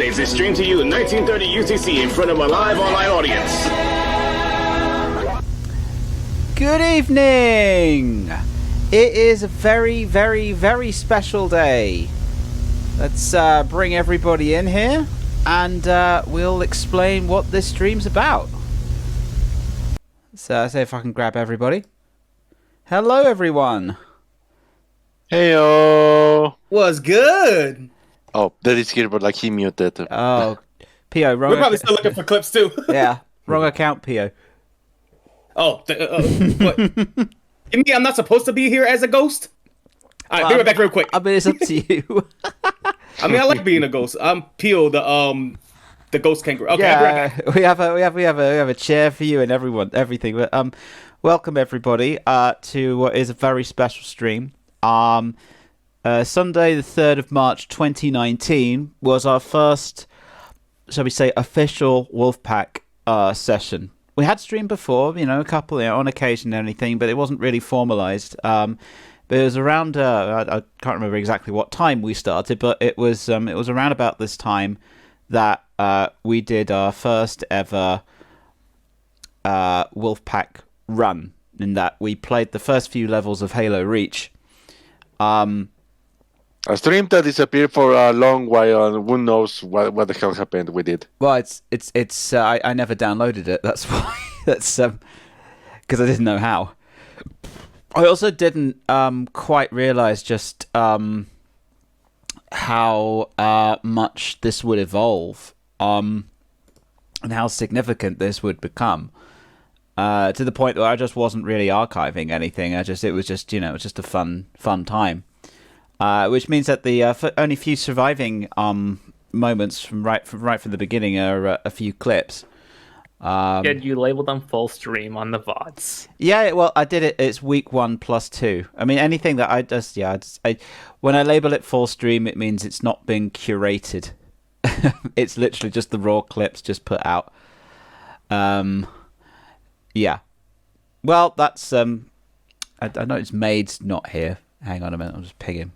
Nowadays, it's streamed to you in 1930 UTC in front of a live online audience. Good evening! It is a very, very, very special day. Let's bring everybody in here and we'll explain what this stream's about. So, see if I can grab everybody. Hello, everyone. Heyo. Was good. Oh, that is here, but like he muted. Oh, Pio, wrong. We're probably still looking for clips too. Yeah, wrong account, Pio. What? You mean I'm not supposed to be here as a ghost? All right, be right back real quick. I mean, it's up to you. I mean, I like being a ghost. I'm Pio, the ghost kangaroo. Okay, yeah, I'll be right back. we have a chair for you and everything. But welcome everybody to what is a very special stream. Sunday, the 3rd of March, 2019 was our first, shall we say, official Wolfpack session. We had streamed before, a couple, on occasion and anything, but it wasn't really formalized. But it was around, I can't remember exactly what time we started, but it was around about this time that we did our first ever Wolfpack run, in that we played the first few levels of Halo Reach. A stream that disappeared for a long while, and who knows what the hell happened with it. Well, it's I never downloaded it. That's why. That's because I didn't know how. I also didn't quite realize just how much this would evolve, and how significant this would become. To the point where I just wasn't really archiving anything. It was just a fun time. Which means that the only few surviving moments from right from the beginning are a few clips. You labeled them full stream on the VODs. Yeah, well, I did it. It's week 1 plus 2. I mean, anything that when I label it full stream, it means it's not been curated. It's literally just the raw clips just put out. Yeah. Well, that's I noticed Maid's not here. Hang on a minute, I'll just ping him.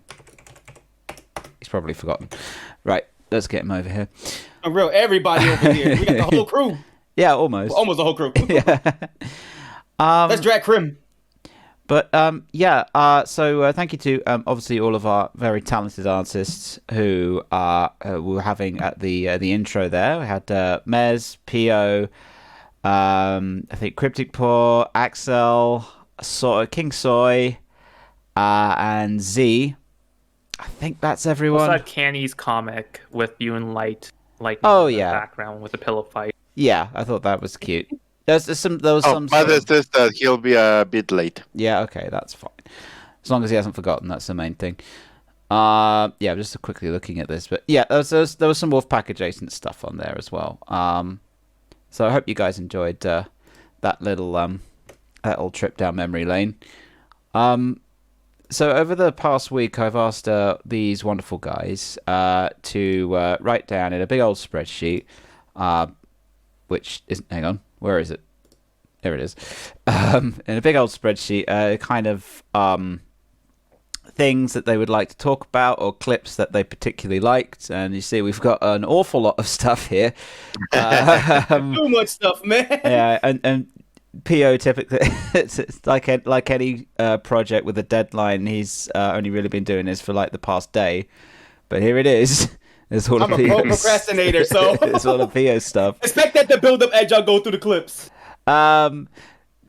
He's probably forgotten. Right, let's get him over here. I'm real. Everybody over here. We got the whole crew. Yeah, almost. Almost the whole crew. Yeah. Let's drag Crim. But so thank you to obviously all of our very talented artists who we were having at the intro there. We had Mez, Pio, I think Cryptic Paw, Axel, King Soy, and Z. I think that's everyone. Also had Canny's comic with you and Light in the background with the pillow fight. Yeah, I thought that was cute. There was some. Mother says that he'll be a bit late. Yeah, okay, that's fine. As long as he hasn't forgotten, that's the main thing. Yeah, just quickly looking at this, but yeah, there was some Wolfpack adjacent stuff on there as well. So I hope you guys enjoyed that little trip down memory lane. So over the past week, I've asked these wonderful guys to write down in a big old spreadsheet, which isn't. Hang on, where is it? There it is. In a big old spreadsheet, kind of things that they would like to talk about or clips that they particularly liked. And you see, we've got an awful lot of stuff here. Too much stuff, man. Yeah, and PO typically, it's like any project with a deadline. He's only really been doing this for like the past day, but here it is. I'm a pro procrastinator, so it's all the PO stuff. Expect that to build up edge. I'll go through the clips. I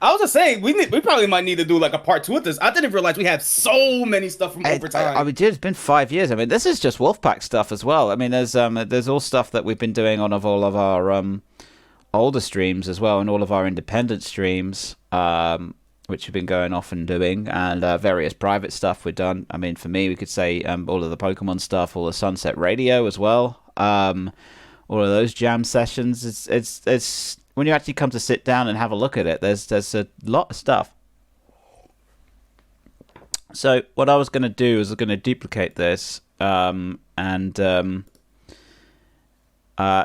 was just saying we probably might need to do like a part 2 of this. I didn't realize we have so many stuff from overtime. I mean, dude, it's been 5 years. I mean, this is just Wolfpack stuff as well. I mean, there's all stuff that we've been doing on all of our older streams as well, and all of our independent streams, which we've been going off and doing, and various private stuff we've done. I mean, for me, we could say all of the Pokemon stuff, all the Sunset Radio as well, all of those jam sessions. It's when you actually come to sit down and have a look at it, there's a lot of stuff. So what I was going to do is I was going to duplicate this and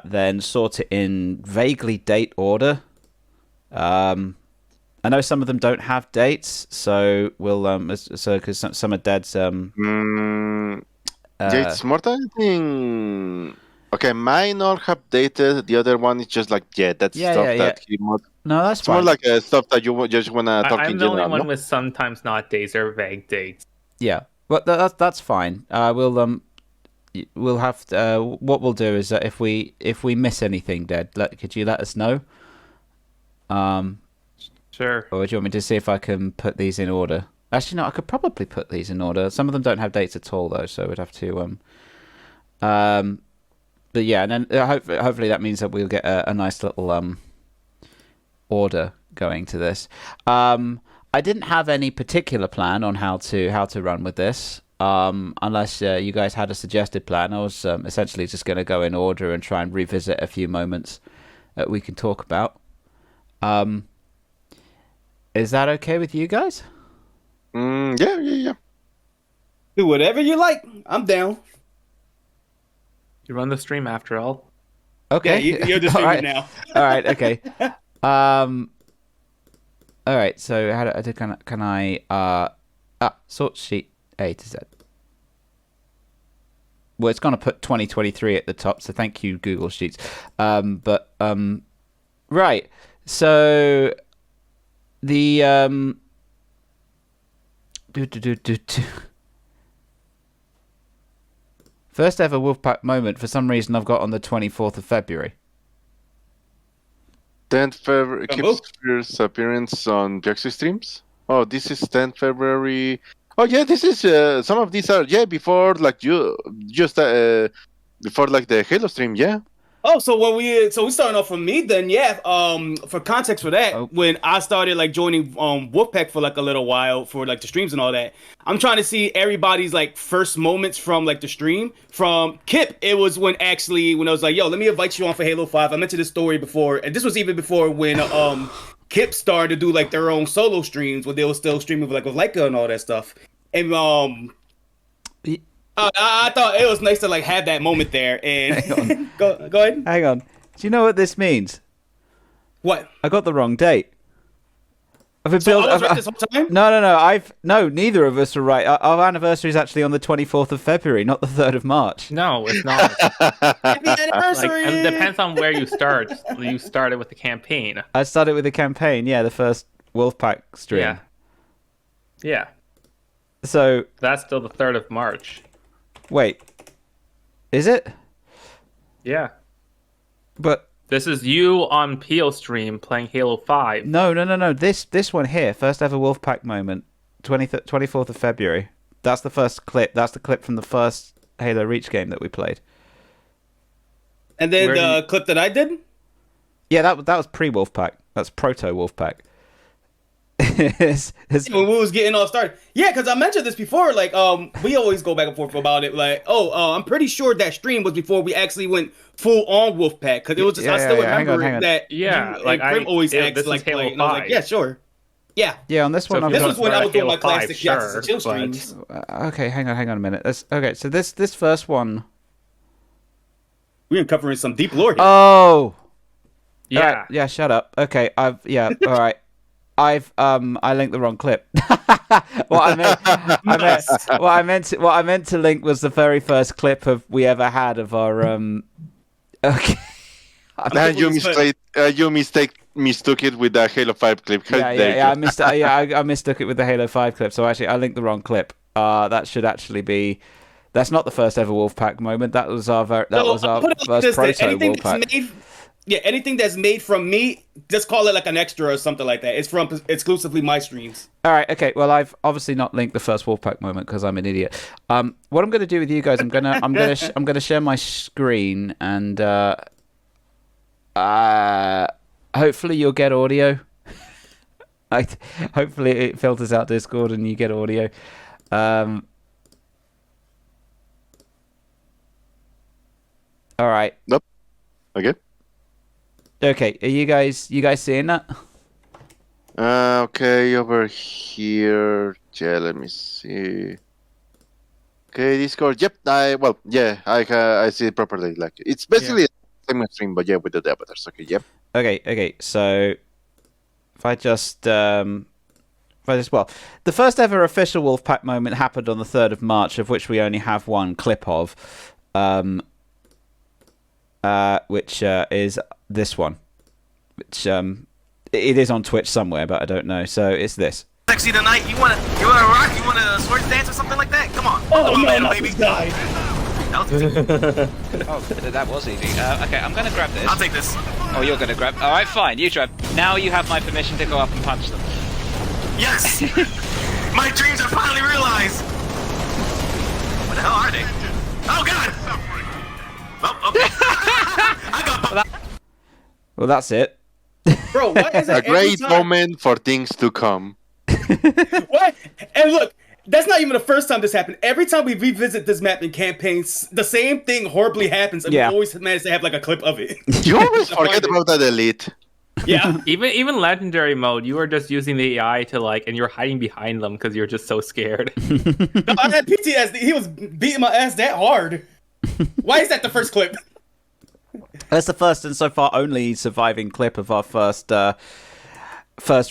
then sort it in vaguely date order. I know some of them don't have dates, so we'll because some are dead. Dates Mortal, I think. Okay, mine all have dated. The other one is just like, that's stuff that he must. No, that's It's fine. more like stuff that you just want to talk in general. I'm the only one with sometimes not dates or vague dates. Yeah, but that's fine. We'll have to, what we'll do is that if we miss anything, Dead, could you let us know? Sure. Or do you want me to see if I can put these in order? Actually, no, I could probably put these in order. Some of them don't have dates at all, though, so we'd have to. But yeah, and then hopefully that means that we'll get a nice little order going to this. I didn't have any particular plan on how to run with this, unless you guys had a suggested plan. I was essentially just going to go in order and try and revisit a few moments that we can talk about. Is that okay with you guys? Yeah. Do whatever you like. I'm down. You run the stream after all. Okay. Yeah, you're the streamer now. All right. Okay. All right. So can I sort sheet A to Z? Well, it's going to put 2023 at the top, so thank you, Google Sheets. Right. So the first ever Wolfpack moment, for some reason, I've got on the 24th of February. 10th February keeps first appearance on Jaxi streams. Oh, this is 10th February. Oh yeah, this is some of these are before like before like the Halo stream, yeah. Oh, so we starting off from me then, yeah. For context for that, when I started like joining Wolfpack for like a little while for like the streams and all that, I'm trying to see everybody's like first moments from like the stream. From Kip, it was when I was like, yo, let me invite you on for Halo 5. I mentioned this story before, and this was even before when Kip started to do like their own solo streams when they were still streaming with Leica and all that stuff. And I thought it was nice to like have that moment there. And go ahead. Hang on. Do you know what this means? What? I got the wrong date. I've been I was right this whole time? No, neither of us are right. Our anniversary is actually on the 24th of February, not the 3rd of March. No, it's not. Happy anniversary! It depends on where you start. You started with the campaign. I started with the campaign, the first Wolfpack stream. Yeah. So that's still the 3rd of March. Wait. Is it? Yeah. But this is you on Peel stream playing Halo 5. No. This one here, first ever Wolfpack moment, 24th of February. That's the first clip. That's the clip from the first Halo Reach game that we played. And then the clip that I did? Yeah, that was pre-Wolfpack. That's proto-Wolfpack. When we was getting all started. Yeah, because I mentioned this before. Like, we always go back and forth about it. Like, I'm pretty sure that stream was before we actually went full on Wolfpack. Because it was just, I still remember hang on. that. Yeah, like Grim always acts like Halo 5. And I was like, yeah, sure. Yeah. Yeah, on this one. So this was when I was doing my classic sure, chill streams. Okay, hang on a minute. Okay, so this first one. We're covering some deep lore here. Oh. Yeah. Right, yeah. Shut up. Okay. All right. I linked the wrong clip. What I meant to link was the very first clip we ever had of our Okay. You mistook it with the Halo 5 clip. Yeah. I mistook it with the Halo 5 clip. So actually, I linked the wrong clip. That should actually be. That's not the first ever Wolfpack moment. That was our first proto Wolfpack. Anything that's made from me, just call it like an extra or something like that. It's from exclusively my streams. All right, okay. Well, I've obviously not linked the first Wolfpack moment because I'm an idiot. What I'm going to do with you guys, I'm gonna share my screen and hopefully you'll get audio. Hopefully it filters out Discord and you get audio. All right. Nope. Okay. Okay, are you guys seeing that? Okay, over here. Yeah, let me see. Okay, Discord. Yep. I see it properly. Like it's basically a segment stream, but with the avatars. Okay. Yep. Okay. So if I just the first ever official Wolfpack moment happened on the 3rd of March, of which we only have one clip of. which is this one, which it is on Twitch somewhere, but I don't know. So it's this. Sexy tonight. You wanna rock? You wanna sword dance or something like that? Come on. Oh Come on, no, man, not baby. this guy. That was Oh, that was easy. Okay, I'm gonna grab this. I'll take this. Oh, you're gonna grab. All right, fine. You grab. Now you have my permission to go up and punch them. Yes. My dreams are finally realized. What the hell are they? Oh God. Oh, okay. I got. Well, that's it. Bro, what is A that? great moment for things to come. What? And look, that's not even the first time this happened. Every time we revisit this map in campaigns, the same thing horribly happens, and we always manage to have like a clip of it. You always forget about that elite. Yeah. Even legendary mode, you are just using the AI to and you're hiding behind them because you're just so scared. No, I had PTSD. He was beating my ass that hard. Why is that the first clip? That's the first and so far only surviving clip of our first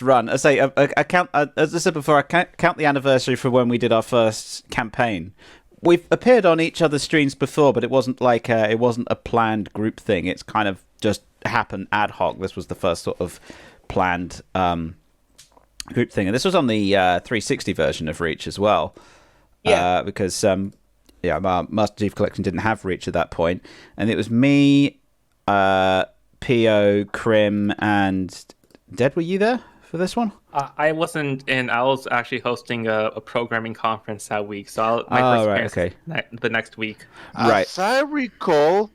run. I say, I count, as I said before, I count the anniversary for when we did our first campaign. We've appeared on each other's streams before, but it wasn't it wasn't a planned group thing. It's kind of just happened ad hoc. This was the first sort of planned group thing, and this was on the 360 version of Reach as well. Yeah, because my Master Chief Collection didn't have Reach at that point, and it was me, Pio, Crim, and Dead. Were you there for this one? I wasn't in. I was actually hosting a programming conference that week, so my first appearance the next week. Right. As I recall,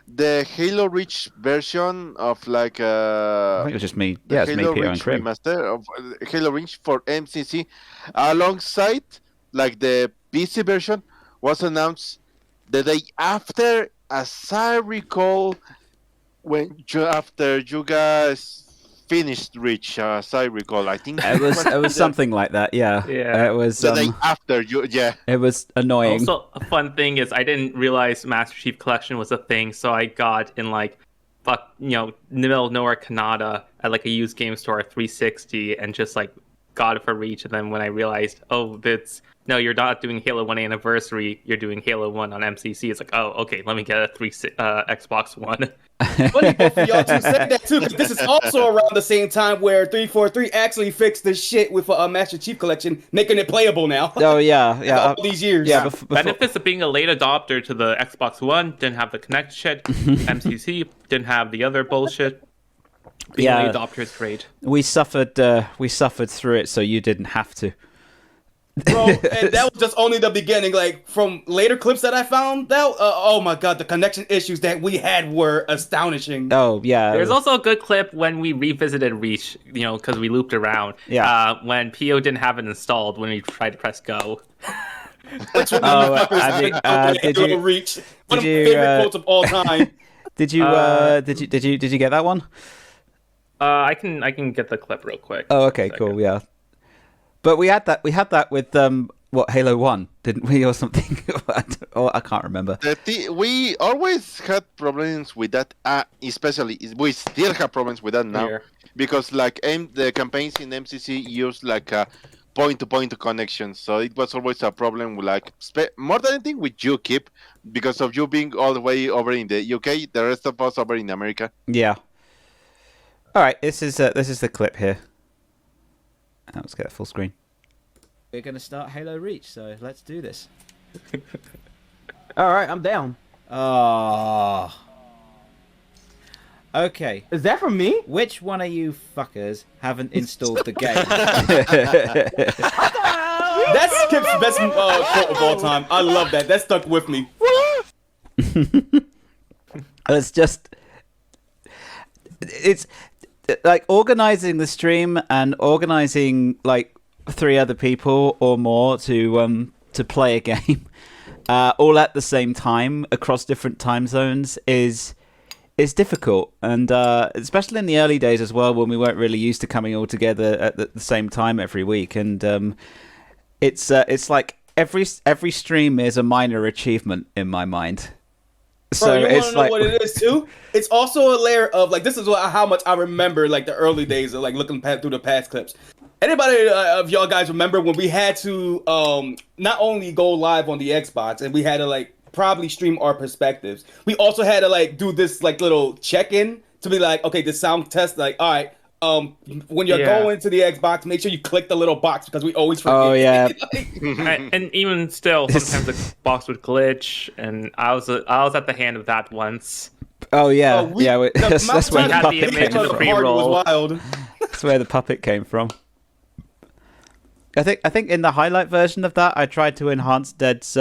the Halo Reach version of I think it was just me. Yeah, it's me, Pio, and Crim. Remaster of Halo Reach for MCC, alongside the PC version, was announced the day after, as I recall, after you guys finished Reach, as I recall. I think it was something like that. Yeah. Yeah. It was the day after you. Yeah. It was annoying. Also, a fun thing is I didn't realize Master Chief Collection was a thing, so I got in in the middle of nowhere Canada at a used game store at 360 and just got it for Reach, and then when I realized, no, you're not doing Halo 1 Anniversary, you're doing Halo 1 on MCC. It's oh, okay, let me get a Xbox One. Funny both of y'all two said that too, because this is also around the same time where 343 actually fixed this shit with a Master Chief Collection, making it playable now. Oh, yeah. All these years. Yeah, Benefits of being a late adopter to the Xbox One, didn't have the Kinect shit. MCC didn't have the other bullshit. Being a late adopter is great. We suffered through it, so you didn't have to. Bro, and that was just only the beginning. From later clips that I found out, oh my god, the connection issues that we had were astonishing. Oh yeah. There's also a good clip when we revisited Reach, because we looped around. Yeah. When Pio didn't have it installed when we tried to press go. Which one of did you Reach? One of my favorite quotes of all time. Did you get that one? I can get the clip real quick. Oh, okay, cool, yeah. But we had that with Halo 1, didn't we, or something? I can't remember. We always had problems with that, especially we still have problems with that now, because the campaigns in MCC use a point-to-point connection, so it was always a problem more than anything with you, Kip, because of you being all the way over in the UK, the rest of us over in America. Yeah. All right, this is the clip here. Let's get it full screen. We're going to start Halo Reach, so let's do this. All right, I'm down. Oh. Okay. Is that from me? Which one of you fuckers haven't installed the game? That's Skip's best quote of all time. I love that. That stuck with me. It's organizing the stream and organizing 3 other people or more to play a game all at the same time across different time zones is difficult, and especially in the early days as well, when we weren't really used to coming all together at the same time every week, and it's every stream is a minor achievement in my mind. Bro, you want to know what it is too? It's also a layer of this is how much I remember the early days of looking through the past clips. Anybody of y'all guys remember when we had to not only go live on the Xbox and we had to probably stream our perspectives. We also had to like do this like little check-in to be like, okay, the sound test, like, all right, when you're going to the Xbox, make sure you click the little box because we always forget. Oh yeah. And even still, sometimes the box would glitch, and I was at the hand of that once. Oh yeah, that's where we the had the puppet image came of the from. pre-roll. Was wild. That's where the puppet came from. I think in the highlight version of that, I tried to enhance Dead's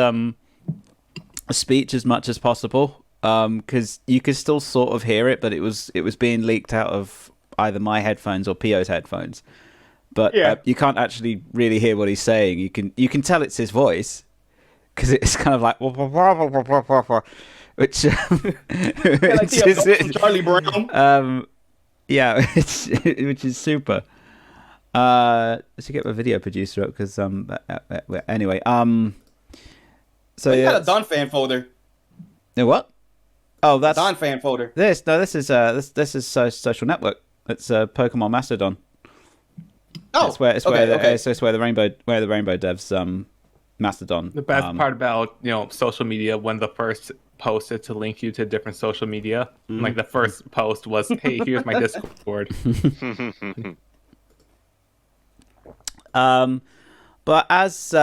speech as much as possible, because you could still sort of hear it, but it was being leaked out of either my headphones or Pio's headphones. But you can't actually really hear what he's saying. You can tell it's his voice because it's kind of like which is Charlie Brown. Yeah, which is super. Let's get my video producer up because anyway so you yeah, got a Don fan folder. No, what? Oh, that's Don fan folder. This is social network. It's Pokemon Mastodon. Oh, it's where the rainbow devs Mastodon. The best part about social media, when the first posted to link you to different social media, like the first post was, "Hey, here's my Discord." But as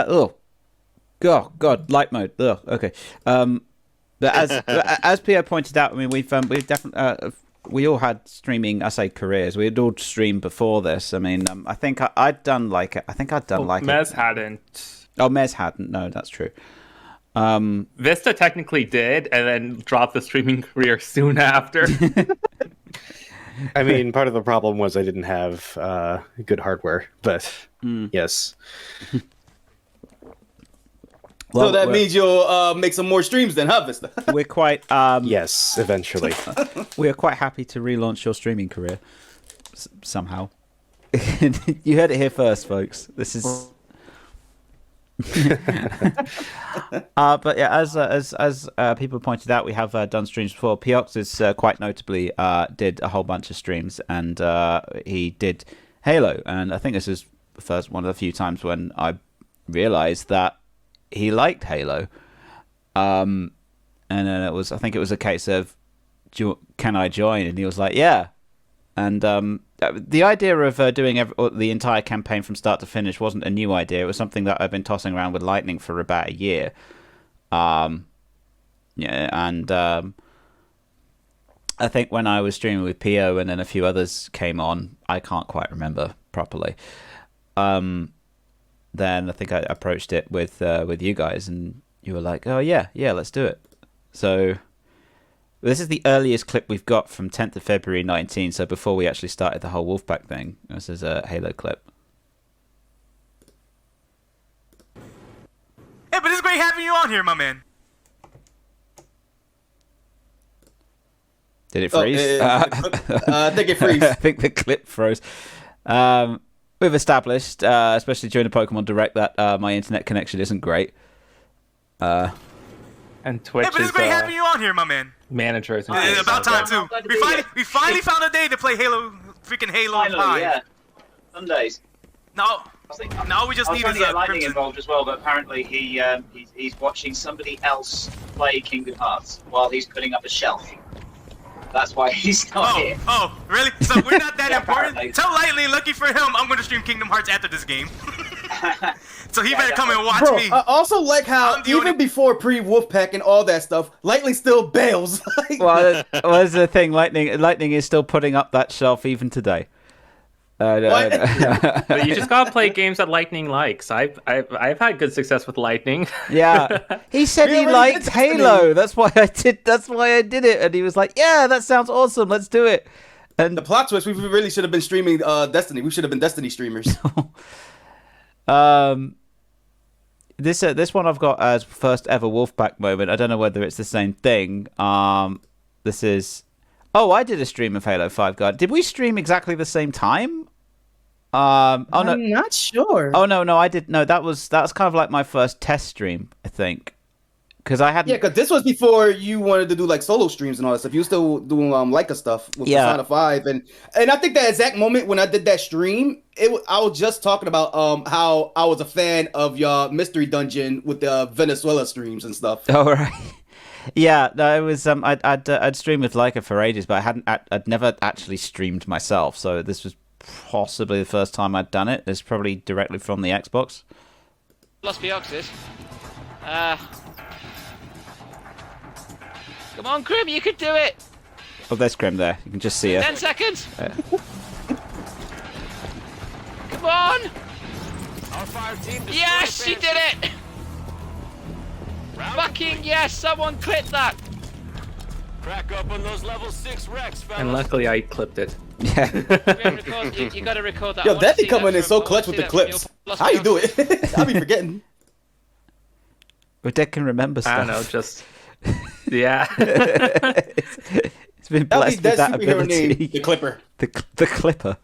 God, light mode. Okay. But as Pierre pointed out, I mean, we've definitely we all had streaming. I say careers. We had all streamed before this. I mean, I think I'd done like it. I think I'd done like Mez it. hadn't. Oh, Mez hadn't. No, that's true. Vista technically did, and then dropped the streaming career soon after. I mean, part of the problem was I didn't have good hardware, but yes. So that means you'll make some more streams then, huh, Vista? We're quite yes, eventually. We are quite happy to relaunch your streaming career somehow. You heard it here first, folks. This is. But yeah, as people pointed out, we have done streams before. Piox is quite notably did a whole bunch of streams, and he did Halo, and I think this is one of the few times when I realized that he liked Halo. And then I think it was a case of, can I join? And he was like, yeah. And the idea of doing the entire campaign from start to finish wasn't a new idea. It was something that I've been tossing around with Lightning for about a year. I think when I was streaming with Pio and then a few others came on, I can't quite remember properly. Then I think I approached it with you guys, and you were like, "Oh yeah, let's do it." So this is the earliest clip we've got from 10th of February 19. So before we actually started the whole Wolfpack thing, this is a Halo clip. Hey, but it's great having you on here, my man. Did it freeze? I think it freeze. I think the clip froze. We've established, especially during the Pokemon Direct, that my internet connection isn't great. And Twitch Hey, but it's great having you on here, my man. Manager. About time too. We finally found a day to play freaking Halo 5. Yeah. Sundays. No, we just I was need trying to get Lightning Crimson. involved as well, but apparently he's watching somebody else play Kingdom Hearts while he's putting up a shelf. That's why he's not here. Oh, really? So we're not that Yeah, important? apparently. Tell Lightning, lucky for him, I'm going to stream Kingdom Hearts after this game. So he better come and watch Bro, me. I also like how even before pre-Wolfpack and all that stuff, Lightning still bails. Well, that's the thing. Lightning is still putting up that shelf even today. But you just gotta play games that Lightning likes. I've had good success with Lightning. Yeah, he said he liked Halo. That's why I did it. And he was like, "Yeah, that sounds awesome. Let's do it." And the plot twist: we really should have been streaming Destiny. We should have been Destiny streamers. This one I've got as first ever Wolfpack moment. I don't know whether it's the same thing. This is. Oh, I did a stream of Halo 5 God. Did we stream exactly the same time? I'm not sure. Oh no, I did. No, that was kind of like my first test stream, I think, because I hadn't. Yeah, because this was before you wanted to do like solo streams and all that stuff. You were still doing Leica stuff with Persona 5, and I think that exact moment when I did that stream, I was just talking about how I was a fan of your mystery dungeon with the Venezuela streams and stuff. All right. Yeah, no, it was. I'd streamed with Leica for ages, but I'd never actually streamed myself. So this was possibly the first time I'd done it. It's probably directly from the Xbox. Lost the oxes. Come on, Grim, you can do it. Oh, there's Grim there. You can just see her. 10 seconds. Come on. Our fire team. Yes, she did it. Fucking yes, someone clip that. Crack up on those level 6 wrecks, fellas. And luckily, I clipped it. Yeah. You got to record that. Yo, Deathly coming in so clutch with the clips. How you do it? I be forgetting. Well, Dead can remember stuff. I don't know, just yeah. It's been blessed with that ability. Name, the Clipper. The Clipper.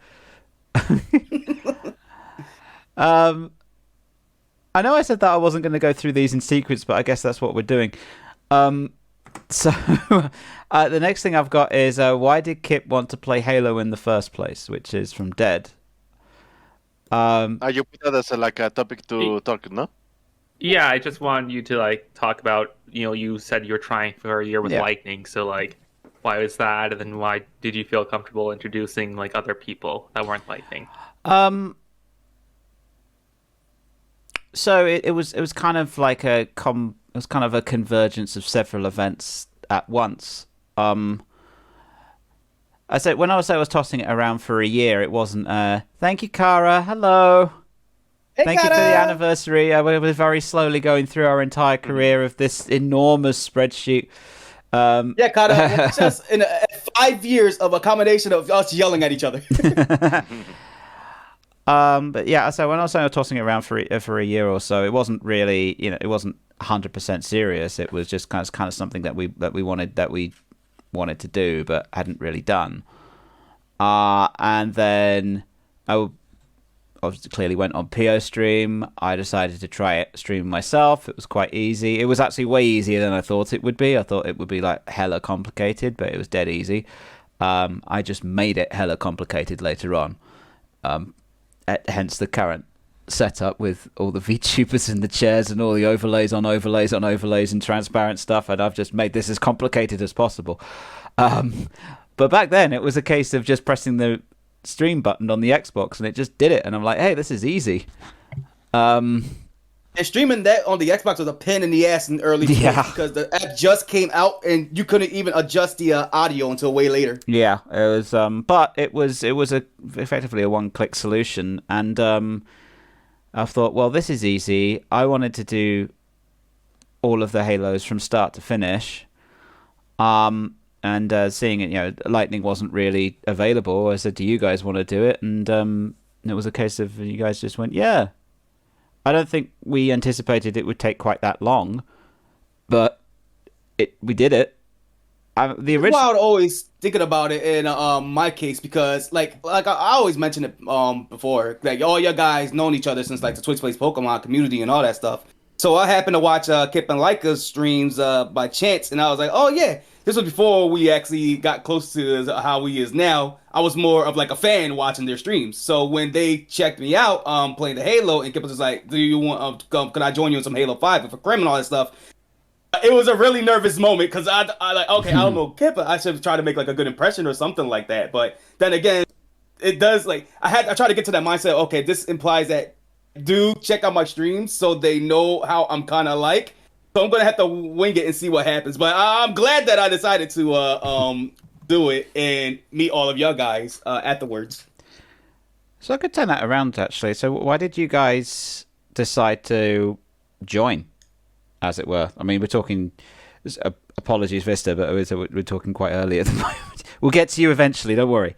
I know I said that I wasn't going to go through these in sequence, but I guess that's what we're doing. So the next thing I've got is why did Kip want to play Halo in the first place, which is from Dead. You put that as a topic to talk, no? Yeah, I just want you to like talk about, you said you were trying for a year with Lightning, so like why was that, and then why did you feel comfortable introducing like other people that weren't Lightning? So it was kind of like it was kind of a convergence of several events at once. I said when I was tossing it around for a year, it wasn't thank you, Kara, hello. Hey, thank you for the anniversary. We were very slowly going through our entire career of this enormous spreadsheet. Yeah, Kara, just in 5 years of a combination of us yelling at each other. But yeah, so when I was tossing it around for a year or so, it wasn't really, it wasn't 100% serious. It was just kind of something that we wanted to do, but hadn't really done. And then I obviously clearly went on PO stream. I decided to try it stream myself. It was quite easy. It was actually way easier than I thought it would be. I thought it would be like hella complicated, but it was dead easy. I just made it hella complicated later on. Hence the current setup with all the VTubers and the chairs and all the overlays on overlays on overlays and transparent stuff, and I've just made this as complicated as possible. But back then it was a case of just pressing the stream button on the Xbox and it just did it, and I'm like, hey, this is easy. And streaming that on the Xbox was a pain in the ass in early days because the app just came out and you couldn't even adjust the audio until way later. Yeah, it was. But it was effectively a one-click solution, and I thought, well, this is easy. I wanted to do all of the Halos from start to finish, and seeing it, Lightning wasn't really available. I said, do you guys want to do it? And it was a case of you guys just went, yeah. I don't think we anticipated it would take quite that long, but we did it. The original. I was always thinking about it in my case because, like I always mentioned it before, like all your guys known each other since like the Twitch Plays Pokemon community and all that stuff. So I happened to watch Kip and Leica's streams by chance, and I was like, oh yeah, this was before we actually got close to how we is now. I was more of like a fan watching their streams. So when they checked me out playing the Halo, and Kip was just like, do you want can I join you in some Halo 5 and for Crim and all that stuff? It was a really nervous moment because I like, okay, I don't know Kip, I should try to make like a good impression or something like that. But then again, it does like I try to get to that mindset. Okay, this implies that do check out my streams so they know how I'm kind of like. So I'm gonna have to wing it and see what happens. But I'm glad that I decided to do it and meet all of y'all guys afterwards. So I could turn that around actually. So why did you guys decide to join, as it were? I mean, we're talking. Apologies, Vista, but we're talking quite early at the moment. We'll get to you eventually. Don't worry.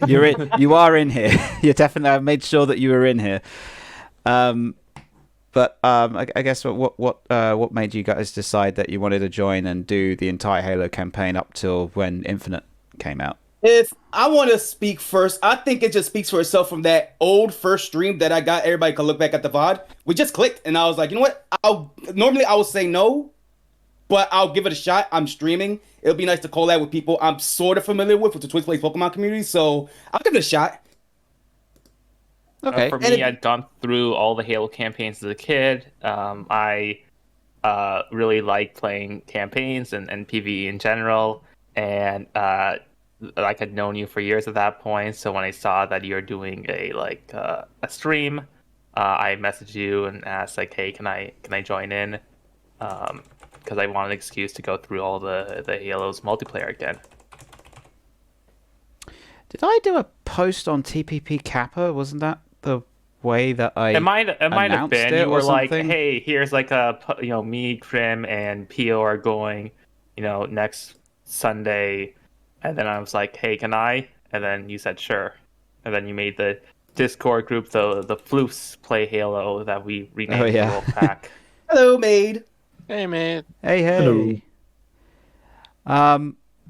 You're in. You are in here. You're definitely. I've made sure that you were in here. But I guess what made you guys decide that you wanted to join and do the entire Halo campaign up till when Infinite came out? If I want to speak first, I think it just speaks for itself from that old first stream that I got. Everybody could look back at the VOD. We just clicked, and I was like, you know what? Normally I would say no, but I'll give it a shot. I'm streaming. It'll be nice to collab with people I'm sort of familiar with the Twitch Plays Pokemon community, so I'll give it a shot. Okay. For me, I'd gone through all the Halo campaigns as a kid. I really like playing campaigns and PvE in general, and like I'd known you for years at that point. So when I saw that you're doing a stream, I messaged you and asked like, hey, can I join in? Because I want an excuse to go through all the Halo's multiplayer again. Did I do a post on TPP Kappa? Wasn't that the way that I It might have been. You were like, something? hey, here's like me, Krim, and Pio are going, next Sunday, and then I was like, hey, can I? And then you said sure, and then you made the Discord group the Floofs Play Halo that we renamed the Wolfpack. Hello, maid. Hey, man. Hey.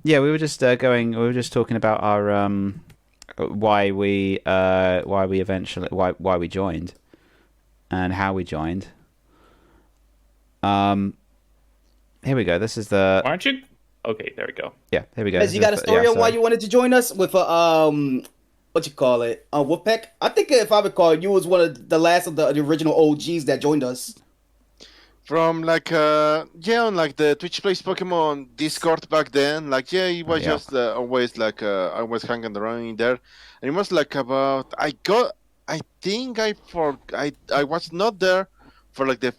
Yeah, we were just we were just talking about our why we joined and how we joined. Here we go. This is the. Why aren't you? Okay, there we go. Yeah, here we go. Guys, you got a story on why you wanted to join us with a what you call it, Wolfpack? I think if I recall, you was one of the last of the original OGs that joined us. From like on like the Twitch Plays Pokemon Discord back then, like it was just always like I was hanging around in there, and it was like about I was not there for like the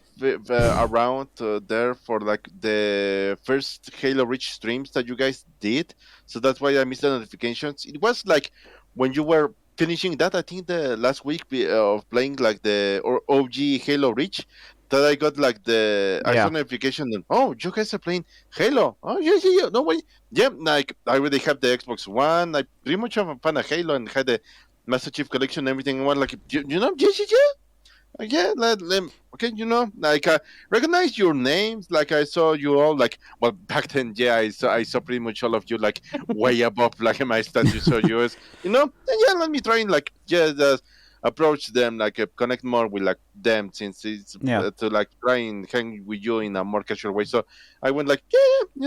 around there for like the first Halo Reach streams that you guys did, so that's why I missed the notifications. It was like when you were finishing that, I think the last week of playing like the OG Halo Reach, that I got like I saw notification and you guys are playing Halo. Oh yeah. No way. Yeah, like I already have the Xbox One. I pretty much have a fan of Halo and had the Master Chief Collection and everything. And one like okay, like recognize your names. Like I saw you all like back then. Yeah, I saw pretty much all of you like way above like my status. So you was and let me try and like approach them, like connect more with like them, since it's to like try and hang with you in a more casual way. So I went like and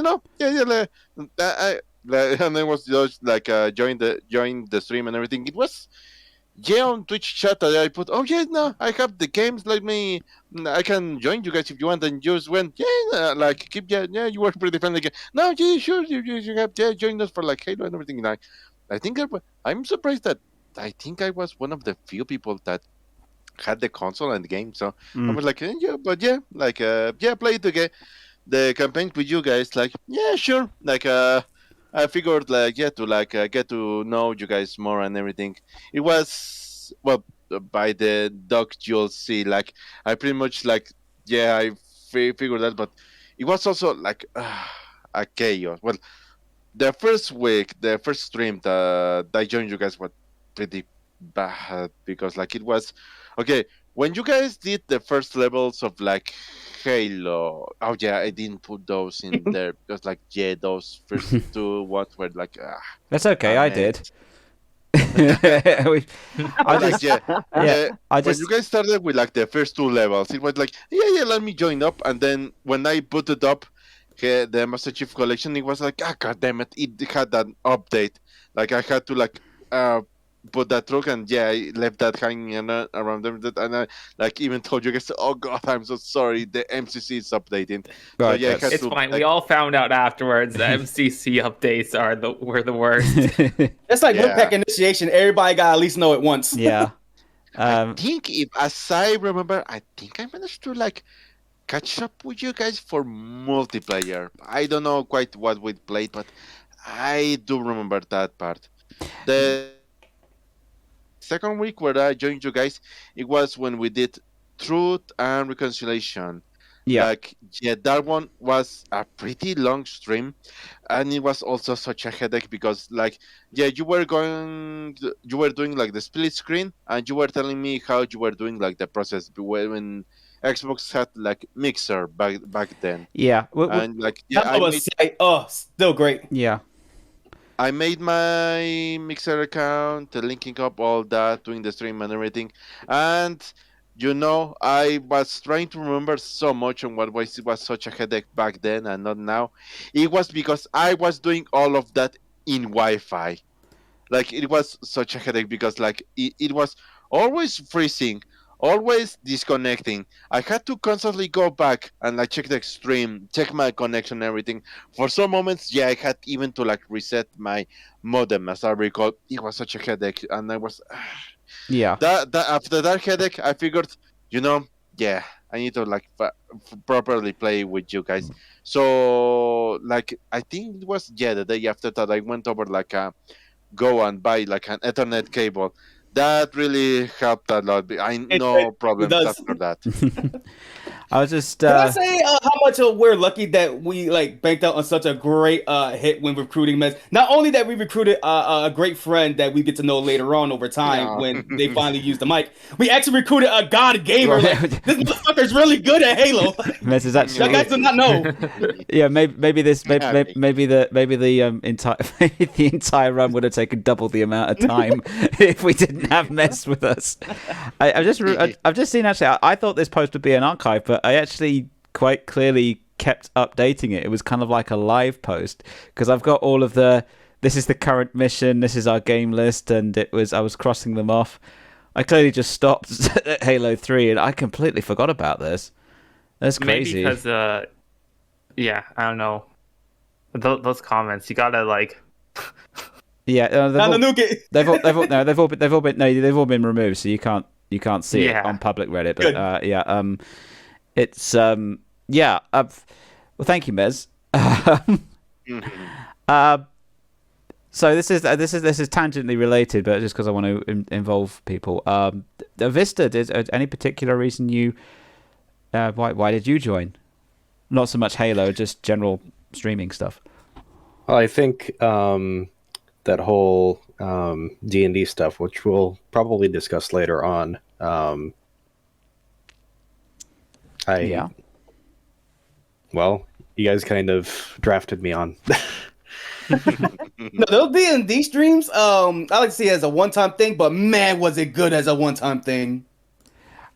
then was just like join the stream and everything. It was on Twitch chat that I put, I have the games, let me, I can join you guys if you want, and just went, like, keep, you were pretty friendly. No, sure, you have, join us for, like, Halo and everything. Like, I think I'm surprised that I think I was one of the few people that had the console and the game, so I was like, play the campaign with you guys, like, sure, like, I figured like to like get to know you guys more and everything. It was by the doc you'll see, like I pretty much like I figured that, but it was also like a chaos. Well, the first week, the first stream that I joined you guys was pretty bad, because like it was okay when you guys did the first levels of like Halo. I didn't put those in there because like those first two what were like that's okay. I did. When you guys started with like the first two levels, it was like let me join up, and then when I put it up, the Master Chief Collection, it was like god damn it, it had an update. Like I had to like put that truck, and I left that hanging around them, and I like even told you guys, oh god, I'm so sorry, the MCC is updating. Right, so, it's fine. We all found out afterwards the MCC updates were the worst. That's like Wolfpack initiation. Everybody got at least know it once. Yeah. I think as I remember, I think I managed to like catch up with you guys for multiplayer. I don't know quite what we played, but I do remember that part. The second week where I joined you guys, it was when we did Truth and Reconciliation. Like that one was a pretty long stream, and it was also such a headache because like you were doing like the split screen, and you were telling me how you were doing like the process when Xbox had like Mixer back then. And like still great. I made my Mixer account, linking up all that, doing the stream and everything. And, I was trying to remember so much on what was such a headache back then and not now. It was because I was doing all of that in Wi-Fi. Like, it was such a headache because, like, it was always freezing, always disconnecting. I had to constantly go back and like check the stream, check my connection, and everything. For some moments, yeah, I had even to like reset my modem. As I recall, it was such a headache, and I was Yeah. that after that headache, I figured, yeah, I need to like properly play with you guys. So like I think it was the day after that I went over like go and buy like an Ethernet cable. That really helped a lot. I no problems does. after that. I was just. Can I say how much we're lucky that we like banked out on such a great hit when recruiting Mez? Not only that we recruited a great friend that we get to know later on over time when they finally used the mic, we actually recruited a god gamer. Like, this motherfucker's really good at Halo. Mez is actually. You guys do not know. Yeah, maybe the entire run would have taken double the amount of time if we didn't have Mez with us. I've just seen actually. I thought this post would be an archive, but I actually quite clearly kept updating it. It was kind of like a live post because I've got all of this is the current mission, this is our game list, and I was crossing them off. I clearly just stopped at Halo 3 and I completely forgot about this. That's crazy. Maybe because, I don't know. Those comments, you gotta like. Yeah, they've all been removed, so you can't see it on public Reddit. But it's well, thank you, Mez. So this is tangentially related, but just because I want to involve people. Vista, did any particular reason you? Why did you join? Not so much Halo, just general streaming stuff. Well, I think that whole D&D stuff, which we'll probably discuss later on. Well, you guys kind of drafted me on. No, those D&D streams, I like to see it as a one-time thing, but man, was it good as a one-time thing.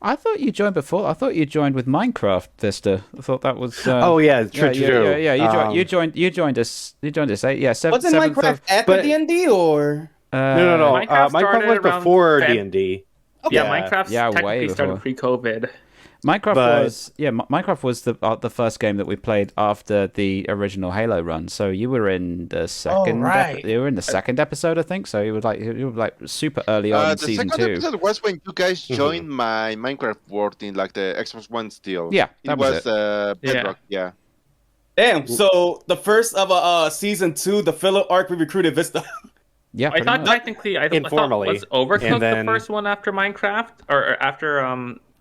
I thought you joined before. I thought you joined with Minecraft, Vista. I thought that was. Oh yeah, true. Yeah. You joined us. You joined us. Yeah. Wasn't Minecraft after D&D or? No. Minecraft was before D&D. Okay. Yeah, Minecraft technically started pre-COVID. Minecraft was the first game that we played after the original Halo run. So you were in the second. You were in the second episode, I think. So you were like super early on in season 2. The second episode was when you guys joined my Minecraft world in like the Xbox One still. Yeah, that was Bedrock. Yeah. Damn. So the first of season 2, the filler arc, we recruited Vista. Yeah, I thought technically, informally, was Overcooked the first one after Minecraft or after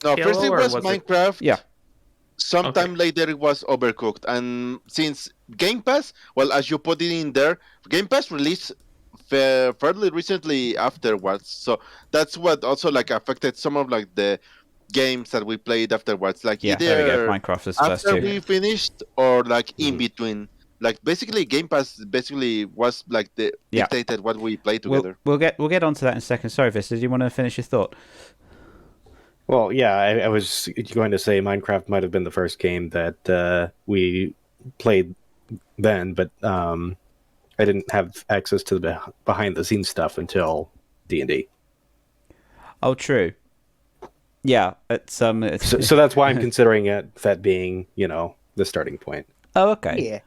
No, Halo, first it was Minecraft. Yeah. Sometime later it was Overcooked, and since Game Pass, well, as you put it in there, Game Pass released fairly recently afterwards, so that's what also like affected some of like the games that we played afterwards. Like there we go. Minecraft is first after we finished or like in between. Like basically, Game Pass basically was like the dictated what we played together. We'll get onto that in a second. Sorry, Vista, did you want to finish your thought? Well, yeah, I was going to say Minecraft might have been the first game that we played then, but I didn't have access to the behind-the-scenes stuff until D&D. Oh, true. Yeah, it's so that's why I'm considering that being, the starting point. Oh, okay. Yeah.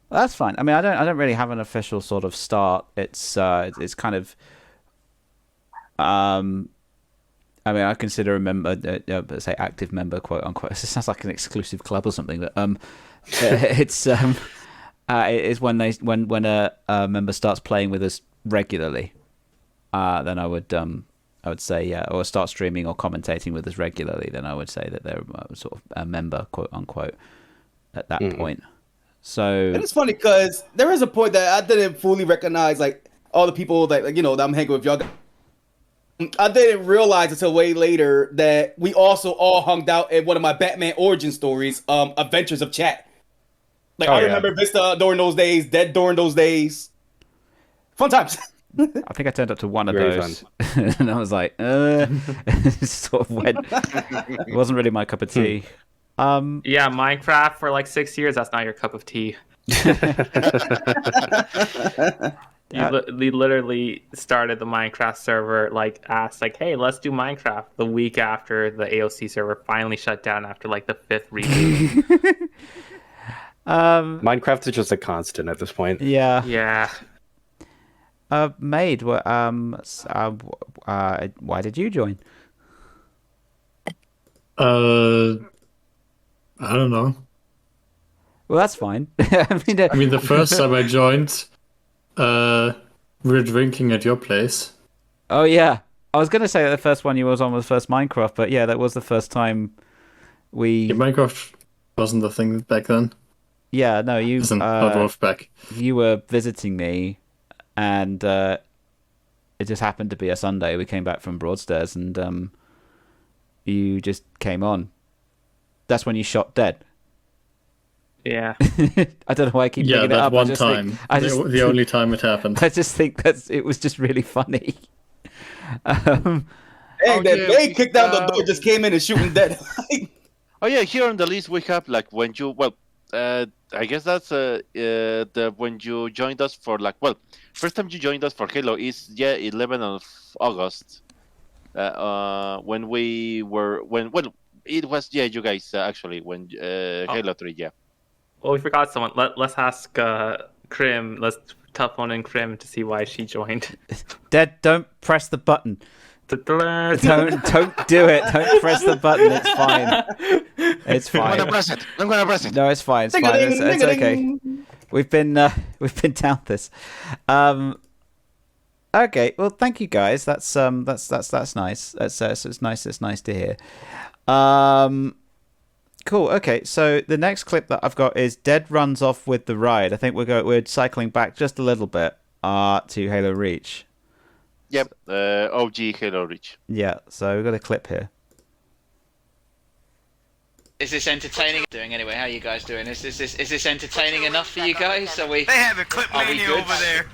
Well, that's fine. I mean, I don't really have an official sort of start. It's kind of I mean, I consider a member, say active member, quote unquote. It sounds like an exclusive club or something. But it's when a member starts playing with us regularly, then I would say or start streaming or commentating with us regularly. Then I would say that they're sort of a member, quote unquote, at that point. So and it's funny because there is a point that I didn't fully recognize, like all the people that that I'm hanging with y'all. I didn't realize until way later that we also all hung out in one of my Batman origin stories, Adventures of Chat. Like I remember Vista during those days, Dead during those days. Fun times. I think I turned up to one of those, and I was like, sort of went. It wasn't really my cup of tea. Yeah, Minecraft for like 6 years. That's not your cup of tea. We literally started the Minecraft server, like asked, like, "Hey, let's do Minecraft." The week after the AOC server finally shut down after like the 5th reboot. Minecraft is just a constant at this point. Yeah. Yeah. Maid, why did you join? I don't know. Well, that's fine. I mean, the first time I joined, we were drinking at your place. Oh yeah, I was gonna say that the first one you was on was first Minecraft, but yeah, that was the first time we. Yeah, Minecraft wasn't the thing back then. Yeah, no, you. Not Wolfpack. You were visiting me, and it just happened to be a Sunday. We came back from Broadstairs, and you just came on. That's when you shot dead. Yeah. I don't know why I keep bringing it up. One time. The only time it happened. I just think it was just really funny. Hey, that May kicked down the door, just came in and shooting dead. Oh yeah, here on the list we have like when you I guess that's when you joined us for first time you joined us for Halo is 11th of August. When it was you guys actually when Halo 3 Well, we forgot someone. Let's ask Crim. Let's telephone in Crim to see why she joined. Dead, don't press the button. don't do it. Don't press the button. It's fine. It's fine. I'm gonna press it. No, it's fine. It's fine. It's okay. We've been down this. Okay. Well, thank you guys. That's nice. It's nice. It's nice to hear. Cool. Okay. So the next clip that I've got is Dead runs off with the ride. I think we're cycling back just a little bit to Halo Reach. Yep. OG Halo Reach. Yeah. So we've got a clip here. Is this entertaining? Doing anyway? How are you guys doing? Is this entertaining enough for you guys? Are we? They have a clip mania over there.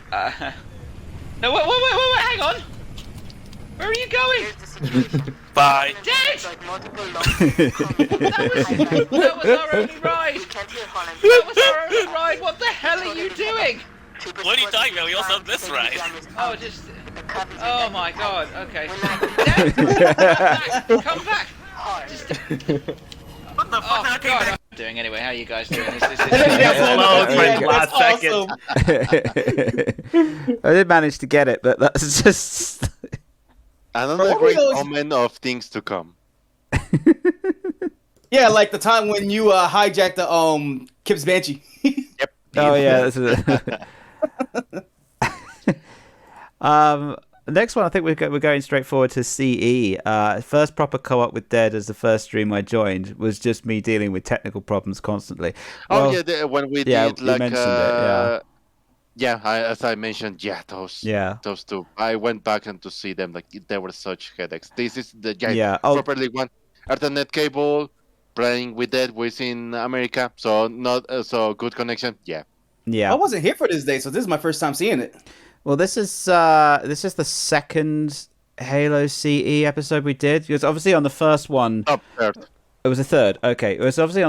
No, wait! Hang on. Where are you going? Bye. Dead! That was our only ride. That was our only ride. What the hell are you doing? What are you talking about? We also have this ride. Oh, just. Oh my God. Okay. Dead! Come back. Just... What the fuck? I came back. Doing anyway? How are you guys doing? Last second. I did manage to get it, but that's just another great omen of things to come. Yeah, like the time when you hijacked the Kip's Banshee. Yep. Oh yeah. This is next one, I think we're going straight forward to CE. First proper co-op with Dead as the first stream I joined was just me dealing with technical problems constantly. When we did like as I mentioned, those two. I went back and to see them, like there were such headaches. This is the properly one Ethernet cable playing with Dead within America, so not so good connection. Yeah. I wasn't here for this day, so this is my first time seeing it. Well, this is the second Halo CE episode we did. Because obviously on the first one, third. It was a third. Okay, it was obviously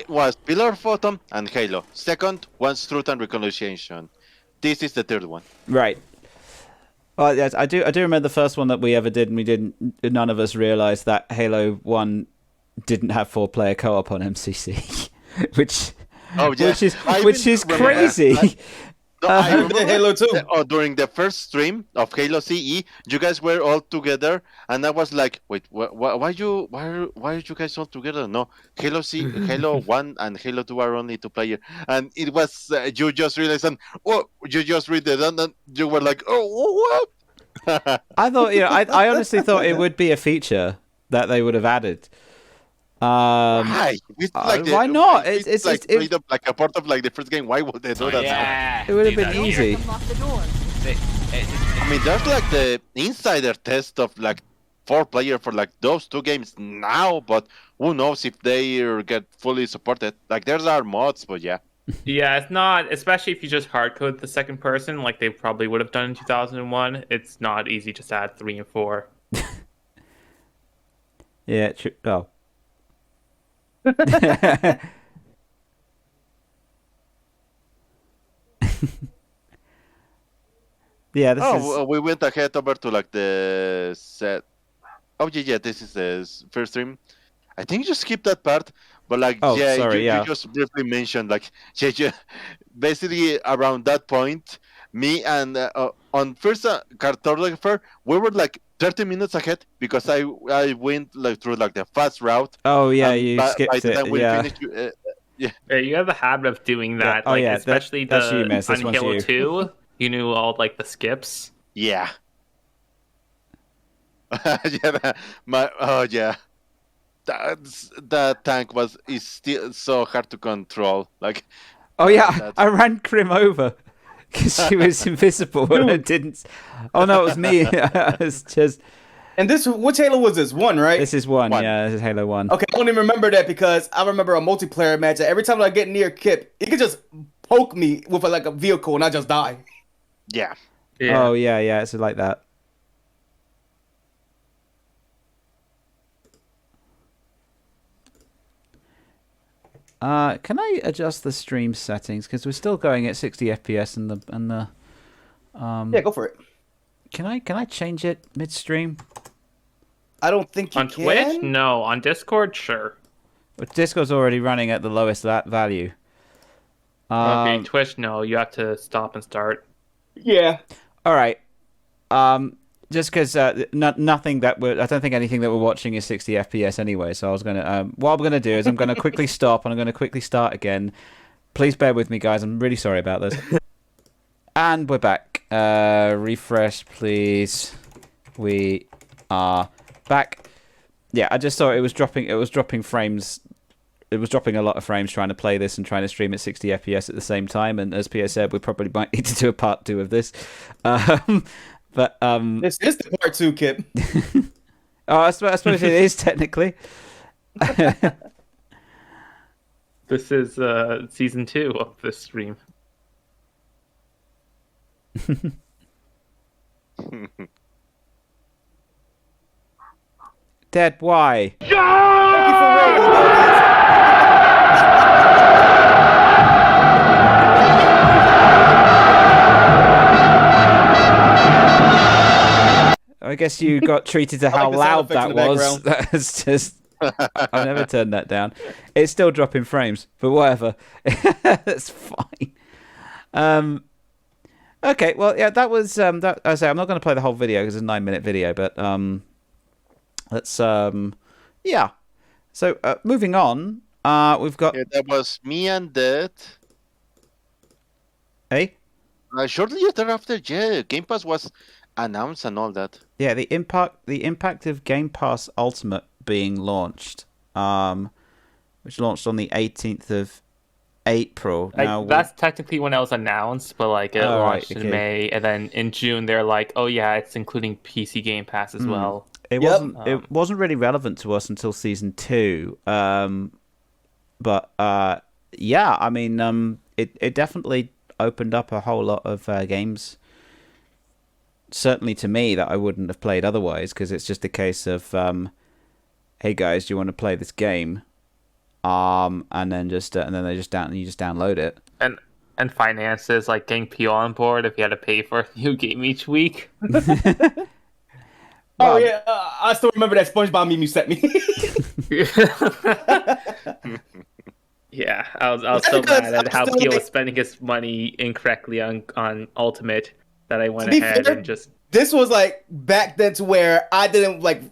was Pillar of Autumn and Halo. Second was Truth and Reconciliation. This is the third one. Right. Well, yes, I do remember the first one that we ever did, and none of us realized that Halo 1 didn't have 4-player co-op on MCC, which is crazy. I remember Halo 2. During the first stream of Halo CE, you guys were all together, and I was like, "Wait, why are you guys all together?" No, Halo 1 and Halo 2 are only 2-player, and it was you just realized, and you just read it, and you were like, "Oh, what?" I thought, I honestly thought it would be a feature that they would have added. Why not? It's like a part of like the first game. Why would they do that? Yeah, it would have been easy. I mean, there's like the insider test of like 4-player for like those 2 games now, but who knows if they get fully supported? Like there's our mods, but yeah. Yeah, it's not, especially if you just hardcode the second person, like they probably would have done in 2001. It's not easy to add 3 and 4. Yeah, true. Oh. Yeah, this is. we went ahead over to like the set. Oh yeah, this is the first stream. I think you skipped that part, but like Oh, sorry, you yeah. just briefly mentioned like basically around that point, me and on first cartographer we were like 30 minutes ahead because I went like through like the fast route. Oh yeah, you by skipped the it. time we Yeah. finished, yeah. Yeah, you have the habit of doing that. Oh, like yeah, especially that's the you, Miss. This on one's Halo you. 2, you knew all like the skips. Yeah. Yeah. That tank is still so hard to control. Like. Oh yeah, that's- I ran Crim over because she was invisible and I didn't. Oh no, it was me. It's just. And which Halo was this? 1, right? This is one. Yeah, this is Halo 1. Okay, I don't even remember that because I remember a multiplayer match. That every time I get near Kip, he could just poke me with like a vehicle and I just die. Yeah. Oh yeah, it's like that. Can I adjust the stream settings because we're still going at 60 FPS and the Yeah, go for it. Can I change it midstream? I don't think you on can. Twitch, no. On Discord, sure. But Discord's already running at the lowest value. Okay, Twitch, no. You have to stop and start. Yeah. All right. Just because nothing that I don't think anything that we're watching is 60 FPS anyway. So I was gonna. What I'm gonna do is I'm gonna quickly stop and I'm gonna quickly start again. Please bear with me, guys. I'm really sorry about this. And we're back. Refresh, please. We are back. Yeah, I just saw it was dropping. It was dropping frames. It was dropping a lot of frames trying to play this and trying to stream at 60 FPS at the same time. And as Pierre said, we probably might need to do a part 2 of this. But this is the part 2, Kip. Oh, I suppose it is technically. This is season 2 of this stream. Dad, why? Thank you for raising I guess you got treated to how like the loud sound effects that in the was. background. That's just. I've never turned that down. It's still dropping frames, but whatever. That's fine. Okay, well, yeah, that was. That I say I'm not going to play the whole video because it's a 9-minute video, but let's. Yeah. So moving on, we've got. Yeah, that was me and Dead. Hey. Shortly after, yeah, Game Pass was announced and all that. Yeah, the impact of Game Pass Ultimate being launched, which launched on the 18th of April. Now That's technically when it was announced, but like it launched in May, and then in June they're like, "Oh yeah, it's including PC Game Pass as well." It wasn't really relevant to us until season 2, but yeah, I mean, it definitely opened up a whole lot of games. Certainly to me that I wouldn't have played otherwise, because it's just a case of, hey guys, do you want to play this game? And then you just download it. And finances, like getting PO on board if you had to pay for a new game each week. Oh yeah, I still remember that SpongeBob meme you sent me. Yeah, I was so mad at how Pio was spending his money incorrectly on Ultimate that I went ahead and just. This was like back then to where I didn't like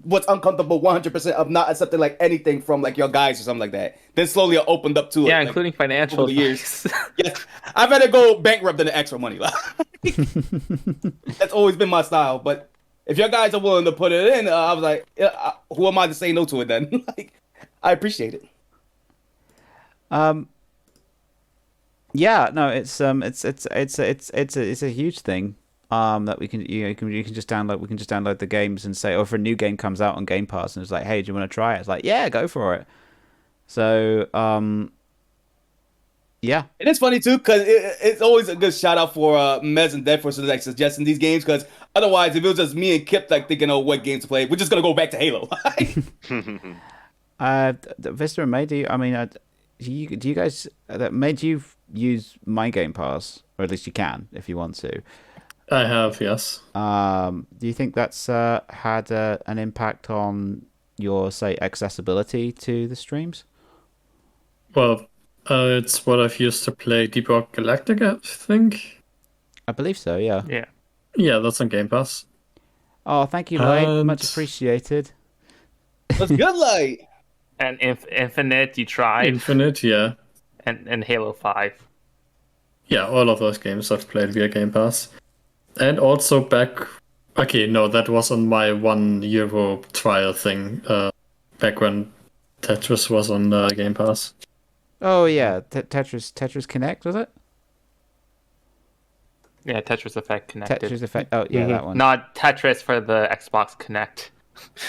was uncomfortable 100% of not accepting like anything from like your guys or something like that. Then slowly I opened up to it. Yeah, like, including financial over the years. Yes, I'd rather go bankrupt than the extra money. That's always been my style. But if your guys are willing to put it in, I was like, who am I to say no to it then? Like, I appreciate it. Yeah, no, it's a huge thing. That we can you can just download. We can just download the games and say, or if a new game comes out on Game Pass and it's like, hey, do you want to try it? It's like, yeah, go for it. So, yeah. And it's funny too, because it's always a good shout out for Mez and Dead for like suggesting these games. Because otherwise, if it was just me and Kip like thinking, oh, what games to play, we're just gonna go back to Halo. Vista and May, do you guys that made you use my Game Pass, or at least you can if you want to. I have, yes. Do you think that's had an impact on your, say, accessibility to the streams? Well, it's what I've used to play Deep Rock Galactic, I think. I believe so, yeah. Yeah. Yeah, that's on Game Pass. Oh, thank you, Light. And- Much appreciated. What's good, Light? And Infinite, you tried. Infinite, yeah. And Halo 5. Yeah, all of those games I've played via Game Pass. And also back... Okay, no, that was on my €1 trial thing. Back when Tetris was on Game Pass. Oh, yeah. Tetris Connect, was it? Yeah, Tetris Effect connected. Tetris Effect. Oh, yeah, that one. Not Tetris for the Xbox Connect.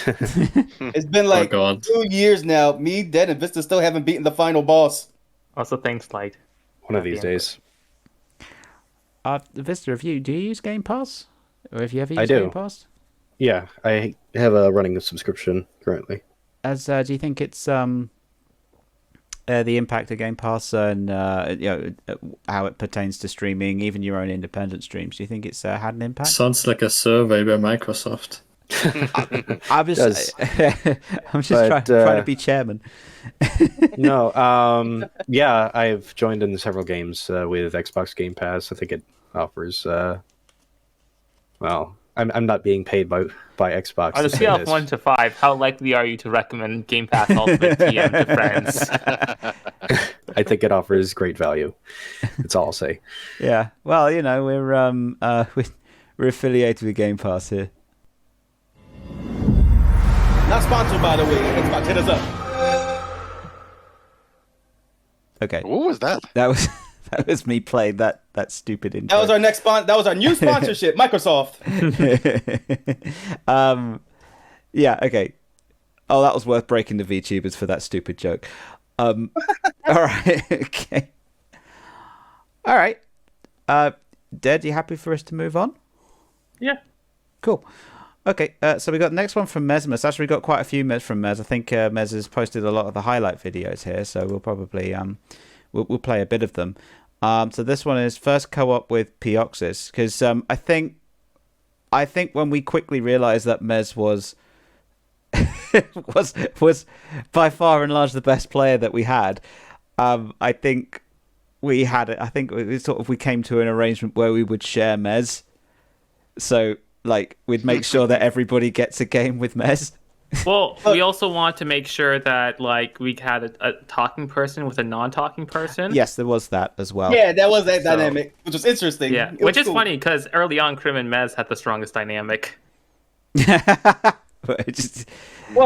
It's been like 2 years now. Me, Dead, and Vista still haven't beaten the final boss. Also, thanks, Light. One of these days. Vista, do you use Game Pass? Or have you ever I used do. Game Pass? Yeah, I have a running subscription currently. Do you think it's the impact of Game Pass and how it pertains to streaming, even your own independent streams? Do you think it's had an impact? Sounds like a survey by Microsoft. I'm just trying to be chairman. No, yeah, I've joined in several games with Xbox Game Pass. I think it offers. Well, I'm not being paid by Xbox. On a scale of 1 to 5, how likely are you to recommend Game Pass Ultimate TM to friends? I think it offers great value. That's all I'll say. Yeah. Well, we're affiliated with Game Pass here. Not sponsored, by the way. Xbox, hit us up. Okay. What was that? That was me playing that stupid intro. That was our next That was our new sponsorship, Microsoft. Yeah. Okay. Oh, that was worth breaking the VTubers for that stupid joke. All right. Okay. All right. Dead, you happy for us to move on? Yeah. Cool. Okay, so we got the next one from Mesmus. Actually, we got quite a few from Mez. I think Mez has posted a lot of the highlight videos here, so we'll probably we'll play a bit of them. So this one is first co-op with Pioxis, because I think when we quickly realised that Mez was was by far and large the best player that we had, I think we came to an arrangement where we would share Mez. So we'd make sure that everybody gets a game with Mez. Well, we also want to make sure that we had a talking person with a non-talking person. Yes, there was that as well. Yeah, that was that dynamic, which was interesting. Yeah, which is funny because early on, Krim and Mez had the strongest dynamic. Well,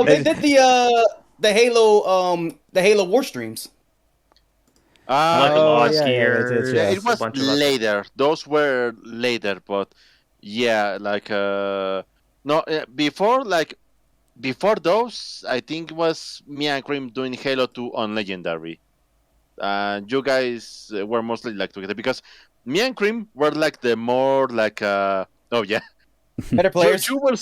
they did the Halo War streams. It was later. Those were later, but yeah, before those, I think it was me and Krim doing Halo 2 on Legendary. You guys were mostly together because me and Krim were the more better players. You were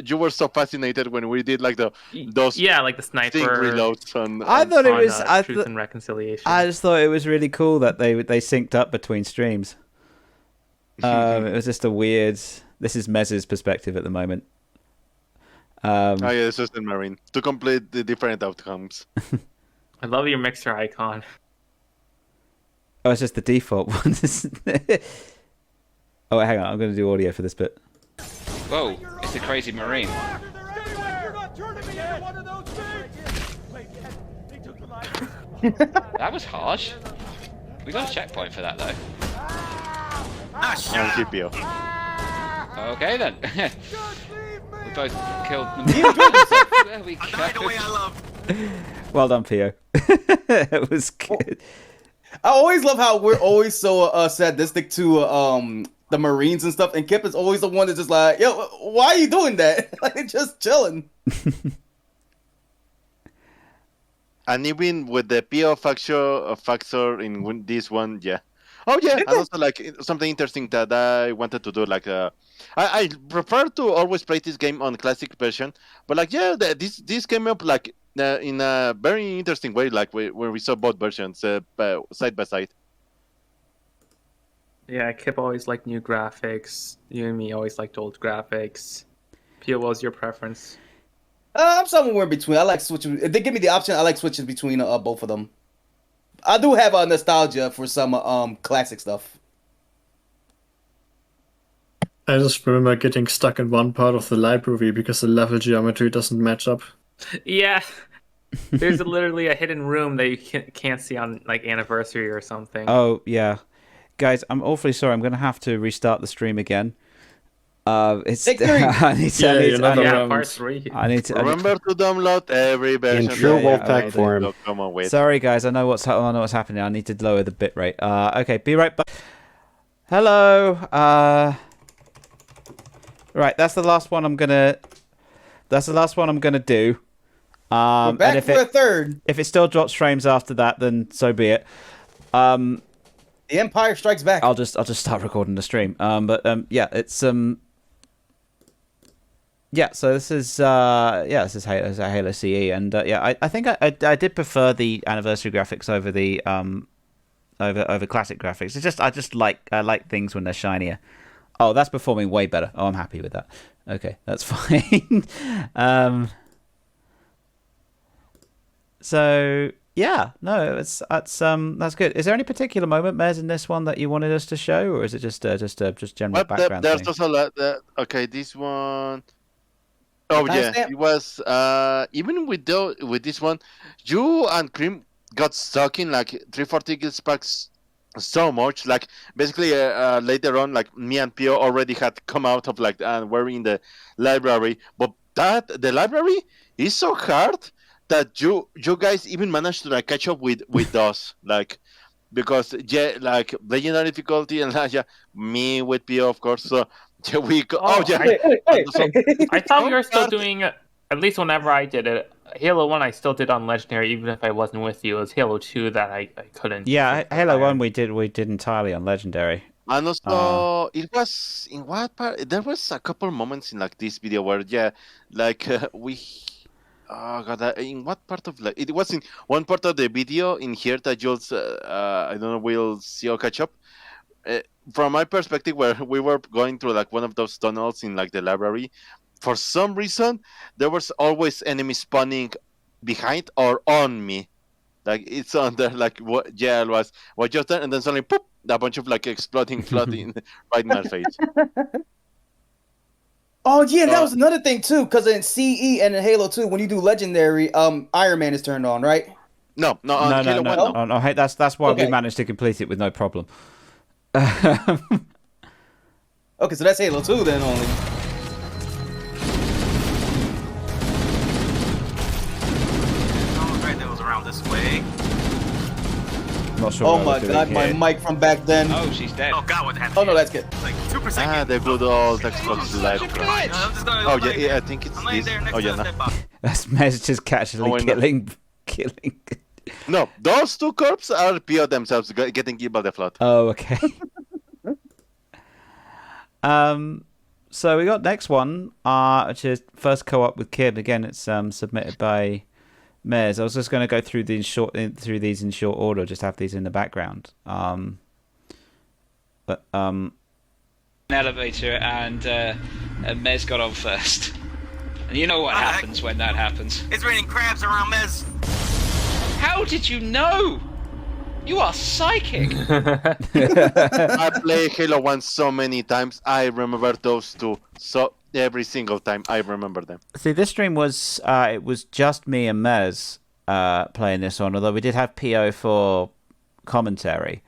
you were so fascinated when we did those the sniper reloads I thought it was Truth and Reconciliation. I just thought it was really cool that they synced up between streams. It was just a weird. This is Mez's perspective at the moment. this is the Marine to complete the different outcomes. I love your mixer icon. Oh, it's just the default one. Oh, wait, hang on. I'm going to do audio for this bit. Whoa, it's the crazy Marine. That was harsh. We got a checkpoint for that, though. I'll keep you. Okay, then. We both killed them. There we go. Well done, Pio. It was good. I always love how we're always so sadistic to the Marines and stuff, and Kip is always the one that's just yo, why are you doing that? Just chilling. And even with the PO factor in this one, yeah. Oh yeah, and also something interesting that I wanted to do, I prefer to always play this game on classic version, but this came up in a very interesting way, where we saw both versions side by side. Yeah, Kip always liked new graphics. You and me always liked old graphics. Pio, what was your preference? I'm somewhere in between. I like switching. If they give me the option, I like switching between both of them. I do have a nostalgia for some classic stuff. I just remember getting stuck in one part of the library because the level geometry doesn't match up. Yeah, there's literally a hidden room that you can't see on like Anniversary or something. Oh yeah, guys, I'm awfully sorry. I'm going to have to restart the stream again. It's I need to, part 3. I need to remember to download every version. In true Wolfpack form. Sorry, guys. I know what's happening. I need to lower the bitrate. Okay, be right back. Hello. Right, that's the last one I'm gonna. That's the last one I'm gonna do. We're back and if for a third. If it still drops frames after that, then so be it. The Empire Strikes Back. I'll just start recording the stream. Yeah, it's yeah. So this is this is Halo CE, and yeah, I think I did prefer the anniversary graphics over the over classic graphics. It's just I like things when they're shinier. Oh, that's performing way better. Oh, I'm happy with that. Okay, that's fine. So yeah, no, that's good. Is there any particular moment, Mez, in this one that you wanted us to show, or is it just general background? There's thing? also okay, this one. Oh yeah, it was even with this one, you and Cream got stuck in like 340 guild packs so much. Like basically later on, like me and Pio already had come out of like and were in the library, but the library is so hard that you guys even managed to like catch up with us, like because yeah, like legendary difficulty and yeah, me with Pio of course. So yeah, we go. Oh yeah, I thought we were still doing at least whenever I did it. Halo 1 I still did on Legendary, even if I wasn't with you. It was Halo 2 that I couldn't. Yeah, Halo 1 we did entirely on Legendary. And also, it was in what part? There was a couple moments in like this video where yeah, like we. Oh god! In what part of like it was in one part of the video in here that you'll I don't know, we'll see or catch up. From my perspective, where we were going through like one of those tunnels in like the library, for some reason there was always enemies spawning behind or on me. Like it's on there, like what? Yeah, it was what just done, and then suddenly, poof! A bunch of like exploding flooding right in my face. Oh yeah, that was another thing too. Because in CE and in Halo 2, when you do Legendary, Iron Man is turned on, right? No. Hey, that's why we managed to complete it with no problem. Okay, so that's Halo 2 then only. Right, that was around this way. Not sure. Oh my god, my mic from back then. Oh, she's dead. Oh god, what happened? Oh no, that's good. Like 2%. Ah, the good old Xbox Live. Oh yeah, I think it's I'm laying this. there next Oh to yeah, the no. dead body. That's Mez just casually killing. No, those two corpses are Pio themselves getting killed by the flood. Oh, okay. So we got next one, which is first co-op with Kid. Again, it's submitted by Mez. I was just going to go through these in short order, just have these in the background. An elevator, and Mez got on first. And you know what happens when that happens. It's raining crabs around Mez. How did you know? You are psychic. I played Halo 1 so many times. I remember those two. So every single time I remember them. See, this stream was it was just me and Mez playing this one, although we did have PO for commentary.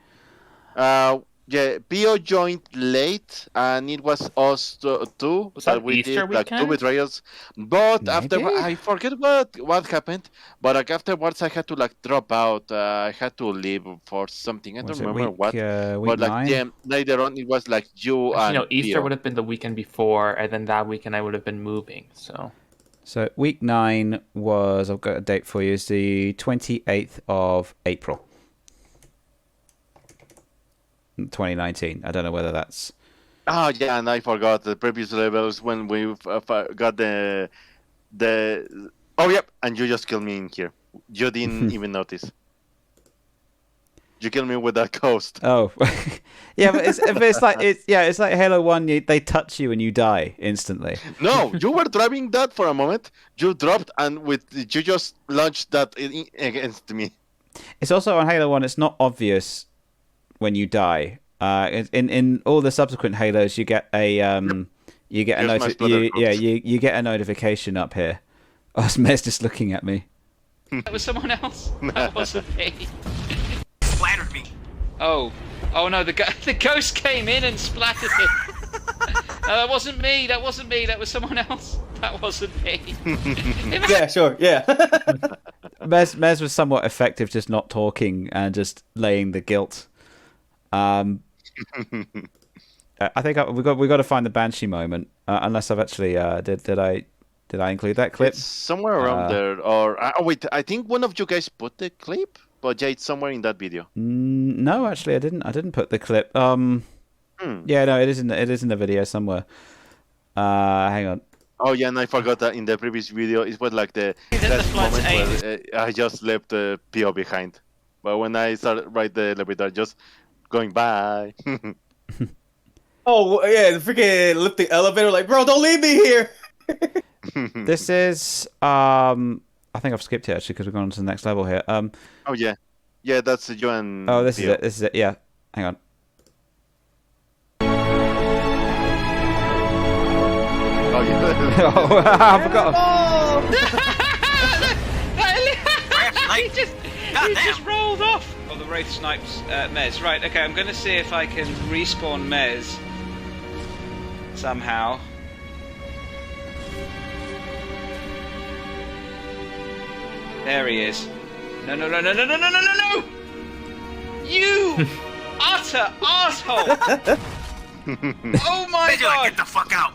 Yeah, Pio joined late, and it was us two that we Easter did like weekend? 2 betrayals. But Maybe? after I forget what happened. But like afterwards, I had to like drop out. I had to leave for something. I Was don't it remember week, what. week But like 9? yeah, later on, it was like you and Easter Pio. would have been the weekend before, and then that weekend I would have been moving. So week 9 was, I've got a date for you, is the 28th of April. 2019. I don't know whether that's. Oh yeah, and I forgot the previous levels when we got the. Oh yep, and you just killed me in here. You didn't even notice. You kill me with that ghost. Oh, yeah, but it's like Halo 1. They touch you and you die instantly. No, you were driving that for a moment. You dropped and you just launched that against me. It's also on Halo 1. It's not obvious when you die. In all the subsequent Halos, you get a you get you get a notification up here. Oh, it's Mez just looking at me. That was someone else. That wasn't me. Splattered me. Oh no! The ghost came in and splattered him. No, that wasn't me. That wasn't me. That was someone else. That wasn't me. Yeah, sure. Yeah. Mez was somewhat effective, just not talking and just laying the guilt. I think we got to find the Banshee moment. Unless I've actually did I include that clip? It's somewhere around there. Or wait, I think one of you guys put the clip, but yeah, it's somewhere in that video. No, actually, I didn't put the clip. Yeah, no, it is in the video somewhere. Hang on. Oh yeah, and I forgot that in the previous video it was like the moment where I just left the PO behind. But when I started right the elevator, just going by. Oh yeah, the freaking lifting elevator, like, bro, don't leave me here. This is I think I've skipped it actually because we're going on to the next level here. Oh yeah, that's you and. Oh, this Theo. is it. Yeah, hang on. Oh yeah. Oh, I forgot. He just rolled off. Oh, the Wraith snipes Mez. Right, okay, I'm going to see if I can respawn Mez somehow. There he is. No! You utter asshole! Oh my god! Get the fuck out!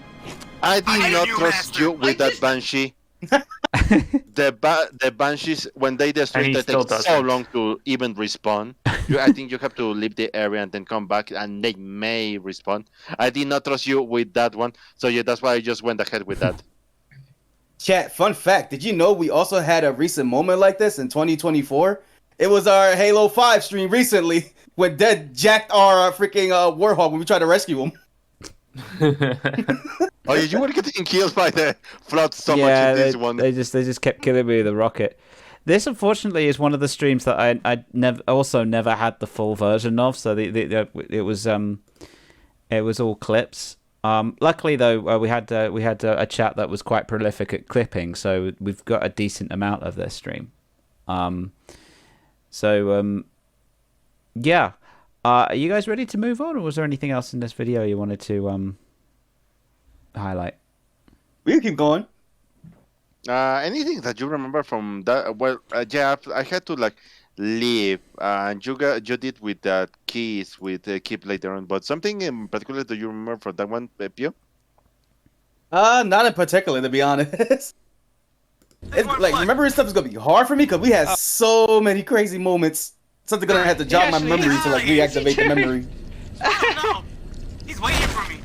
I did not trust you with that Banshee. The Banshees, when they destroy, they take so long to even respawn. I think you have to leave the area and then come back, and they may respawn. I did not trust you with that one, so yeah, that's why I just went ahead with that. Chat, fun fact, did you know we also had a recent moment like this in 2024? It was our Halo 5 stream recently when Dead jacked our freaking Warhawk when we tried to rescue him. Oh yeah, you were getting killed by the flood so much in this one. They just kept killing me with the rocket. This unfortunately is one of the streams that I never had the full version of, so it was all clips. Luckily though, we had a chat that was quite prolific at clipping, so we've got a decent amount of this stream. Yeah. Are you guys ready to move on, or was there anything else in this video you wanted to highlight? We can keep going. Anything that you remember from that? Well, yeah, I had to leave, and you did with that keys with keep later on. But something in particular that you remember from that one, Pio? Not in particular, to be honest. It's like remembering stuff is gonna be hard for me because we had so many crazy moments. Something gonna have to jog my memory to reactivate the memory. Oh no! He's waiting for me.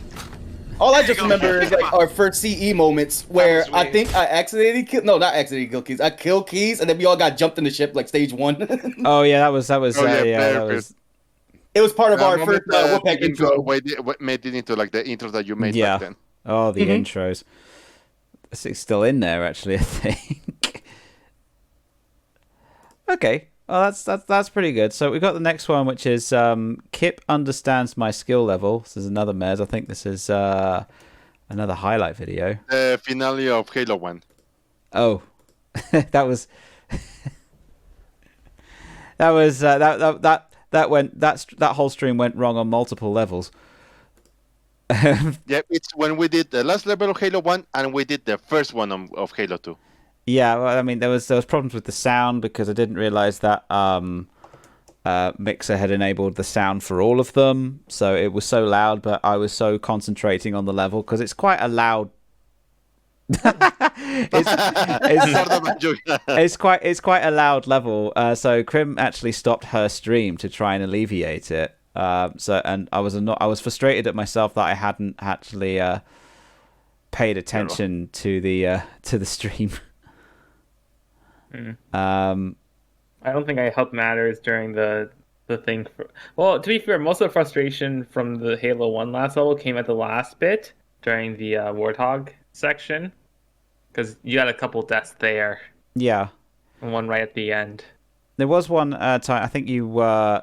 All I just remember is our first CE moments where I think I accidentally killed. No, not accidentally killed Keys. I killed Keys, and then we all got jumped in the ship stage 1. Oh yeah, that was. That was. It was part of our first Wolfpack intro. Made it into the intro that you made yeah. back then. Oh, the intros. It's still in there actually, I think. Okay. Oh, that's pretty good. So we got the next one, which is Kip understands my skill level. This is another Mez. I think this is another highlight video. The finale of Halo 1. Oh, that whole stream went wrong on multiple levels. Yeah, it's when we did the last level of Halo 1 and we did the first one of Halo 2. Yeah, well, I mean, there was problems with the sound because I didn't realize that Mixer had enabled the sound for all of them, so it was so loud. But I was so concentrating on the level because it's quite a loud. it's quite a loud level. So Crim actually stopped her stream to try and alleviate it. And I was frustrated at myself that I hadn't actually paid attention to the stream. I don't think I helped matters during the the thing. Well, to be fair, most of the frustration from the Halo 1 last level came at the last bit during the Warthog section. Because you had a couple deaths there. Yeah. And one right at the end. There was one time, I think you were...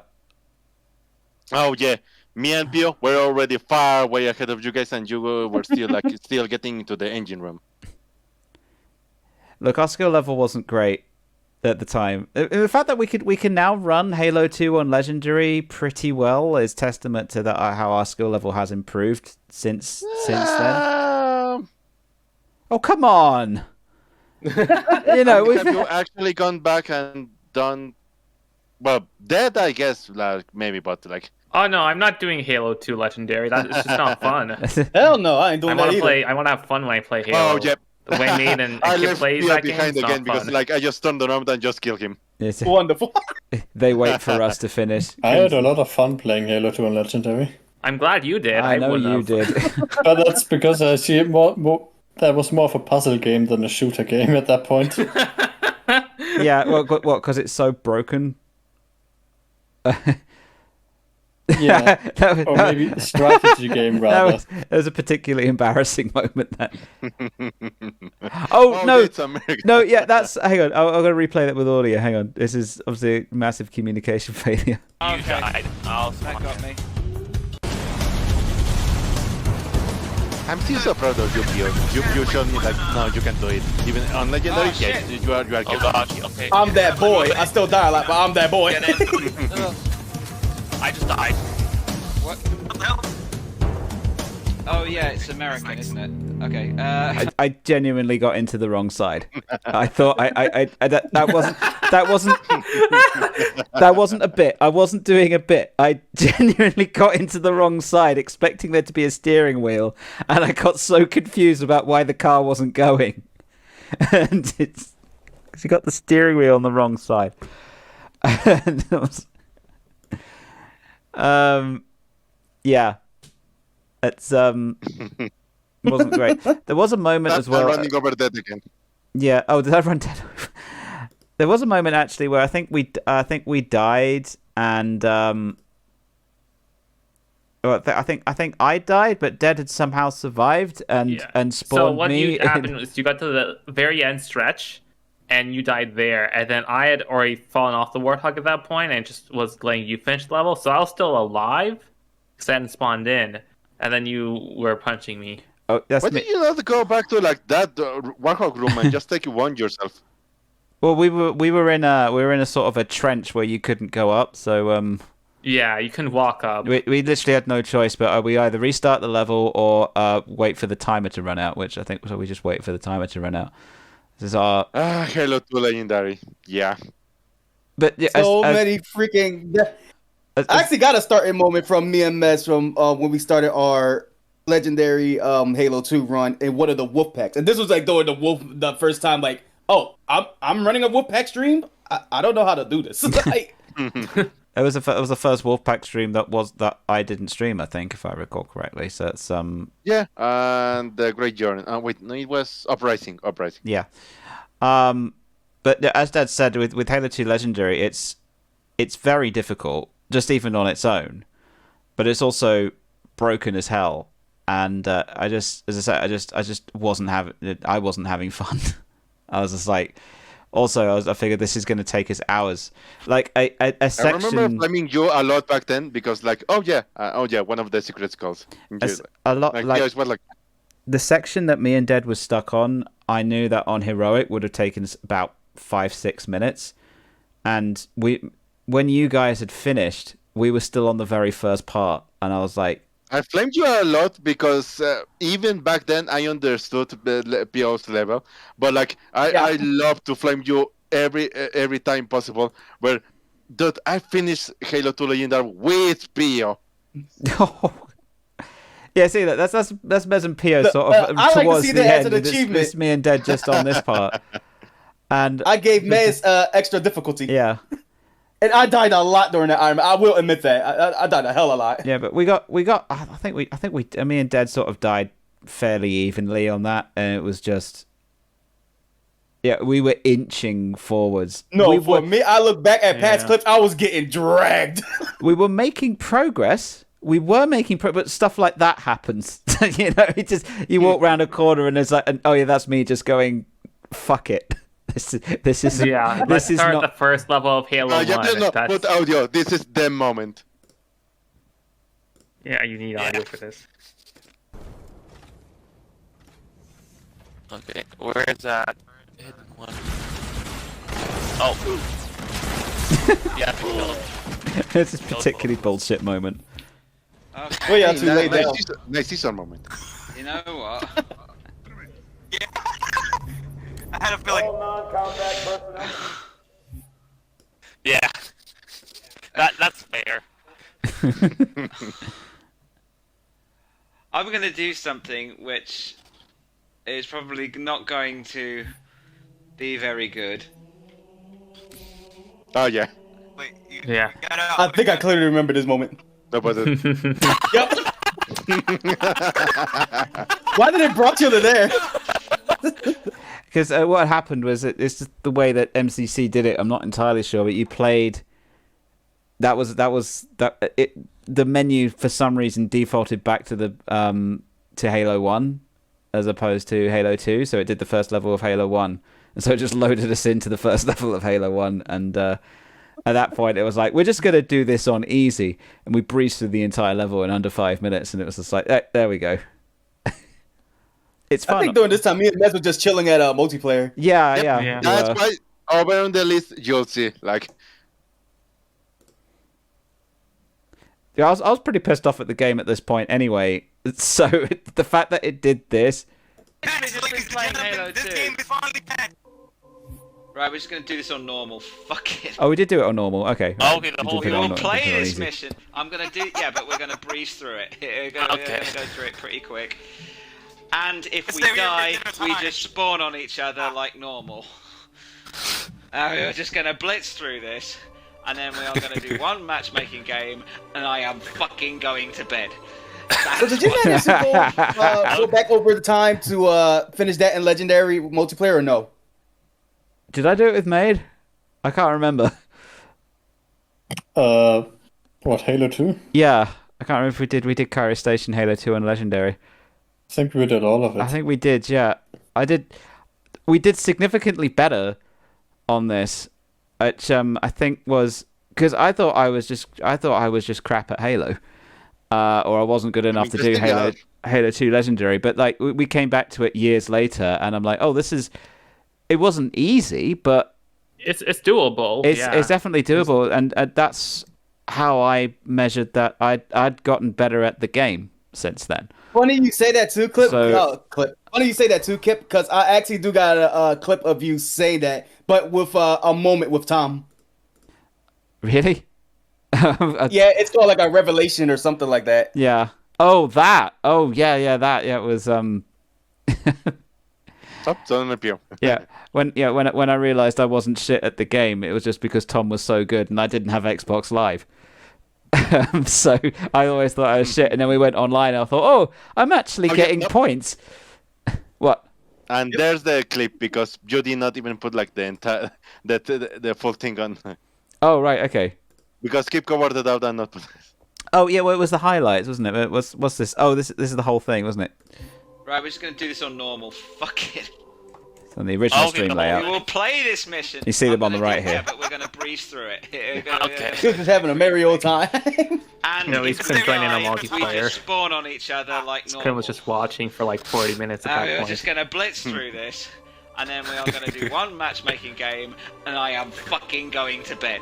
Oh, yeah. Me and Pio were already far way ahead of you guys, and you were still still getting into the engine room. Look, our skill level wasn't great at the time. The fact that we can now run Halo 2 on Legendary pretty well is testament to how our skill level has improved since then. Oh, come on! Have you actually gone back and done... Well, Dead, I guess, maybe, but Oh no, I'm not doing Halo 2 Legendary. That is just not fun. Hell no, I ain't doing that either. I want to have fun when I play Halo. Oh, yep. The way Nate and I Kid left plays Pio that game, behind it's again not because fun. I just turned around and just killed him. Wonderful. They wait for us to finish. I had a lot of fun playing Halo 2 on Legendary. I'm glad you did. I know you wouldn't did. have. But that's because I see it more that was more of a puzzle game than a shooter game at that point. Yeah, well, what? Because it's so broken. Yeah, or maybe a strategy game rather. That was a particularly embarrassing moment. That. Oh no, it's American. no, yeah, that's. Hang on, I'm gonna replay that with audio. Hang on, this is obviously a massive communication failure. You died. Oh, That got me. I'm still so proud of you, Pio. You showed me no, you can do it. Even on Legendary, Oh, shit. yes, you are Oh capable. gosh. Okay. I'm that boy. I still die a lot, but I'm that boy. Get in. I just died. What? What the hell? Oh yeah, it's American, isn't it? Okay. I genuinely got into the wrong side. I thought that wasn't a bit. I wasn't doing a bit. I genuinely got into the wrong side, expecting there to be a steering wheel, and I got so confused about why the car wasn't going. And it's because you got the steering wheel on the wrong side. And it was, yeah, it's wasn't great. There was a moment as well. Running over Dead again. Yeah. Oh, did I run Dead? There was a moment actually where I think we died, and well, I think I died, but Dead had somehow survived and spawned So what me. happened was you got to the very end stretch, and you died there, and then I had already fallen off the Warthog at that point, and just was letting you finish the level, so I was still alive because I hadn't spawned in, and then you were punching me. Oh, that's Why me. did you not go back to that Warhawk room and just take one yourself? Well, we were in a sort of a trench where you couldn't go up, so Yeah, you can walk up. we literally had no choice, but we either restart the level or wait for the timer to run out, which I think so we just wait for the timer to run out. This is our Halo 2 Legendary. Yeah. but yeah, So many freaking. I actually got a starting moment from me and Mez from when we started our legendary Halo 2 run in one of the Wolfpacks, and this was like during the first time. Like, oh, I'm running a Wolfpack stream. I don't know how to do this. Like, it was the first Wolfpack stream that I didn't stream, I think, if I recall correctly. So it's Yeah, and the Great Journey. Wait, no, it was Uprising. yeah. But as Dad said, with Halo 2 Legendary, it's very difficult, just even on its own. But it's also broken as hell, and I just wasn't having fun. I was just like, also I figured this is going to take us hours. Like a section. I remember blaming you a lot back then because one of the secret skulls. A lot yeah, it was like the section that me and Dad was stuck on. I knew that on heroic would have taken us about 5-6 minutes, and when you guys had finished, we were still on the very first part, and I was like, I flamed you a lot because even back then I understood the PO's level, but like I love to flame you every time possible. Where, dude, I finished Halo 2 Legendary with PO. Yeah, see that's Mez and Pio sort of I like to towards see the that as end. an achievement. It's me and Dad just on this part, and I gave Mez extra difficulty. Yeah. And I died a lot during that Iron Man. I will admit that. I died a hell of a lot. Yeah, but we got. I think me and Dad sort of died fairly evenly on that, and it was just. Yeah, we were inching forwards. No, for me, I look back at past Yeah. clips, I was getting dragged. We were making progress. But stuff like that happens. You know, you walk around a corner and there's like, oh yeah, that's me just going, fuck it. This is Yeah, this let's is start not. the first level of Halo 1. Put audio. This is the moment. Yeah, you need audio for this. Okay, where is that hidden one? Oh. Yeah, kill him. This is a particularly bullshit moment. Okay. Well, yeah, too late now. Nice season moment. You know what? I had a feeling. Yeah. That's fair. I'm going to do something which is probably not going to be very good. Oh yeah. Wait, Yeah. I think I clearly remember this moment. No, but Yep. Why did it brought you to there? Because what happened was it's just the way that MCC did it. I'm not entirely sure, but you played. The menu for some reason defaulted back to the to Halo 1 as opposed to Halo 2, so it did the first level of Halo 1, and so it just loaded us into the first level of Halo 1, and at that point it was like, we're just going to do this on easy, and we breezed through the entire level in under 5 minutes, and it was just like, there we go. It's fun. I think during this time, me and Mez were just chilling at multiplayer. Yeah. that's why over on the list you'll see like. Yeah, I was pretty pissed off at the game at this point anyway. So the fact that it did this. Just been playing Halo 2. This game is finally dead. Right, we're just going to do this on normal. Fuck it. Oh, we did do it on normal. Okay. Oh, okay, the We whole did put it We'll on- play put it on this easy. mission. I'm going to do... Yeah, but we're going to breeze through it. We're going to go through it pretty quick. And if we Stay here die, for we dinner time. just spawn on each other like normal. We're just going to blitz through this. And then we are going to do one matchmaking game. And I am fucking going to bed. So did you manage to go back over the time to finish that in Legendary multiplayer or no? Did I do it with Maid? I can't remember. What, Halo 2? Yeah, I can't remember if we did. We did Cairo Station, Halo 2, and Legendary. I think we did all of it. I think we did. Yeah, I did. We did significantly better on this, which I think was because I thought I was just crap at Halo, or I wasn't good enough to do Halo 2 Legendary. But like we came back to it years later, and I'm like, oh, this is. It wasn't easy, but It's doable. it's definitely doable, and that's how I measured that I'd gotten better at the game since then. Funny you say that too, Clip. So- Clip. Funny you say that too, Kip, because I actually do got a clip of you saying that, but with a moment with Tom. Really? Yeah, it's called like a revelation or something like that. Yeah. Oh, that. Oh, yeah, that. Yeah, it was Stop, don't appear. When I realized I wasn't shit at the game, it was just because Tom was so good and I didn't have Xbox Live. So I always thought I was shit, and then we went online and I thought, oh, I'm actually getting points. What? And there's the clip because you did not even put like the entire the full thing on. Oh, right, okay. Because Skip covered it out and not put this. Oh, yeah, well, it was the highlights, wasn't it? What's this? Oh, this is the whole thing, wasn't it? Right, we're just going to do this on normal. Fuck it. It's on the original stream We layout. will play this mission. You see them on the right here. Yeah, but we're going to breeze through it. Just having a merry old time. And No, he's if been we joining a die, we multiplayer. just spawn on each other like Kim normal. was just watching for like 40 minutes at that We're point. just going to blitz through this. And then we are going to do one matchmaking game. And I am fucking going to bed.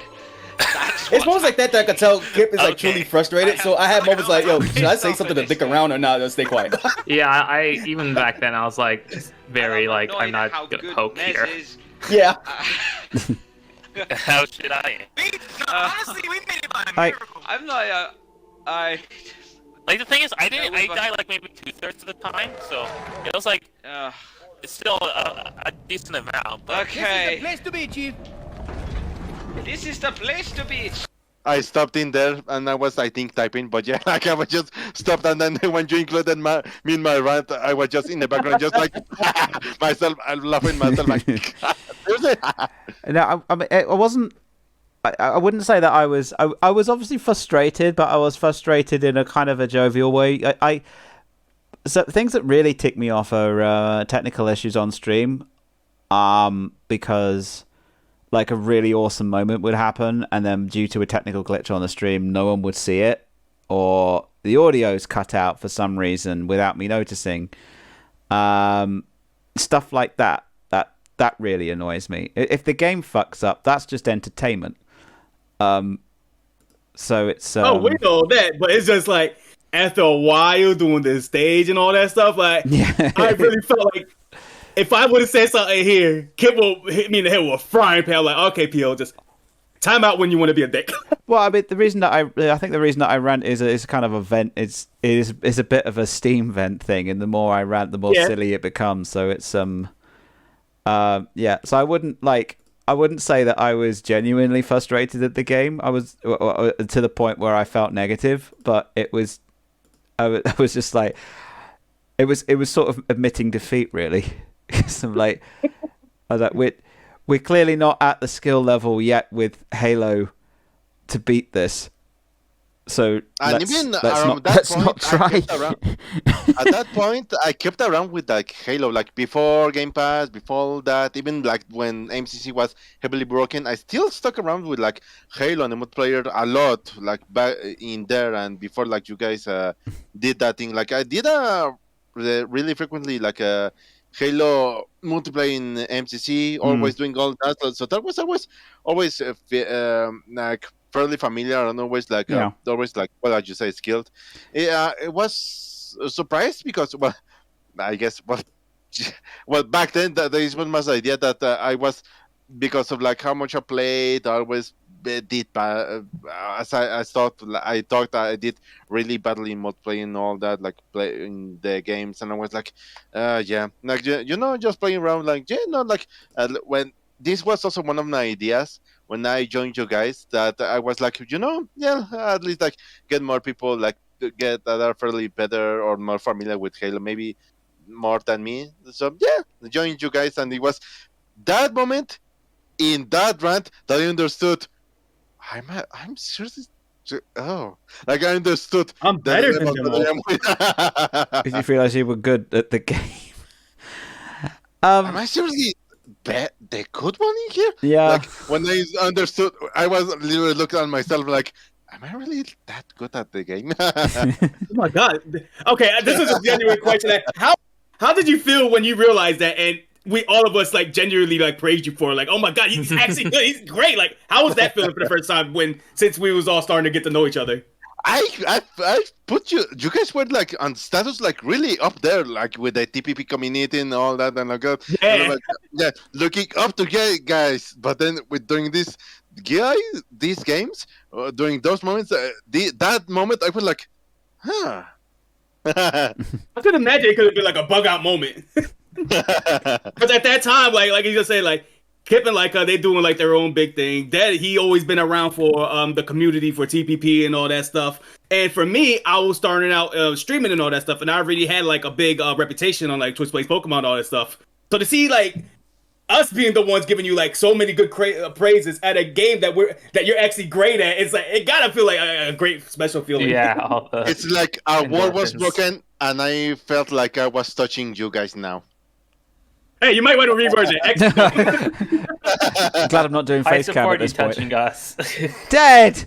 It's moments like that I could tell Kip is like truly frustrated. So I had moments like, yo, should I say something to dick around or not? Just stay quiet. Yeah, I even back then I was like just very like I'm not gonna poke here. Yeah. How should I? Honestly, we made it by a miracle. I'm not. Like the thing is, I died like maybe 2/3 of the time, so it was like it's still a decent amount. But Okay. Place to be, Chief. This is the place to be. I stopped in there and I was, I think, typing, but yeah, like I was just stopped, and then when you included me in my rant, I was just in the background, just like myself, I'm laughing myself, like seriously. No, I mean, I wasn't. I wouldn't say that I was. I was obviously frustrated, but I was frustrated in a kind of a jovial way. So things that really tick me off are technical issues on stream, because like a really awesome moment would happen, and then due to a technical glitch on the stream, no one would see it, or the audio's cut out for some reason without me noticing. Stuff like that. That really annoys me. If the game fucks up, that's just entertainment. So it's we know that, but it's just like after a while doing the stage and all that stuff, like I really felt like if I would have said something here, Kip will hit me in the head with a frying pan. I'm like, okay, PO, just time out when you want to be a dick. Well, I mean, the reason that I think the reason that I rant is kind of a vent. It is a bit of a Steam vent thing, and the more I rant, the more silly it becomes. So it's yeah. So I wouldn't say that I was genuinely frustrated at the game. I was to the point where I felt negative, but I was just like, it was sort of admitting defeat, really. So I'm like, I was like, we're clearly not at the skill level yet with Halo to beat this. So let's not try. At that point, I kept around with like Halo, like before Game Pass, before that, even like when MCC was heavily broken, I still stuck around with like Halo and the multiplayer a lot, like back in there and before, like you guys did that thing. Like I did really frequently, like a Halo multiplayer in MCC, always doing all that. So that was always like fairly familiar and always like well, as you say, skilled. It was a surprise because, well, I guess, well, back then there is one mass idea that I was, because of like how much I played, I always did as I thought. I thought I did really badly in multiplayer and all that, like playing the games, and I was like, yeah, like just playing around, like like when this was also one of my ideas when I joined you guys, that I was like, at least like get more people like to get that are fairly better or more familiar with Halo, maybe more than me. So yeah, joined you guys, and it was that moment in that rant that I understood. I'm seriously. Oh, like I understood. I'm better than them. Did you realize you were good at the game? Am I seriously the good one in here? Yeah. Like when I understood, I was literally looking at myself like, am I really that good at the game? Oh my god. Okay, this is a genuine question. How did you feel when you realized that, and we all of us like genuinely like praised you for, like, oh my god, he's actually good, he's great. Like, how was that feeling for the first time since we was all starting to get to know each other? I put you guys were like on status, like really up there, like with the TPP community and all that, and I got looking up to you guys. But then with doing these games, during those moments, that moment, I was like, huh. I could imagine it could have been like a bug out moment. Because at that time, like you just say, like Kip and like they doing like their own big thing. That he always been around for the community for TPP and all that stuff. And for me, I was starting out streaming and all that stuff, and I already had like a big reputation on like Twitch Plays Pokemon and all that stuff. So to see like us being the ones giving you like so many good praises at a game that you're actually great at, it's like it gotta feel like a great special feeling. Yeah, it's like our wall was broken, and I felt like I was touching you guys now. Hey, you might want to reverse it. I'm glad I'm not doing face cam at this point. Touching us. Dead.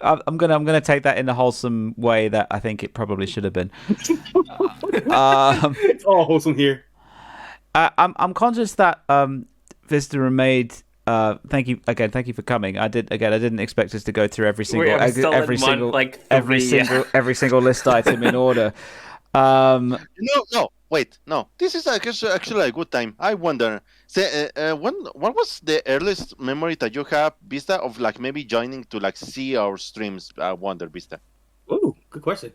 I'm gonna take that in the wholesome way that I think it probably should have been. It's all wholesome here. I'm conscious that Vista made. Thank you for coming. I didn't expect us to go through every single list item in order. No. This is actually a good time. I wonder, what was the earliest memory that you have, Vista, of like maybe joining to like see our streams? I wonder, Vista. Ooh, good question.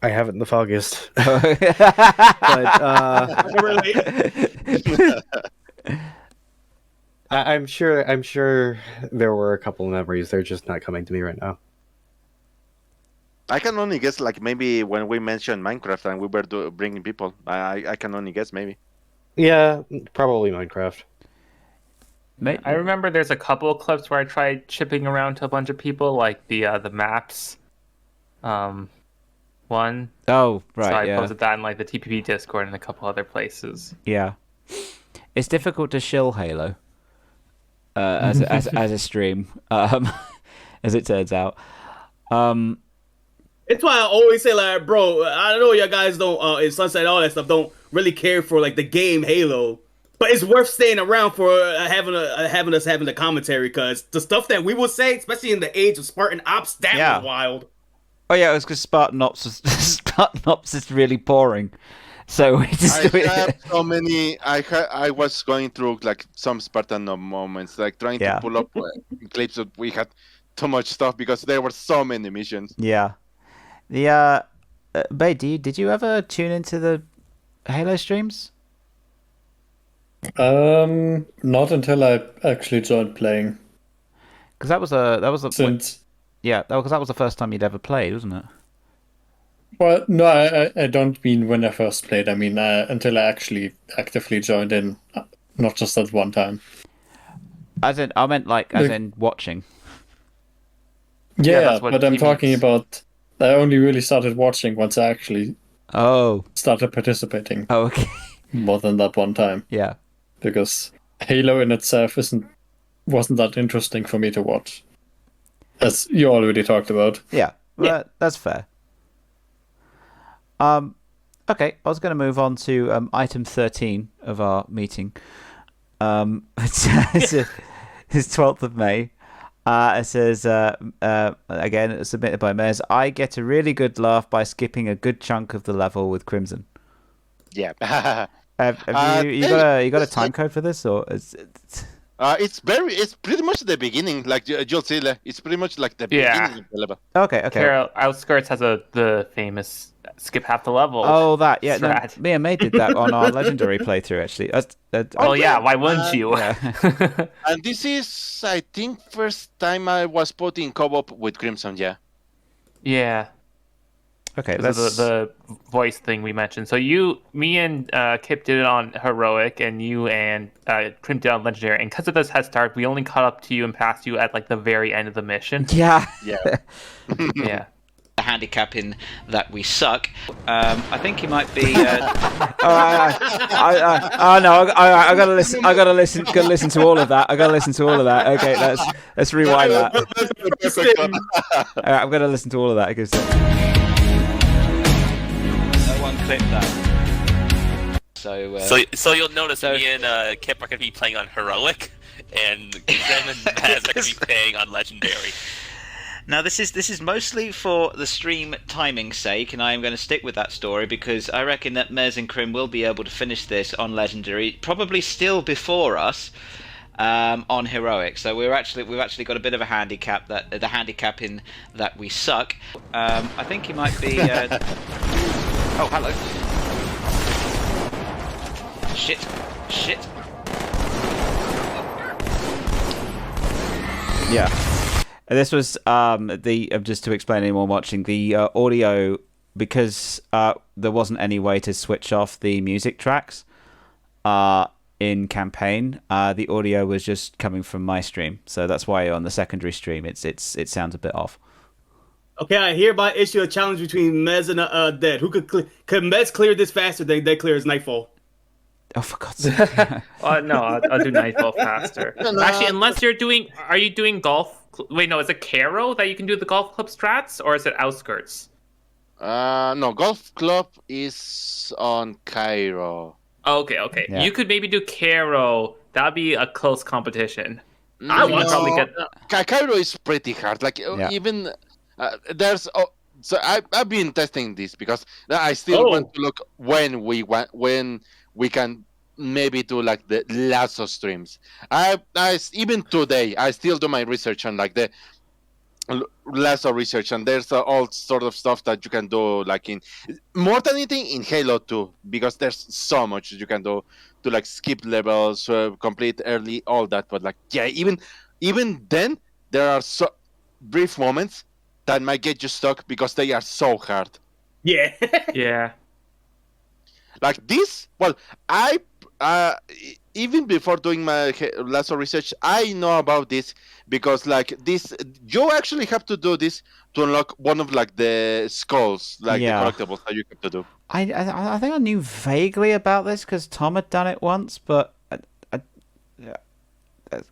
I haven't the foggiest. But I'm sure there were a couple of memories. They're just not coming to me right now. I can only guess, like maybe when we mentioned Minecraft and we were bringing people. I can only guess, maybe. Yeah, probably Minecraft. I remember there's a couple of clips where I tried chipping around to a bunch of people, like the maps one. Oh, right, So I yeah. posted that in like the TPP Discord and a couple other places. Yeah. It's difficult to shill Halo as a stream, as it turns out. It's why I always say, like, bro, I know you guys don't, in Sunset, all that stuff, don't really care for, like, the game Halo. But it's worth staying around for having the commentary, because the stuff that we will say, especially in the age of Spartan Ops, that was wild. Oh, yeah, it was because Spartan Ops is really boring. So we just I have so many. I was going through like some Spartan moments, like trying to pull up clips that we had too much stuff because there were so many missions. Yeah. Bay, did you ever tune into the Halo streams? Not until I actually joined playing. Because that was the Since because that was the first time you'd ever played, wasn't it? Well, no, I don't mean when I first played. I mean until I actually actively joined in, not just that one time. I meant as in watching. Yeah, but I'm talking about. I only really started watching once I actually started participating. Oh, okay. More than that one time. Yeah. Because Halo in itself wasn't that interesting for me to watch, as you already talked about. Yeah, that's fair. Okay, I was going to move on to item 13 of our meeting. It's 12th of May. It says, again, submitted by Mez, I get a really good laugh by skipping a good chunk of the level with Crimson. Yeah. Have you got a time code for this, or is it... It's pretty much the beginning, like you'll see. It's pretty much like the beginning of the level. Okay. Carol Outskirts has the famous skip half the level. Oh, that me and May did that on our legendary playthrough actually. Why wouldn't you? Yeah. And this is, I think, first time I was put in co-op with Crimson. Yeah. Okay, that's the voice thing we mentioned. So me and Kip did it on Heroic, and you and Crim did it on Legendary. And because of this head start, we only caught up to you and passed you at like the very end of the mission. Yeah. Yeah. The handicapping that we suck. I think he might be. I gotta listen. Gotta listen to all of that. Okay, let's rewind that. All right, I'm gonna listen to all of that because. Clip that. So you'll notice me and Kip are going to be playing on Heroic, and Zen and Maz are going to be playing on Legendary. Now this is mostly for the stream timing's sake, and I am going to stick with that story because I reckon that Mez and Crim will be able to finish this on Legendary, probably still before us on Heroic. So we've actually got a bit of a handicap the handicapping that we suck. I think he might be. Oh, hello. Shit. Yeah. This was just to explain anyone watching, the audio, because there wasn't any way to switch off the music tracks in campaign, the audio was just coming from my stream. So that's why on the secondary stream it sounds a bit off. Okay, I hereby issue a challenge between Mez and Dead. Who could Mez clear this faster than Dead clears Nightfall? Oh, for God's sake! No, I'll do Nightfall faster. Actually, unless are you doing golf? Wait, no, is it Caro that you can do the golf club strats, or is it Outskirts? No, golf club is on Cairo. Okay. Yeah. You could maybe do Caro. That'd be a close competition. I would probably get. Cairo is pretty hard. Like even. There's so I've been testing this because I still want to look when we can maybe do like the lasso streams. I even today I still do my research on like the lasso research, and there's all sort of stuff that you can do, like in more than anything in Halo 2, because there's so much you can do to like skip levels, complete early, all that. But like, yeah, even then, there are so brief moments that might get you stuck because they are so hard. Yeah. Yeah. Like this, well, I even before doing my lasso research, I know about this because like this, you actually have to do this to unlock one of like the skulls, like the collectibles that you have to do. I think I knew vaguely about this because Tom had done it once, but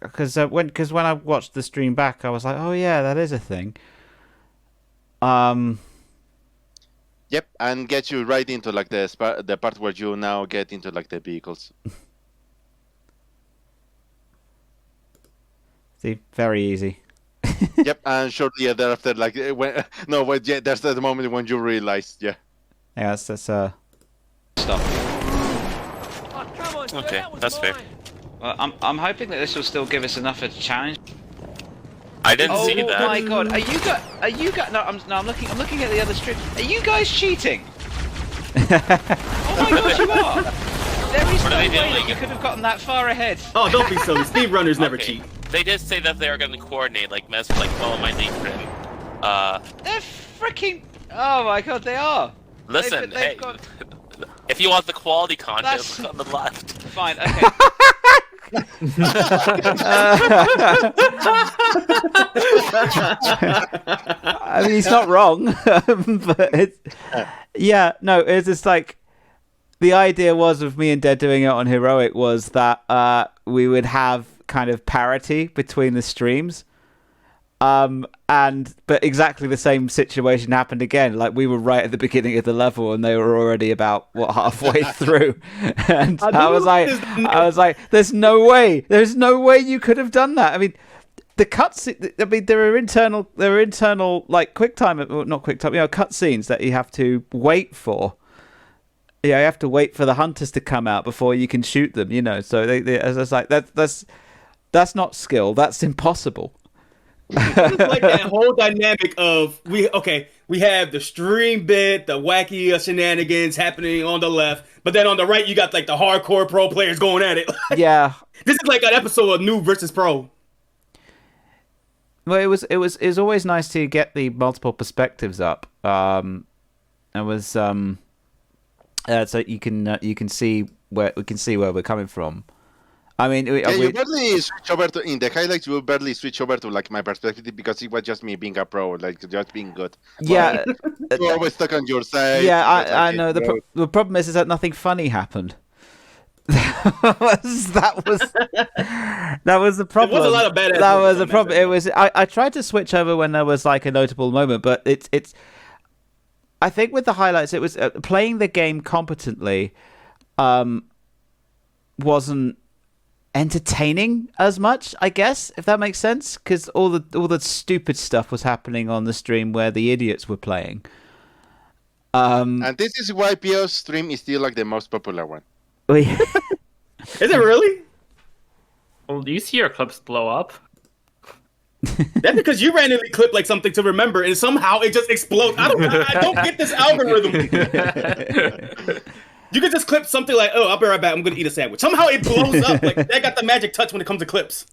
because when I watched the stream back, I was like, oh yeah, that is a thing. Yep, and get you right into like the part where you now get into like the vehicles. See, very easy. Yep, and shortly thereafter, like that's the moment when you realize, yeah. Yeah, that's stuff. Okay, that's fair. Well, I'm hoping that this will still give us enough of a challenge. I didn't see that. Oh my god, are you guys? No, I'm looking at the other stream. Are you guys cheating? Oh my god, you are! There is no way that you could have gotten that far ahead. Oh, don't be silly. Speed runners never cheat. They did say that they are going to coordinate, like Mez, like follow my lead for him. They're freaking. Oh my god, they are. Listen, hey, if you want the quality content, look on the left. Fine, okay. I mean, he's not wrong, but it's just like the idea was of me and Dead doing it on Heroic was that we would have kind of parity between the streams, but exactly the same situation happened again. Like we were right at the beginning of the level and they were already about halfway through, and I was like, there's no way you could have done that. I mean, the cutscene. I mean, there are internal like cutscenes that you have to wait for. Yeah, you have to wait for the hunters to come out before you can shoot them. You know, so they as I was like, that's not skill. That's impossible. It's like that whole dynamic of we have the stream bit, the wacky shenanigans happening on the left, but then on the right you got like the hardcore pro players going at it. Yeah, this is like an episode of Noob versus Pro. Well, it was always nice to get the multiple perspectives up. So you can see where we're coming from. I mean, you barely switch over to in the highlights. You barely switch over to like my perspective because it was just me being a pro, like just being good. Yeah, you're always stuck on your side. Yeah, I know. The problem is that nothing funny happened. that was the problem. There was a lot of bad. That was the problem. It was. I tried to switch over when there was like a notable moment, but it's. I think with the highlights, it was playing the game competently. Wasn't entertaining as much, I guess, if that makes sense, because all the stupid stuff was happening on the stream where the idiots were playing. And this is why PO's stream is still like the most popular one. Is it really? Well, do you see your clips blow up? That's because you randomly clip like something to remember, and somehow it just explodes. I don't get this algorithm. You could just clip something like, "Oh, I'll be right back. I'm gonna eat a sandwich." Somehow it blows up. Like that got the magic touch when it comes to clips.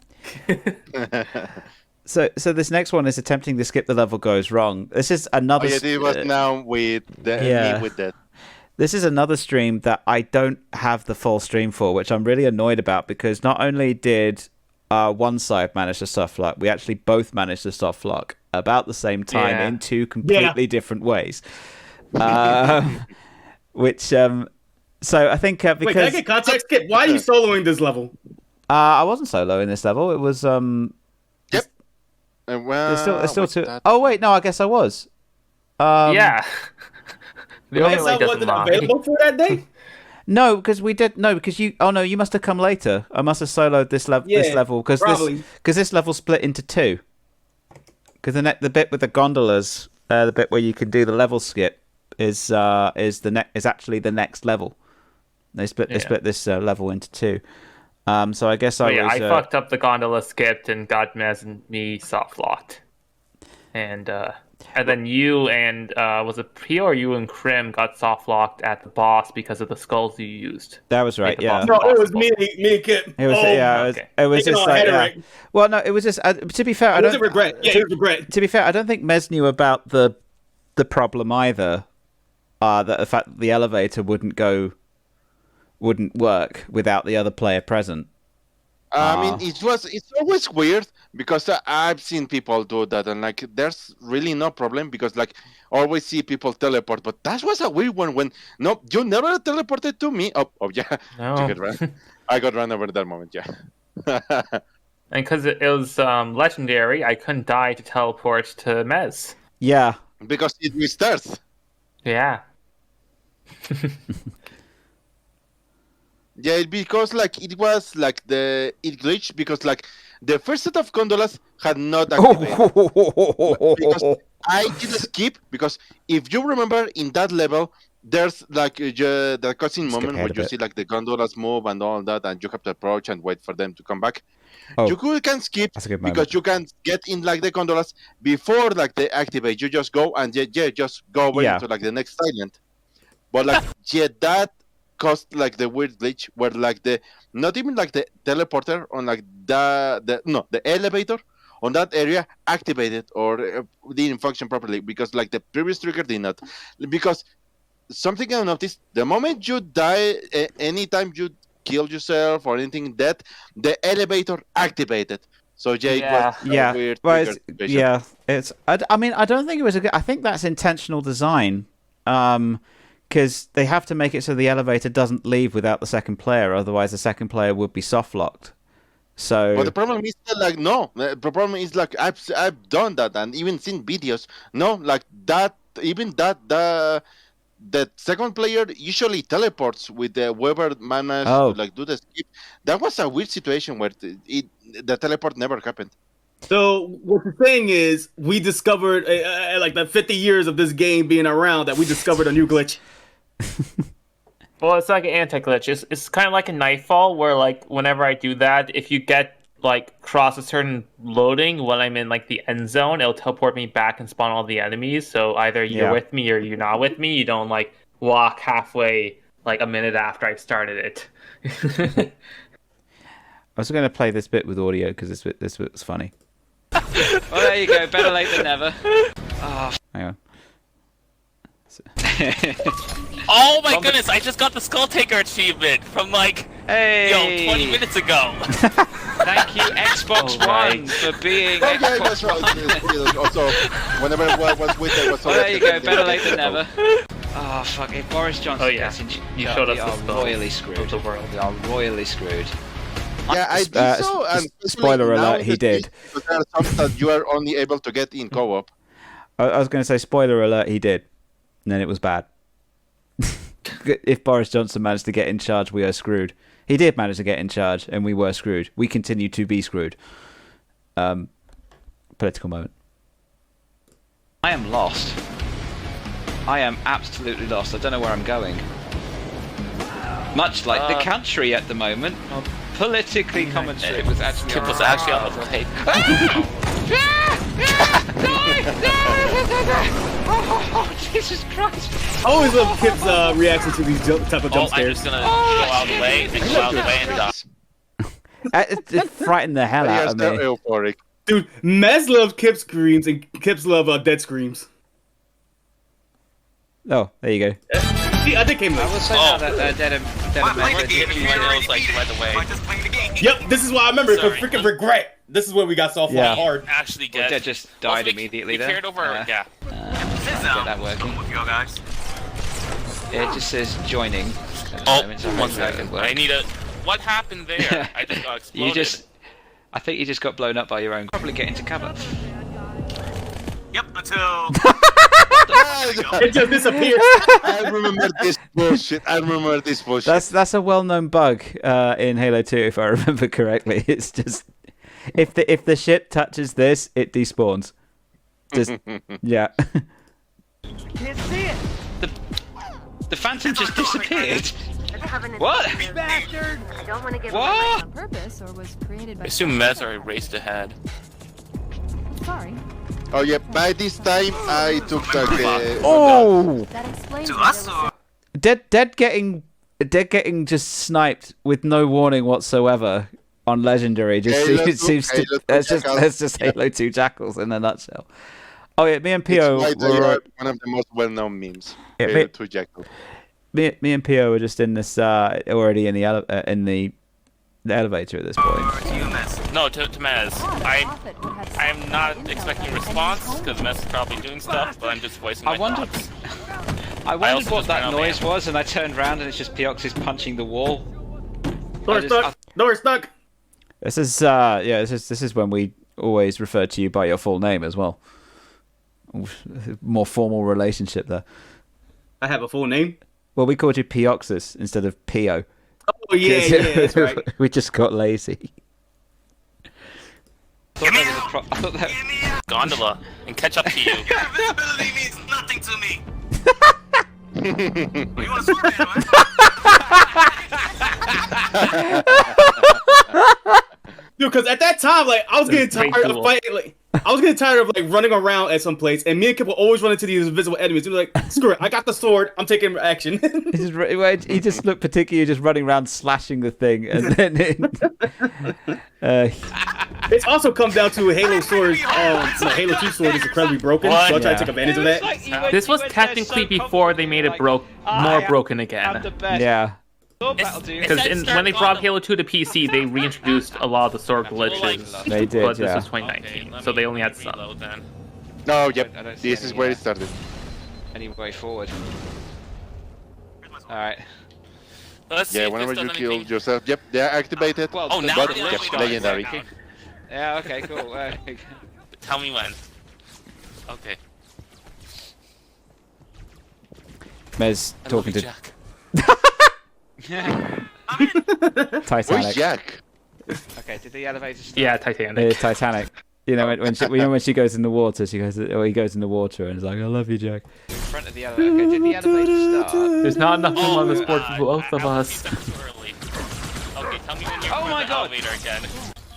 So this next one is attempting to skip the level goes wrong. This is another. It was now with me with that. This is another stream that I don't have the full stream for, which I'm really annoyed about because not only did one side manage the soft lock, we actually both managed the soft lock about the same time in two completely different ways. Which so I think because wait, can I get context, Kip? Why are you soloing this level? I wasn't soloing this level. It was Yep. Well, there's still two. Oh wait, no, I guess I was. Yeah. I guess I wasn't available for that day. No, because we did. No, because you. Oh no, you must have come later. I must have soloed this level because this level split into two. Because the bit with the gondolas, the bit where you can do the level skip, is actually the next level. They split this level into two. So I guess I fucked up the gondola skipped and got Mez and me soft locked. and then you and was it Pio or you and Krim got soft locked at the boss because of the skulls you used. That was right. Yeah. No, it was me and Kip. It was it was just like well, no, it was just to be fair, I don't regret. Yeah, it was regret. To be fair, I don't think Mez knew about the problem either. That the fact that the elevator wouldn't work without the other player present. I mean, it's always weird because I've seen people do that, and like, there's really no problem because like, always see people teleport. But that was a weird one when no, you never teleported to me. Oh yeah, no. I got run over that moment. Yeah, and because it was legendary, I couldn't die to teleport to Mez. Yeah, because it restarts. Yeah. Yeah, because like it was like it glitched because like the first set of gondolas had not activated. Because I did a skip because if you remember in that level, there's like the cutscene moment where you see like the gondolas move and all that, and you have to approach and wait for them to come back. You can skip because you can get in like the gondolas before like they activate. You just go and just go into like the next island. But like that caused like the weird glitch where like not even like the teleporter on like the elevator on that area activated or didn't function properly because like the previous trigger did not. Because something I noticed, the moment you die, anytime you kill yourself or anything, that the elevator activated. So it was weird. Well, it's I mean, I don't think it was I think that's intentional design. Because they have to make it so the elevator doesn't leave without the second player, otherwise the second player would be soft locked. So, but the problem is that, like, no, the problem is like I've done that and even seen videos. No, like that, even that the second player usually teleports with the whoever managed to like do the skip. That was a weird situation where the teleport never happened. So what you're saying is we discovered like the 50 years of this game being around that we discovered a new glitch. Well, it's like an anti-glitch. It's kind of like a Nightfall where like whenever I do that, if you get like cross a certain loading when I'm in like the end zone, it'll teleport me back and spawn all the enemies. So either you're with me or you're not with me. You don't like walk halfway like a minute after I started it. I was going to play this bit with audio because this bit was funny. Well, there you go. Better late than never. Oh. Hang on. Oh my goodness! I just got the Skull Taker achievement from like 20 minutes ago. Thank you, Xbox One, for being Xbox One. Also, whenever it was with it, was there you go. Better late than never. Oh fuck! If Boris Johnson gets in, you showed us the skulls royally screwed. The world. We are royally screwed. Yeah, I think so. And spoiler alert, he did. There are some that you are only able to get in co-op. I was going to say, spoiler alert, he did. And then it was bad. If Boris Johnson managed to get in charge, we are screwed. He did manage to get in charge, and we were screwed. We continue to be screwed. Political moment. I am lost. I am absolutely lost. I don't know where I'm going. Much like the country at the moment. Politically commentated was actually on the tape. Oh, Jesus Christ! I always love Kip's reaction to these type of jump scares. I'm just gonna go out of the way and go out of the way and die. It frightened the hell out of me. Euphoric. Dude, Mez loves Kip screams and Kip's love dead screams. Oh, there you go. See, I think came late. I will say now that dead and Yep, this is why I remember. For freaking regret. This is where we got soft hard. Actually, get Dead just died immediately there. Carried over, get that working. With you guys. Yeah, it just says joining. One second. I need a. What happened there? I just got exploded. I think you just got blown up by your own. Probably get into cover. Yep, until. It just disappeared. I remember this bullshit. That's a well-known bug in Halo 2, if I remember correctly. It's just if the ship touches this, it despawns. Just yeah. Can't see it. The Phantom just disappeared. What? Bastard! I don't want to give what? on purpose or was created by. I assume Mez already raced ahead. Sorry. Oh yeah, by this time I took the. Oh! To us or? Dead getting just sniped with no warning whatsoever on legendary. Just seems to. That's just Halo 2 jackals in a nutshell. Oh yeah, me and Pio It's were one of the most well-known memes. Yeah, Halo 2 jackal. me and Pio were just in this already in the elevator at this point. No, to Maz. I'm not expecting a response because Maz is probably doing stuff, but I'm just voicing my thoughts. I wondered what that noise was, and I turned around and it's just Pioxis punching the wall. Door stuck. This is this is when we always refer to you by your full name as well. More formal relationship there. I have a full name. Well, we called you Pioxis instead of Pio. Oh yeah, that's right. We just got lazy. Gondola and catch up to you. Invisibility means nothing to me. You want a sword, man, Dude, because at that time, like, I was getting tired of fighting, like, I was getting tired of like running around at some place, and me and Kip would always run into these invisible enemies. They're like, "Screw it, I got the sword. I'm taking action." He just looked particularly just running around slashing the thing, and then it's also come down to Halo sword. Halo 2 sword is incredibly broken, so I try to take advantage of that. This was technically before they made it more broken again. Yeah. Because when they brought Halo 2 to PC, they reintroduced a lot of the sword glitches. They did, but this yeah. was 2019, so they only had some. No, yep. This is where it started. Any way forward? All right. Yeah, whenever you kill yourself, yep, they are activated. Oh, now but, they're yep, legendary. Yeah. Okay. Cool. Tell me when. Okay. Mez talking to Jack. Titanic. Where's Jack? Okay. Did the elevator start? Yeah, Titanic. It's Titanic. You know when she goes in the water, he goes in the water and is like, "I love you, Jack." In front of the elevator. Okay. Did the elevator start? There's not enough room on this board for both of us. Okay, tell me when you're Oh my God. elevator again.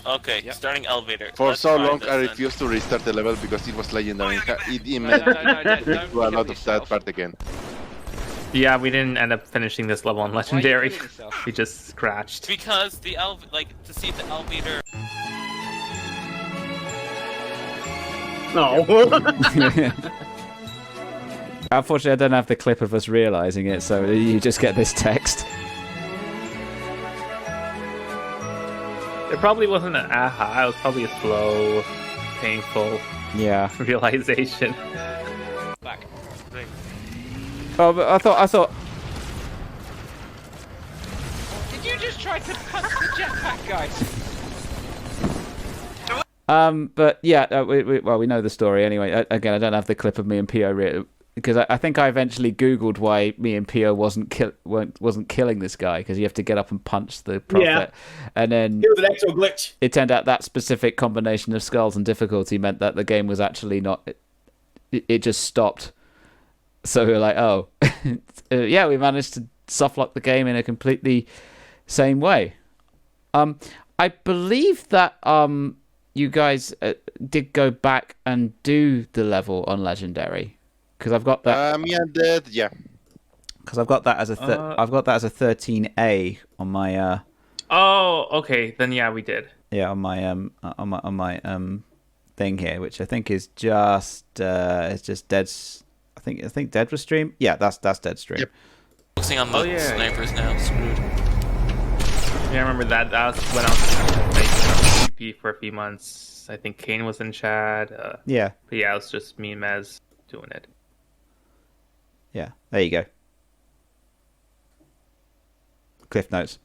Okay, starting elevator. For Let's so try long, this I then. refused to restart the level because it was legendary. It meant No, to don't do a kill lot of yourself. that part again. Yeah, we didn't end up finishing this level on Legendary. killing yourself? We just scratched. Because the to see if the elevator. No. Unfortunately, I don't have the clip of us realizing it, so you just get this text. It probably wasn't an aha, it was probably a slow, painful realization. Back. Oh, but I thought. Did you just try to punch the jetpack, guys? But yeah, we know the story anyway. Again, I don't have the clip of me and Pio because I think I eventually Googled why me and Pio wasn't killing this guy because you have to get up and punch the prophet, and then It was an actual glitch. it turned out that specific combination of skulls and difficulty meant that the game was actually not. It just stopped. So we were like, oh, yeah, we managed to softlock the game in a completely same way. I believe that you guys did go back and do the level on Legendary because I've got that. Yeah. Because I've got that as I've got that as a 13A on my. Oh, okay. Then yeah, we did. Yeah, on my thing here, which I think is just it's just Dead's. I think Dead was stream. Yeah, that's Dead stream. Yep. Focusing on the snipers now. Screwed. Yeah, I remember that. That was when I was making PvP for a few months. I think Kane was in chat. Yeah. But yeah, it was just me and Mez doing it. Yeah, there you go. Cliff notes.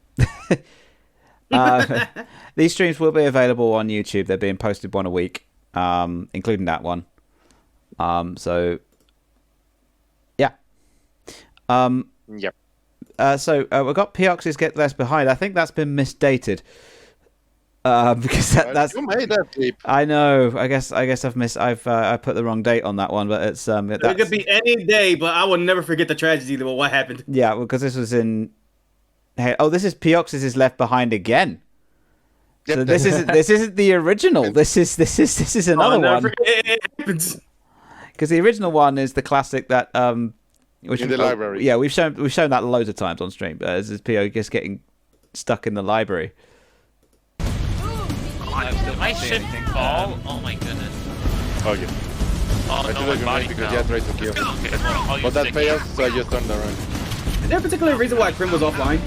These streams will be available on YouTube. They're being posted one a week, including that one. So, yeah. Yep. So we've got Pioxis Get Less Behind. I think that's been misdated. Because that's you made that clip. I know. I guess I've I put the wrong date on that one, but it's It could be any day, but I will never forget the tragedy of what happened. Yeah, because this was in. Hey, oh, this is Pioxis is Left Behind again. So this isn't the original. This is another one. Because the original one is the classic that which in the library. Yeah, we've shown that loads of times on stream. As PO just getting stuck in the library. My ship fall. Oh my goodness. Oh yeah. Oh I no, took my a body grenade because fell. I tried to kill. Okay, But that failed, so I just turned around. Is there a particular reason why Crim was offline?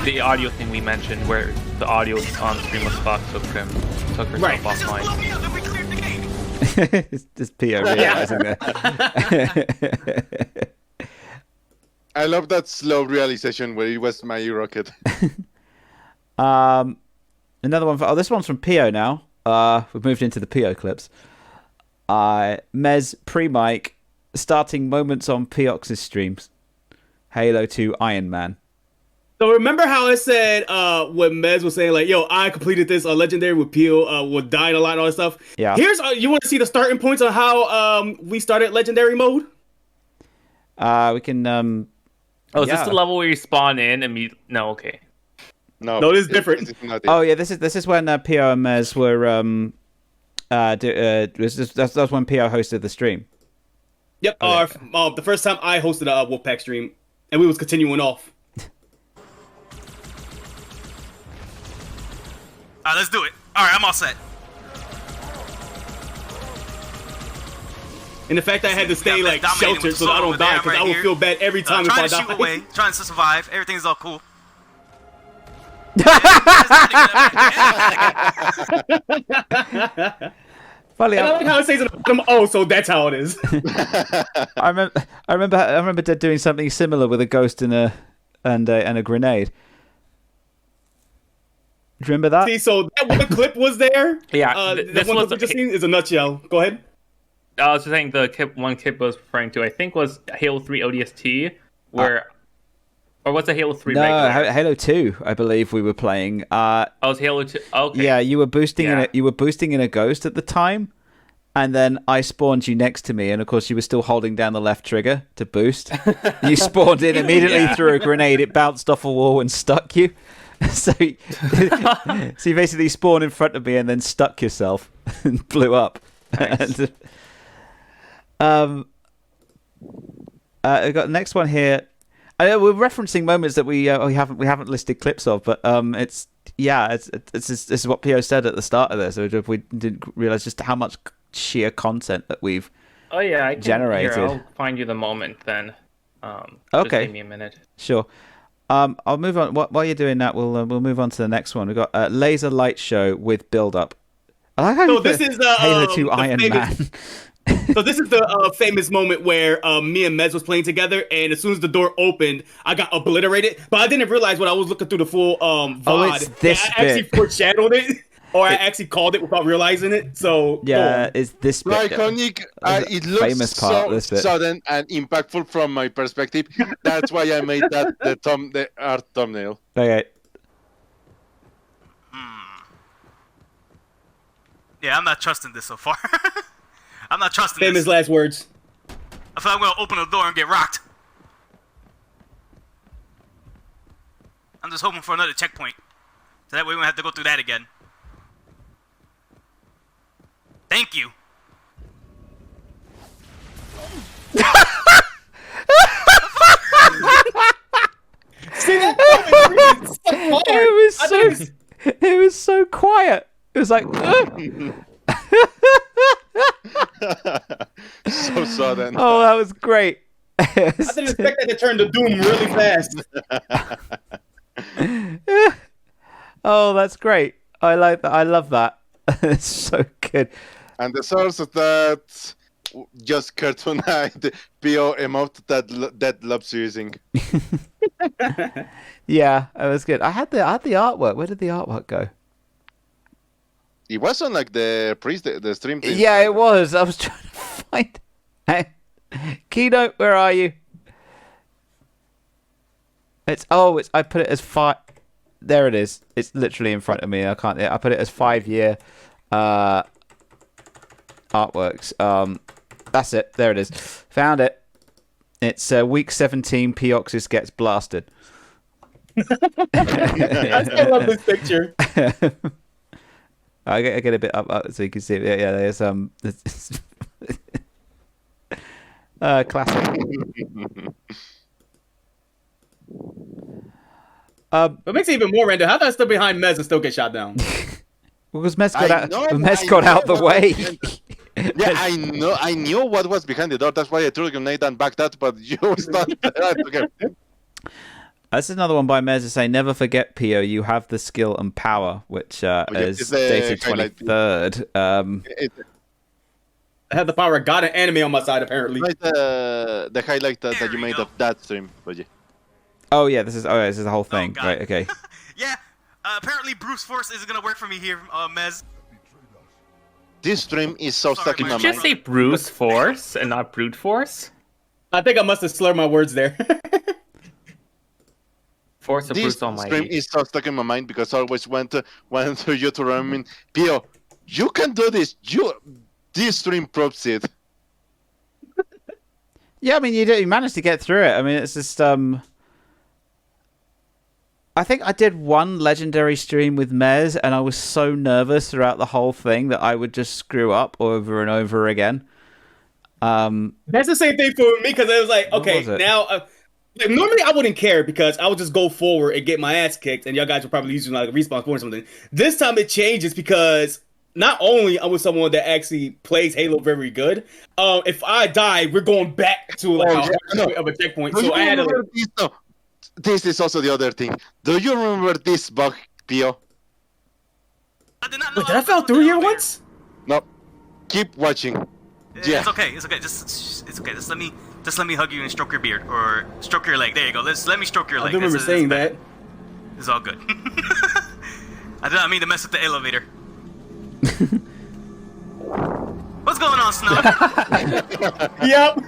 The audio thing we mentioned, where the audio on stream was fucked, so Prim took herself offline. It's just PO realizing that. I love that slow realization where it was my rocket. Another one. This one's from PO now. We've moved into the PO clips. Mez pre-mic starting moments on Piox's streams. Halo 2 Iron Man. So remember how I said when Mez was saying like, "Yo, I completed this Legendary with Pio, with dying a lot and all that stuff." Yeah. Here's you want to see the starting points on how we started Legendary mode. We can. Is this the level where you spawn in and meet? No, okay. No, this is different. Oh yeah, this is when PO and Mez were that's when PO hosted the stream. Yep. The first time I hosted a Wolfpack stream, and we was continuing off. Alright, let's do it. Alright, I'm all set. And the fact that I had to stay like sheltered so I don't die, because I would feel bad every time if I trying to die. shoot away, trying to survive. Everything's all cool. Funny, I like how it says at the bottom, oh, so that's how it is. I remember Dead doing something similar with a ghost and a grenade. Do you remember that? See, so that one clip was there. Yeah, this one we just seen is a nutshell. Go ahead. I was just saying the one Kip was referring to, I think, was Halo 3 ODST, where, or was it Halo 3 No, regular? Halo 2, I believe we were playing. Oh, it was Halo 2. Okay. Yeah, you were boosting in a ghost at the time, and then I spawned you next to me, and of course you were still holding down the left trigger to boost. You spawned in immediately threw a grenade. It bounced off a wall and stuck you. So you basically spawned in front of me and then stuck yourself and blew up. Nice. And, I got the next one here. We're referencing moments that we haven't listed clips of, but this is what PO said at the start of this. So we didn't realize just how much sheer content that we've generated. Here, I'll find you the moment then. Okay. Just give me a minute. Sure. I'll move on. While you're doing that, we'll move on to the next one. We've got a laser light show with build up. I like how So this is Halo 2 Iron Man. So this is the famous moment where me and Mez was playing together, and as soon as the door opened, I got obliterated. But I didn't realize when I was looking through the full VOD. Oh, it's this I actually foreshadowed it, or I actually called it without realizing it. So yeah, it's this bit. Iconic. It looks Famous part, this bit. sudden and impactful from my perspective. That's why I made that the art thumbnail. Okay. Yeah, I'm not trusting this so far. I'm not trusting famous this. last words. I feel like I'm gonna open the door and get rocked. I'm just hoping for another checkpoint. So that way we don't have to go through that again. Thank you. See that? It was so quiet. It was like So sudden. Oh, that was great. I didn't expect that to turn to Doom really fast. Oh, that's great. I like that. I love that. It's so good. And the source of that just cartoonized PO emote that loves using. Yeah, it was good. I had the artwork. Where did the artwork go? It was on like the stream thing. Yeah, it was. I was trying to find it. Keynote, where are you? I put it as 5. There it is. It's literally in front of me. I put it as 5-year artworks. That's it. There it is. Found it. It's week 17. Pioxis gets blasted. I still love this picture. I get a bit up so you can see it. Yeah, there's classic. What makes it even more random? How did I still behind Mez and still get shot down? Because Mez got out the way. Yeah, I knew what was behind the door. That's why I threw a grenade and backed out. But you was not there. Okay. That's another one by Mez to say, never forget, Pio, you have the skill and power, which is dated 23rd. I have the power of God and anime on my side, apparently. The highlight that you made of that stream, but yeah. Oh, yeah, this is the whole thing. Right, okay. Yeah, apparently Bruce Force isn't going to work for me here, Mez. This stream is so stuck in my mind. Did you say Bruce Force and not Brute Force? I think I must have slurred my words there. Force of This Bruce Almighty. stream is so stuck in my mind because I always went to you to remind me, Pio, you can do this. This stream props it. Yeah, I mean, you managed to get through it. I mean, it's just I think I did one legendary stream with Mez, and I was so nervous throughout the whole thing that I would just screw up over and over again. That's the same thing for me, because it was like, okay, now like, normally I wouldn't care because I would just go forward and get my ass kicked, and y'all guys would probably use like a respawn point or something. This time it changes because not only I'm with someone that actually plays Halo very good. If I die, we're going back to like of a checkpoint. So I had to. This is also the other thing. Do you remember this bug, Pio? Wait, did I fall through here once? No. Keep watching. Yeah. It's okay. It's okay. It's okay. Just let me hug you and stroke your beard or stroke your leg. There you go. Let me stroke your leg. I do remember saying that. It's all good. I did not mean to mess with the elevator. What's going on, Snow? Yep.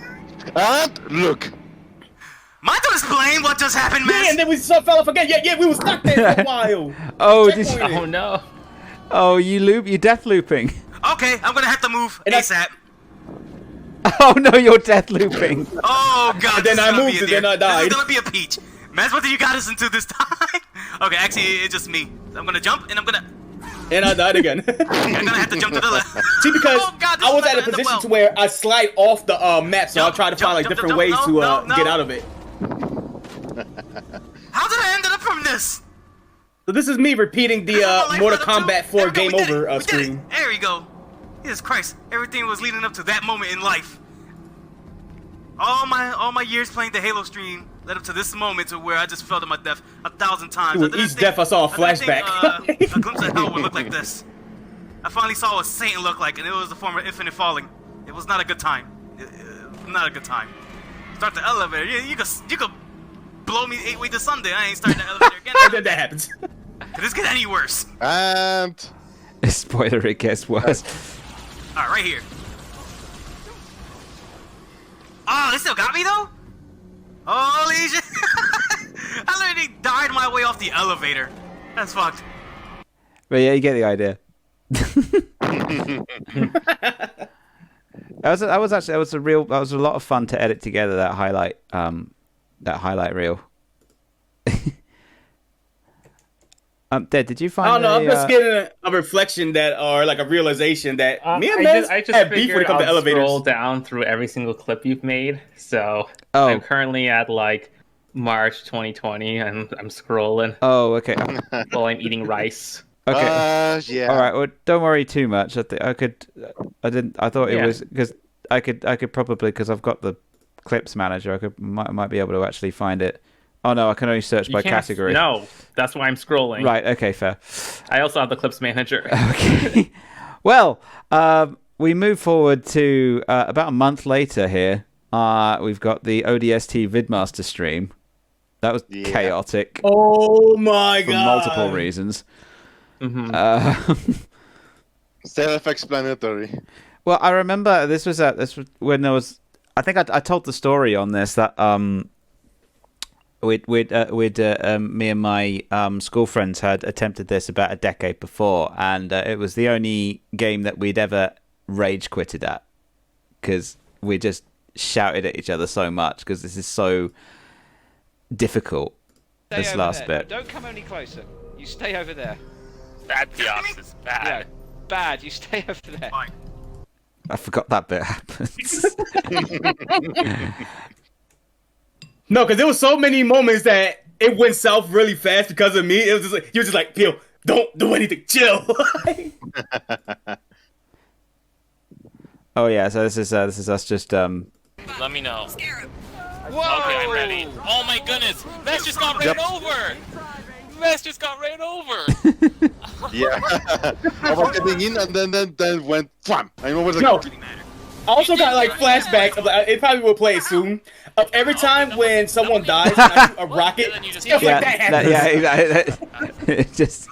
And look. Am I to explain what just happened, man? Yeah, and then we fell off again. Yeah, we were stuck there for a while. Oh no. Oh, you death looping. Okay, I'm gonna have to move ASAP. Oh no, you're death looping. Oh god. And then I moved and then I died. This is gonna be a peach. Man, what did you got us into this time? Okay, actually, it's just me. I'm gonna jump and I'm gonna. And I died again. I'm gonna have to jump to the left. See, because I was at a position to where I slide off the map, so I'll try to find like different ways to get out of it. How did I end up from this? So this is me repeating the Mortal Kombat 4 Game Over screen. There we go. Jesus Christ! Everything was leading up to that moment in life. All my years playing the Halo stream led up to this moment to where I just fell to my death 1,000 times. With each death I saw a flashback. A glimpse of hell would look like this. I finally saw what Satan looked like, and it was the form of infinite falling. It was not a good time. Not a good time. Start the elevator. You could blow me 8 ways to Sunday. I ain't starting the elevator again. And then that happens. Could this get any worse? And spoiler, it gets worse. Alright, right here. Oh, they still got me though? Holy shit! I literally died my way off the elevator. That's fucked. But yeah, you get the idea. That was a lot of fun to edit together that highlight reel. Dad, did you find? I don't know. I'm just getting a reflection that, or like a realization that me and Mez I just have beef when it comes to elevators. Scroll down through every single clip you've made. So I'm currently at like March 2020, and I'm scrolling. Oh, okay. While I'm eating rice. Okay. Yeah. All right. Well, don't worry too much. I thought it was because I could probably, because I've got the clips manager. Might be able to actually find it. Oh no, I can only search by category. No, that's why I'm scrolling. Right. Okay. Fair. I also have the clips manager. Okay. Well, we move forward to about a month later here. We've got the ODST Vidmaster stream. That was chaotic. Oh my god! For multiple reasons. Mm-hmm. Self-explanatory. Well, I remember this was when there was. I think I told the story on this that me and my school friends had attempted this about a decade before, and it was the only game that we'd ever rage quitted at because we just shouted at each other so much because this is so difficult. Stay this over last there. bit. No, don't come any closer. You stay over there. Bad Theops is bad. Yeah, bad. You stay over there. Fine. I forgot that bit happens. No, because there was so many moments that it went south really fast because of me. It was just like, he was just like, Peel, don't do anything, chill. Oh yeah, so this is us just Let me know. Whoa! Okay, I'm ready. Oh my goodness! Vess just got ran over! Vess just got ran over! Yeah. I was getting in and then went wham! I was like, No. I also got like flashbacks of it probably will play it soon. Of every time when someone dies and I shoot a rocket, stuff like that happens. it just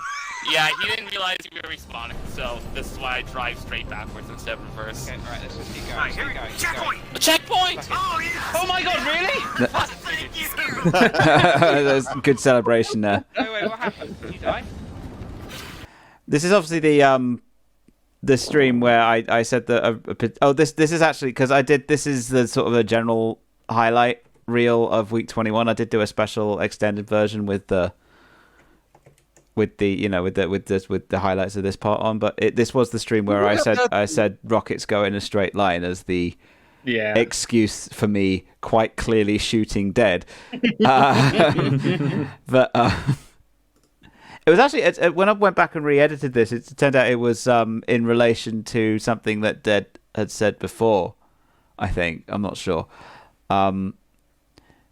Yeah, he didn't realize you were respawning, so this is why I drive straight backwards instead of reverse. Okay, right, let's just keep going. Right, here we keep go. going, keep Checkpoint! A checkpoint! Oh, yes! Oh my god, really? Thank you! there's good celebration there. Wait, what happened? Did you die? This is obviously the stream where I said that. This is actually because this is the sort of a general highlight reel of week 21. I did do a special extended version with the highlights of this part on, but this was the stream where I said rockets go in a straight line as the excuse for me quite clearly shooting dead. But it was actually when I went back and re-edited this, it turned out it was in relation to something that Dead had said before. I think, I'm not sure.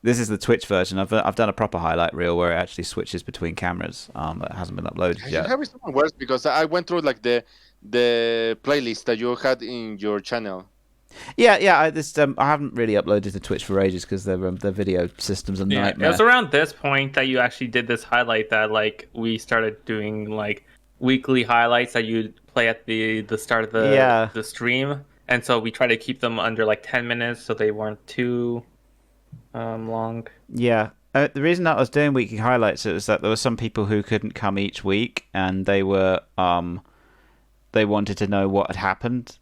This is the Twitch version. I've done a proper highlight reel where it actually switches between cameras. It hasn't been uploaded yet. You have it somewhere worse because I went through like the playlist that you had in your channel. Yeah. I haven't really uploaded to Twitch for ages because the video system's a nightmare. It was around this point that you actually did this highlight that like we started doing like weekly highlights that you'd play at the start of the stream, and so we try to keep them under like 10 minutes so they weren't too long. Yeah. The reason that I was doing weekly highlights is that there were some people who couldn't come each week, and they were they wanted to know what had happened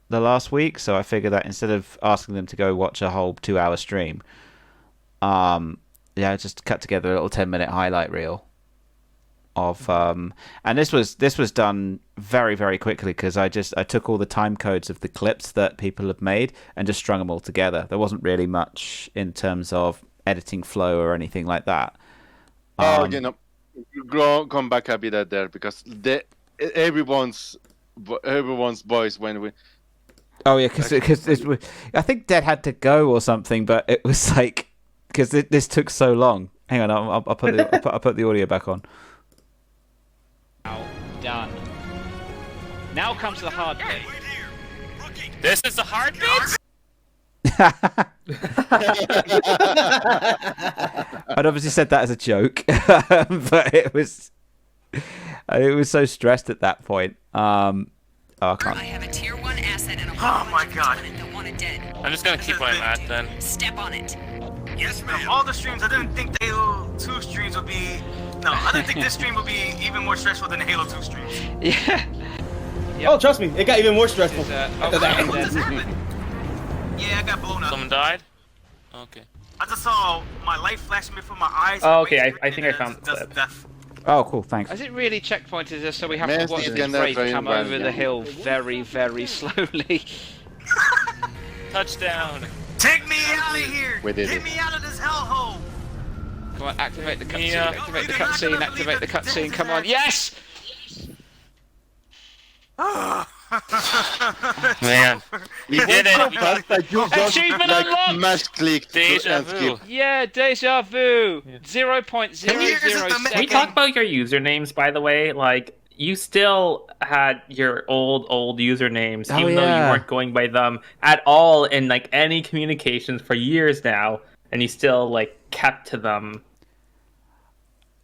the last week. So I figured that instead of asking them to go watch a whole 2-hour stream, just cut together a little 10-minute highlight reel of and this was done very, very quickly because I took all the time codes of the clips that people have made and just strung them all together. There wasn't really much in terms of editing flow or anything like that. Come back a bit there because everyone's voice when we. Oh yeah, because I think Dead had to go or something, but it was like because this took so long. Hang on, I'll put the audio back on. Done. Now comes the hard bit. This is the hard bit? I'd obviously said that as a joke, but it was so stressed at that point. I can't. I have a tier 1 asset and a Oh my god. don't want it dead. I'm just gonna keep playing that then. Step on it. Yes, ma'am. All the streams, I didn't think the Halo 2 streams would be... No, I didn't think this stream would be even more stressful than the Halo 2 streams. Yeah. Oh, trust me, it got even more stressful after What that. just happened? Yeah, I got blown up. Someone died? Okay. I just saw my light flashing before my eyes. Oh, okay, I think I found the clip. Death. Oh, cool, thanks. Is it really checkpointed us so we have Man, to watch he's this gonna brave try come and run, over yeah. the hill very, very slowly? Touchdown. Take me out of here! We did Get it. me out of this hellhole! Come on, activate the cutscene, Yeah. activate the cutscene, activate the cutscene, come on. Yes! Man. You did it. You got Achievement unlocked! Mash click Deja and vu. skip. Yeah, deja vu! 0.00 Can we seconds. talk about your usernames, by the way? Like, you still had your old usernames, even though you weren't going by them at all in like any communications for years now, and you still like kept to them.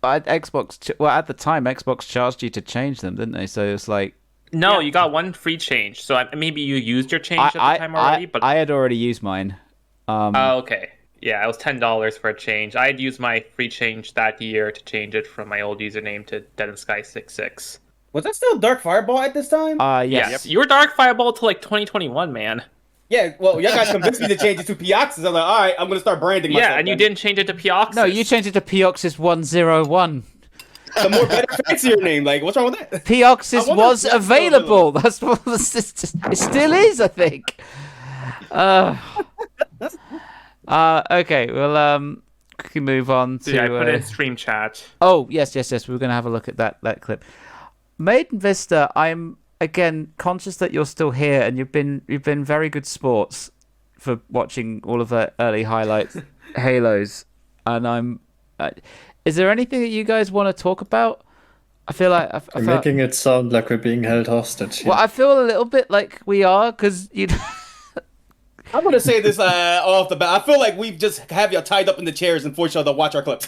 At Xbox, at the time, Xbox charged you to change them, didn't they? So it's like No, you got one free change. So maybe you used your change at the time already, but I had already used mine. Oh, okay. Yeah, it was $10 for a change. I had used my free change that year to change it from my old username to Dead in Sky 66. Was that still Dark Fireball at this time? Yes. Yes. You were Dark Fireball till like 2021, man. Yeah, well, y'all guys convinced me to change it to Pioxis. I'm like, all right, I'm gonna start branding myself. Yeah, and you didn't change it to Pioxis. No, you changed it to Pioxis 101. The more better, fancier name. Like, what's wrong with that? Pioxis I wonder was if that's still available. That's what it still is, I think. Okay, well, quickly move on to. Yeah, I put it in stream chat. Oh yes. We're gonna have a look at that clip. Maiden Vista, I'm again conscious that you're still here, and you've been very good sports for watching all of the early highlights, Halos, and I'm. Is there anything that you guys want to talk about? I feel like You're making it sound like we're being held hostage here. Well, I feel a little bit like we are because you. I'm gonna say this off the bat. I feel like we've just have y'all tied up in the chairs and forced y'all to watch our clips.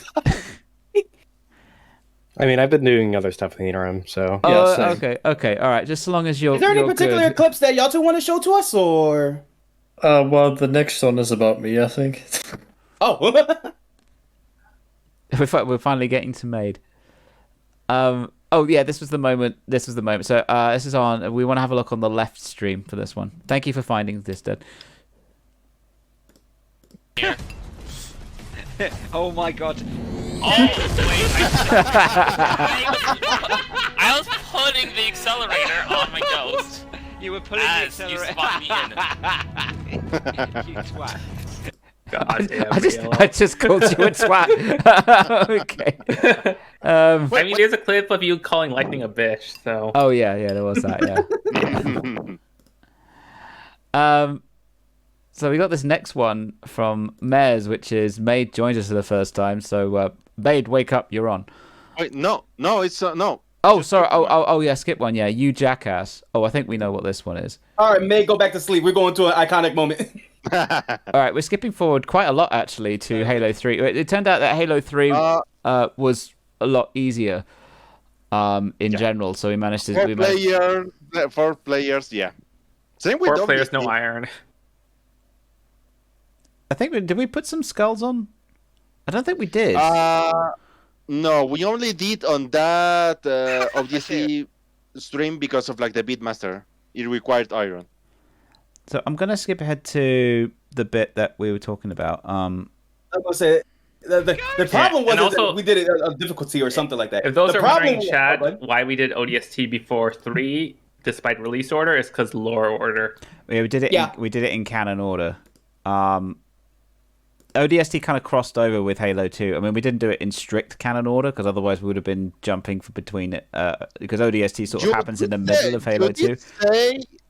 I mean, I've been doing other stuff in the interim, so. Oh, okay, all right. Just so long as you're. Is there any you're particular good. clips that y'all two want to show to us, or? Well, the next one is about me, I think. Oh. We're finally getting to Maid. Oh yeah, this was the moment. So this is on. We want to have a look on the left stream for this one. Thank you for finding this, Dad. Here. Oh my god. Oh, wait. I was putting the accelerator on my ghost. You were putting the accelerator. You spot me in. You twat. God damn, I just called you a twat. Okay. I mean, there's a clip of you calling Lightning a bitch, so. Oh yeah, there was that. Yeah. So we got this next one from Mares, which is Maid joins us for the first time. So Maid, wake up, you're on. Wait, no, it's no. Oh, sorry. Oh yeah, skip one. Yeah, you jackass. Oh, I think we know what this one is. All right, May, go back to sleep. We're going to an iconic moment. All right, we're skipping forward quite a lot actually to Halo 3. It turned out that Halo 3 was a lot easier in general, so we managed to. Four players, yeah. Same with 4 players, WC. no iron. I think did we put some skulls on? I don't think we did. No, we only did on that obviously stream because of like the Beatmaster. It required iron. So I'm gonna skip ahead to the bit that we were talking about. I'm gonna say the problem wasn't also, that we did it on difficulty or something like that. If those the are problem wondering, Chad, why we did ODST before 3, despite release order, is because lore order. Yeah, we did it. We did it in canon order. ODST kind of crossed over with Halo 2. I mean, we didn't do it in strict canon order because otherwise we would have been jumping between it. Because ODST sort of happens in the middle of Halo 2.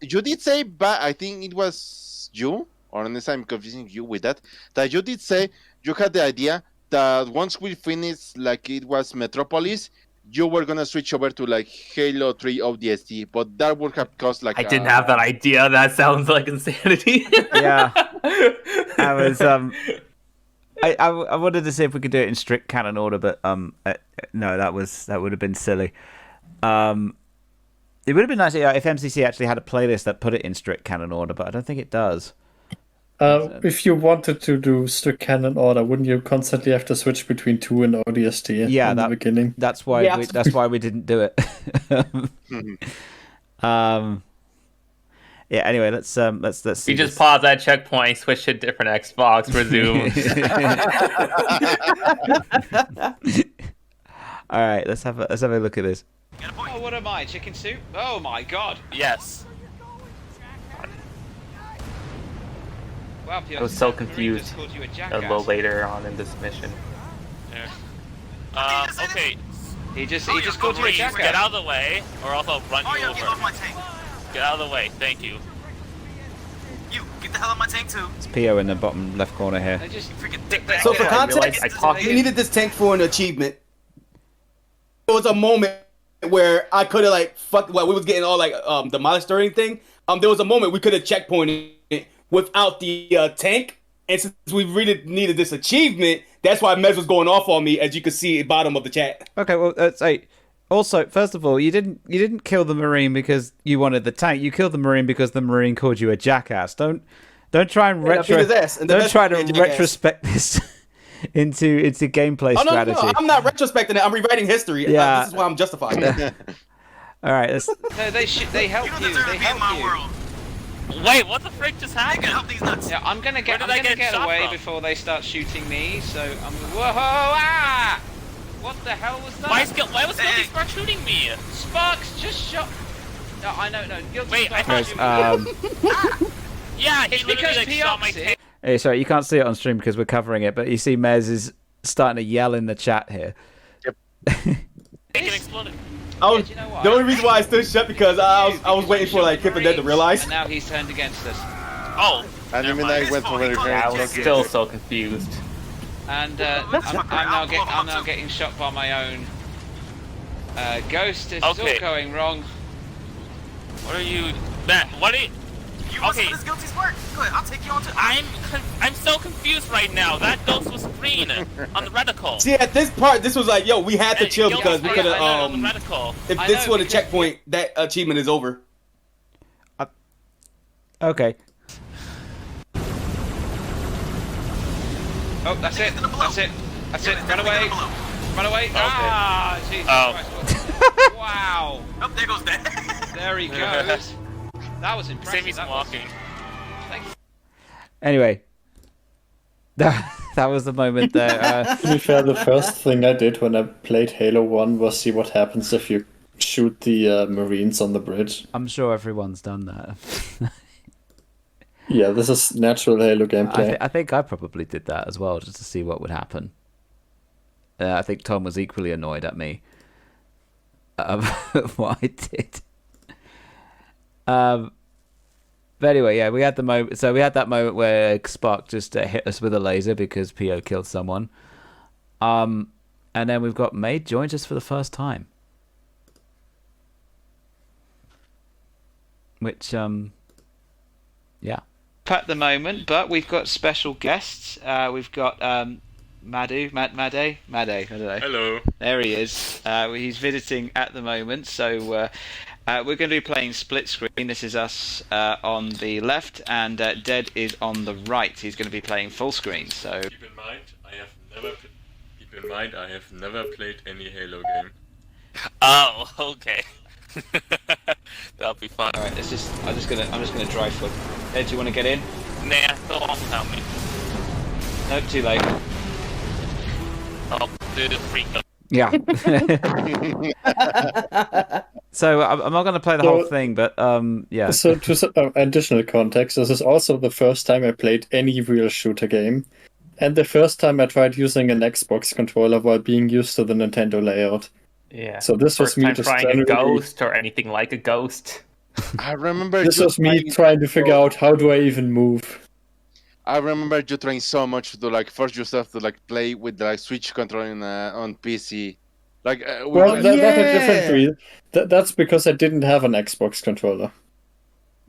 You did say, but I think it was you, or unless I'm confusing you with that you did say you had the idea that once we finished, like it was Metropolis, you were gonna switch over to like Halo 3 ODST, but that would have cost like. I didn't have that idea. That sounds like insanity. Yeah, I was. I wanted to see if we could do it in strict canon order, but no, that would have been silly. It would have been nice if MCC actually had a playlist that put it in strict canon order, but I don't think it does. If you wanted to do strict canon order, wouldn't you constantly have to switch between 2 and ODST in the beginning? That's why that's why we didn't do it. Yeah. Anyway, let's see. You just pause that checkpoint, switch to different Xbox, resume. All right, let's have a look at this. Oh, what am I? Chicken soup? Oh my god. Yes. Wow, I was so confused a little later on in this mission. Okay. He just called you a jackass. Get out of the way, or else I'll run you over. Get off my tank. Get out of the way, thank you. You, get the hell out of my tank too. It's Pio in the bottom left corner here. So for context, we needed this tank for an achievement. There was a moment where I could have we was getting all demolished or anything. There was a moment we could have checkpointed it without the tank, and since we really needed this achievement, that's why Mez was going off on me, as you can see at the bottom of the chat. Okay, well that's Also, first of all, you didn't kill the Marine because you wanted the tank. You killed the Marine because the Marine called you a jackass. Don't try and retrospect this into gameplay strategy. No, I'm not retrospecting it. I'm rewriting history. Yeah. This is why I'm justifying it. All right. No, they help you. They help you. Wait, what the frick just happened? Help these nuts. Yeah, I'm gonna get shot away from? before they start shooting me. So I'm. Whoa! Ah! What the hell was that? Why was Guilty Spark shooting me? Sparks just shot. No, I know. No, Guilty Wait, I Sparks thought shooting me. Yeah, he It's literally because like shot my Piotr. Hey, sorry, you can't see it on stream because we're covering it, but you see Mez is starting to yell in the chat here. exploded. The only reason why I stood shut because I was waiting for like Kip and Dead to realize. And now he's turned against us. Oh. And even I went for very I was still so confused. And I'm now getting shot by my own ghost. It's all going wrong. What are you, Matt? What are you? You want some of this Guilty Spark? Good, I'll take you on to. I'm so confused right now. That ghost was green on the reticle. See, at this part, this was like, yo, we had to chill because we could have. on the reticle. If this was a checkpoint, that achievement is over. Okay. Oh, that's it. That's it. That's it. Run away. Run away. Ah, Jesus Christ. Wow. Oh, there goes Dead. There he goes. That was impressive. Save me some walking. Anyway, that was the moment there. To be fair, the first thing I did when I played Halo 1 was see what happens if you shoot the Marines on the bridge. I'm sure everyone's done that. Yeah, this is natural Halo gameplay. I think I probably did that as well, just to see what would happen. I think Tom was equally annoyed at me. What I did. But anyway, yeah, we had the moment. So we had that moment where Spark just hit us with a laser because PO killed someone. And then we've got Maid joins us for the first time. Which, yeah. At the moment, but we've got special guests. We've got Made. I don't know. Hello. There he is. He's visiting at the moment, so we're going to be playing split screen. This is us on the left, and Dead is on the right. He's going to be playing full screen. So keep in mind, I have never played any Halo game. Oh, okay. That'll be fun. All right, I'm just gonna drive foot. Ed, do you want to get in? Nah, go on without me. Nope, too late. Oh, do the freak. Yeah. So I'm not going to play the whole thing, but yeah. So to some additional context, this is also the first time I played any real shooter game, and the first time I tried using an Xbox controller while being used to the Nintendo layout. Yeah. So this was First me time just trying a generally- ghost or anything like a ghost. I remember This you was me trying to figure out how do I even move. I remember you trying so much to like force yourself to like play with the like, Switch controller on PC. Like, Well, that's a different reason. That's because I didn't have an Xbox controller.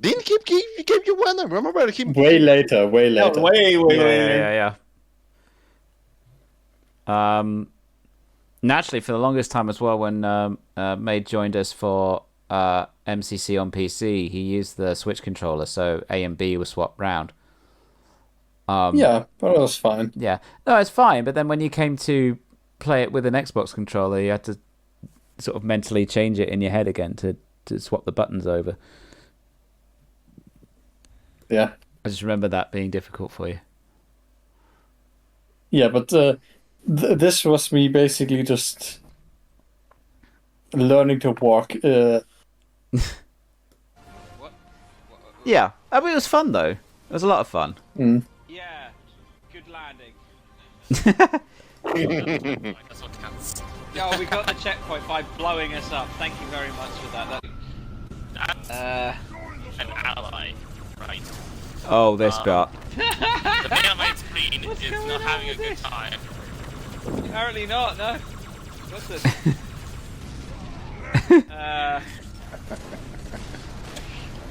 Didn't he gave you one? I remember him. Way later. Oh, Yeah. Naturally, for the longest time as well, when Maid joined us for MCC on PC, he used the Switch controller, so A and B was swapped round. Yeah, but it was fine. Yeah, no, it's fine. But then when you came to play it with an Xbox controller, you had to sort of mentally change it in your head again to swap the buttons over. Yeah. I just remember that being difficult for you. Yeah, but this was me basically just learning to walk. Yeah, I mean, it was fun though. It was a lot of fun. Mm. Yeah, good landing. That's what counts. Oh, we got the checkpoint by blowing us up. Thank you very much for that. That's an ally, right? Oh, this part. The thing on my screen is not having a good time. Apparently not, no. What's this?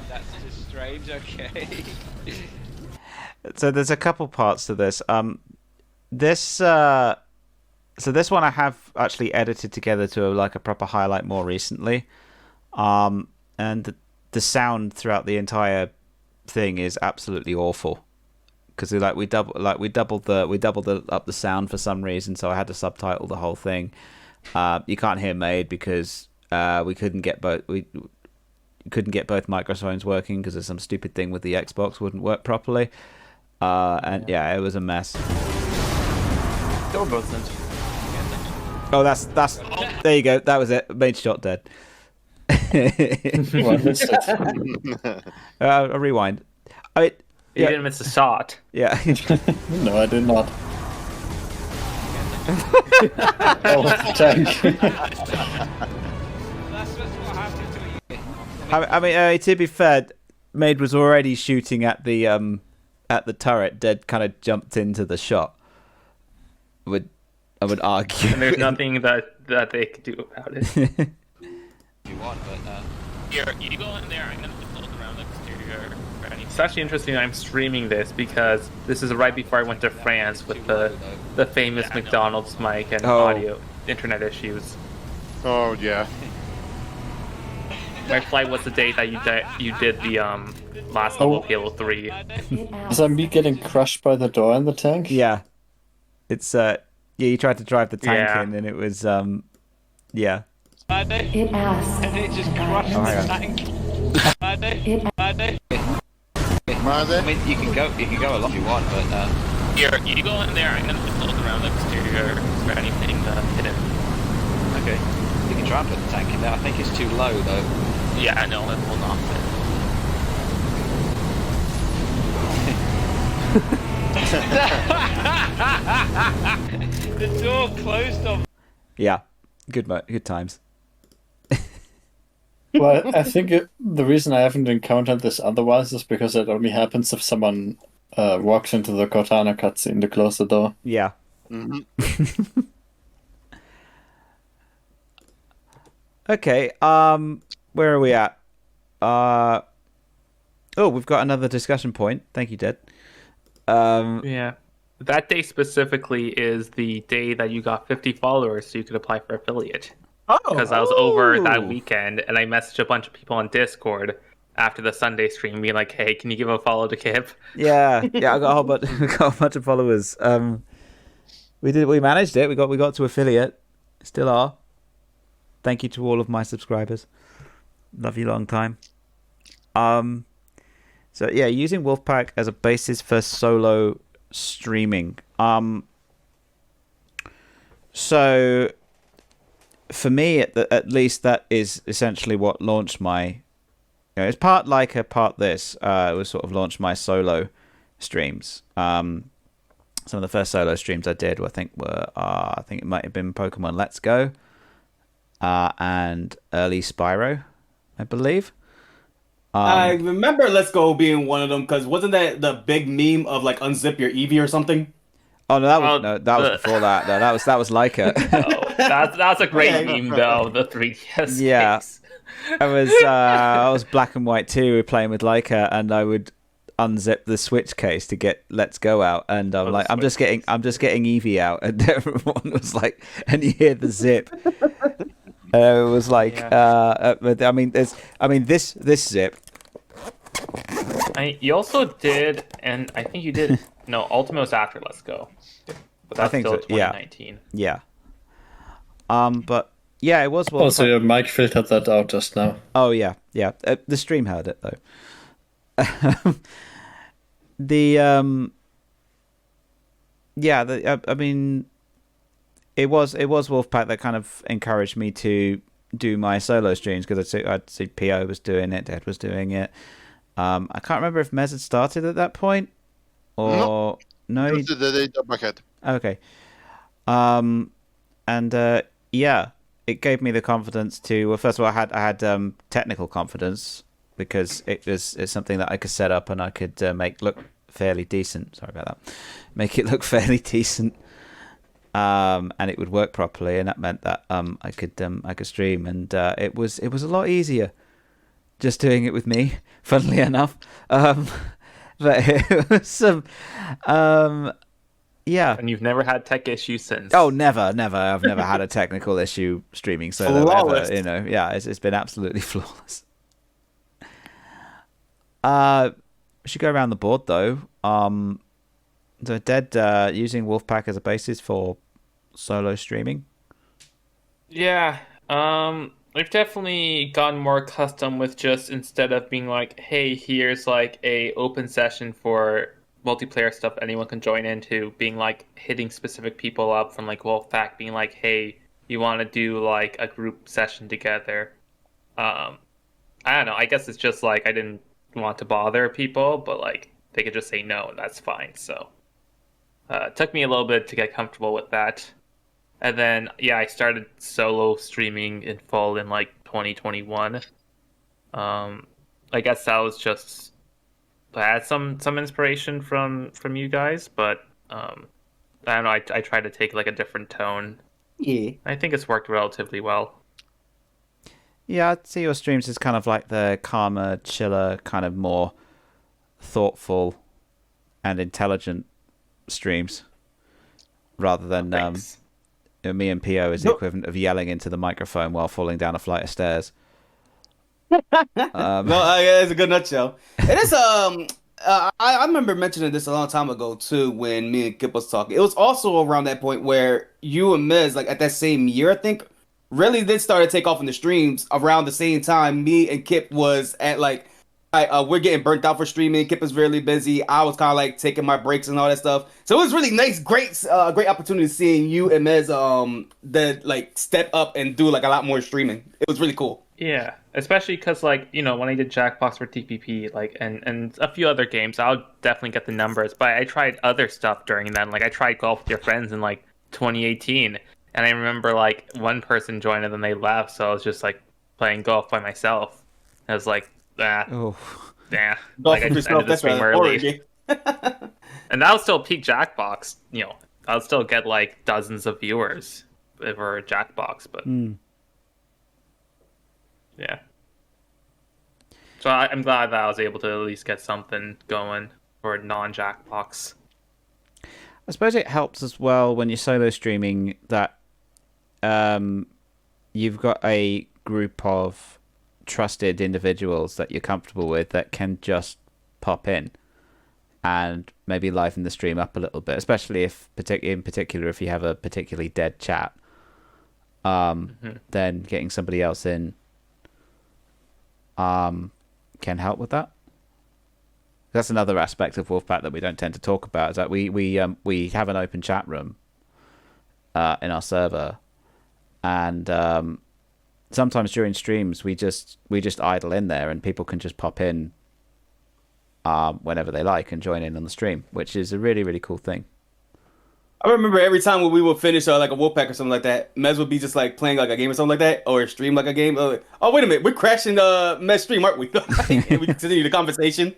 That's just strange, okay. So there's a couple parts to this. So this one I have actually edited together to like a proper highlight more recently. And the sound throughout the entire thing is absolutely awful. Because we doubled up the sound for some reason, so I had to subtitle the whole thing. You can't hear Maid because we couldn't get both. couldn't get both microphones working because there's some stupid thing with the Xbox wouldn't work properly. And yeah, it was a mess. They were both sent. Oh, that's there you go. That was it. Main shot dead. Well, missed it. I'll rewind. You didn't miss a shot. Yeah. No, I did not. Oh, tank. I mean, to be fair, Maid was already shooting at the turret. Dead kind of jumped into the shot. I would argue. And there's nothing that they could do about it. You want, but Here, you go in there. I'm gonna just look around the exterior. It's actually interesting I'm streaming this because this is right before I went to France with the famous McDonald's mic and audio internet issues. Oh yeah. My flight was the day that you did the last level of Halo 3. Is that me getting crushed by the door in the tank? Yeah. It's you tried to drive the tank in and it was yeah. It asked. And it just crushed the tank. I mean, you can go a lot if you want, but Here, you go in there. I'm gonna just look around the exterior for anything hidden. okay. You can try and put the tank in there. I think it's too low though. Yeah, I know. Let's hold on to it. The door closed on. Yeah. Good times. Well, I think the reason I haven't encountered this otherwise is because it only happens if someone walks into the Cortana cutscene to close the door. Yeah. Mm-hmm. Okay. Where are we at? Oh, we've got another discussion point. Thank you, Dead. Yeah. That day specifically is the day that you got 50 followers so you could apply for affiliate. Oh, because I was over that weekend and I messaged a bunch of people on Discord after the Sunday stream being like, hey, can you give a follow to Kip? Yeah, I got a whole bunch, of followers. We managed it. We got to affiliate. Still are. Thank you to all of my subscribers. Love you long time. So yeah, using Wolfpack as a basis for solo streaming. So for me, at least, that is essentially what launched my. It's part like a part this. It was sort of launched my solo streams. Some of the first solo streams I did, I think it might have been Pokemon Let's Go, and early Spyro, I believe. I remember Let's Go being one of them because wasn't that the big meme of like unzip your Eevee or something? Oh no, that was before that. No, that was Leica. That's a great meme though. The 3DS. Yeah, case. I was black and white too, playing with Leica, and I would unzip the Switch case to get Let's Go out, and I'm like, I'm just getting Eevee out, and everyone was like, and you hear the zip. It was like, I mean, this zip. You also did, and I think you did. No, Ultima was after Let's Go, but that's still 2019. Yeah. But yeah, it was. Also, your mic filtered that out just now. Oh yeah. The stream heard it though. I mean, it was Wolfpack that kind of encouraged me to do my solo streams because I'd see PO was doing it, Dead was doing it. I can't remember if Mez had started at that point or no. They jump ahead. Okay. Yeah, it gave me the confidence to. Well, first of all, I had technical confidence because it's something that I could set up and I could make look fairly decent. Sorry about that. Make it look fairly decent. And it would work properly, and that meant that I could stream, and it was a lot easier just doing it with me. Funnily enough, but it was yeah. And you've never had tech issues since? Oh, never. I've never had a technical issue streaming solo ever. You know, yeah, it's been absolutely flawless. We should go around the board though. So Dead using Wolfpack as a basis for solo streaming. Yeah. I've definitely gotten more accustomed with just instead of being like, hey, here's like a open session for multiplayer stuff anyone can join into, being like hitting specific people up from like Wolfpack, being like, hey, you want to do like a group session together. I don't know. I guess it's just like I didn't want to bother people, but like they could just say no, and that's fine. So it took me a little bit to get comfortable with that. And then, yeah, I started solo streaming in full in like 2021. I guess that was just I had some inspiration from you guys, but I don't know. I tried to take like a different tone. Yeah, I think it's worked relatively well. Yeah, I'd see your streams as kind of like the calmer, chiller, kind of more thoughtful and intelligent streams, rather than me and Pio is the equivalent of yelling into the microphone while falling down a flight of stairs. No, yeah, it's a good nutshell. It is I remember mentioning this a long time ago too when me and Kip was talking. It was also around that point where you and Miz, like at that same year, I think, really did start to take off in the streams around the same time. Me and Kip was at like we're getting burnt out for streaming. Kip is really busy. I was kind of like taking my breaks and all that stuff. So it was really nice, great opportunity seeing you and Miz that like step up and do like a lot more streaming. It was really cool. Yeah, especially because like when I did Jackbox for TPP, like and a few other games, I'll definitely get the numbers. But I tried other stuff during then. Like I tried Golf with Your Friends in like 2018, and I remember like one person joined and then they left, so I was just like playing golf by myself. I was like, nah. Like I just ended the stream early. And that'll still peak Jackbox. I'll still get like dozens of viewers for Jackbox, but. Yeah. So I'm glad that I was able to at least get something going for non-Jackbox. I suppose it helps as well when you're solo streaming that you've got a group of trusted individuals that you're comfortable with that can just pop in and maybe liven the stream up a little bit, especially if in particular if you have a particularly dead chat. Then getting somebody else in can help with that. That's another aspect of Wolfpack that we don't tend to talk about, is that we have an open chat room in our server, and sometimes during streams we just idle in there and people can just pop in whenever they like and join in on the stream, which is a really, really cool thing. I remember every time when we would finish like a Wolfpack or something like that, Mez would be just like playing like a game or something like that, or stream like a game. Oh wait a minute, we're crashing Mez stream, aren't we? And we continue the conversation.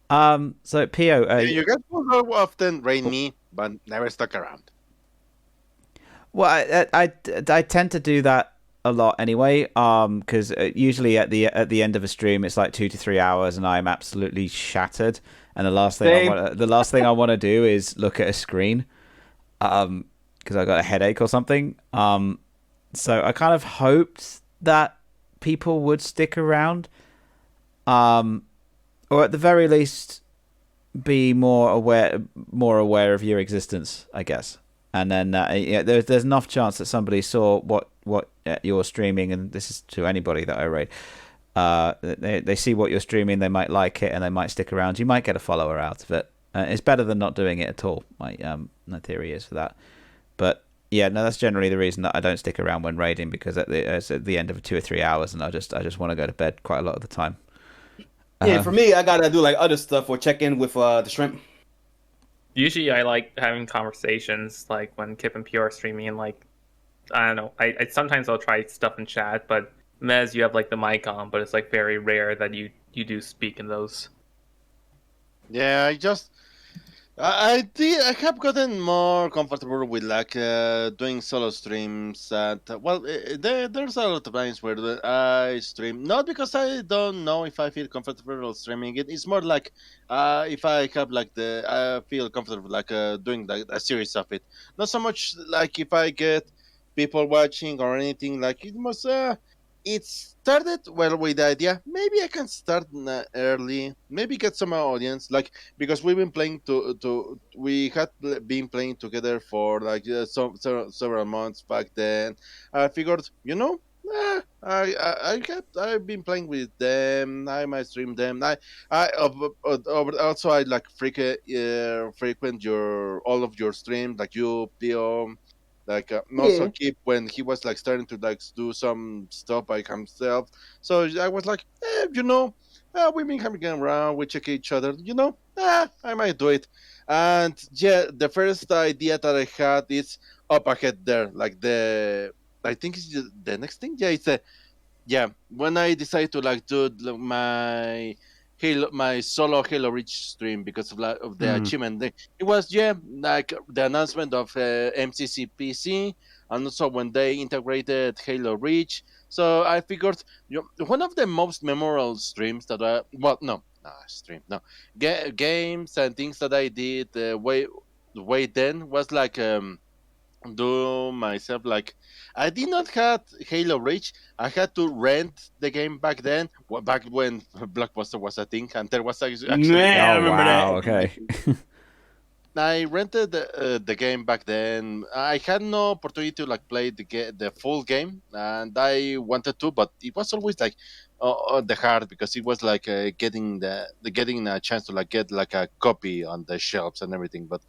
So Pio, you guys will often raid me, but never stuck around. Well, I tend to do that a lot anyway, because usually at the end of a stream it's like 2 to 3 hours and I'm absolutely shattered, and the last thing I want to do is look at a screen, because I got a headache or something. So I kind of hoped that people would stick around, or at the very least be more aware of your existence, I guess. And then there's enough chance that somebody saw what you're streaming, and this is to anybody that I raid. They see what you're streaming, they might like it, and they might stick around. You might get a follower out of it. It's better than not doing it at all. My theory is for that. But yeah, no, that's generally the reason that I don't stick around when raiding, because it's at the end of 2 or 3 hours, and I just want to go to bed quite a lot of the time. Yeah, for me, I gotta do like other stuff or check in with the shrimp. Usually, I like having conversations, like when Kip and Pure are streaming, and like I don't know. I sometimes I'll try stuff in chat, but Mez, you have like the mic on, but it's like very rare that you do speak in those. Yeah, I have gotten more comfortable with like doing solo streams. There's a lot of times where I stream, not because I don't know if I feel comfortable streaming it. It's more like if I have like I feel comfortable like doing like a series of it. Not so much like if I get people watching or anything. Like it must it started well with the idea. Maybe I can start early. Maybe get some audience, like because we've been playing we had been playing together for like several months back then. I figured, I've been playing with them. I might stream them. Also I like frequent your all of your streams, like you, Pio. Like also Yeah. keep when he was like starting to like do some stuff by himself. So I was like, we've been coming around, we check each other, I might do it. And yeah, the first idea that I had is up ahead there, like I think it's the next thing. Yeah, it's when I decided to like do my solo Halo Reach stream because of the achievement. It was like the announcement of MCC PC, and also when they integrated Halo Reach. So I figured one of the most memorable streams that games and things that I did way then was like do myself like I did not have Halo Reach. I had to rent the game back then, back when Blockbuster was a thing, and there was actually. Man, I remember that. Okay. I rented the game back then. I had no opportunity to like play the full game, and I wanted to, but it was always like on the hard because it was like getting getting a chance to like get like a copy on the shelves and everything, but.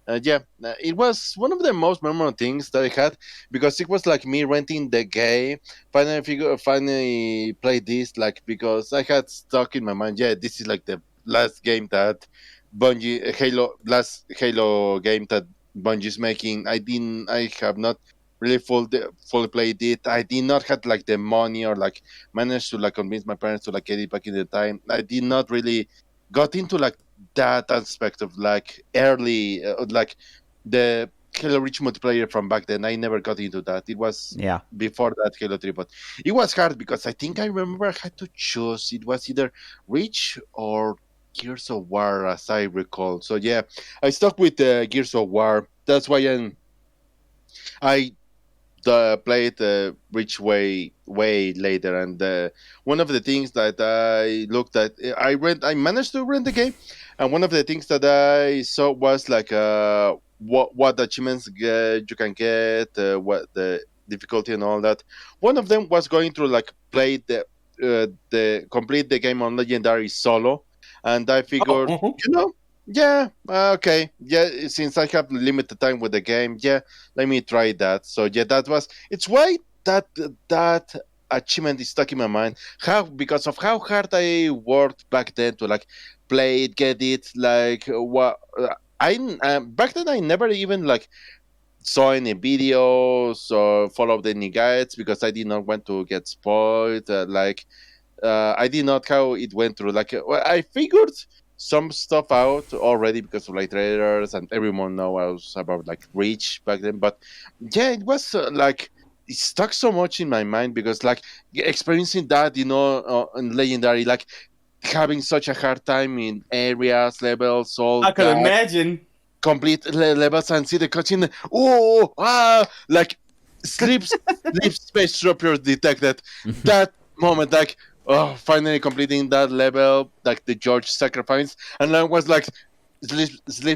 It was one of the most memorable things that I had because it was like me renting the game. Finally played this like because I had stuck in my mind. Yeah, this is like the last game that last Halo game that Bungie's making. I have not really fully played it. I did not have like the money or like managed to like convince my parents to like get it back in the time. I did not really got into like that aspect of like early like the Halo Reach multiplayer from back then. I never got into that. It was before that Halo 3, but it was hard because I think I remember I had to choose. It was either Reach or Gears of War, as I recall. So yeah, I stuck with Gears of War. That's why I played Reach way later, and one of the things that I looked at, I managed to rent the game, and one of the things that I saw was like what achievements you can get, what the difficulty and all that. One of them was going to like play the complete the game on Legendary solo, and I figured, okay, since I have limited time with the game, let me try that. So it's why that achievement is stuck in my mind. Because of how hard I worked back then to like play it, get it, like what back then I never even like saw any videos or followed any guides because I did not want to get spoiled. I did not how it went through. Like I figured some stuff out already because of like trailers and everyone knows about like Reach back then. But it was like it stuck so much in my mind because like experiencing that, in Legendary, like having such a hard time in areas, levels, all I could that, imagine. complete levels and see the cutscene. Like sleep space disruptors detected. That moment, like finally completing that level, like the George sacrifice, and I was like sleep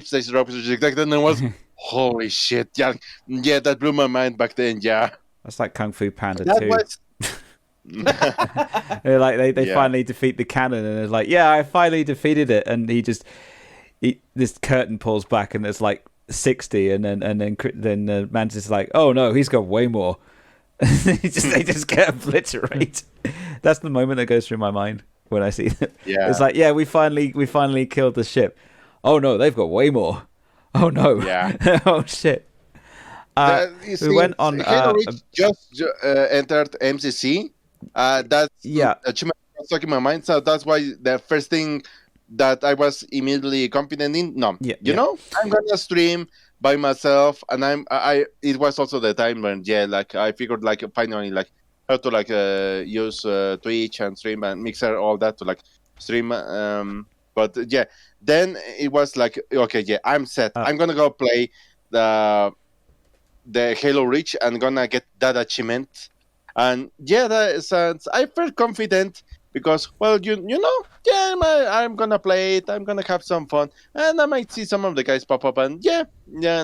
space disruptors detected, and I was holy shit, that blew my mind back then. That's like Kung Fu Panda that 2. was like they finally defeat the cannon, and it's like, I finally defeated it, and this curtain pulls back, and there's like 60, and then Mantis is like, oh no, he's got way more. they just get obliterated. That's the moment that goes through my mind when I see it. It's like, we finally killed the ship. Oh no, they've got way more. Oh no. Oh shit. We went on. Halo Reach just entered MCC. That's achievement was stuck in my mind. So that's why the first thing that I was immediately confident in. I'm gonna stream by myself, and it was also the time when like I figured like finally like how to like use Twitch and stream and Mixer, all that to like stream. But then it was like, okay, I'm set. I'm gonna go play the Halo Reach and gonna get that achievement. And yeah, I felt confident because, well, you know, yeah, I'm gonna play it. I'm gonna have some fun, and I might see some of the guys pop up, and yeah,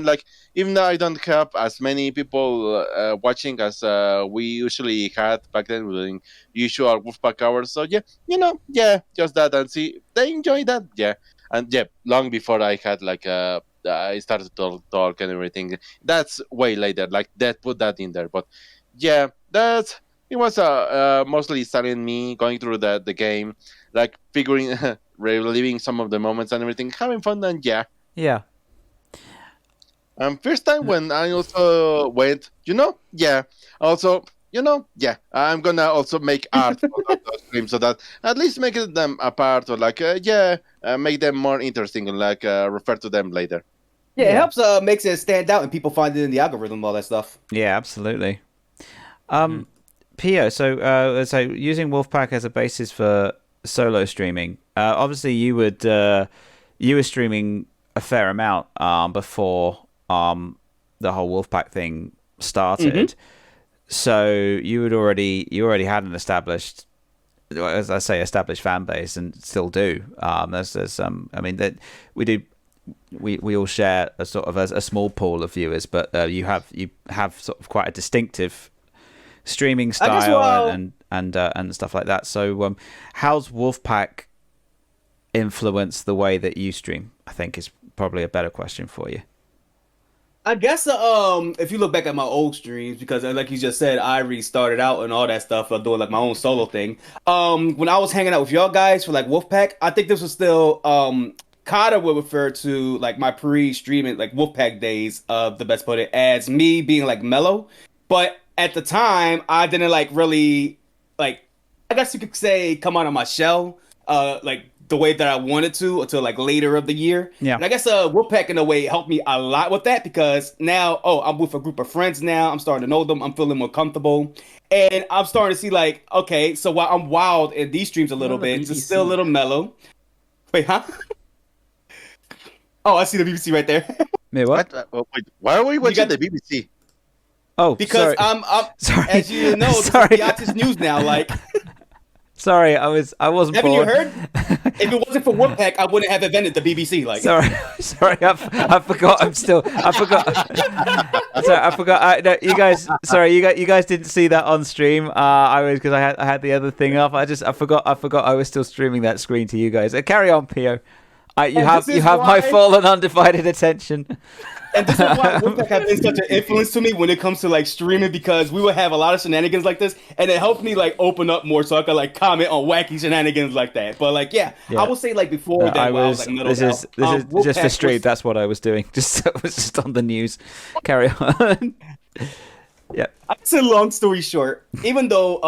like even though I don't have as many people watching as we usually had back then during usual Wolfpack hours. So yeah, you know, yeah, just that, and see they enjoy that, yeah, and yeah, long before I had like I started to talk and everything. That's way later, like that put that in there, but yeah, that's. It was mostly studying me, going through the game, like figuring, reliving some of the moments and everything, having fun, and yeah. Yeah. First time when I also went, you know, yeah. Also, you know, yeah. I'm gonna also make art for those streams so that at least make them apart or like, make them more interesting and like refer to them later. Yeah, it helps makes it stand out and people find it in the algorithm, all that stuff. Yeah, absolutely. Pio, so using Wolfpack as a basis for solo streaming, obviously you were streaming a fair amount before the whole Wolfpack thing started. So you already had an established, as I say, established fan base, and still do. There's I mean that we all share a sort of a small pool of viewers, but you have sort of quite a distinctive streaming style and stuff like that. So how's Wolfpack influence the way that you stream? I think is probably a better question for you. I guess if you look back at my old streams, because like you just said, I already started out and all that stuff, doing like my own solo thing. When I was hanging out with y'all guys for like Wolfpack, I think this was still Kata would refer to like my pre-streaming like Wolfpack days of the best put it as me being like mellow, but at the time I didn't like really like, I guess you could say, come out of my shell like the way that I wanted to until like later of the year. Yeah. And I guess Wolfpack in a way helped me a lot with that, because now I'm with a group of friends now. I'm starting to know them. I'm feeling more comfortable. And I'm starting to see like, okay, so while I'm wild in these streams a little bit, it's still a little mellow. Wait, huh? Oh, I see the BBC right there. Yeah, what? Wait, why are we watching the BBC? Oh, because sorry. I'm sorry. As you know, this Sorry. is the artist news now. Like, sorry, I wasn't. Haven't born. you heard? If it wasn't for Wolfpack, I wouldn't have invented the BBC. Like, sorry, I forgot. I forgot. No, you guys. Sorry, you guys didn't see that on stream. Because I had the other thing up. I forgot. I was still streaming that screen to you guys. Carry on, Pio. You have my full and undivided attention. And this is why Wolfpack has been such an influence to me when it comes to like streaming, because we would have a lot of shenanigans like this, and it helped me like open up more so I could like comment on wacky shenanigans like that. But like, yeah. I would say like before that, I was like, this is just for stream. That's what I was doing. It was just on the news. Carry on. Yeah. I'd say long story short, even though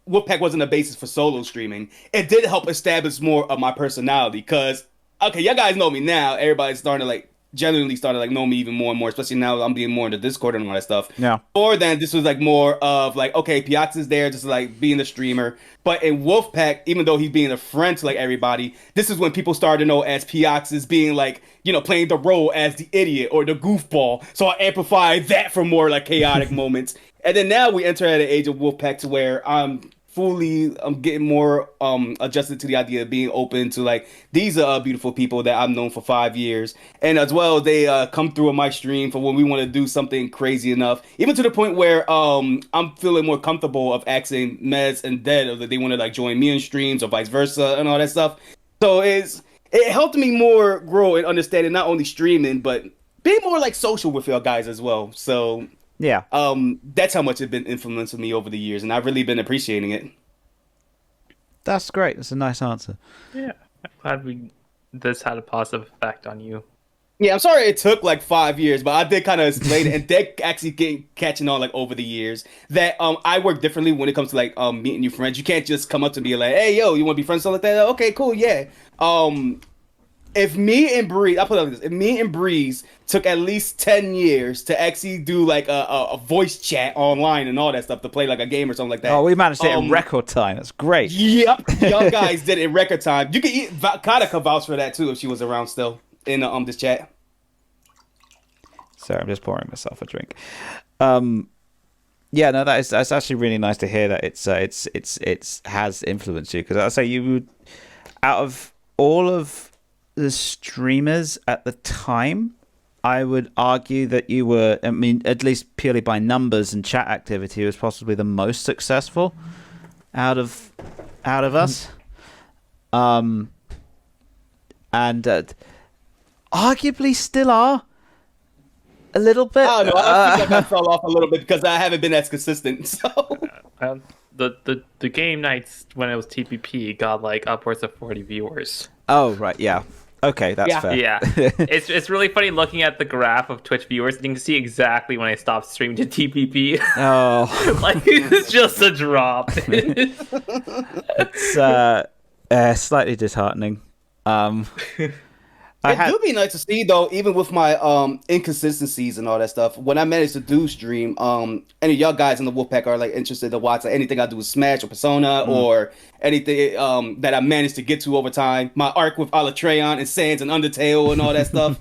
Wolfpack wasn't a basis for solo streaming, it did help establish more of my personality. Because okay, you guys know me now. Everybody's starting to like genuinely started like know me even more and more, especially now I'm being more into Discord and all that stuff. Yeah. Or then this was like more of like, okay, Piax is there just like being a streamer. But in Wolfpack, even though he's being a friend to like everybody, this is when people started to know as Piax is being like, you know, playing the role as the idiot or the goofball. So I amplified that for more like chaotic moments. And then now we enter at an age of Wolfpack to where I'm getting more adjusted to the idea of being open to like, these are beautiful people that I've known for 5 years, and as well they come through on my stream for when we want to do something crazy enough, even to the point where I'm feeling more comfortable of asking Mez and Dead if they want to like join me in streams or vice versa and all that stuff. So it helped me more grow and understanding not only streaming but being more like social with y'all guys as well. So yeah, that's how much it's been influencing me over the years, and I've really been appreciating it. That's great. That's a nice answer. Yeah, I'm glad this had a positive effect on you. Yeah, I'm sorry it took like 5 years, but I did kind of explain it, and Deck actually catching on like over the years that I work differently when it comes to like meeting new friends. You can't just come up to me like, hey, yo, you want to be friends, something like that? Okay, cool, yeah. If me and Breeze, I'll put it like this, if me and Breeze took at least 10 years to actually do like a voice chat online and all that stuff to play like a game or something like that. Oh, we managed it in record time. That's great. Yep, y'all guys did it in record time. You could Kata could vouch for that too if she was around still in this chat. Sorry, I'm just pouring myself a drink. Yeah, no, that's actually really nice to hear that it's has influenced you, because I say you would, out of all of the streamers at the time, I would argue that you were, I mean, at least purely by numbers and chat activity, was possibly the most successful out of us, and arguably still are. A little bit. I don't know. I think I fell off a little bit because I haven't been as consistent. So the game nights when it was TPP got like upwards of 40 viewers. Oh right, yeah. Okay, that's fair. Yeah, it's really funny looking at the graph of Twitch viewers, and you can see exactly when I stopped streaming to TPP. Oh, like it's just a drop. It's slightly disheartening. It do be nice to see though, even with my inconsistencies and all that stuff. When I managed to do stream, any of y'all guys in the Wolfpack are like interested to watch like anything I do with Smash or Persona or anything that I managed to get to over time. My arc with Alatreon and Sans and Undertale and all that stuff.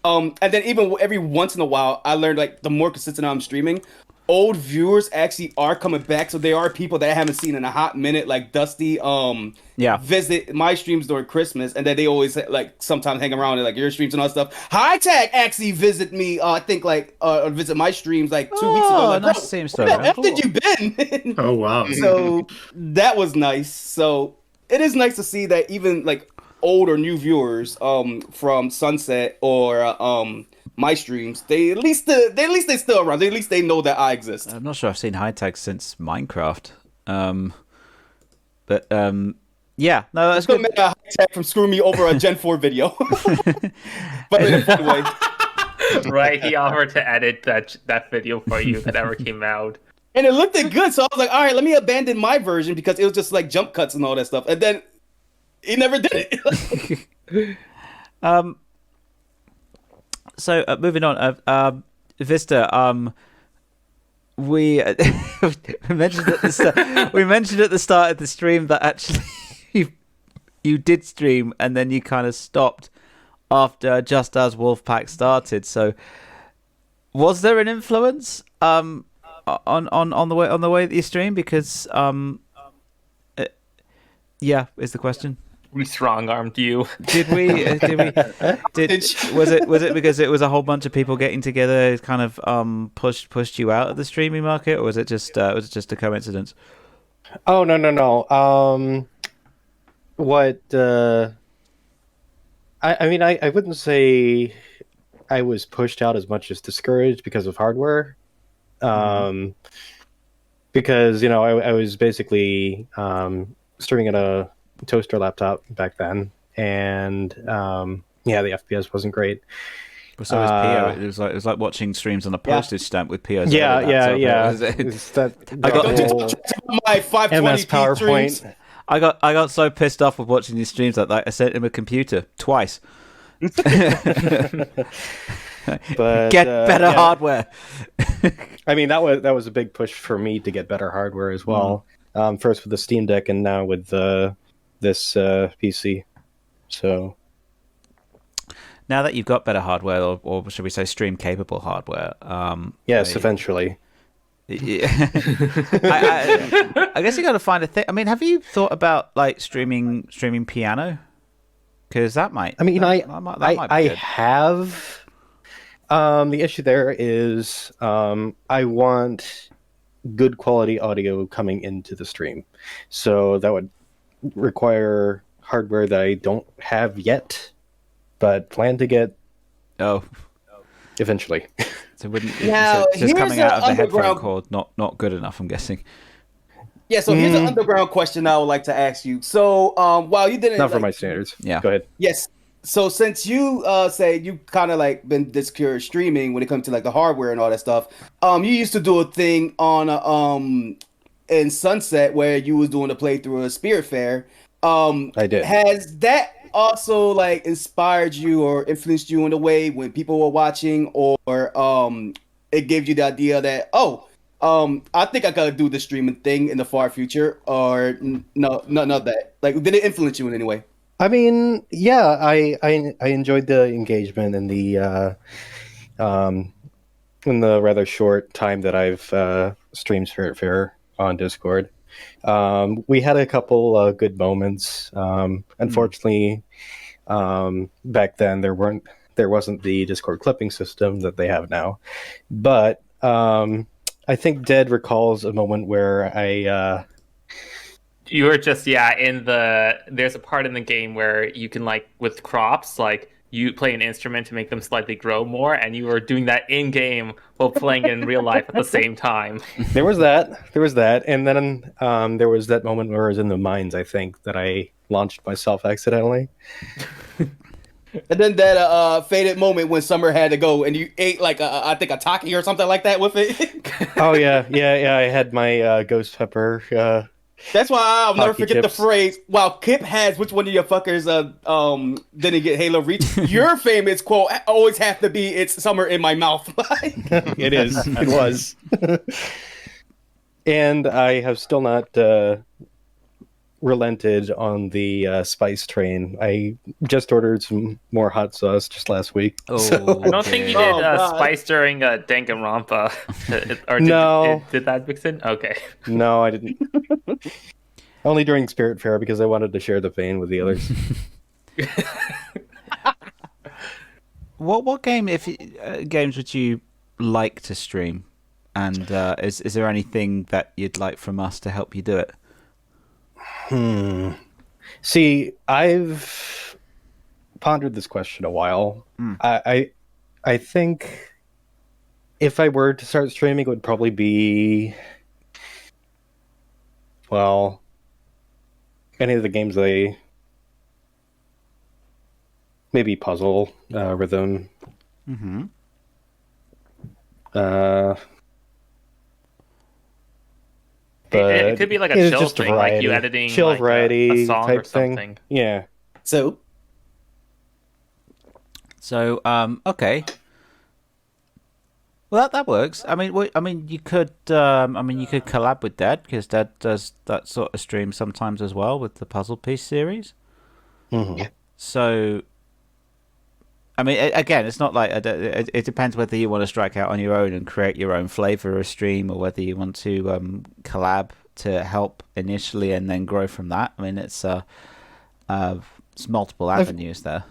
And then even every once in a while, I learned like the more consistent I'm streaming, old viewers actually are coming back. So there are people that I haven't seen in a hot minute, like Dusty. Visit my streams during Christmas, and then they always like sometimes hang around and like your streams and all that stuff. High Tech actually visit me. I think like visit my streams like 2 weeks ago. Like, nice to see him still. Where the F did you been? Oh wow! So that was nice. So it is nice to see that even like old or new viewers from Sunset or my streams, they at least they still around. At least they know that I exist. I'm not sure I've seen High Tech since Minecraft. But yeah, no, that's good. Make a High Tech from screwing me over a Gen 4 video, but in a fun way. Right, he offered to edit that video for you that never came out. And it looked good, so I was like, all right, let me abandon my version because it was just like jump cuts and all that stuff. And then he never did it. So moving on, Vista. We mentioned at the start of the stream that actually you did stream and then you kind of stopped after just as Wolfpack started. So was there an influence on the way that you stream? Because yeah, is the question. We strong-armed you. Did we? Was it because it was a whole bunch of people getting together, kind of pushed you out of the streaming market, or was it just a coincidence? Oh no. What? I mean, I wouldn't say I was pushed out as much as discouraged because of hardware. Because I was basically streaming at a toaster laptop back then, and yeah, the FPS wasn't great. Well, so was Pio. It was like watching streams on a postage stamp with Pio's. Yeah. I got my 520p MS PowerPoint. I got so pissed off with watching these streams that I sent him a computer twice. But get better hardware. I mean, that was a big push for me to get better hardware as well. First with the Steam Deck, and now with this PC. So now that you've got better hardware, or should we say stream capable hardware? Yes, eventually. Yeah. I guess you got to find a thing. I mean, have you thought about like streaming piano? Because that might. I mean, that might be good. have. The issue there is I want good quality audio coming into the stream, so that would require hardware that I don't have yet, but plan to get. Eventually. So wouldn't now, just coming out of the headphone underground cord not good enough, I'm guessing. Yeah, so here's an underground question I would like to ask you. So while you didn't not for my standards. Yeah. Go ahead. Yes. So since you say you kind of like been this curious streaming when it comes to like the hardware and all that stuff, you used to do a thing on in Sunset where you was doing a playthrough of Spirit Fair. I did. Has that also like inspired you or influenced you in a way when people were watching, or it gave you the idea that I think I gotta do the streaming thing in the far future, or no, none of that? Like, did it influence you in any way? I mean, yeah, I enjoyed the engagement and the in the rather short time that I've stream Spirit Fair on Discord. We had a couple good moments. Unfortunately, back then there wasn't the Discord clipping system that they have now. But I think Dead recalls a moment where You were just there's a part in the game where you can, like, with crops, like, you play an instrument to make them slightly grow more, and you were doing that in game while playing it in real life at the same time. There was that, and then there was that moment where I was in the mines. I think that I launched myself accidentally. And then that faded moment when Summer had to go and you ate like I think a taki or something like that with it. Oh yeah. I had my ghost pepper. That's why I'll never forget chips. the phrase. While Kip has which one of your fuckers didn't get Halo Reach, your famous quote always have to be "It's summer in my mouth." It is. It was. And I have still not relented on the spice train. I just ordered some more hot sauce just last week. Oh, I don't think you did spice during Danganronpa. Or did that mix in? Okay. No, I didn't. Only during Spirit Fair because I wanted to share the pain with the others. What games would you like to stream? And is there anything that you'd like from us to help you do it? See, I've pondered this question a while. I think if I were to start streaming, it would probably be, well, any of the games maybe puzzle, rhythm. Mm-hmm. But it could be like a chill just thing, variety. like you editing chill like variety a song type or something. Thing. Yeah. So, okay. Well, that works. I mean, you could collab with Dad because Dad does that sort of stream sometimes as well with the puzzle piece series. Mm-hmm. So, I mean, again, it's not like it depends whether you want to strike out on your own and create your own flavor of stream, or whether you want to collab to help initially and then grow from that. I mean, it's multiple avenues there.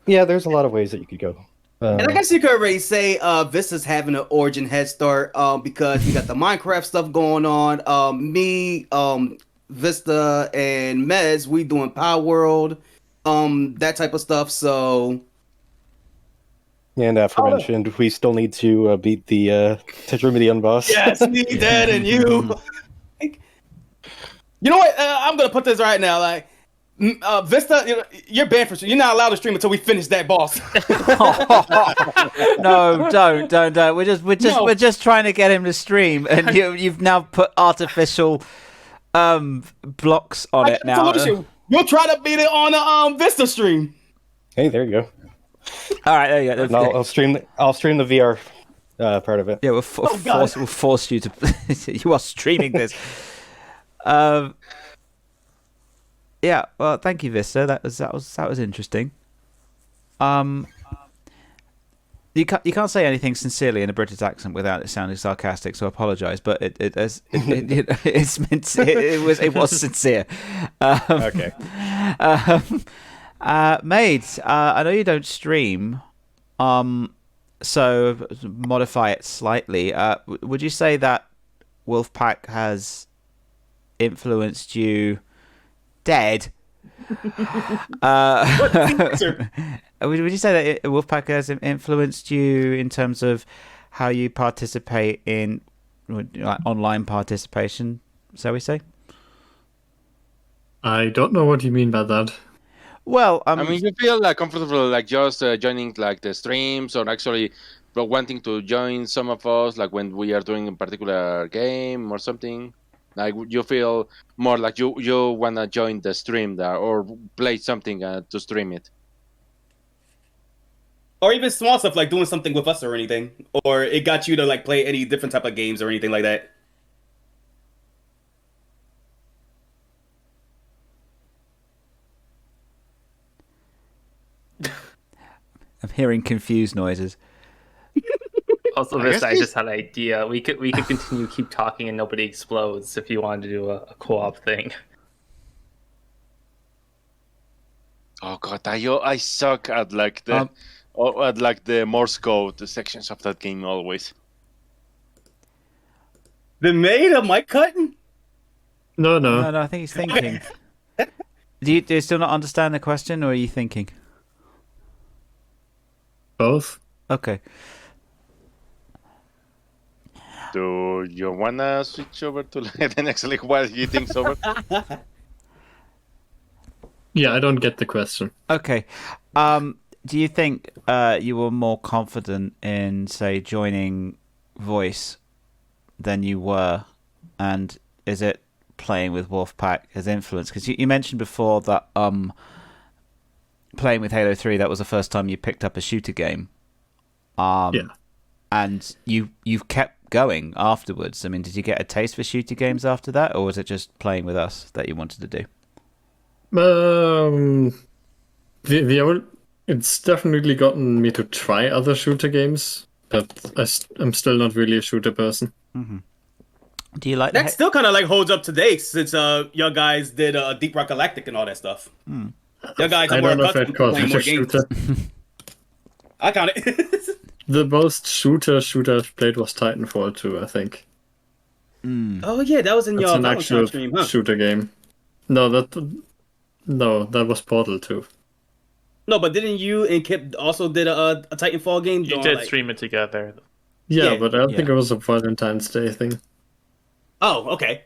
Yeah, there's a lot of ways that you could go. And I guess you could already say Vista's having an origin head start because you got the Minecraft stuff going on. Me, Vista, and Mez, we doing Power World, that type of stuff. So, and aforementioned, we still need to beat the Tetramidion boss. yes, me, Dad, and you. You know what? I'm gonna put this right now. Like, Vista, you're banned for. You're not allowed to stream until we finish that boss. No, don't. We're just trying to get him to stream, and you've now put artificial blocks on it now. You'll try to beat it on the Vista stream. Hey, there you go. All right, there you go. And I'll stream the VR part of it. Yeah, we'll force you to. You are streaming this. Yeah, well, thank you, Vista. That was interesting. You can't say anything sincerely in a British accent without it sounding sarcastic. So I apologise, but it was sincere. Okay. Maid, I know you don't stream, so modify it slightly. Would you say that Wolfpack has influenced you? Dead. Would you say that Wolfpack has influenced you in terms of how you participate in like online participation, shall we say? I don't know what you mean by that. Well, I mean, you feel like comfortable, like just joining like the streams, or actually wanting to join some of us, like when we are doing a particular game or something. Like you feel more like you wanna join the stream there or play something to stream it, or even small stuff like doing something with us or anything, or it got you to like play any different type of games or anything like that. I'm hearing confused noises. Also, I this guess I he's- just had an idea. We could continue keep talking and nobody explodes if you wanted to do a co-op thing. Oh god, I suck at like the Morse code sections of that game always. The maid of Mike cutting? No, No, I think he's thinking. Do you still not understand the question, or are you thinking? Both. Okay. Do you wanna switch over to the next league while he thinks over? Yeah, I don't get the question. Okay. Do you think you were more confident in, say, joining Voice than you were, and is it playing with Wolfpack has influenced? Because you mentioned before that playing with Halo 3, that was the first time you picked up a shooter game. Yeah. And you've kept going afterwards. I mean, did you get a taste for shooter games after that, or was it just playing with us that you wanted to do? It's definitely gotten me to try other shooter games, but I'm still not really a shooter person. Mm-hmm. Do you like that? Still kind of like holds up today since your guys did Deep Rock Galactic and all that stuff. Your guys are I more don't know if accustomed I'd to call playing it more a games. shooter. I count it. The most shooter I've played was Titanfall 2, I think. Oh yeah, that was in That's your an Valentine's actual stream, huh? shooter game. No, that was Portal 2. No, but didn't you and Kip also did a Titanfall game? You did stream it together. Yeah, but I don't think it was a Valentine's Day thing. Oh, okay.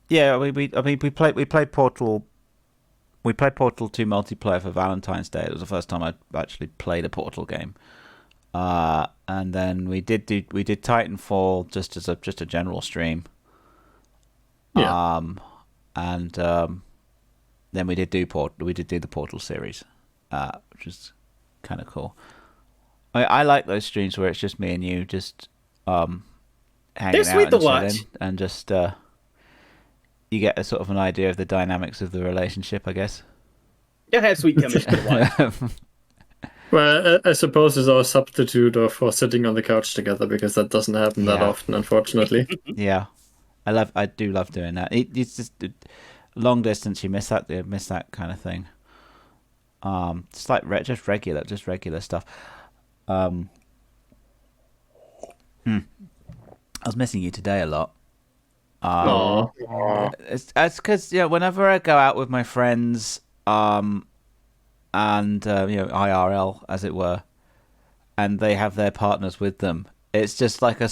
Yeah, we played Portal. We played Portal 2 multiplayer for Valentine's Day. It was the first time I actually played a Portal game. And then we did Titanfall just as a general stream. Yeah. Then we did do the Portal series, which is kind of cool. I like those streams where it's just me and you just hanging out sweet to and watch. chilling, and just you get a sort of an idea of the dynamics of the relationship, I guess. You had sweet chemistry to watch. Well, I suppose it's our substitute for sitting on the couch together, because that doesn't happen that often, unfortunately. Yeah, I do love doing that. It's just long distance. You miss that kind of thing. Just like just regular stuff. I was missing you today a lot. It's because whenever I go out with my friends, and IRL as it were, and they have their partners with them, it's just like it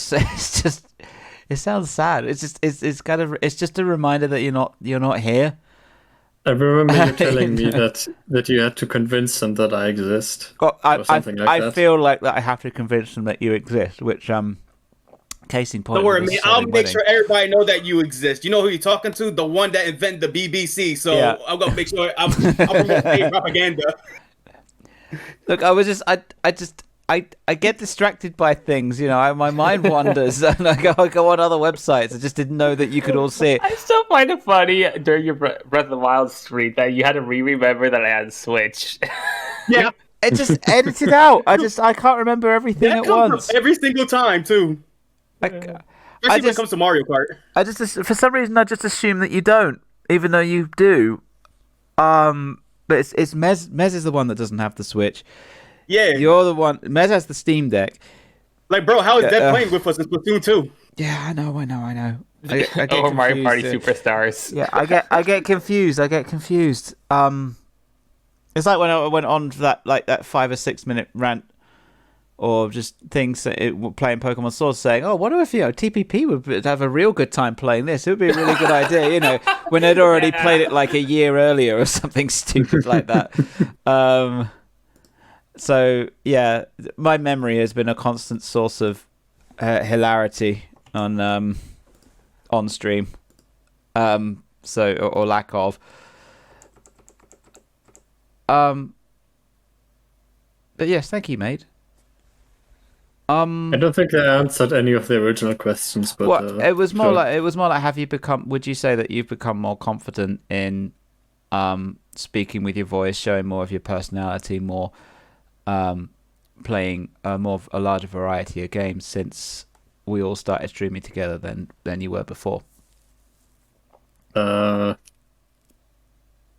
sounds sad. It's just a reminder that you're not here. I remember you telling me that you had to convince them that I exist. Well, I feel like that I have to convince them that you exist, which case in point. Don't worry, man. I'll make sure everybody know that you exist. You know who you're talking to? The one that invented the BBC. So yeah. I'm gonna make sure I'm promote paid propaganda. Look, I get distracted by things, my mind wanders and I go on other websites. I just didn't know that you could all see it. I still find it funny during your Breath of the Wild stream that you had to remember that I had Switch. Yeah. It just edited out. I can't remember everything at once. Every single time too. Especially when it comes to Mario Kart. For some reason, I just assume that you don't, even though you do. But it's Mez. Mez is the one that doesn't have the Switch. Yeah, you're the one. Mez has the Steam Deck. Like, bro, how is Dead playing with us in Splatoon 2? Yeah, I know. I get Mario Party confused. Superstars. Yeah, I get confused. It's like when I went on to that 5 or 6 minute rant, or just things playing Pokemon Sword, saying, "Oh, what if TPP would have a real good time playing this? It would be a really good idea." When they'd already played it like a year earlier or something stupid like that. So yeah, my memory has been a constant source of hilarity on stream. Or lack of. But yes, thank you, mate. I don't think I answered any of the original questions, but it was more like have you become? Would you say that you've become more confident in speaking with your voice, showing more of your personality, more playing a larger variety of games since we all started streaming together than you were before? Well,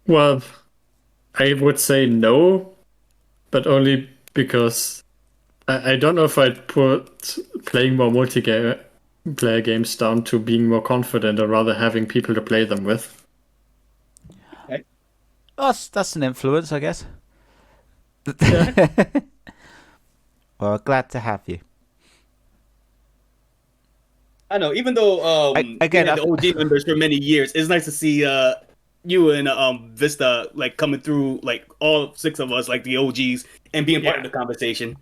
I would say no, but only because I don't know if I'd put playing more multiplayer games down to being more confident, or rather having people to play them with. Okay. That's an influence, I guess. Well, glad to have you. I know, even though again, we had the OG members for many years, it's nice to see you and Vista like coming through, like all 6 of us, like the OGs, and being part of the conversation.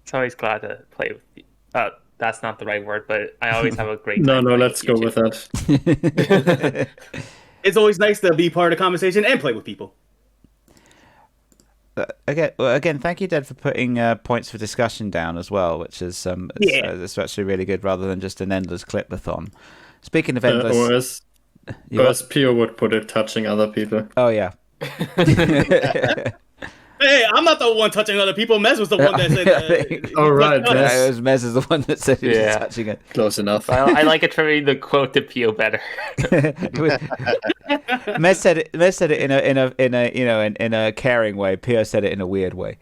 It's always glad to play with you. That's not the right word, but I always have a great No, time. let's go with that. It's always nice to be part of the conversation and play with people. Again, thank you, Dad, for putting points for discussion down as well, which is it's actually really good, rather than just an endless clip-a-thon. Speaking of endless, or as Pio would put it, touching other people. Oh yeah. Hey, I'm not the one touching other people. Mez was the one that said. Oh right, Mez is the one that said he was touching it. Close enough. I like it for reading the quote to Pio better. Mez said it in a caring way. Pio said it in a weird way.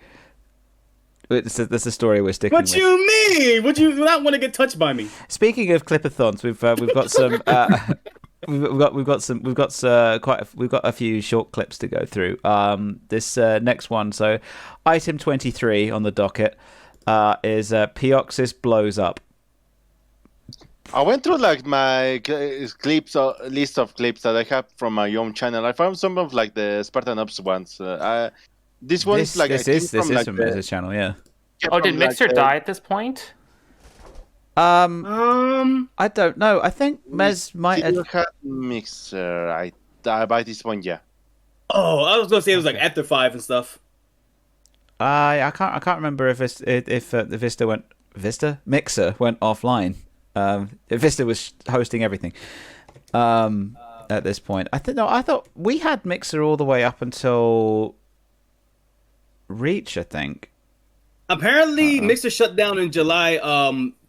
That's a story we're sticking with. What you mean? Would you not want to get touched by me? Speaking of clip-a-thons, we've got some. We've got a few short clips to go through. This next one, so item 23 on the docket is Pioxis blows up. I went through like my clips, list of clips that I have from my own channel. I found some of like the Spartan Ops ones. This one is like this is from Mez's channel, yeah. Oh, did Mixer die at this point? I don't know. I think Mez might have Mixer. By this point, yeah. Oh, I was gonna say it was like after 5 and stuff. I can't remember if the Mixer went offline. Vista was hosting everything. At this point, I thought we had Mixer all the way up until Reach. I think. Apparently, Mixer shut down in July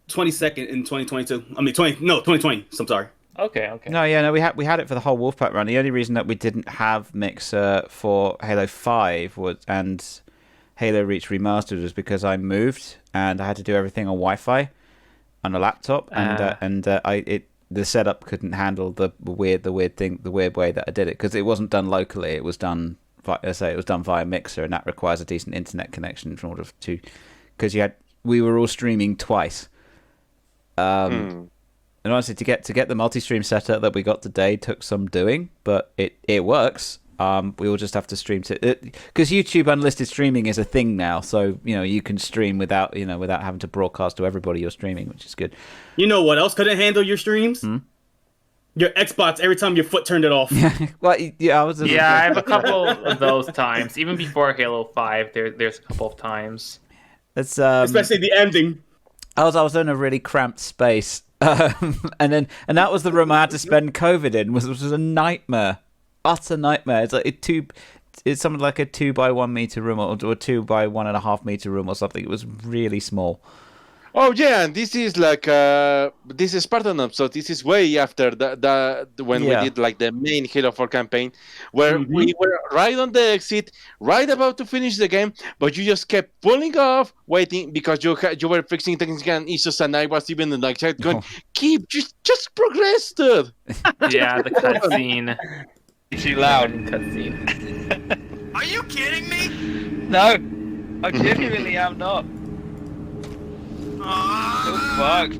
22nd in 2022. I mean 2020. I'm sorry. Okay. No, we had it for the whole Wolfpack run. The only reason that we didn't have Mixer for Halo 5 and Halo Reach Remastered was because I moved and I had to do everything on Wi-Fi on a laptop, and the setup couldn't handle the weird way that I did it, because it wasn't done locally. It was done via Mixer, and that requires a decent internet connection in order to, because we were all streaming twice. And honestly, to get the multi-stream setup that we got today took some doing, but it works. We will just have to stream to it, because YouTube unlisted streaming is a thing now. So you can stream without having to broadcast to everybody you're streaming, which is good. You know what else couldn't handle your streams? Your Xbox. Every time your foot turned it off. Well, yeah, I have a couple of those times. Even before Halo 5, there's a couple of times. It's especially the ending. I was in a really cramped space, and that was the room I had to spend COVID in, which was a nightmare, utter nightmare. It's like it's something like a 2x1 meter room or a 2x1.5 meter room or something. It was really small. Oh yeah, and this is like this is Spartan Ops, so this is way after when we did like the main Halo 4 campaign, where we were right on the exit, right about to finish the game, but you just kept pulling off, waiting, because you were fixing technical issues, and I was even like going, keep just progress, dude. Yeah, the cutscene. Too loud. Cutscene. Are you kidding me? No, I genuinely am not. Fuck.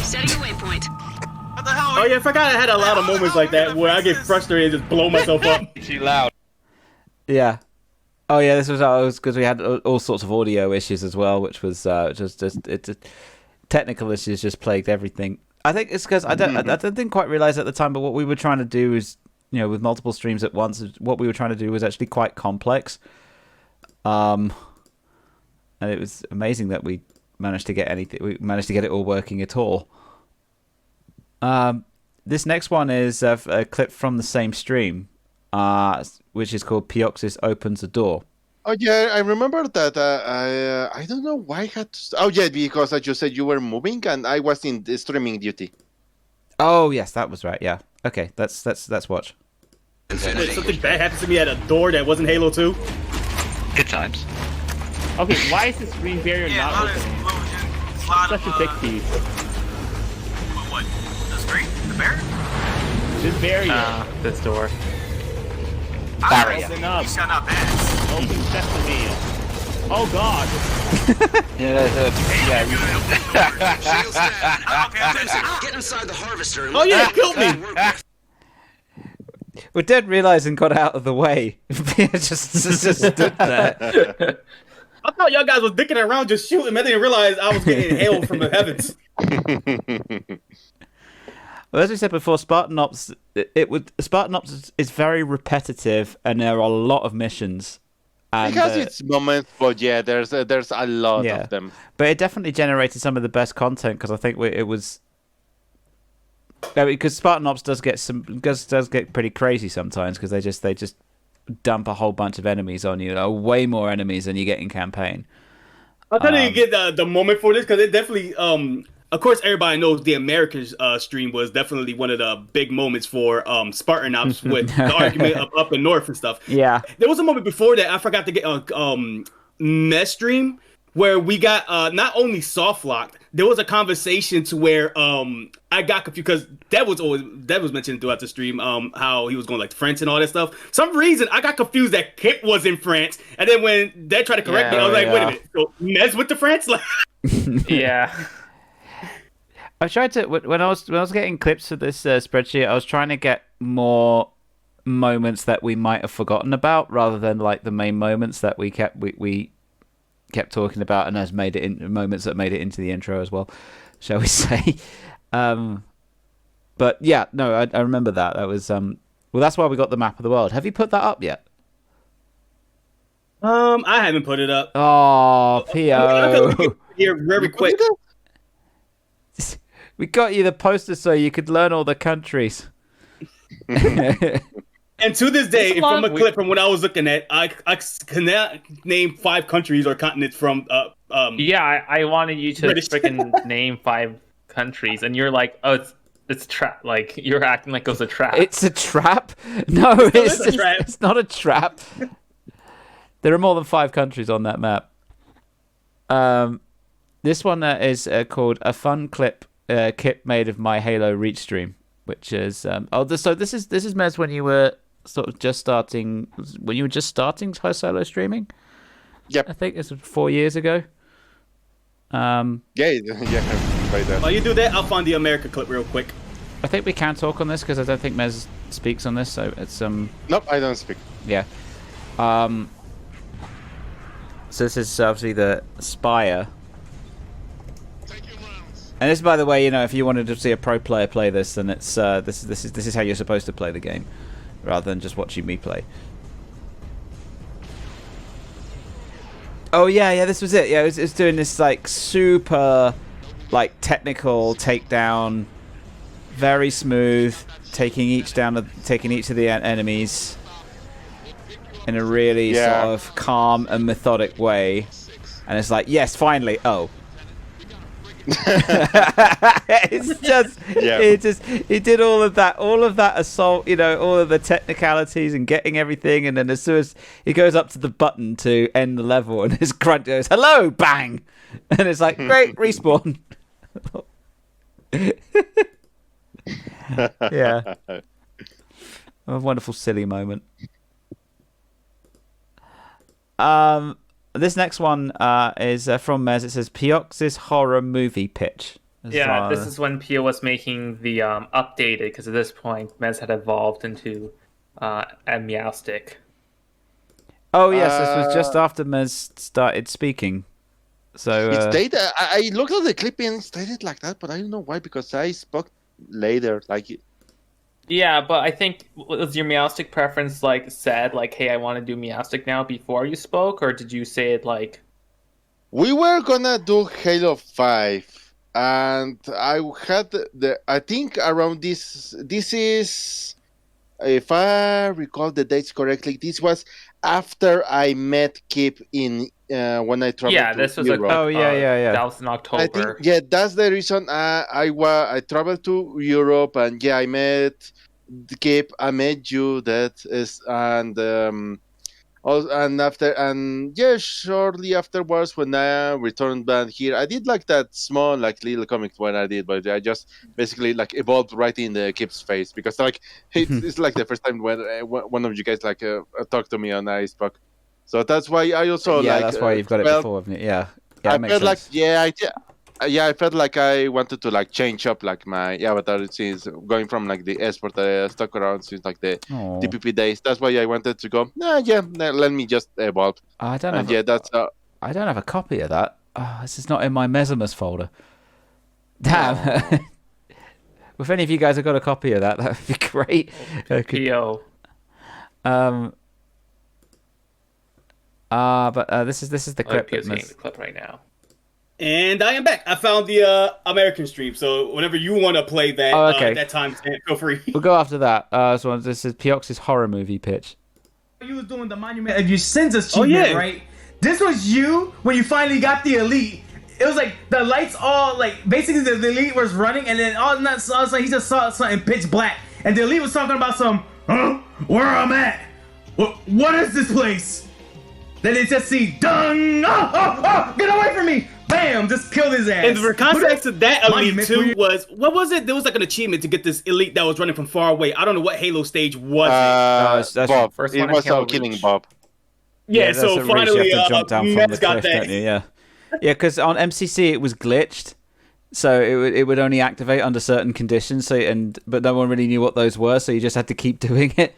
Setting a waypoint. What the hell? Oh yeah, I forgot I had a lot of moments like that where I get frustrated and just blow myself up. Too loud. Yeah. Oh yeah, this was because we had all sorts of audio issues as well, which was just technical issues just plagued everything. I think it's because I didn't quite realize at the time, but what we were trying to do is, with multiple streams at once, what we were trying to do was actually quite complex. And it was amazing that we managed to get it all working at all. This next one is a clip from the same stream. which is called Pioxis Opens a Door. Oh yeah, I remember that. I don't know why I had. Oh yeah, because as you said, you were moving and I was in the streaming duty. Oh yes, that was right. Yeah. Okay, let's watch. Something bad happened to me at a door that wasn't Halo 2. Good times. Okay, why is this green barrier not opening? Such a big piece. What? The screen? The barrier? This barrier. This door. Barrier. Open up. You shall not pass. Open sesame. Oh God. Get inside the harvester. Oh yeah, it killed me. We did realize and got out of the way. just stood there. I thought y'all guys was dicking around just shooting. I didn't realize I was getting hailed from the heavens. Well, as we said before, Spartan Ops is very repetitive, and there are a lot of missions. And, it has its moments, but yeah, there's a lot of them. But it definitely generated some of the best content because I think it was. Because Spartan Ops does get pretty crazy sometimes because they just dump a whole bunch of enemies on you, way more enemies than you get in campaign. I'll tell you get the moment for this because it definitely of course everybody knows the Americans stream was definitely one of the big moments for Spartan Ops with the argument of up and north and stuff. Yeah, there was a moment before that I forgot to get Mess stream where we got not only soft locked, there was a conversation to where I got confused because Dev was mentioning throughout the stream how he was going like to France and all that stuff. Some reason I got confused that Kip was in France, and then when Dev tried to correct me, I was like, wait a minute, so Mez with the France? Like, yeah. I tried to when I was getting clips for this spreadsheet, I was trying to get more moments that we might have forgotten about rather than like the main moments that we kept talking about and has made it in moments that made it into the intro as well, shall we say. But yeah, no, I remember that. That was well, that's why we got the map of the world. Have you put that up yet? I haven't put it up. Oh, P.O. Here very quick. We got you the poster so you could learn all the countries. And to this day, from a clip from what I was looking at, I cannot name 5 countries or continents from. Yeah, I wanted you to freaking name 5 countries, and you're like, oh, it's a trap. Like you're acting like it was a trap. It's a trap? No, it's not a trap. There are more than 5 countries on that map. This one is called a fun clip made of my Halo Reach stream, which is so this is Mez when you were sort of just starting solo streaming. Yep, I think it's 4 years ago. Yeah. Right there. While you do that, I'll find the America clip real quick. I think we can talk on this because I don't think Mez speaks on this, so it's Nope, I don't speak. Yeah. So this is obviously the Spire. And this, by the way, if you wanted to see a pro player play this, then it's this is how you're supposed to play the game, rather than just watching me play. Oh yeah, this was it. Yeah, it's doing this like super, like technical takedown, very smooth, taking each of the enemies in a really sort of calm and methodic way, and it's like, yes, finally. Oh. It's just he did all of that assault, all of the technicalities and getting everything, and then as soon as he goes up to the button to end the level and his grunt goes hello, bang, and it's like great respawn. Yeah, a wonderful silly moment. This next one is from Mez. It says Piox's horror movie pitch. This is when Pio was making the updated, because at this point Mez had evolved into a Meowstick. Oh yes, this was just after Mez started speaking. So it stayed. I looked at the clip and it stayed like that, but I don't know why, because I spoke later. Yeah, but I think, was your Meowstick preference said hey, I want to do Meowstick now before you spoke, or did you say it We were gonna do Halo 5, and I had I think around this is if I recall the dates correctly, this was after I met Kip in when I traveled Yeah, to this was Europe. that was in I October. think that's the reason I traveled to Europe, and I met Kip, I met you, that is, and shortly afterwards when I returned back here, I did like that small like little comic when I did, but I just basically like evolved right in the Kip's face because like it's like the first time when one of you guys like talked to me and I spoke, so that's why I also that's why you've got it before, haven't you? Yeah, I it makes felt sense. I felt like I wanted to like change up like my avatar since going from like the esport stuck around since like the Aw. DPP days. That's why I wanted to go. Let me just evolve. I don't and have. that's I don't have a copy of that. Oh, this is not in my Mesimus folder. Damn. If any of you guys have got a copy of that, that would be great. PO. But this is the clip. PO's getting the clip right now. And I am back. I found the American stream, so whenever you want to play that at that time, feel free. We'll go after that. So this is Piox's horror movie pitch. You was doing the Monument of Your Sins achievement, right? This was you when you finally got the elite. It was like the lights all like basically the elite was running, and then all of a sudden he just saw something pitch black, and the elite was talking about where I'm at. What is this place? Then they just see dung. Get away from me! Bam! Just killed his ass. And for context of that elite too was what was it? There was like an achievement to get this elite that was running from far away. I don't know what Halo stage was it. Bob. It was killing Bob. Yeah, so finally, you have to jump down from the got cliff, that. don't you? Yeah, because on MCC it was glitched, so it would only activate under certain conditions. But no one really knew what those were, so you just had to keep doing it.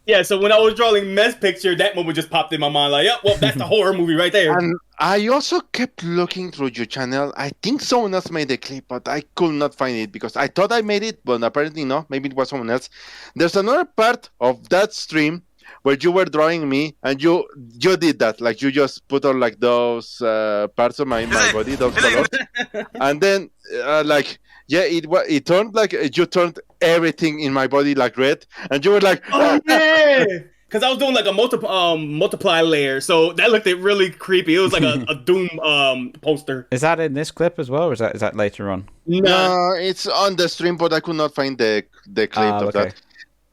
Yeah, so when I was drawing Mez picture, that moment just popped in my mind. Like, yep, well, that's the horror movie right there. And I also kept looking through your channel. I think someone else made the clip, but I could not find it because I thought I made it, but apparently no. Maybe it was someone else. There's another part of that stream where you were drawing me, and you did that. Like you just put on like those parts of my body, those colors, and then it turned like you turned everything in my body like red, and you were like, oh yeah, because I was doing like a multiply layer, so that looked really creepy. It was like a Doom poster. Is that in this clip as well, or is that later on? No, it's on the stream, but I could not find the clip of that.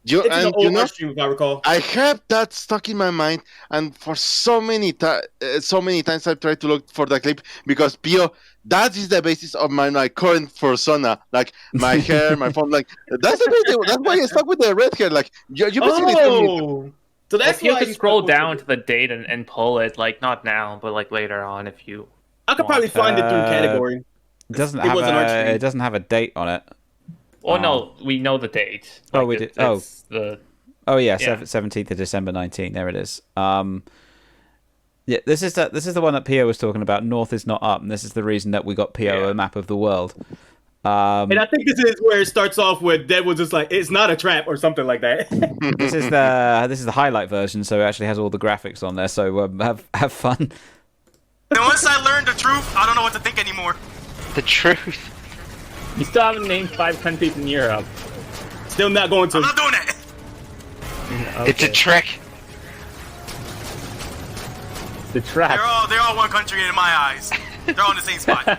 It's an old stream, if I recall. I have that stuck in my mind, and for so many times I've tried to look for the clip because Pio, that is the basis of my current persona. Like my hair, my phone, like that's why I stuck with the red hair. Like you basically told me. So that's you why could scroll down to the date and pull it, like not now, but like later on if you. I could probably find it through category. It doesn't have a date on it. Well, no, we know the date. Oh, we did. Oh, the. Oh yeah, 17th of December 19. There it is. Yeah, this is the one that Pio was talking about. North is not up, and this is the reason that we got Pio a map of the world. And I think this is where it starts off where Dead was just like, it's not a trap or something like that. This is the highlight version, so it actually has all the graphics on there. So have fun. And once I learned the truth, I don't know what to think anymore. The truth. You still haven't named 5 countries in Europe. Still not going to. I'm not doing it. Okay. It's a trick. The trap. They're all one country in my eyes. They're all in the same spot.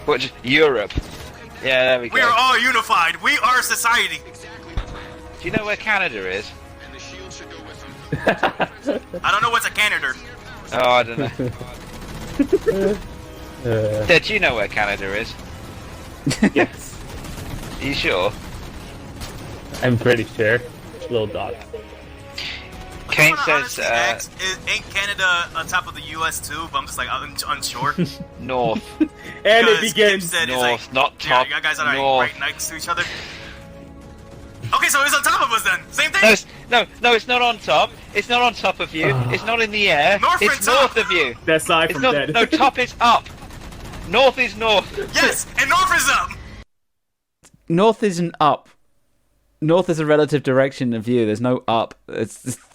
What? Europe. Yeah, there we go. We are all unified. We are society. Do you know where Canada is? I don't know what's a Canada. Oh, I don't know. Did you know where Canada is? Yes. Are you sure? I'm pretty sure. Little dot. Kane says, ain't Canada on top of the U.S. too? But I'm just like unsure. North. And it begins north, not top. Yeah, you guys are north. right next to each other. Okay, so it's on top of us then. Same thing. No, it's not on top. It's not on top of you. It's not in the air. It's north of you. That side from Dead. No, top is up. North is north. Yes, and north is up. North isn't up. North is a relative direction of view. There's no up.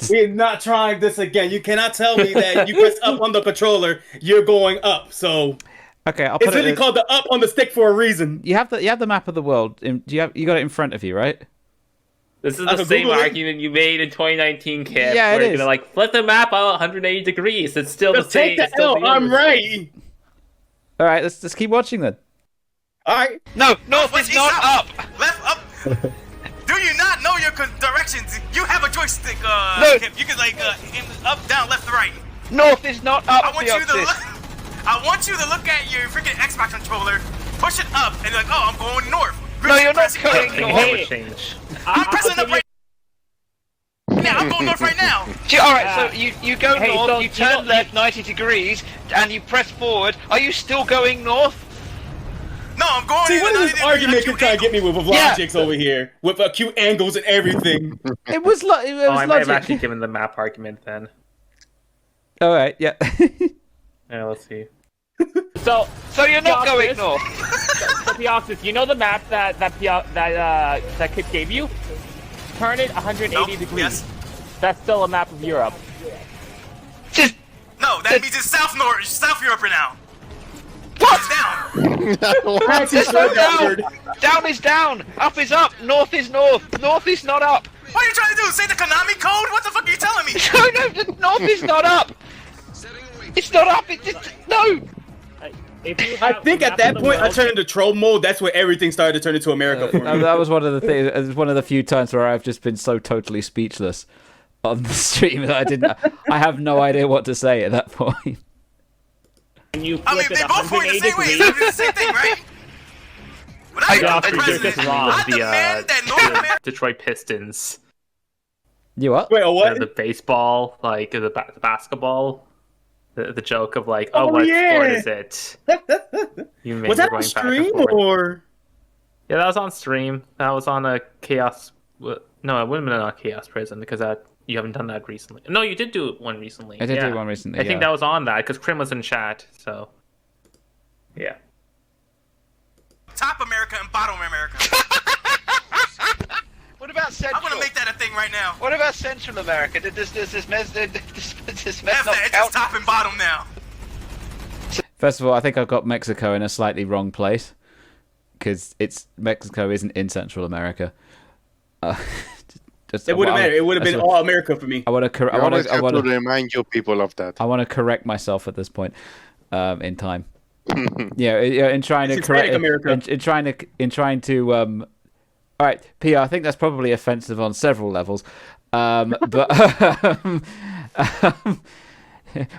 We're not trying this again. You cannot tell me that you press up on the controller, you're going up. So okay, I'll put it's really called the up on the stick for a reason. You have the map of the world. You got it in front of you, right? This is I the can same Google it. argument you made in 2019, Kip. Yeah, it where you're is. gonna like flip the map out 180 degrees. It's still the Just take same. the It's still L. the I'm other. right. All right, let's keep watching then. All right. No, north is not up. Left, up. Do you not know your directions? You have a joystick, No. Kip. You can like aim up, down, left, right. North is not up. I want you to Theoxys. I want you to look at your freaking Xbox controller, push it up, and you're like, oh, I'm going north. No, you're not Press going up. north. Hey, change. I'm pressing up right now. I'm going north right now. Alright, so you go Hey, north, so you you turn don't- left 90 degrees, and you press forward. Are you still going north? No, I'm going. See, what is this argument acute you're trying to get me with Yeah. logics over here? With acute angles and everything. It was Oh, I might have logic. actually given the map argument then. All right, yeah. Yeah, let's see. So you're not going Theoxys- north. So Theoxys, you know the map that Kip gave you? Turn it 180 degrees. Yes. That's still a map of Europe. No, that means it's South Europe right now. What? It's down. There's no down. Down is down. Up is up. North is north. North is not up. What are you trying to do? Say the Konami code? What the fuck are you telling me? No, the north is not up. It's not up. It just no. I think at that point I turned into troll mode. That's where everything started to turn into America for me. That was one of the things. It was one of the few times where I've just been so totally speechless on the stream that I have no idea what to say at that point. And you I mean, flip they it both point the 180 same way. degrees. It's the same thing, right? When I I become you're president, just wrong. I demand that North America. Detroit Pistons. You what? Wait, what? The baseball, like the basketball. The joke of like, Oh, what yeah. sport is it? You Was that on stream or? Yeah, that was on stream. That was on a Chaos. No, it wouldn't have been on Chaos Prison because you haven't done that recently. No, you did do one recently. I did do one recently. I think that was on that because Krim was in chat. So, yeah. Top America and bottom America. What about Central? I'm gonna make that a thing right now. What about Central America? Does this mess F not that. It's count? just top and bottom now. First of all, I think I've got Mexico in a slightly wrong place because Mexico isn't in Central America. It wouldn't matter. It would have been all America for me. I want to. I always have to remind you people of that. I want to correct myself at this point in time. In trying to It's correct Hispanic America. in trying to. All right, PR. I think that's probably offensive on several levels, but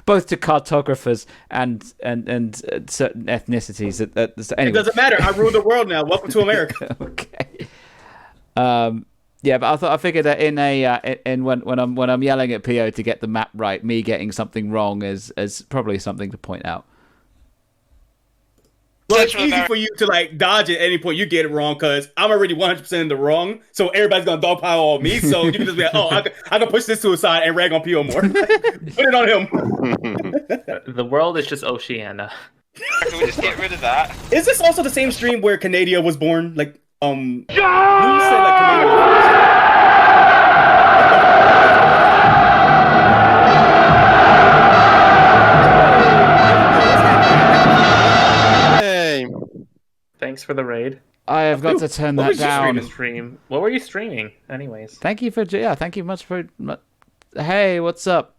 both to cartographers and certain ethnicities. Anyway. It doesn't matter. I rule the world now. Welcome to America. Okay. Yeah, but I figured that when I'm yelling at PO to get the map right, me getting something wrong is probably something to point out. Well, it's easy for you to like dodge at any point you get it wrong because I'm already 100% in the wrong, so everybody's gonna dogpile on me. So you can just be like, oh, I can push this to a side and rag on PO more. Put it on him. The world is just Oceania. Can we just get rid of that? Is this also the same stream where Canada was born? Like, who said like Canada was Hey. Thanks for the raid. I have got to turn that down. Stream. What were you streaming, anyways? Thank you thank you much for. Hey, what's up?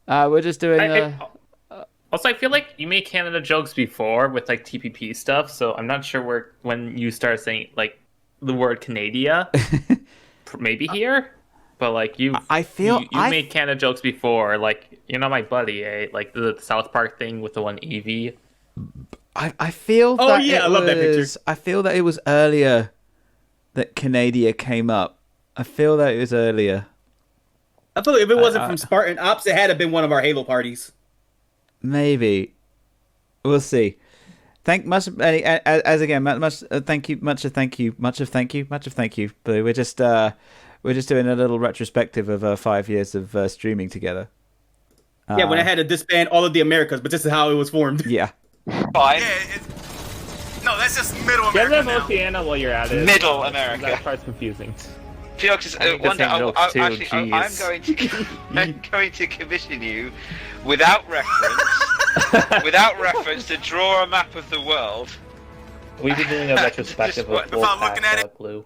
We're just doing. Also, I feel like you made Canada jokes before with like TPP stuff, so I'm not sure when you start saying like the word Canada, maybe here, but like you made Canada jokes before, like you're not my buddy, eh? Like the South Park thing with the one Eevee. I feel. Oh, that yeah, I love that picture. I feel that it was earlier that Canada came up. I feel that it was earlier. I thought if it wasn't from Spartan Ops, it had to been one of our Halo parties. Maybe. We'll see. Thank you. But we're just doing a little retrospective of 5 years of streaming together. Yeah, when I had to disband all of the Americas, but this is how it was formed. Yeah. Fine. Yeah, no, that's just Middle Get America rid of now. Oceania while you're at it. Middle America. That part's confusing. Theoxys, I think one day the same jokes too, I'm going to commission you without reference to draw a map of the world. We've been doing a retrospective of Without looking at it. Blue.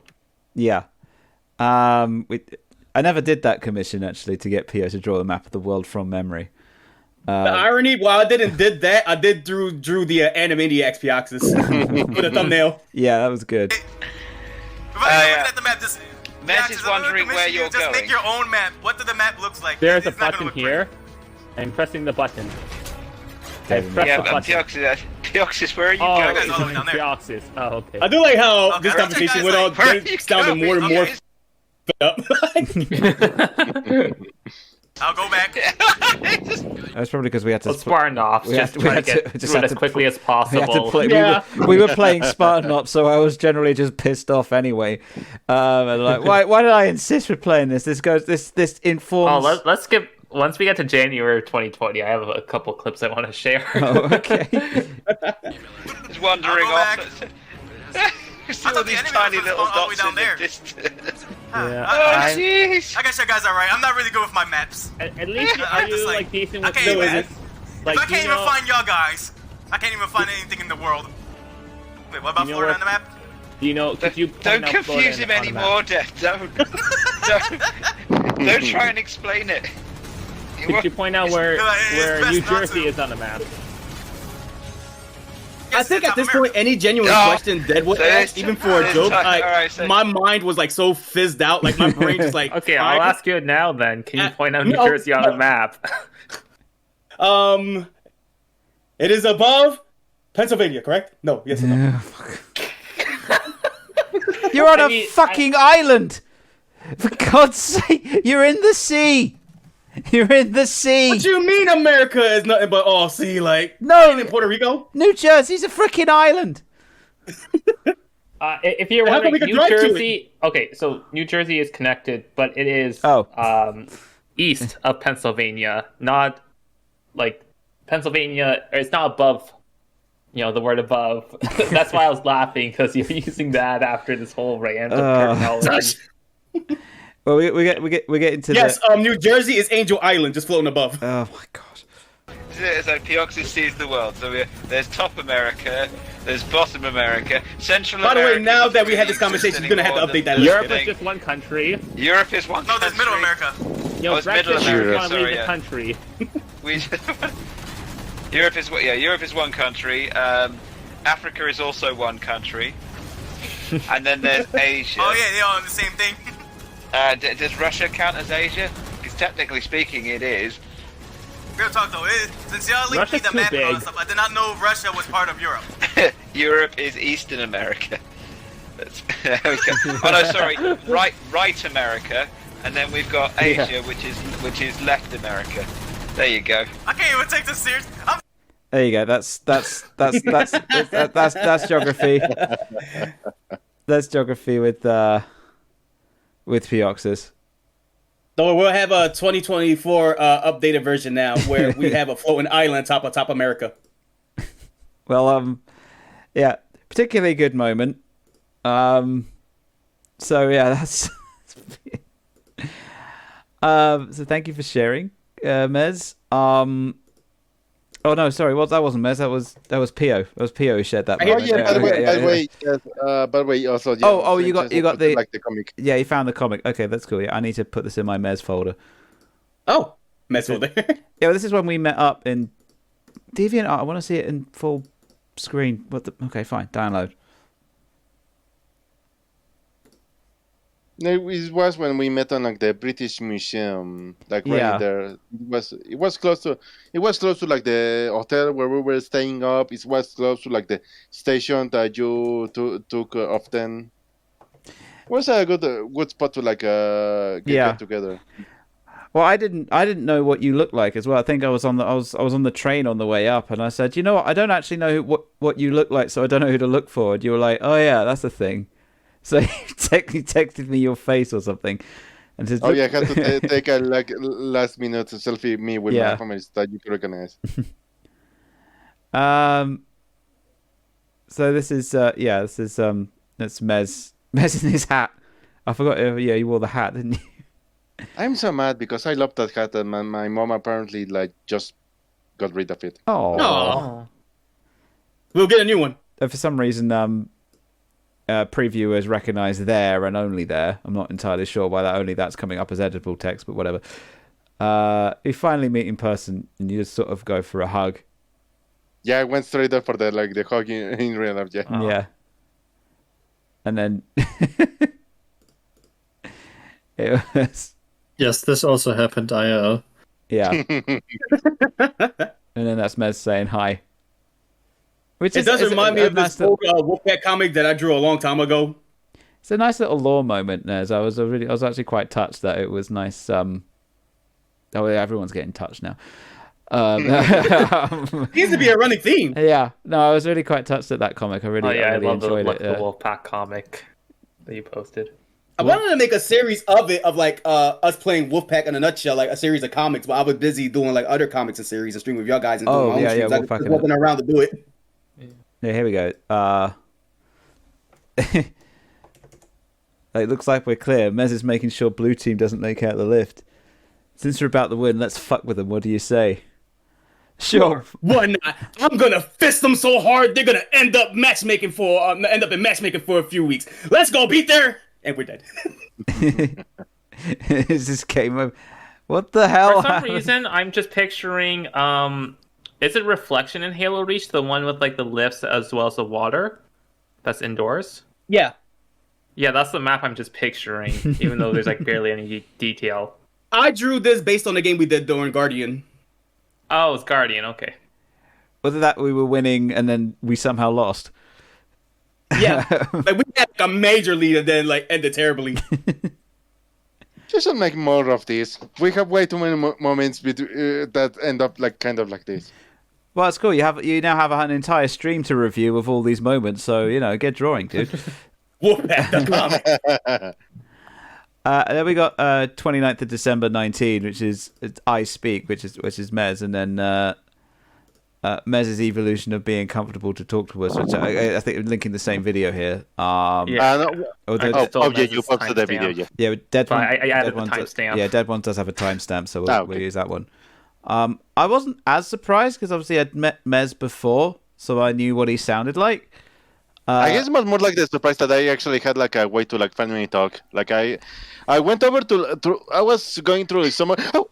Yeah. I never did that commission actually to get Pio to draw the map of the world from memory. The irony, while I did that, I drew the Animaniacs Pioxis for the thumbnail. Yeah, that was good. Looking at the map, just Matt is wondering where you're just going. make your own map. What do the map looks like? There's a It's not gonna button look here. I'm pressing the button. I press Yeah, the but button. Pioxis, where are you Oh, going? guys all the way down there. Pioxis. Oh, okay. I do like how Okay, this where conversation you went guys on, like? Where are you sounding more and going? more Okay. up. I'll go back. That's probably because we had to. Spartan Ops, just try to get through it as quickly as possible. We were playing Spartan Ops, so I was generally just pissed off anyway. And like, why did I insist with playing this? This informs. Oh, let's skip. Once we get to January 2020, I have a couple clips I want to share. Oh, okay. Just wandering off. See all these tiny little dots in the distance. I jeez. guess you guys are right. I'm not really good with my maps. At least are you like decent with the maps? Like, I can't even find y'all guys. I can't even find anything in the world. Wait, what about You know Florida what? on the map? You know, could you Don't point out Florida confuse him on the map? anymore, Death. Don't try and explain it. Could you point out where New Jersey is on the map? I think at this point, any genuine question Dead would ask, even for a joke, my mind was like so fizzed out, like my brain just like. Okay, I'll ask you it now then. Can you point out New Jersey on the map? It is above Pennsylvania, correct? No, yes or no? You're on a fucking island! For God's sake, you're in the sea! You're in the sea! What you mean America is nothing but all sea? Like, no, in Puerto Rico? New Jersey's a freaking island! If you're How come wondering, we can New drive to Jersey... Okay, so New Jersey is connected, but it is east of Pennsylvania, not like Pennsylvania... It's not above, the word above. That's why I was laughing, because you're using that after this whole rant of terminology. Well, we get into New Jersey is Angel Island, just floating above. Oh my god! So Pioxis sees the world. So there's top America, there's bottom America, Central By America. the way, now that we had this conversation, you're gonna have to update that list. Europe is just one country. Europe is one. No, there's Middle America. It's Middle America. Sorry, the country. Europe is one country. Africa is also one country, and then there's Asia. Oh yeah, they're all in the same thing. Does Russia count as Asia? Because technically speaking, it is. Real talk though, since y'all linked me the map and all that stuff, I did not know Russia was part of Europe. Europe is Eastern America. There we go. Oh no, sorry, right America, and then we've got Asia, which is left America. There you go. I can't even take this serious. There you go. That's geography. That's geography with Pioxis. So we'll have a 2024 updated version now, where we have a floating island top of top America. Well, yeah, particularly good moment. So yeah, that's. So thank you for sharing, Mez. Oh no, sorry. That wasn't Mez. That was Pio. That was Pio who shared that. Oh yeah. By the way, also. Yeah, oh, you got the like the comic. Yeah, you found the comic. Okay, that's cool. Yeah, I need to put this in my Mez folder. Oh, Mez folder. Yeah, well, this is when we met up in DeviantArt. I want to see it in full screen. Okay, fine. Download. No, it was when we met on like the British Museum, like right there. It was close to like the hotel where we were staying up. It was close to like the station that you took often. It was a good spot to like get together. Well, I didn't know what you looked like as well. I think I was on the train on the way up, and I said, you know what? I don't actually know what you look like, so I don't know who to look for. And you were like, oh yeah, that's the thing. So you texted me your face or something, and said, I had to take a last minute selfie me with my family that you could recognize. So this is that's Mez in his hat. I forgot. You wore the hat, didn't you? I'm so mad because I love that hat, and my mom apparently like just got rid of it. Oh, we'll get a new one. For some reason, preview as recognized there and only there. I'm not entirely sure why that's coming up as editable text, but whatever. You finally meet in person, and you just sort of go for a hug. Yeah, I went straight up for the hug in real life. Yeah. Yeah. And then it was. Yes, this also happened IRL. Yeah. And then that's Mez saying hi. Which it does remind me of this Wolfpack comic that I drew a long time ago. It's a nice little lore moment, Nez. I was actually quite touched that it was nice. Everyone's getting touched now. Seems to be a running theme. Yeah, no, I was really quite touched at that comic. I really enjoyed it. The Wolfpack comic that you posted. I wanted to make a series of it, of like us playing Wolfpack in a nutshell, like a series of comics, but I was busy doing like other comics and series and streaming with y'all guys and doing my own streams. I just wasn't around to do it. Yeah, here we go. It looks like we're clear. Mez is making sure blue team doesn't make out the lift. Since we're about to win, let's fuck with them. What do you say? Sure. Why not? I'm gonna fist them so hard they're gonna end up in matchmaking for a few weeks. Let's go, beat there, and we're dead. Is this game of what the hell? For some reason, I'm just picturing. Is it Reflection in Halo Reach, the one with like the lifts as well as the water? That's indoors. Yeah. Yeah, that's the map I'm just picturing, even though there's like barely any detail. I drew this based on the game we did during Guardian. Oh, it's Guardian, okay. Whether that we were winning and then we somehow lost. Yeah, like we had like a major lead and then like ended terribly. Just make more of this. We have way too many moments that end up like kind of like this. Well, it's cool. You now have an entire stream to review of all these moments, so get drawing, dude. Wolfpack.com. And then we got 29th of December 19, which is I Speak, which is Mez, and then Mez's evolution of being comfortable to talk to us, which I think linking the same video here. You posted the video, yeah. Yeah, Dead One. I added the timestamp. Yeah, Dead One does have a timestamp, so we'll use that one. I wasn't as surprised because obviously I'd met Mez before, so I knew what he sounded like. I guess it was more like the surprise that I actually had like a way to like finally talk. Like I went over to I was going through some. I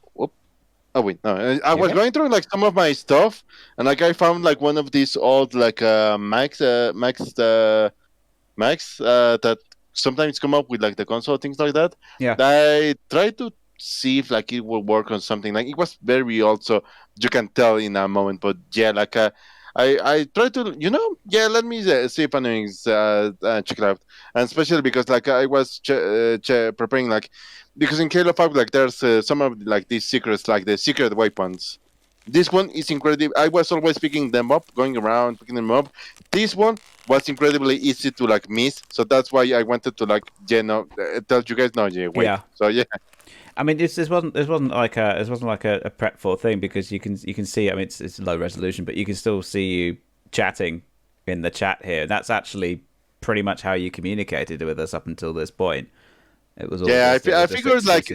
was going through like some of my stuff, and like I found like one of these old like Macs that sometimes come up with like the console things like that. Yeah. I tried to see if like it will work on something. Like it was very old, so you can tell in a moment. But yeah, like I tried to, let me see if anything's check it out. And especially because like I was preparing like, because in Halo 5 like there's some of like these secrets, like the secret weapons. This one is incredible. I was always picking them up, going around picking them up. This one was incredibly easy to like miss, so that's why I wanted to like tell you guys wait. Yeah. So yeah. I mean, this wasn't like a prep for thing because you can see. I mean, it's low resolution, but you can still see you chatting in the chat here. That's actually pretty much how you communicated with us up until this point. It was all I figured like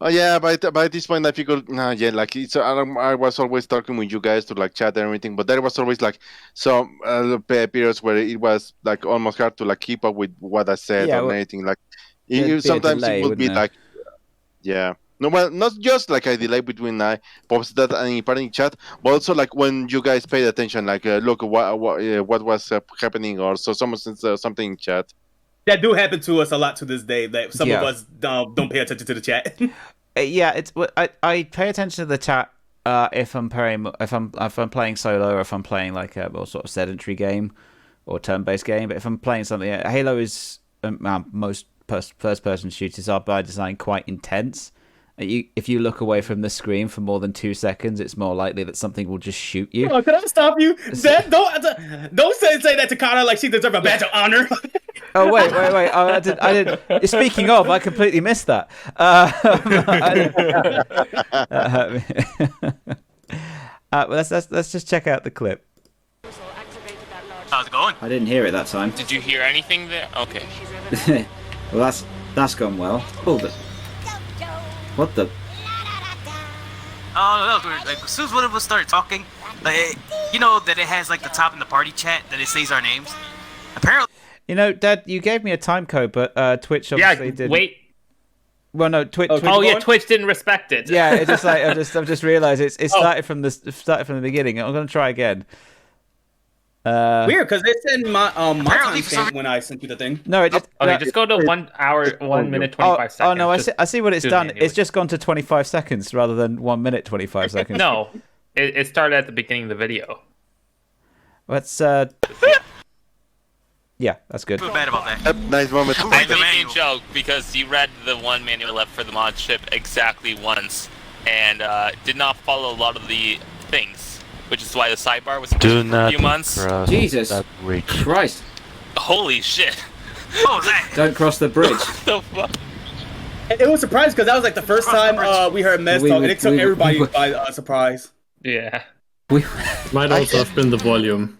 by this point I figured like it's I was always talking with you guys to like chat and everything, but there was always like some periods where it was like almost hard to like keep up with what I said or anything like. Sometimes it would be like, no, well, not just like a delay between I post that and part in chat, but also like when you guys paid attention, like look what was happening, or so someone says something in chat. That do happen to us a lot to this day. That some of us don't pay attention to the chat. I pay attention to the chat if I'm playing solo or if I'm playing like a more sort of sedentary game or turn-based game. But if I'm playing something, Halo is most first-person shooters are by design quite intense. If you look away from the screen for more than 2 seconds, it's more likely that something will just shoot you. Oh, can I stop you? Don't say that to Kana like she deserves a badge of honor. Oh wait! Oh, I did. Speaking of, I completely missed that. Let's just check out the clip. How's it going? I didn't hear it that time. Did you hear anything there? Okay. Well, that's gone well. Hold it. What the? Oh, no, like as soon as one of us started talking, like, you know that it has like the top in the party chat that it says our names. Apparently. You know, Dad, you gave me a time code, but Twitch obviously didn't. Wait. Well, no, Twitch. Twitch didn't respect it. Yeah, it's just like I've just realised it started from the beginning. I'm gonna try again. Weird, because it said my timestamp when I sent you the thing. No, it just just go to 1 hour, 1 minute, 25 seconds. Oh no, I see what it's done. manually. It's just gone to 25 seconds rather than 1 minute 25 seconds. No, it started at the beginning of the video. Let's yeah, that's good. Feel bad about that. Nice moment. I made a joke because you read the one manual left for the mod ship exactly once and did not follow a lot of the things, which is why the sidebar was Do for a not few months. cross Jesus that bridge. Christ! Holy shit! What was that? Don't cross the bridge. The fuck? It was surprising because that was like the first time we heard Mez talk, and it took everybody by surprise. Yeah. Might also have been the volume.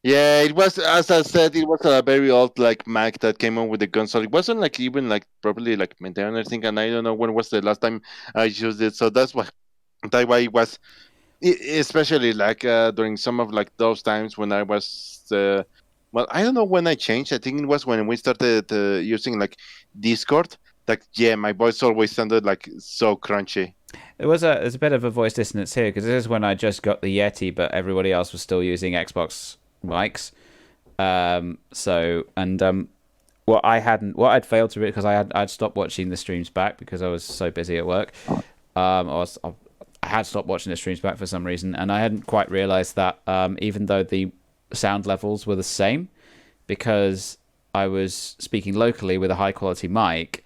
Yeah, it was, as I said, it was a very old like Mac that came on with the console. It wasn't like even like properly like maintained or anything, and I don't know when was the last time I used it. So that's why it was, especially like during some of like those times when I was well, I don't know when I changed. I think it was when we started using like Discord. Like, yeah, my voice always sounded like so crunchy. There's a bit of a voice dissonance here because this is when I just got the Yeti, but everybody else was still using Xbox mics. What I'd failed to read because I'd stopped watching the streams back because I was so busy at work. I had stopped watching the streams back for some reason, and I hadn't quite realized that even though the sound levels were the same, because I was speaking locally with a high quality mic,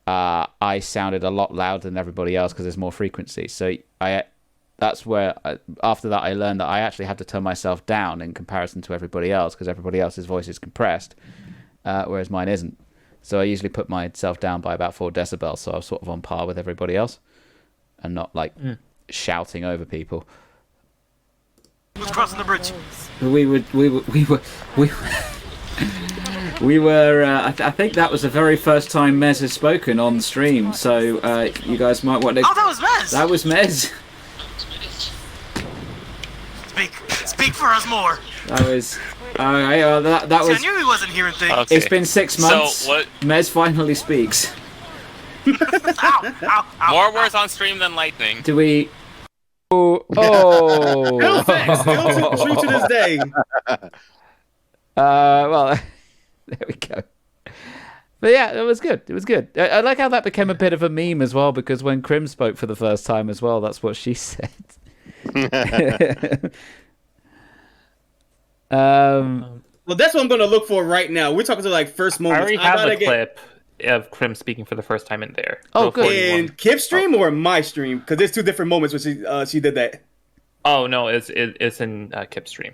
I sounded a lot louder than everybody else because there's more frequency. So that's where after that I learned that I actually had to turn myself down in comparison to everybody else because everybody else's voice is compressed, whereas mine isn't. So I usually put myself down by about 4 decibels, so I was sort of on par with everybody else and not like shouting over people. Who's crossing the bridge? We were. I think that was the very first time Mez has spoken on stream, so you guys might want to. Oh, that was Mez. That was Mez. Speak for us more. That was. That was. See, I knew he wasn't hearing things. Okay. It's been 6 months. So what? Mez finally speaks. More words on stream than lightning. Do we? Oh. Still facts. Still true to this day. Well, there we go. But yeah, it was good. It was good. I like how that became a bit of a meme as well, because when Crim spoke for the first time as well, that's what she said. Well, that's what I'm gonna look for right now. We're talking to like first I moments. already have a clip of Crim speaking for the first time in there. Oh, good. In Kip's stream or my stream? Because there's 2 different moments when she did that. Oh no, it's in Kip's stream.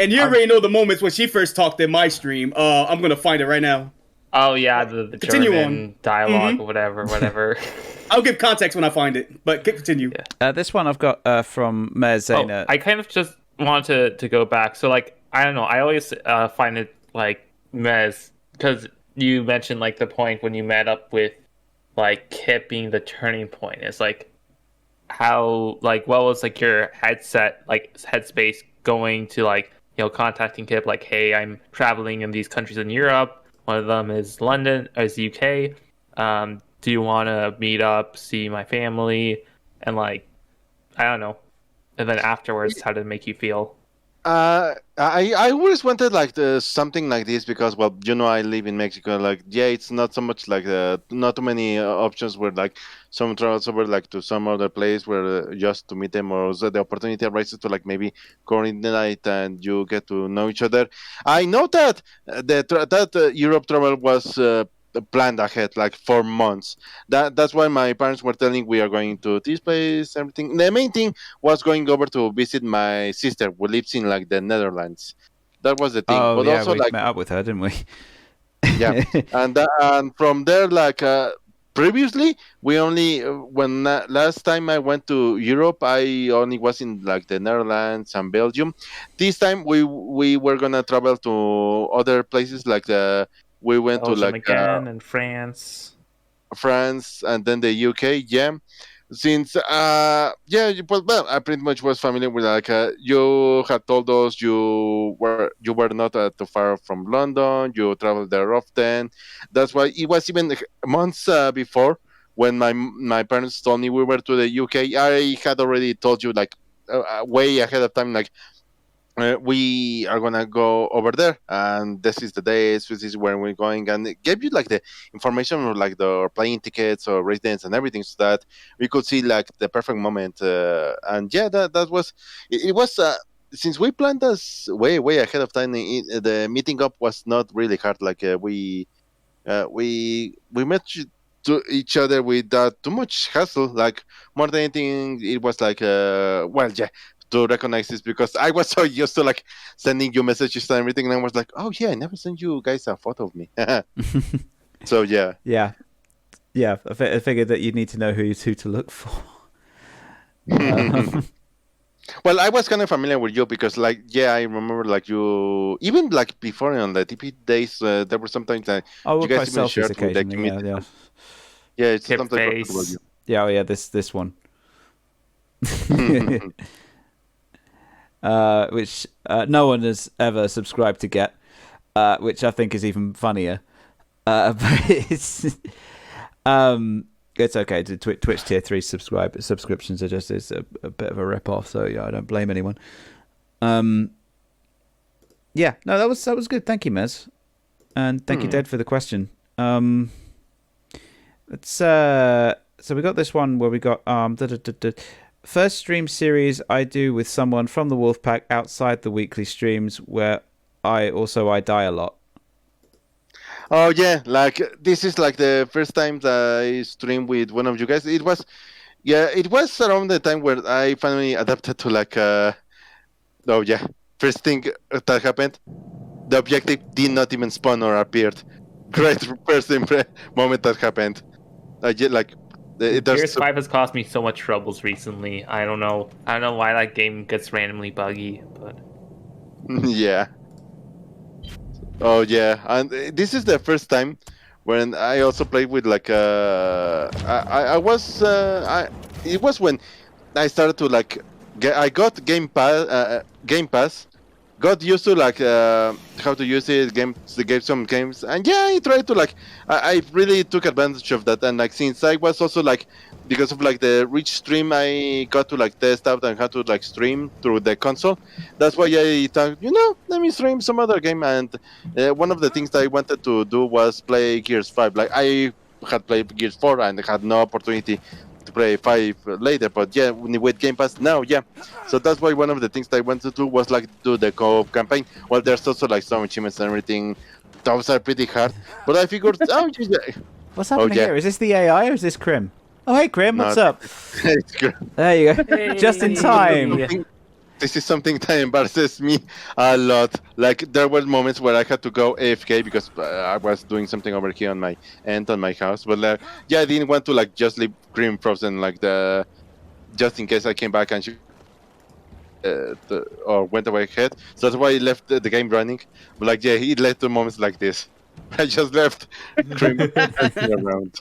And you already know the moments when she first talked in my stream. I'm gonna find it right now. Oh yeah, the Continue German on. dialogue, Mhm. whatever. I'll give context when I find it, but continue. This one I've got from Mezena. I kind of just wanted to go back. So like, I don't know. I always find it like Mez, because you mentioned like the point when you met up with like Kip being the turning point. It's like how like what was like your headspace going to like, you know, contacting Kip like, hey, I'm traveling in these countries in Europe. One of them is London, or is UK. Do you want to meet up, see my family, and like, I don't know. And then afterwards, how did it make you feel? I always wanted like something like this because, well, you know, I live in Mexico. Like, yeah, it's not so much like not too many options where like someone travels over like to some other place where just to meet them, or so the opportunity arises to like maybe coordinate and you get to know each other. I know that that Europe travel was planned ahead like 4 months. That's why my parents were telling we are going to this place, everything. The main thing was going over to visit my sister who lives in like the Netherlands. That was the thing. Oh, but yeah, also we like met up with her, didn't we? yeah, and from there like previously we only when last time I went to Europe I only was in like the Netherlands and Belgium. This time we were gonna travel to other places like we went Belgium to like again and France, and then the UK. Yeah, since well, I pretty much was familiar with like you had told us you were not too far from London. You traveled there often. That's why it was even months before when my parents told me we were to the UK. I had already told you like way ahead of time, like we are gonna go over there, and this is the days, this is where we're going, and it gave you like the information or like the plane tickets or residence and everything, so that we could see like the perfect moment. And yeah, that was it was. Since we planned this way ahead of time, the meeting up was not really hard. Like we met to each other without too much hassle. Like more than anything, it was like well, yeah, to recognize this, because I was so used to like sending you messages and everything, and I was like, oh yeah, I never sent you guys a photo of me. So yeah. Yeah. I figured that you'd need to know who to look for. Well, I was kind of familiar with you because, like, yeah, I remember like you even like before on the TP days, there were sometimes that you guys even shared with the community. Yeah, it's Tip something face. about you. Yeah, oh yeah, this one. Which no one has ever subscribed to get, which I think is even funnier. But it's okay. Twitch tier 3 subscriptions are just a bit of a rip off. So yeah, I don't blame anyone. Yeah, no, that was good. Thank you, Mez, and thank you, Dead, for the question. Let's so we got this one where we got first stream series I do with someone from the Wolfpack outside the weekly streams, where I die a lot. Oh yeah, like this is like the first time that I streamed with one of you guys. It was around the time where I finally adapted to like first thing that happened, the objective did not even spawn or appeared. Great first moment that happened. Gears 5 has caused me so much troubles recently. I don't know why that game gets randomly buggy, but yeah. Oh yeah, and this is the first time when I also played with like it was when I started to like I got Game Pass, got used to like how to use it, gave some games, and yeah, I tried to like I really took advantage of that. And like since I was also like, because of like the rich stream, I got to like test out and how to like stream through the console. That's why I thought, let me stream some other game. And one of the things that I wanted to do was play Gears 5. Like I had played Gears 4 and had no opportunity to play 5 later, but yeah, with Game Pass now, yeah. So that's why one of the things that I wanted to do was like do the co-op campaign. Well, there's also like some achievements and everything. Those are pretty hard, but I figured, what's happening here? Is this the AI or is this Crim? Oh, hey, Crim, what's up? There you go. Hey. Just in time. This is something that embarrasses me a lot. Like, there were moments where I had to go AFK because I was doing something over here on my end on my house. But I didn't want to like just leave Crim frozen, like just in case I came back and she or went away ahead. So that's why I left the game running. But like, yeah, it led to moments like this. I just left Crim around.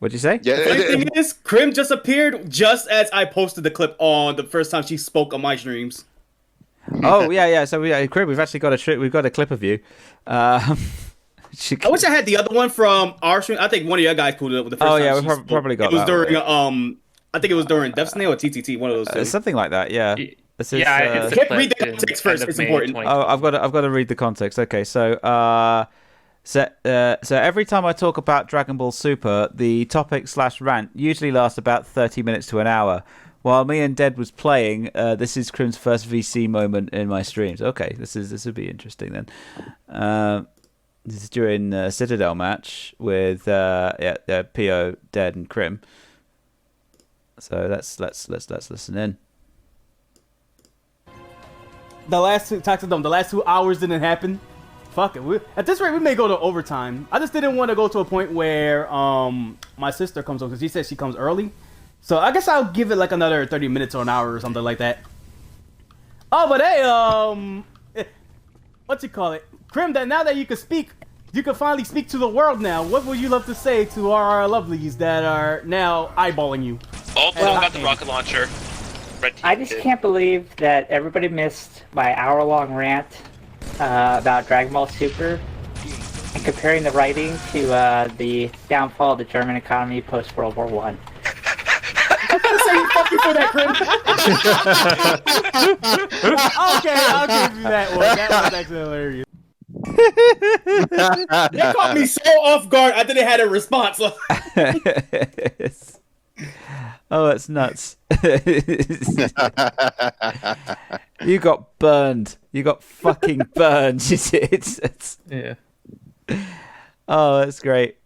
What'd you say? Yeah, the funny thing is, Crim just appeared just as I posted the clip on the first time she spoke on my streams. Oh yeah. So Crim, we've actually got a clip of you. I wish I had the other one from our stream. I think one of your guys pulled it up with the first time. Oh yeah, we probably got it. It was that during one. I think it was during Death Snail or TTT, one of those two. Something like that, yeah. Read the context first. It's important. Oh, I've got to read the context. Okay, so so every time I talk about Dragon Ball Super, the topic/rant usually lasts about 30 minutes to an hour. While me and Dead was playing, this is Crim's first VC moment in my streams. Okay, this will be interesting then. This is during Citadel match with PO, Dead, and Crim. So let's listen in. The last 2 hours didn't happen. Fuck it. At this rate, we may go to overtime. I just didn't want to go to a point where my sister comes over because she says she comes early. So I guess I'll give it like another 30 minutes or an hour or something like that. Oh, but hey, what you call it? Crim, that now that you can speak, you can finally speak to the world now. What would you love to say to our lovelies that are now eyeballing you? Also got the rocket launcher. Red team I just did. can't believe that everybody missed my hour-long rant about Dragon Ball Super and comparing the writing to the downfall of the German economy post-World War One. I'm gonna say fuck you for that, Grim. Okay, I'll give you that one. That was actually hilarious. That caught me so off guard. I didn't have a response. Oh, that's nuts. You got burned. You got fucking burned. It's... Yeah. Oh, that's great.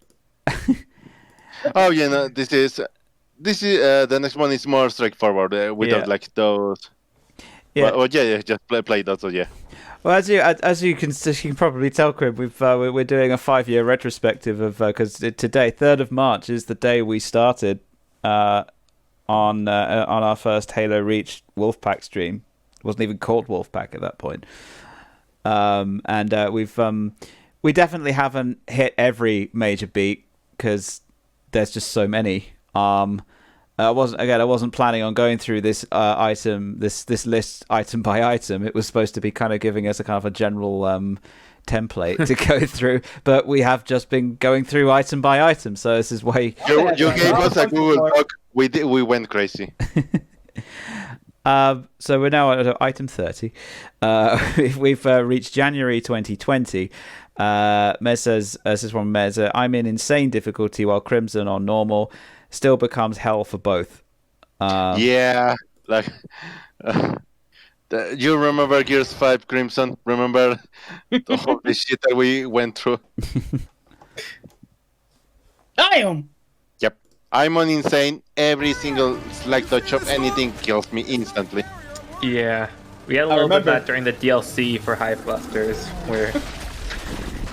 Oh yeah, no, this is the next one is more straightforward without like those. Yeah. Well, yeah, just play that. So yeah. Well, as you can probably tell, Crib, we're doing a 5-year retrospective of because today, 3rd of March, is the day we started on our first Halo Reach Wolfpack stream. It wasn't even called Wolfpack at that point, and we definitely haven't hit every major beat because there's just so many. I wasn't planning on going through this this list item by item. It was supposed to be kind of giving us a kind of a general template to go through, but we have just been going through item by item. So this is why you gave us a Google Doc. We went crazy. So we're now at item 30. We've reached January 2020. Mez says, this is from Mez, I'm in insane difficulty while Crimson on normal. Still becomes hell for both. Yeah, like you remember Gears 5 Crimson? Remember all the shit that we went through? I am. Yep, I'm on insane. Every single select touch of anything kills me instantly. Yeah, we had a little bit of that during the DLC for Hive Busters, where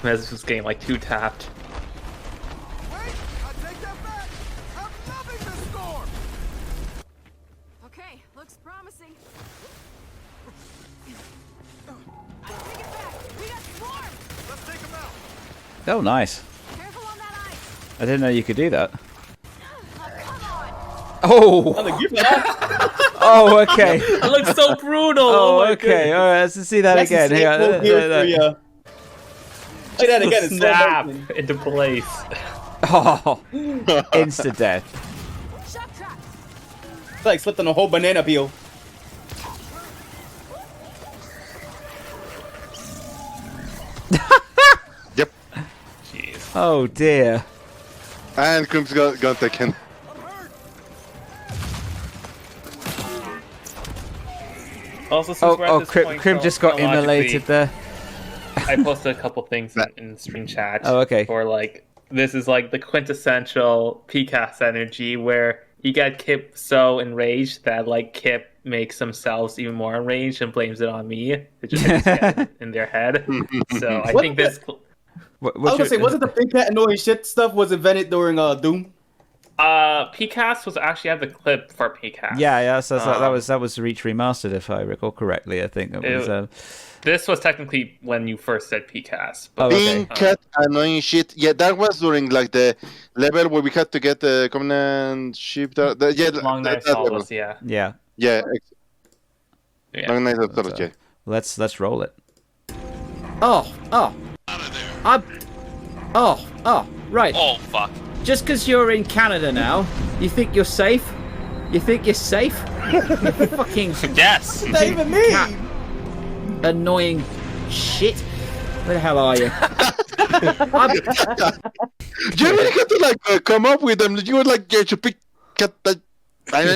Mez was getting like 2 tapped. Okay, looks promising. Oh, nice. I didn't know you could do that. Oh! Oh, okay. That looks so brutal. Oh, my okay. goodness. All right, let's see that again. Hang on. Say that again. It's Snap into place. Oh, insta death. It's like slipped on a whole banana peel. Yep. Jeez. Oh dear. And Crim's got taken. Also, since we're at this point, Crim just got immolated there. I posted a couple things in the stream chat. Oh, okay. For like, this is like the quintessential PCAS energy where you get Kip so enraged that like Kip makes themselves even more enraged and blames it on me to just get in their head. So I think this. I was gonna say, wasn't the big cat annoying shit stuff was invented during Doom? PCAS was actually had the clip for PCAS. Yeah. So that was Reach Remastered, if I recall correctly. I think it was. This was technically when you first said PCAS. But Being cat annoying shit. Yeah, that was during like the level where we had to get the command ship. Long Knife Solace, yeah. Yeah. Yeah. Yeah. Long Knife Solace, yeah. Let's roll it. Right. Oh, fuck. Just because you're in Canada now, you think you're safe? You think you're safe? You fucking Yes. What does that even mean? Annoying shit. Where the hell are you? You really had to like come up with them. You would like get your pick. I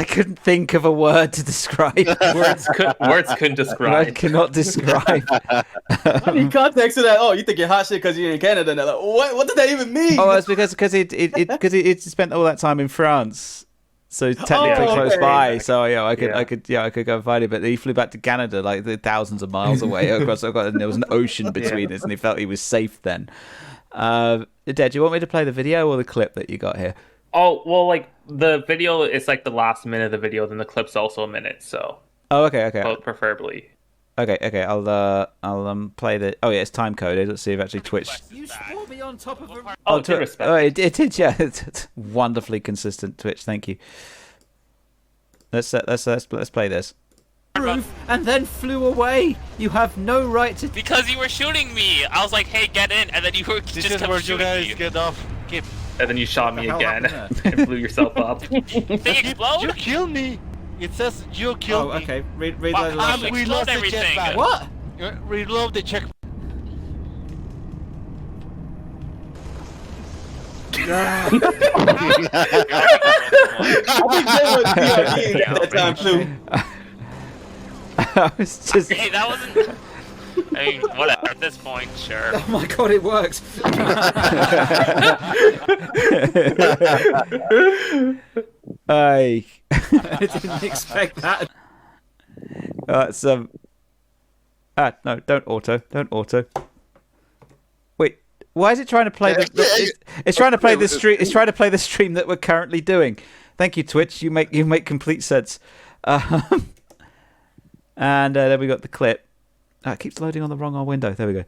couldn't think of a word to describe. Words couldn't describe. Word cannot describe. I need context to that. Oh, you think you're hot shit because you're in Canada? And they're like, what does that even mean? Oh, it's because it spent all that time in France, so technically close by. So yeah, I could go and find it. But he flew back to Canada, like thousands of miles away across. And there was an ocean between us, and he felt he was safe then. Dad, do you want me to play the video or the clip that you got here? Oh, well, like, the video is like the last minute of the video, then the clip's also a minute, so. Oh, okay. Both preferably. Okay. I'll play the. Oh yeah, it's time coded. Let's see if actually Twitch. You swore me on top of a. Oh, it did. Yeah, it's wonderfully consistent. Twitch, thank you. Let's play this. Roof and then flew away. You have no right to. Because you were shooting me. I was like, "Hey, get in," and then you were just kept shooting me. Get off. Keep. And then you shot me again and blew yourself up. Thing explode? You killed me. It says you killed me. Oh, okay. Reload the And we lost the everything. jetpack. What? Reload the check. I think they were PRD at that time too. I was just. Hey, that wasn't. I mean, whatever. At this point, sure. Oh my god, it works. I didn't expect that. No, don't auto. Wait, why is it trying to play it's trying to play the stream? It's trying to play the stream that we're currently doing. Thank you, Twitch. You make complete sense. And then we got the clip. It keeps loading on the wrong window. There we go.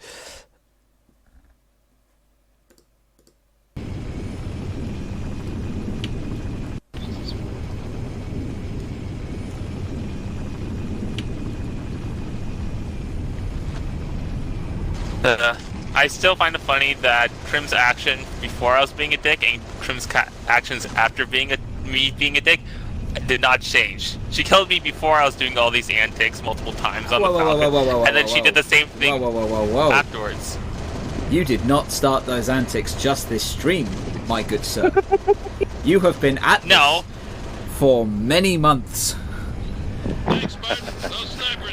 I still find it funny that Crim's action before I was being a dick and Crim's actions after me being a dick did not change. She killed me before I was doing all these antics multiple times on the Falcon, and then she did the same thing afterwards. You did not start those antics just this stream, my good sir. You have been at this for many months.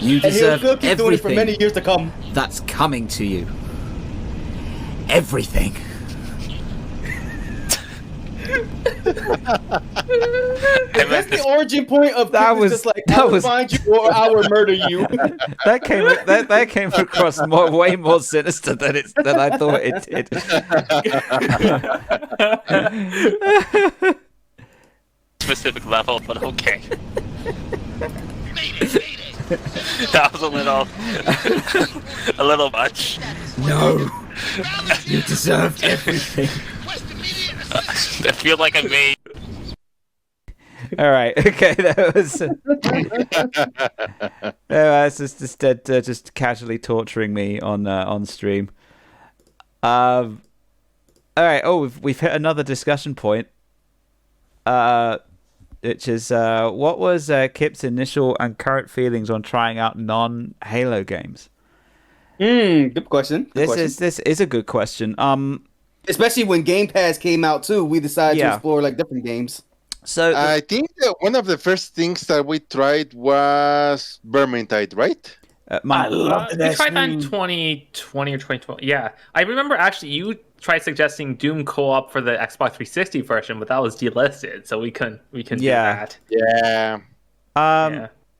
You deserve keep doing it for many years to come. That's coming to you. Everything. That's the origin point of that was just like I will find you or I will murder you. that came across way more sinister than I thought it did. Specific level, but okay. That was a little much. No, you deserved everything. I feel like I made. All right. Okay. That was just casually torturing me on stream. All right. Oh, we've hit another discussion point. Which is what was Kip's initial and current feelings on trying out non-Halo games? Good question. This is a good question. Especially when Game Pass came out too, we decided to explore like different games. So I think that one of the first things that we tried was Vermintide, right? I love that. We tried that in 2020 or 2012. Yeah, I remember actually you tried suggesting Doom co-op for the Xbox 360 version, but that was delisted, so we couldn't do that. Yeah.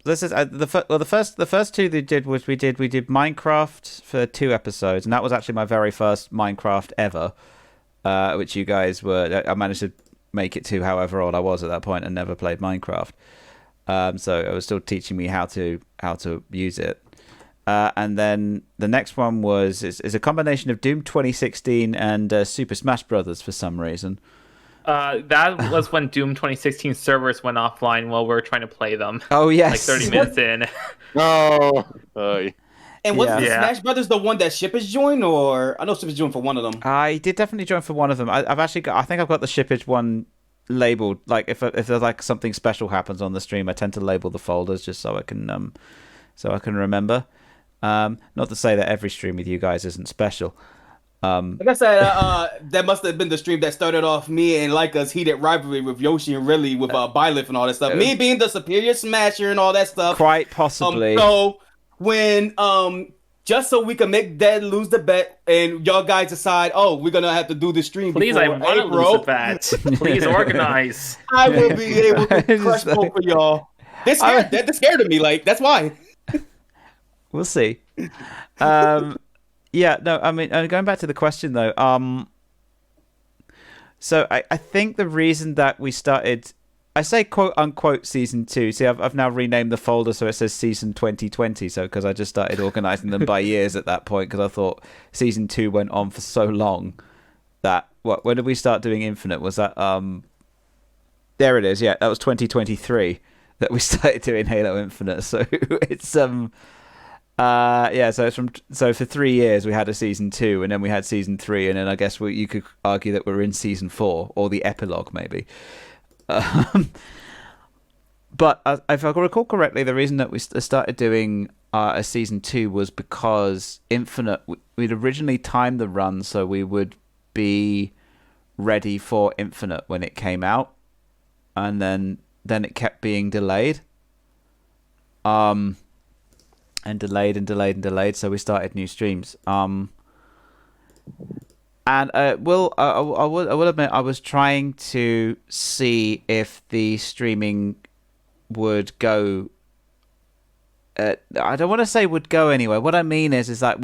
This is the first two they did was we did Minecraft for 2 episodes, and that was actually my very first Minecraft ever, which you guys were. I managed to make it to however old I was at that point and never played Minecraft, so it was still teaching me how to use it. And then the next one is a combination of Doom 2016 and Super Smash Brothers for some reason. That was when Doom 2016 servers went offline while we were trying to play them. Oh yes, like 30 minutes in. No. And was the Smash Brothers the one that Shippage joined, or I know Shippage joined for one of them? I did definitely join for one of them. I've actually got. I think I've got the Shippage one labeled. Like if there's like something special happens on the stream, I tend to label the folders just so I can remember. Not to say that every stream with you guys isn't special. Like I said, that must have been the stream that started off me and Laika's heated rivalry with Yoshi and Riley with Byleth and all that stuff. Me being the superior smasher and all that stuff. Quite possibly. So when just so we can make Dead lose the bet and y'all guys decide, we're gonna have to do this stream. Please, I want to lose the bet. Please organize. I will be able to crush both of y'all. They're scared of me. Like that's why. We'll see. Yeah, no, I mean, going back to the question though, so I think the reason that we started, I say quote unquote season 2. See, I've now renamed the folder so it says season 2020. So because I just started organizing them by years at that point because I thought season 2 went on for so long that when did we start doing Infinite? Was that there it is. Yeah, that was 2023 that we started doing Halo Infinite. So it's so for 3 years we had a season 2 and then we had season 3 and then I guess you could argue that we're in season 4 or the epilogue maybe. But if I recall correctly, the reason that we started doing a season 2 was because Infinite, we'd originally timed the run so we would be ready for Infinite when it came out, and then it kept being delayed, and delayed, so we started new streams. And I will admit, I was trying to see if the streaming would go. I don't want to say would go anywhere. What I mean is that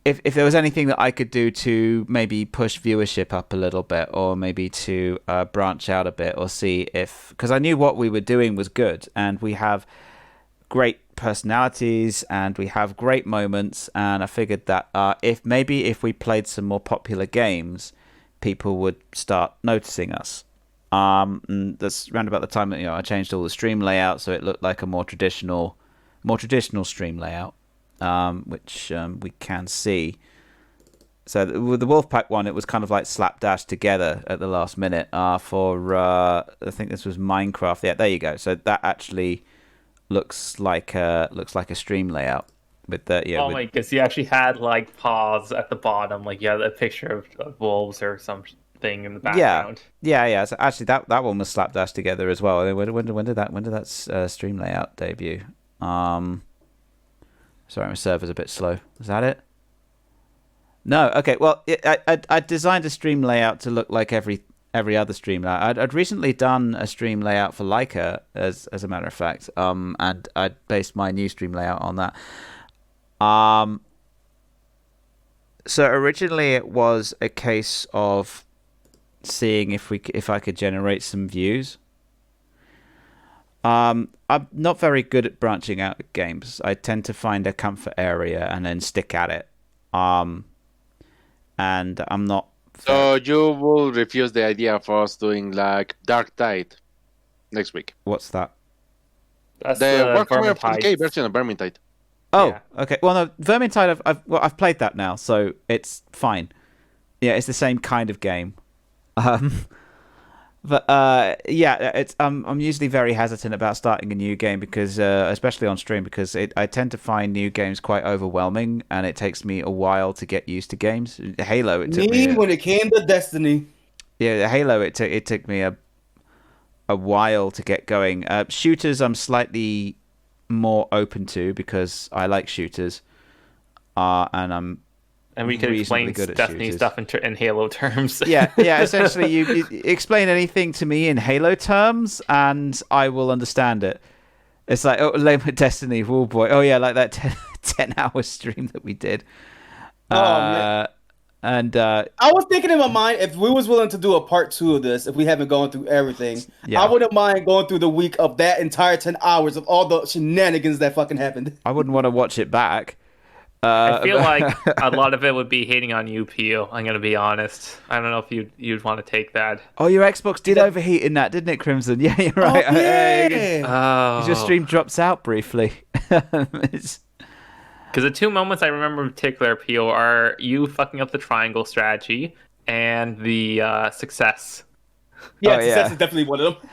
if there was anything that I could do to maybe push viewership up a little bit, or maybe to branch out a bit, or see because I knew what we were doing was good, and we have great personalities and we have great moments, and I figured that if we played some more popular games, people would start noticing us. And that's around about the time that I changed all the stream layout so it looked like a more traditional stream layout, which we can see. So with the Wolfpack one, it was kind of like slapdash together at the last minute for I think this was Minecraft. Yeah, there you go. So that actually looks like a stream layout with the my goodness, you actually had like paws at the bottom, like a picture of wolves or something in the background. Yeah. So actually, that one was slapdash together as well. When did that stream layout debut? Sorry, my server's a bit slow. Was that it? No. Okay. Well, I designed a stream layout to look like every other stream layout. I'd recently done a stream layout for Leica, as a matter of fact, and I based my new stream layout on that. So originally it was a case of seeing if I could generate some views. I'm not very good at branching out games. I tend to find a comfort area and then stick at it. And I'm not. So you will refuse the idea of us doing like Dark Tide next week? What's that? That's the Warhammer 40k version of Vermintide. Oh, yeah. Okay. Well, no, Vermintide. I've played that now, so it's fine. Yeah, it's the same kind of game. But it's I'm usually very hesitant about starting a new game because, especially on stream, because I tend to find new games quite overwhelming, and it takes me a while to get used to games. Halo, it took me when it came to Destiny. Yeah, Halo, it took me a while to get going. Shooters, I'm slightly more open to because I like shooters, and we can explain Destiny stuff in Halo terms. Yeah. Essentially, you explain anything to me in Halo terms, and I will understand it. It's like, lame with Destiny, oh boy. Oh yeah, like that 10-hour stream that we did. Man. And I was thinking in my mind, if we was willing to do a part 2 of this, if we haven't gone through everything, I wouldn't mind going through the week of that entire 10 hours of all the shenanigans that fucking happened. I wouldn't want to watch it back. I feel like a lot of it would be hating on you, Pio. I'm going to be honest. I don't know if you'd want to take that. Oh, your Xbox did overheat in that, didn't it, Crimson? Yeah, you're right. Oh, yeah. Your stream drops out briefly. Because the two moments I remember in particular, Pio, are you fucking up the triangle strategy and the success. Yeah, success is definitely one of them.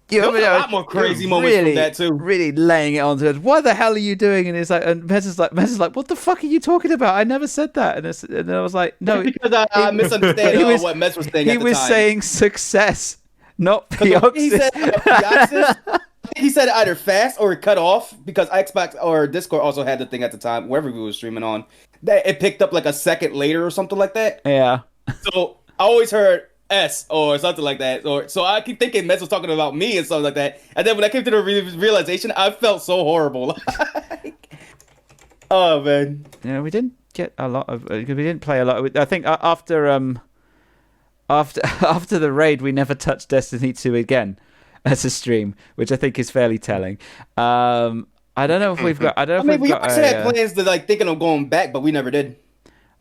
There was a lot more crazy moments from that too. Really laying it on to us. What the hell are you doing? And it's like, and Mez is like, what the fuck are you talking about? I never said that. And then I was like, no, because I misunderstood what Mez was saying. He was saying success, not Pioxis. He said Pioxis. He said either fast or cut off because Xbox or Discord also had the thing at the time, wherever we were streaming on, that it picked up like a second later or something like that. Yeah. So I always heard S or something like that. So I keep thinking Mez was talking about me and something like that. And then when I came to the realization, I felt so horrible. Oh man. Yeah, we didn't get a lot of. We didn't play a lot. I think after after the raid, we never touched Destiny 2 again as a stream, which I think is fairly telling. I don't know if we've got. I don't know if we we've got. also had plans to like thinking of going back, but we never did.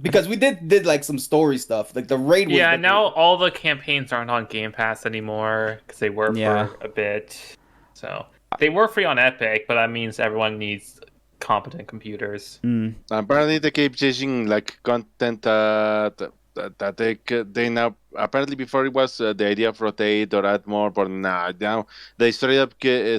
Because we did like some story stuff, like the raid. Was yeah, now all the campaigns aren't on Game Pass anymore because they were for a bit. So they were free on Epic, but that means everyone needs competent computers. Apparently, they keep chasing like content that they now. Apparently, before it was the idea of rotate or add more, but now they straight up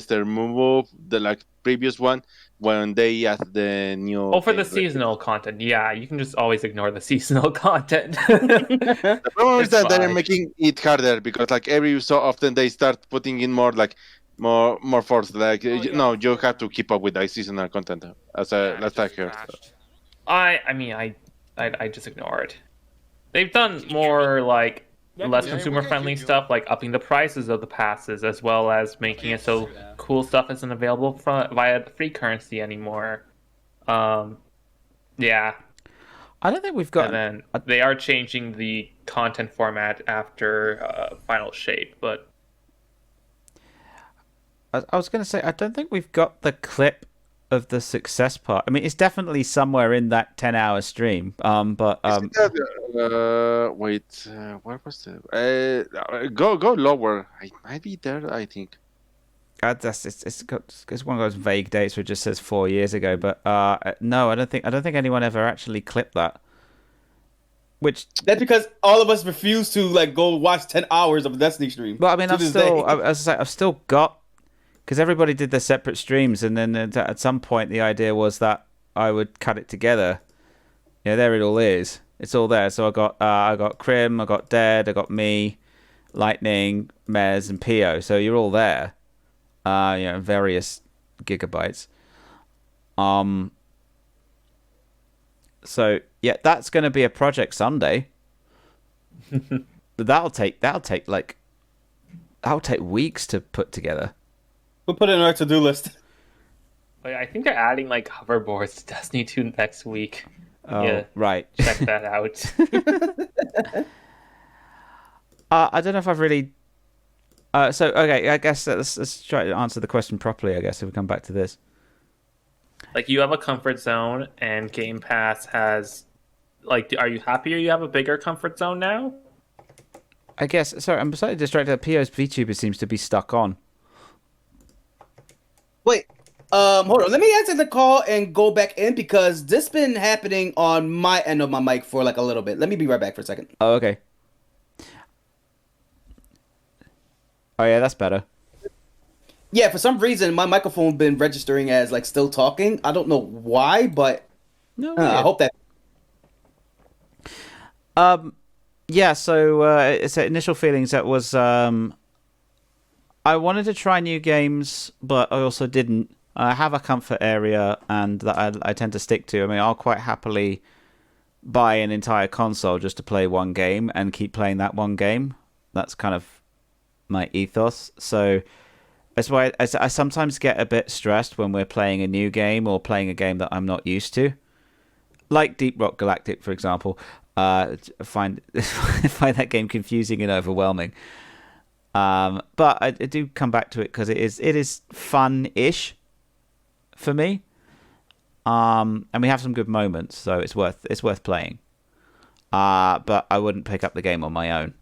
remove the like previous one when they add the new. Oh, for the seasonal content, yeah, you can just always ignore the seasonal content. The problem is that they're making it harder because like every so often they start putting in more like more force. Like no, you have to keep up with the seasonal content as last I heard. I mean, I just ignore it. They've done more like less consumer-friendly stuff, like upping the prices of the passes, as well as making it so cool stuff isn't available via the free currency anymore. Yeah. I don't think we've got. And then they are changing the content format after Final Shape, but I was going to say I don't think we've got the clip of the success part. I mean, it's definitely somewhere in that 10-hour stream. But wait, where was it? Go lower. I might be there. I think. It's one of those vague dates where it just says 4 years ago. But no, I don't think anyone ever actually clipped that. Which that's because all of us refuse to like go watch 10 hours of a Destiny stream. But I mean, I've still got. Because everybody did their separate streams, and then at some point the idea was that I would cut it together. Yeah, there it all is. It's all there. So I got Crim, I got Dead, I got me, Lightning, Mez, and Pio. So you're all there. Various gigabytes. So yeah, that's going to be a project someday. But that'll take weeks to put together. We'll put it in our to-do list. But I think they're adding like hoverboards to Destiny 2 next week. Oh, yeah, right. Check that out. I don't know if I've really. So okay, I guess let's try to answer the question properly. I guess if we come back to this, like you have a comfort zone, and Game Pass has. Like, are you happier you have a bigger comfort zone now? I guess. Sorry, I'm slightly distracted. Pio's VTuber seems to be stuck on. Wait, hold on. Let me answer the call and go back in because this been happening on my end of my mic for like a little bit. Let me be right back for a second. Oh, okay. Oh yeah, that's better. Yeah, for some reason my microphone been registering as like still talking. I don't know why, but I hope that. Yeah. So it's initial feelings. That was I wanted to try new games, but I also didn't. I have a comfort area, and that I tend to stick to. I mean, I'll quite happily buy an entire console just to play one game and keep playing that one game. That's kind of my ethos. So that's why I sometimes get a bit stressed when we're playing a new game or playing a game that I'm not used to. Like Deep Rock Galactic, for example. Find that game confusing and overwhelming. But I do come back to it because it is fun-ish for me. And we have some good moments, so it's worth playing. But I wouldn't pick up the game on my own.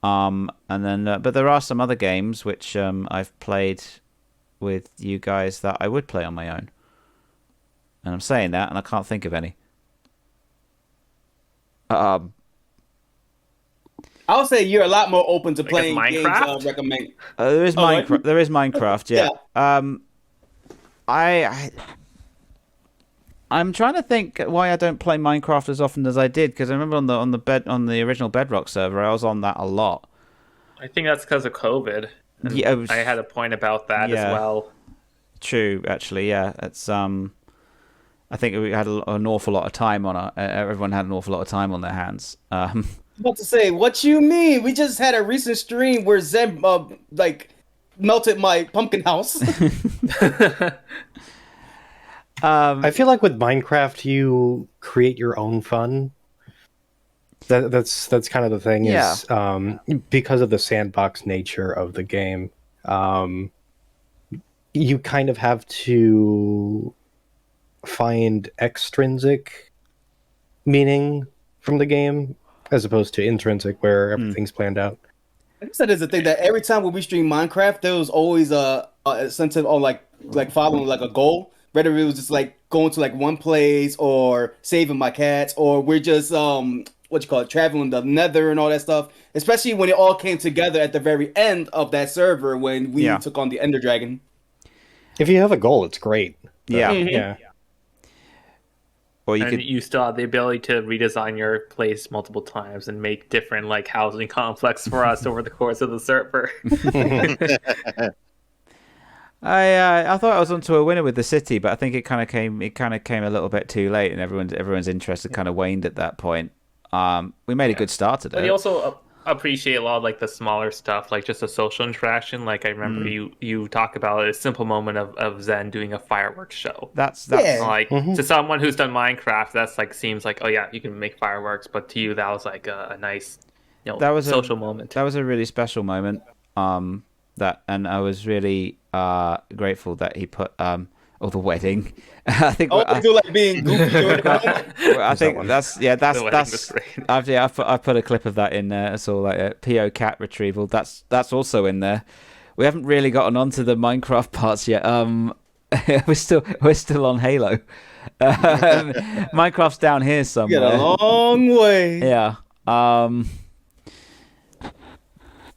And then but there are some other games which I've played with you guys that I would play on my own. And I'm saying that, and I can't think of any. I'll say you're a lot more open to playing games. Recommend. There is Minecraft. There is Minecraft. Yeah. I'm trying to think why I don't play Minecraft as often as I did, because I remember on the original Bedrock server I was on that a lot. I think that's because of COVID. Yeah, I had a point about that as well. True, actually, yeah. It's I think we had an awful lot of time on everyone had an awful lot of time on their hands. About to say, what you mean? We just had a recent stream where Zen melted my pumpkin house. I feel like with Minecraft, you create your own fun. That's kind of the thing Yeah. is because of the sandbox nature of the game, you kind of have to find extrinsic meaning from the game as opposed to intrinsic where everything's planned out. I guess that is the thing that every time when we stream Minecraft, there was always a sense of like following like a goal. Whether it was just like going to like one place or saving my cats, or we're just traveling the nether and all that stuff. Especially when it all came together at the very end of that server when we took on the Ender Dragon. If you have a goal, it's great. Yeah. Yeah. Or you still have the ability to redesign your place multiple times and make different like housing complex for us over the course of the server. I thought I was onto a winner with the city, but I think it kind of came a little bit too late, and everyone's interest kind of waned at that point. We made a good start at it. But you also appreciate a lot of like the smaller stuff, like just a social interaction. Like I remember you talk about a simple moment of Zen doing a fireworks show. That's like to someone who's done Minecraft, that's like seems like, oh yeah, you can make fireworks, but to you that was like a nice, that was social moment. That was a really special moment. And I was really grateful that he put or the wedding. I think. I feel like being goofy. I think that's. I've put a clip of that in there. It's all like a PO cat retrieval. That's also in there. We haven't really gotten onto the Minecraft parts yet. We're still on Halo. Minecraft's down here somewhere. Get a long way. Yeah.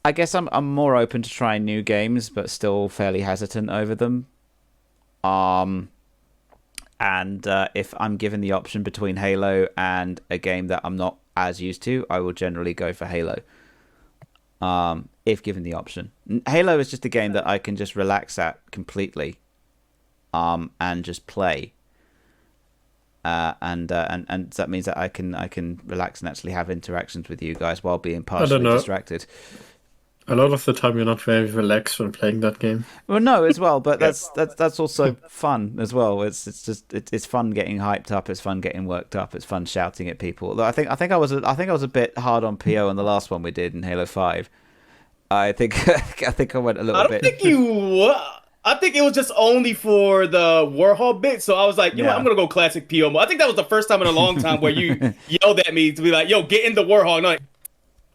I guess I'm more open to trying new games, but still fairly hesitant over them. And if I'm given the option between Halo and a game that I'm not as used to, I will generally go for Halo. If given the option. Halo is just a game that I can just relax at completely, and just play. And that means that I can relax and actually have interactions with you guys while being partially distracted. A lot of the time, you're not very relaxed when playing that game. Well, no, as well, but that's also fun as well. It's fun getting hyped up. It's fun getting worked up. It's fun shouting at people. Although I think I was a bit hard on PO on the last one we did in Halo 5. I think I went a little bit. I think it was just only for the Warhol bit, so I was like, you know what, I'm gonna go classic PO mode. I think that was the first time in a long time where you yelled at me to be like, "Yo, get in the Warhol." And I'm like,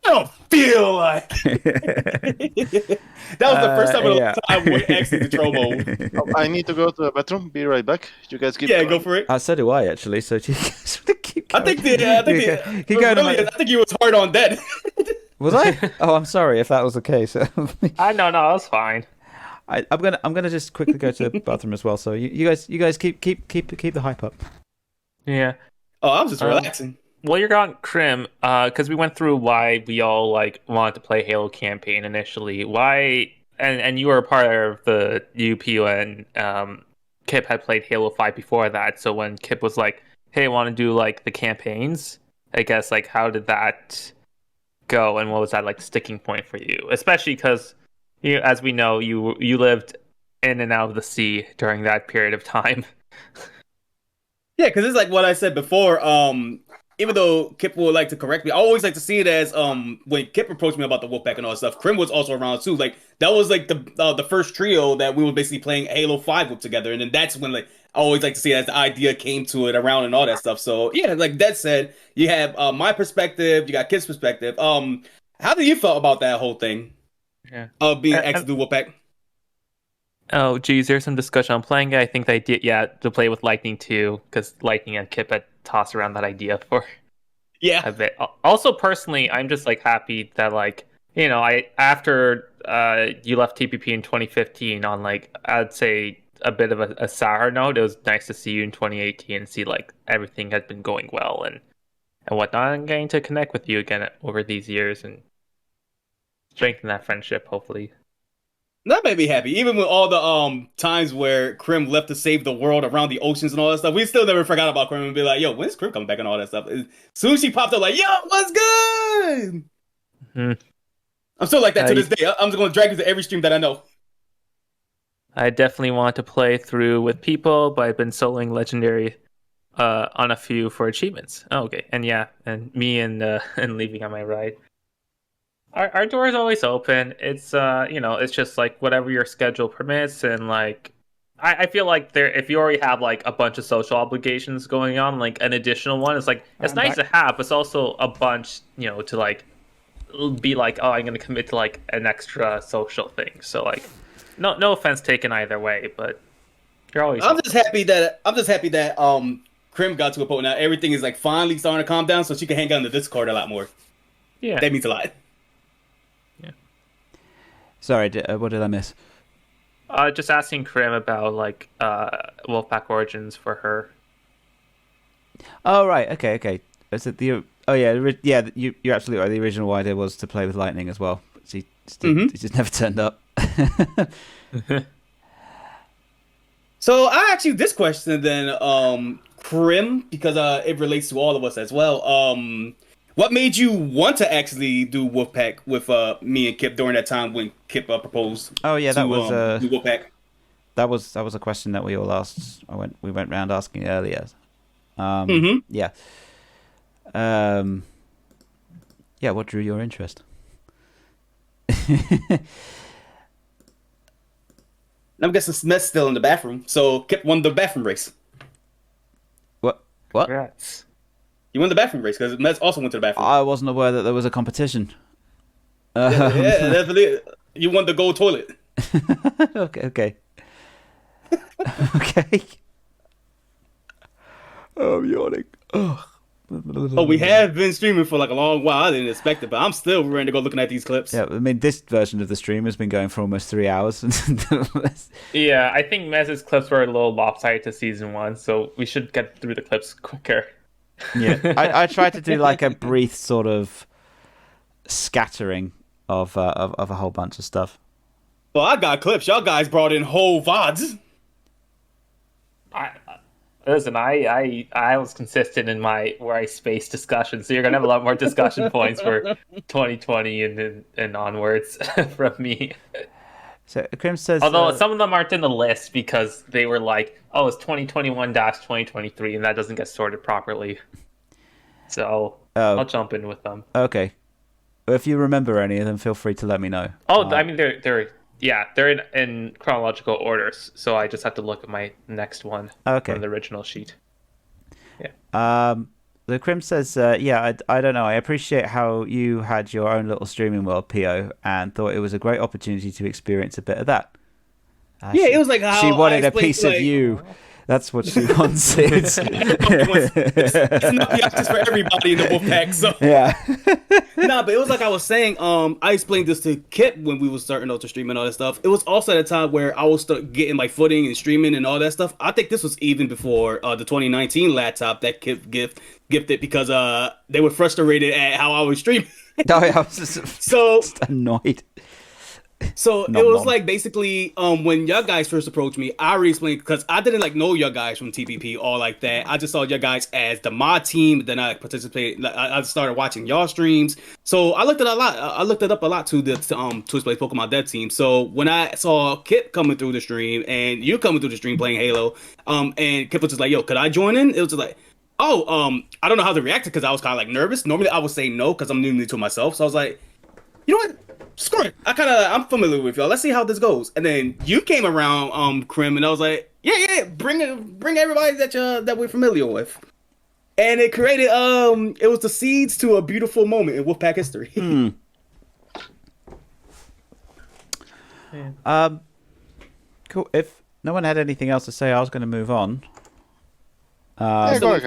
I don't feel like that was the first time in a long time I went exit control mode. I need to go to the bathroom. Be right back. You guys keep go for it. So do I actually. So do you guys want to keep going? I think you was hard on that. Was I? Oh, I'm sorry if that was the case. No, that was fine. I'm gonna just quickly go to the bathroom as well. So you guys keep the hype up. Yeah. Oh, I'm just relaxing. Well, you're on Crim, because we went through why we all like wanted to play Halo campaign initially. Why, and you were a part of the UP and Kip had played Halo 5 before that. So when Kip was like, "Hey, I want to do like the campaigns," I guess like how did that go, and what was that like sticking point for you? Especially because as we know, you lived in and out of the sea during that period of time. Yeah, because it's like what I said before. Even though Kip would like to correct me, I always like to see it as when Kip approached me about the Wolfpack and all that stuff. Krim was also around too. Like that was like the first trio that we were basically playing Halo 5 with together, and then that's when like I always like to see it as the idea came to it around and all that stuff. So yeah, like that said, you have my perspective, you got Kip's perspective. How do you feel about that whole thing? Yeah, being asked to do Wolfpack. Oh, geez, there's some discussion on playing it. I think they did, to play with Lightning too, because Lightning and Kip had tossed around that idea for a bit. Also, personally, I'm just like happy that like after you left TPP in 2015 on like I'd say a bit of a sour note. It was nice to see you in 2018 and see like everything had been going well and whatnot, and getting to connect with you again over these years and strengthen that friendship, hopefully. That made me happy. Even with all the times where Krim left to save the world around the oceans and all that stuff, we still never forgot about Krim and be like, "Yo, when's Krim coming back?" and all that stuff. As soon as she popped up, like, "Yo, what's good?" Mm-hmm. I'm still like that to this day. I'm just going to drag you to every stream that I know. I definitely want to play through with people, but I've been soloing Legendary on a few for achievements. Oh, okay, and yeah, and me and and leaving on my right. Our door is always open. It's it's just like whatever your schedule permits, and like I feel like if you already have like a bunch of social obligations going on, like an additional one, it's like it's nice to have, but it's also a bunch, to like be like, oh, I'm gonna commit to like an extra social thing. So like, no offense taken either way, but you're always. I'm just happy that Krim got to a point now. Everything is like finally starting to calm down, so she can hang out in the Discord a lot more. Yeah, that means a lot. Sorry, what did I miss? Just asking Krim about like Wolfpack Origins for her. Oh right, okay. Is it the? Oh yeah, you're absolutely right. The original idea was to play with lightning as well. But he just never turned up. So I asked you this question then, Krim, because it relates to all of us as well. What made you want to actually do Wolfpack with me and Kip during that time when Kip proposed? Oh yeah, that was do Wolfpack. That was a question that we all asked. We went round asking earlier. Yeah. Yeah. What drew your interest? I'm guessing Smith's still in the bathroom, so Kip won the bathroom race. What? Congrats. You won the bathroom race because Mez also went to the bathroom. I wasn't aware that there was a competition. Yeah, definitely. You won the gold toilet. Okay. Okay. Oh, I'm yawning. Oh, we have been streaming for like a long while. I didn't expect it, but I'm still ready to go looking at these clips. Yeah, I mean, this version of the stream has been going for almost 3 hours. Yeah, I think Mez's clips were a little lopsided to season 1, so we should get through the clips quicker. Yeah, I tried to do like a brief sort of scattering of a whole bunch of stuff. Well, I got clips. Y'all guys brought in whole VODs. Listen, I was consistent in where I spaced discussion, so you're gonna have a lot more discussion points for 2020 and onwards from me. So Krim says, although some of them aren't in the list because they were like, oh, it's 2021-2023, and that doesn't get sorted properly. So I'll jump in with them. Okay, well, if you remember any of them, feel free to let me know. Oh, I mean they're in chronological orders, so I just have to look at my next one from the original sheet. Yeah. The Krim says, I don't know. I appreciate how you had your own little streaming world, PO, and thought it was a great opportunity to experience a bit of that. It was like how she wanted a piece of you. That's what she wanted. It's not just for everybody in the Wolfpack. So yeah. But it was like I was saying. I explained this to Kip when we was starting out to stream and all that stuff. It was also at a time where I was getting my footing and streaming and all that stuff. I think this was even before the 2019 laptop that Kip gifted because they were frustrated at how I was streaming. No, I was just annoyed. So it was like basically when y'all guys first approached me, I already explained because I didn't know y'all guys from TPP or like that. I just saw y'all guys as the mod team. Then I participated. I started watching y'all streams. So I looked at I looked it up a lot to the Twitch Play Pokemon Dev team. So when I saw Kip coming through the stream and you coming through the stream playing Halo, and Kip was just like, "Yo, could I join in?" It was just like, "Oh, I don't know how to react because I was kind of like nervous. Normally I would say no because I'm new to myself. So I was like, you know what? Screw it. I'm familiar with y'all. Let's see how this goes. And then you came around, Krim, and I was like, yeah, bring everybody that we're familiar with. And it created it was the seeds to a beautiful moment in Wolfpack history. Cool. If no one had anything else to say, I was going to move on. Go ahead.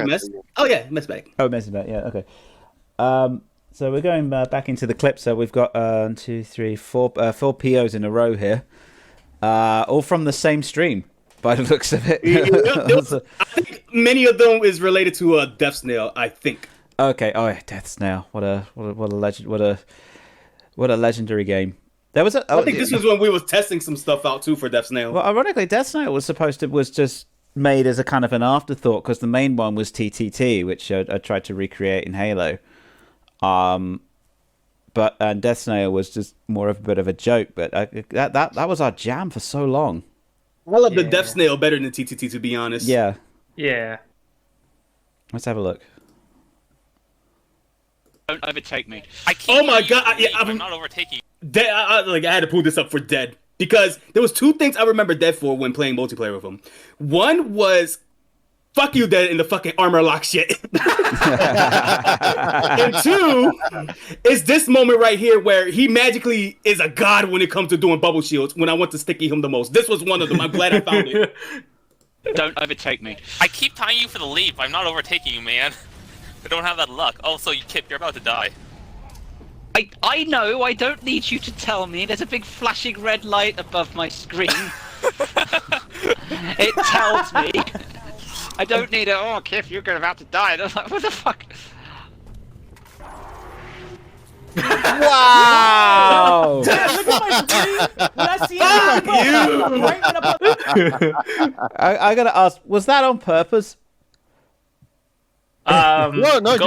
Mess back. Oh, Mess back. Yeah, okay. So we're going back into the clip. So we've got 1, 2, 3, 4 POs in a row here, all from the same stream. By the looks of it, I think many of them is related to Death Snail. I think. Okay. Oh, yeah, Death Snail. What a legend. What a legendary game. There was I think this was when we was testing some stuff out too for Death Snail. Well, ironically, Death Snail was just made as a kind of an afterthought because the main one was TTT, which I tried to recreate in Halo. But Death Snail was just more of a bit of a joke. But that was our jam for so long. I love the Death Snail better than TTT, to be honest. Yeah. Yeah. Let's have a look. Don't overtake me. Oh my god! I'm not overtaking you. Dead, I had to pull this up for Dead because there was two things I remember Dead for when playing multiplayer with him. One was fuck you, Dead, in the fucking armor lock shit. And two is this moment right here where he magically is a god when it comes to doing bubble shields. When I want to sticky him the most, this was one of them. I'm glad I found it. Don't overtake me. I keep tying you for the leap. I'm not overtaking you, man. I don't have that luck. Also, Kip, you're about to die. I know, I don't need you to tell me. There's a big flashing red light above my screen. It tells me. I don't need it. Oh, Kip, you're about to die. And I'm like, what the fuck? Wow! Damn, look at my screen. When I see it, I gotta ask, was that on purpose? Go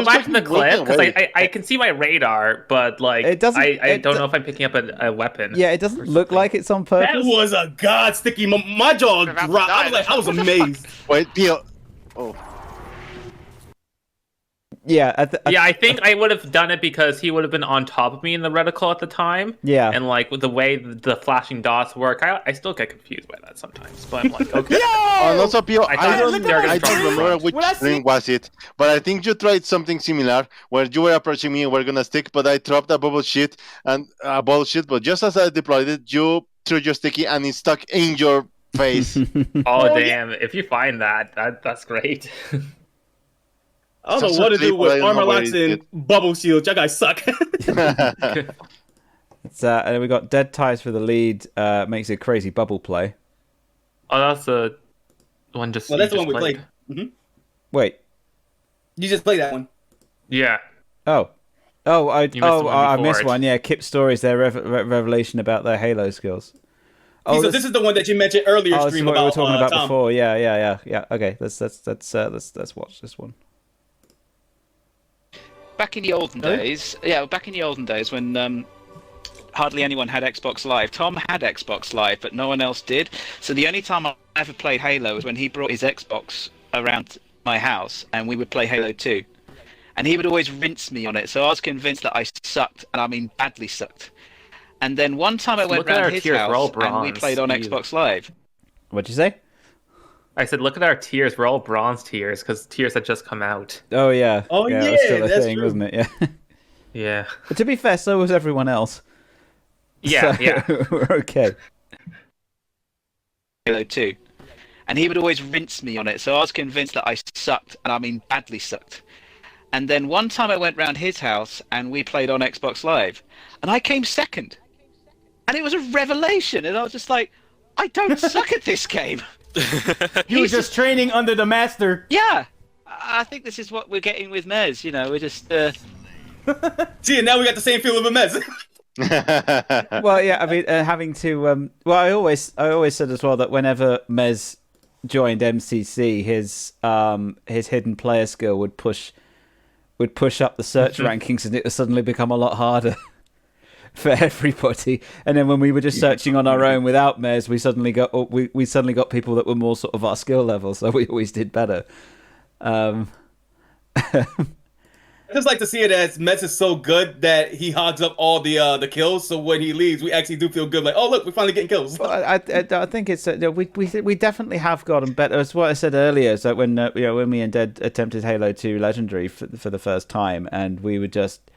back to the clip because I can see my radar, but like it doesn't. I don't know if I'm picking up a weapon. Yeah, it doesn't look like it's on purpose. That was a god sticky. My jaw dropped. I was amazed. Wait, Pio. Oh. Yeah, I think I would have done it because he would have been on top of me in the reticle at the time. Yeah. And like with the way the flashing dots work, I still get confused by that sometimes. But I'm like, okay. And also, Pio, I don't remember remember which stream was it, but I think you tried something similar where you were approaching me and were gonna stick, but I dropped a bubble sheet and but just as I deployed it, you threw your sticky and it stuck in your face. Oh damn! Yeah. If you find that's great. I don't know what to do with armor locks and bubble shields. Y'all guys suck. It's and we got Dead ties for the lead. Makes a crazy bubble play. Oh, that's the one. That's the one we played. Mm-hmm. Wait, you just played that one? Yeah. I missed one. Yeah, Kip's stories, their revelation about their Halo skills. Oh, so this is the one that you mentioned earlier. Oh, stream this is what we were talking about Tom. before. Yeah. Okay, let's watch this one. Back in the olden days, when hardly anyone had Xbox Live. Tom had Xbox Live, but no one else did. So the only time I ever played Halo was when he brought his Xbox around my house, and we would play Halo 2. And he would always rinse me on it, so I was convinced that I sucked, and I mean badly sucked. And then one time I went round his house, and we played on Xbox Live. What'd you say? I said, look at our tiers. We're all bronze tiers because tiers had just come out. Oh, yeah. Oh, yeah, it was still a that's thing, true. wasn't it? Yeah. Yeah. But to be fair, so was everyone else. Yeah, So, yeah. We're okay. Halo 2. And he would always rinse me on it, so I was convinced that I sucked, and I mean badly sucked. And then one time I went round his house, and we played on Xbox Live, and I came second. And it was a revelation, and I was just like, I don't suck at this game. You were just training under the master. Yeah, I think this is what we're getting with Mez. You know, we're just. See, and now we got the same feel of a mess. Well, yeah. I mean, having to. Well, I always said as well that whenever Mez joined MCC, his hidden player skill would push up the search rankings, and it would suddenly become a lot harder for everybody. And then when we were just searching on our own without Mez, we suddenly got people that were more sort of our skill level, so we always did better. I just like to see it as Mez is so good that he hogs up all the kills. So when he leaves, we actually do feel good. Like, oh look, we're finally getting kills. Well, I think it's we definitely have gotten better. It's what I said earlier. Is that when when me and Dead attempted Halo 2 Legendary for the first time, and we were just.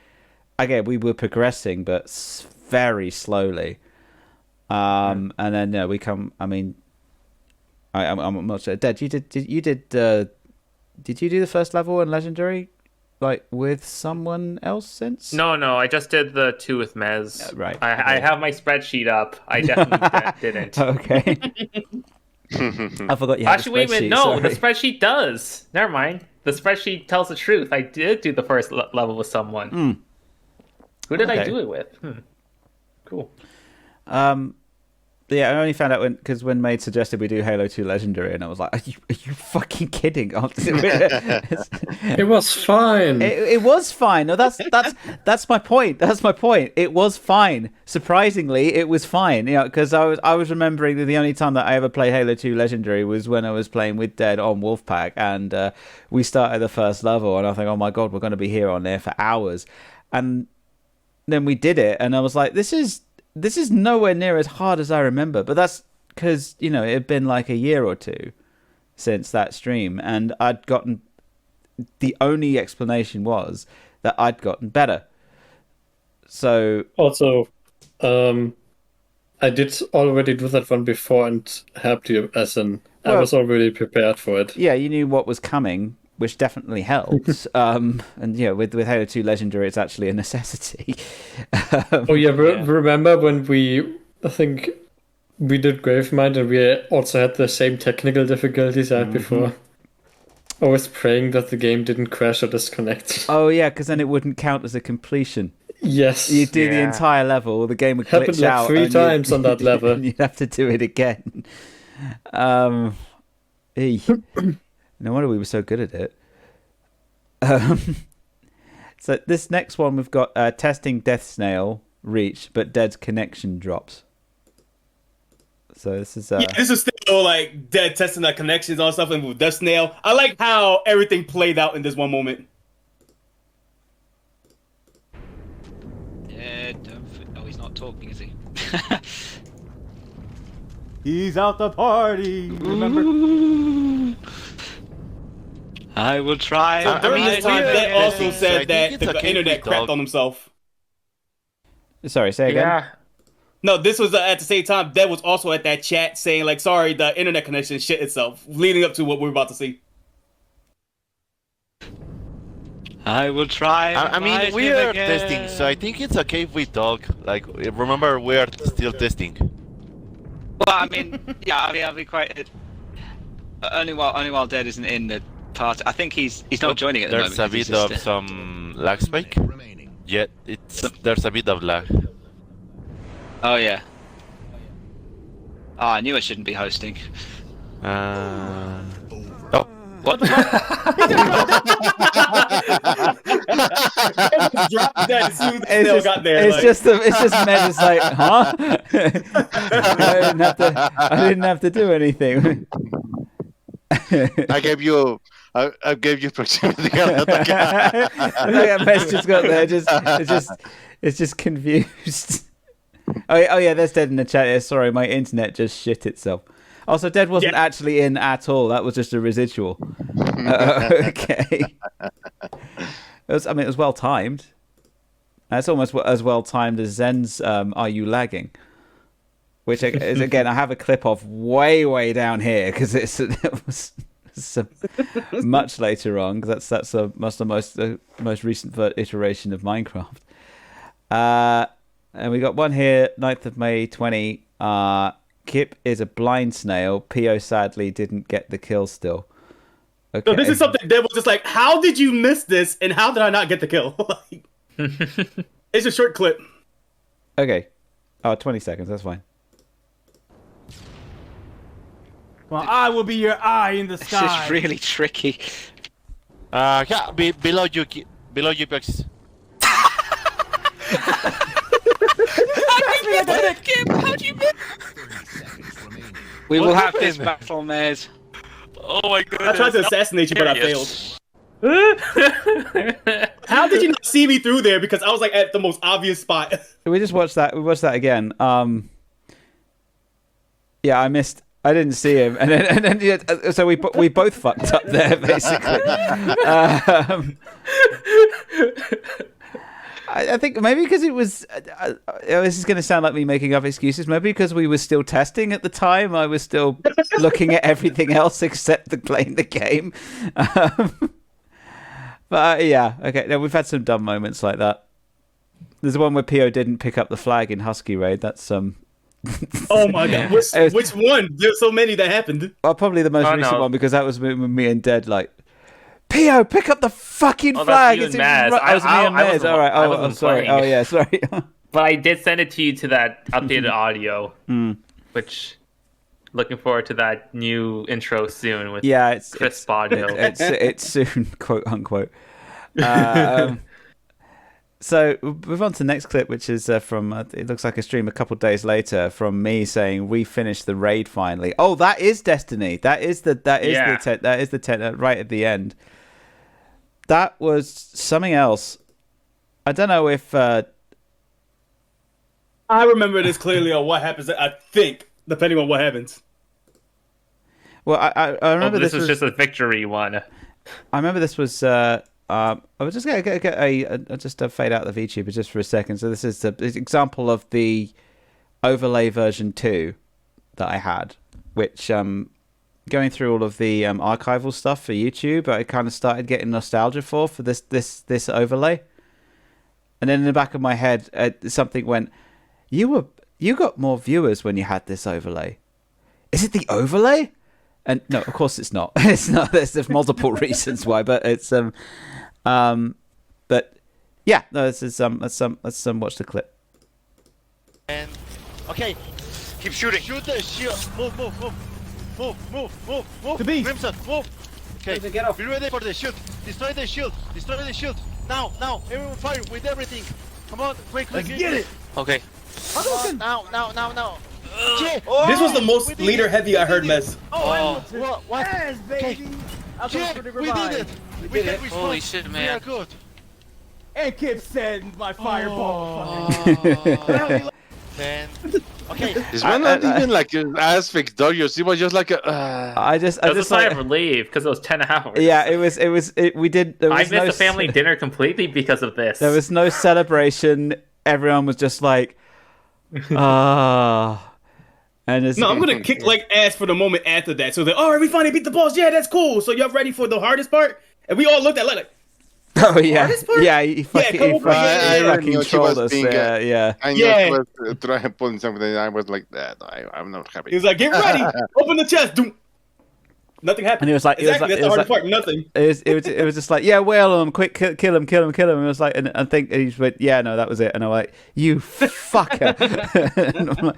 Again, we were progressing, but very slowly. And then we come. I mean, I'm not sure. Dad, did you do the first level in Legendary, like with someone else since? No, I just did the 2 with Mez. Right. I have my spreadsheet up. I definitely didn't. Okay. I forgot you had Actually, a spreadsheet. wait a minute. No, sorry. the spreadsheet does. Never mind. The spreadsheet tells the truth. I did do the first level with someone. Who did I do it with? Cool. Yeah, I only found out when Maid suggested we do Halo 2 Legendary, and I was like, "Are you fucking kidding?" It was fine. It was fine. No, that's my point. That's my point. It was fine. Surprisingly, it was fine. Because I was remembering that the only time that I ever played Halo 2 Legendary was when I was playing with Dead on Wolfpack, and we started the first level, and I think, oh my god, we're going to be here on there for hours, and then we did it, and I was like, this is nowhere near as hard as I remember. But that's because, it had been like a year or two since that stream, and I'd gotten... The only explanation was that I'd gotten better. So... Also, I did already do that one before and helped you, I was already prepared for it. Yeah, you knew what was coming, which definitely helps. And with Halo 2 Legendary, it's actually a necessity. Remember when I think we did Gravemind and we also had the same technical difficulties I had before? I was praying that the game didn't crash or disconnect. Oh yeah, because then it wouldn't count as a completion. Yes. You'd do the entire level, the game would happened glitch like out. 3 times on that level. And you'd have to do it again. No wonder we were so good at it. So this next one we've got testing Death Snail reach, but Dead's connection drops. So this is this is still like Dead testing that connections on stuff, and with Death Snail, I like how everything played out in this one moment. He's not talking, is he? He's out the party. Remember? I will try. So during this time, Dead also said that the internet crapped on himself. Sorry, say again. Yeah. No, this was at the same time. Dead was also at that chat saying like, "Sorry, the internet connection shit itself," leading up to what we're about to see. I will try. I mean, we are testing, so I think it's okay if we talk. Like, remember, we are still testing. Well, I mean, I'll be quite. Only while Dead isn't in the part. I think he's not joining at the moment. There's a bit of some lag spike. Yeah, there's a bit of lag. Oh yeah. Oh, I knew I shouldn't be hosting. Oh. What? It's just men. It's like, huh? I didn't have to do anything. I gave you proximity. That mess just got there. It's just confused. Oh yeah, there's Dead in the chat here. Sorry, my internet just shit itself. Also, Dead wasn't actually in at all. That was just a residual. Okay. It was well timed. It's almost as well timed as Zen's "Are You Lagging?" Which is, again, I have a clip of way down here because it was much later on. Because that's the most recent iteration of Minecraft. And we got one here, 9th of May 20. Kip is a blind snail. Pio sadly didn't get the kill still. Okay. So this is something Dead was just like, how did you miss this and how did I not get the kill? It's a short clip. Okay. 20 seconds, that's fine. Well, I will be your eye in the sky. This is really tricky. Yeah, below you, Pex. How'd you miss? We will have this battle, Maze. Oh my god! I tried to assassinate you, but I failed. How did you not see me through there? Because I was like at the most obvious spot. We just watched that. We watched that again. Yeah, I missed. I didn't see him, and then so we both fucked up there basically. I think maybe because it was. This is going to sound like me making up excuses. Maybe because we were still testing at the time. I was still looking at everything else except playing the game. But yeah, okay. No, we've had some dumb moments like that. There's one where Pio didn't pick up the flag in Husky Raid. That's Oh my god! Which one? There's so many that happened. Well, probably the most recent one because that was with me and Dead. Like, Pio, pick up the fucking flag! It's Maz. I was me and Maz. All right. I'm sorry. Playing. Oh yeah, sorry. But I did send it to you to that updated audio. which looking forward to that new intro soon with crisp audio. It's soon, quote unquote. So we'll move on to the next clip, which is from it looks like a stream a couple of days later from me saying we finished the raid finally. Oh, that is Destiny. That is the right at the end. That was something else. I don't know if I remember this clearly on what happens. I think depending on what happens. Well, I remember this was just a victory one. I remember this was. I was just gonna get a fade out the VTuber just for a second. So this is the example of the overlay version 2 that I had, which going through all of the archival stuff for YouTube, I kind of started getting nostalgia for this overlay. And then in the back of my head, something went, "You got more viewers when you had this overlay. Is it the overlay?" And no, of course it's not. It's not. There's multiple reasons why, but it's but yeah, no. This is let's watch the clip. And okay, keep shooting. Shoot the shield. Move. The beast. Crimson, move. Okay, Get off. be ready for the shield. Destroy the shield. Now, everyone fire with everything. Come on, quick. Let's get it. Okay. Now. This was the most leader heavy I heard, Mez. What? Yes, baby. I'll go for the We revive. did it. We can respond. Holy shit, We man. are good. And Kip send my fireball. Man. Okay. This man not even like an aspect dog. You see, was just like a. I just a sigh of relief because it was 10 hours. Yeah, it was. We did. There was I missed no the family dinner completely because of this. There was no celebration. Everyone was just like, And I'm gonna kick like ass for the moment after that. So we finally beat the boss. Yeah, that's cool. So y'all ready for the hardest part? And we all looked at like. Oh yeah, yeah, he fucking trolled us. Yeah. I knew he was trying pulling something. I was like, that. I'm not happy. He was like, "Get ready, open the chest." Doom. Nothing happened. And it was like, that's the hardest part. Nothing. It was just like, yeah, whale him, quick, kill him. And it was like, and I think he went, yeah, no, that was it. And I'm like, you fucker. And I'm like,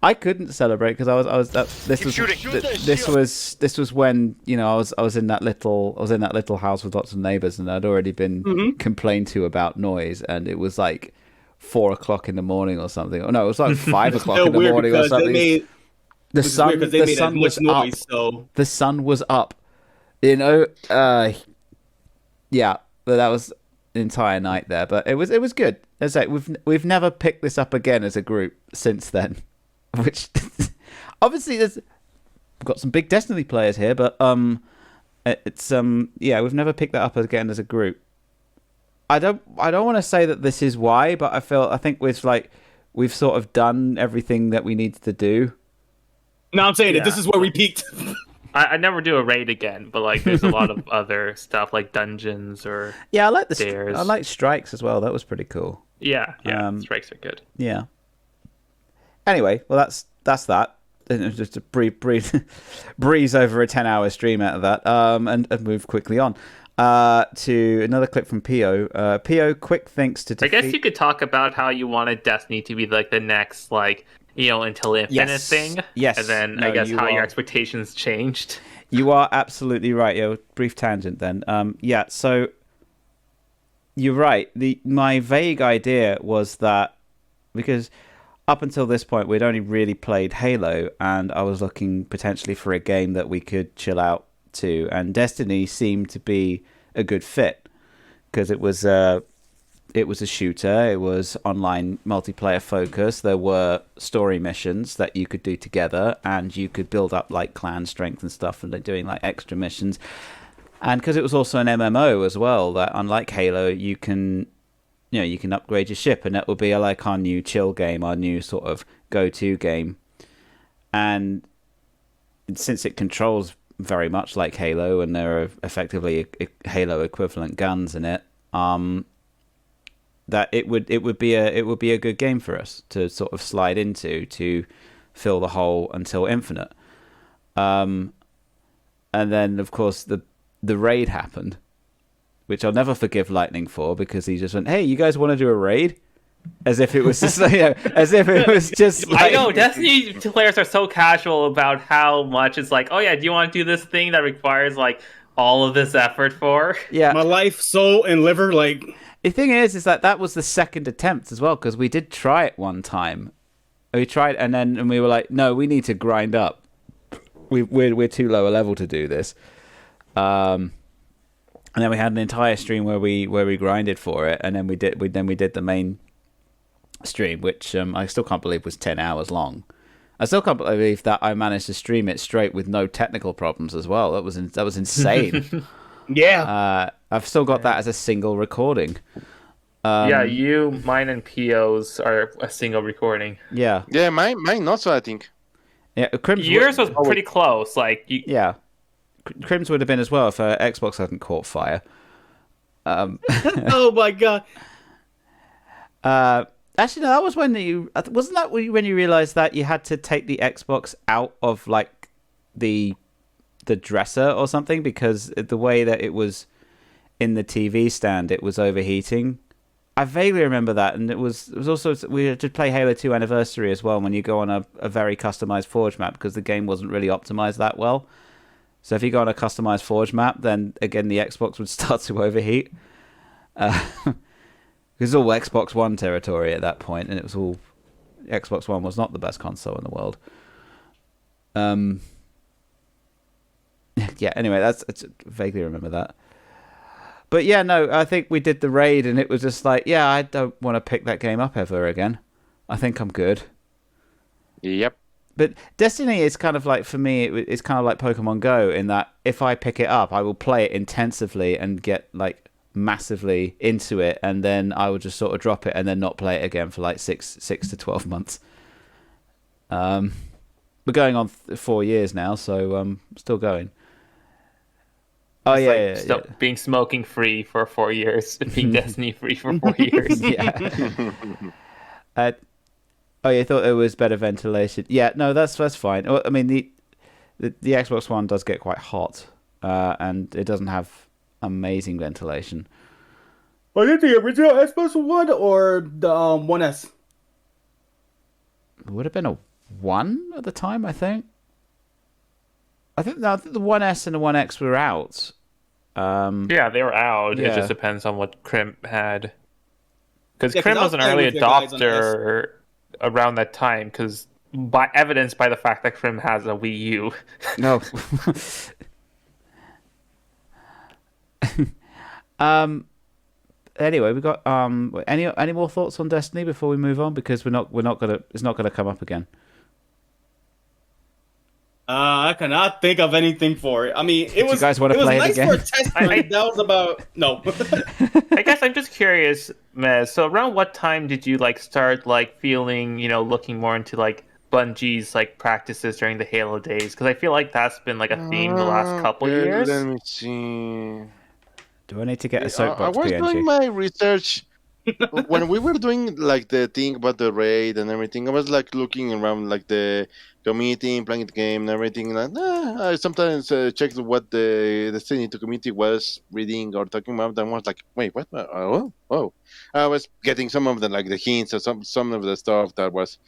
I couldn't celebrate because I was this was when, you know, I was in that little house with lots of neighbors, and I'd already been complained to about noise, and it was like 4 o'clock in the morning or something. Oh no, it was like 5 o'clock in the morning or something. The sun was up. So. The sun was up. You know, yeah, but that was an entire night there. But it was good. As I say, we've never picked this up again as a group since then. Which obviously we've got some big Destiny players here, but it's we've never picked that up again as a group. I don't want to say that this is why, but I think we've sort of done everything that we needed to do. No, I'm saying that this is where we peaked. I never do a raid again, but like there's a lot of other stuff like dungeons or I like stairs. I like strikes as well. That was pretty cool. Yeah, strikes are good. Yeah. Anyway, well that's that. Just to breeze over a 10-hour stream out of that, and move quickly on to another clip from Pio. Pio, quick thanks to defeat... I guess you could talk about how you wanted Destiny to be like the next until infinite thing. Yes. And then I guess how your expectations changed. You are absolutely right. Yeah, brief tangent then. So you're right. My vague idea was that because up until this point we'd only really played Halo, and I was looking potentially for a game that we could chill out to, and Destiny seemed to be a good fit because it was a shooter, it was online multiplayer focus, there were story missions that you could do together, and you could build up like clan strength and stuff, and doing like extra missions. And because it was also an MMO as well, that unlike Halo, you can upgrade your ship, and that will be like our new chill game, our new sort of go-to game. And since it controls very much like Halo, and there are effectively Halo equivalent guns in it, that it would be a good game for us to sort of slide into to fill the hole until infinite. And then of course the raid happened, which I'll never forgive Lightning for, because he just went, "Hey, you guys want to do a raid?" as if it was just, as if it was just. Like... I know Destiny players are so casual about how much it's like. Oh yeah, do you want to do this thing that requires like all of this effort for? Yeah, my life, soul, and liver. Like the thing is that was the second attempt as well, because we did try it one time. We tried, and we were like, no, we need to grind up. We're too low a level to do this. And then we had an entire stream where we grinded for it, and then we did the main stream, which I still can't believe was 10 hours long. I still can't believe that I managed to stream it straight with no technical problems as well. That was insane. Yeah. I've still got that as a single recording. Yeah, mine, and PO's are a single recording. Yeah. Yeah, mine also, I think. Yeah, yours was pretty close. Like, yeah, Crim's would have been as well if Xbox hadn't caught fire. Oh my god. Actually, no, that was when wasn't that when you realized that you had to take the Xbox out of like the dresser or something, because the way that it was in the TV stand, it was overheating. I vaguely remember that, and it was also, we had to play Halo 2 Anniversary as well when you go on a very customized Forge map, because the game wasn't really optimized that well. So if you go on a customized Forge map, then again the Xbox would start to overheat. It was all Xbox One territory at that point, and it was all Xbox One was not the best console in the world. Yeah. Anyway, I vaguely remember that. But yeah, no, I think we did the raid, and it was just like, yeah, I don't want to pick that game up ever again. I think I'm good. Yep. But Destiny is kind of like, for me, it's kind of like Pokemon Go, in that if I pick it up, I will play it intensively and get like massively into it, and then I will just sort of drop it and then not play it again for like 6 to 12 months. We're going on 4 years now, so still going. Oh it's yeah, being smoking free for 4 years, being Destiny free for 4 years. Yeah. Oh, you thought it was better ventilation? Yeah, no, that's fine. Well, I mean, the Xbox One does get quite hot, and it doesn't have amazing ventilation. Was it the original Xbox One or the 1S? It would have been a 1 at the time, I think. I think the 1S and the 1X were out. Yeah, they were out. Yeah. It just depends on what Crim had. Because Yeah, Crim was an early with your guys on adopter around that time, because evidenced by the fact that Crim has a Wii U. No. Anyway, we got any more thoughts on Destiny before we move on, because it's not gonna come up again. I cannot think of anything for it. I mean, it was. You guys want to it was play it nice again? for a test. That was about no. I guess I'm just curious, Mez. So around what time did you like start like feeling, looking more into like Bungie's like practices during the Halo days? Because I feel like that's been like a theme the last couple years. Let me see. Do I need to get a soapbox? I was PNG? doing my research when we were doing like the thing about the raid and everything. I was like looking around like the community, playing the game and everything. Like, I sometimes checked what the Destiny community was reading or talking about. And I was like, wait, what? Oh! I was getting some of the like the hints or some of the stuff that was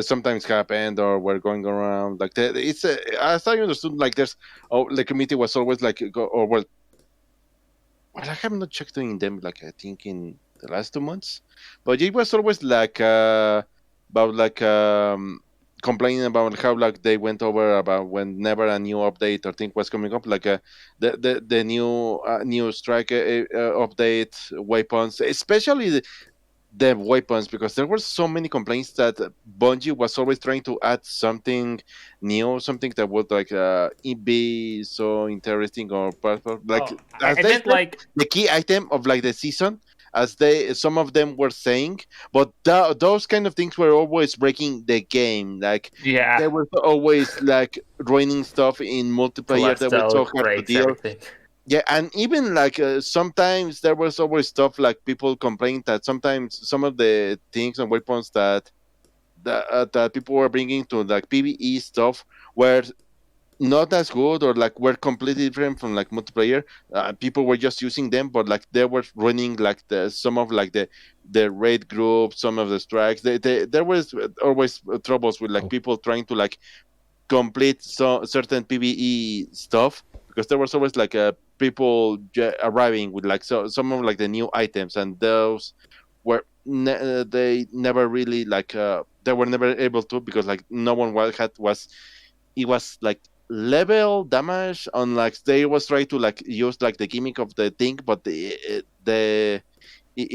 sometimes happened or were going around. Like it's as I understood, like there's the community was always like Well, I have not checked in them, like I think in the last 2 months, but it was always like about like complaining about how like they went over about whenever a new update or thing was coming up, like the new strike update weapons, especially the weapons, because there were so many complaints that Bungie was always trying to add something new, something that would like it be so interesting or like I meant like the key item of like the season, as some of them were saying, but those kind of things were always breaking the game. Like they were always like ruining stuff in multiplayer that was so hard to deal. Everything. Yeah, and even like sometimes there was always stuff like people complain that sometimes some of the things and weapons that people were bringing to like PvE stuff were not as good or like were completely different from like multiplayer. People were just using them, but like they were running like some of like the raid group, some of the strikes. There was always troubles with like people trying to like complete certain PvE stuff, because there was always like people arriving with like some of like the new items, and those were they never really like they were never able to, because like no one was it was like level damage on like they was trying to like use like the gimmick of the thing, but it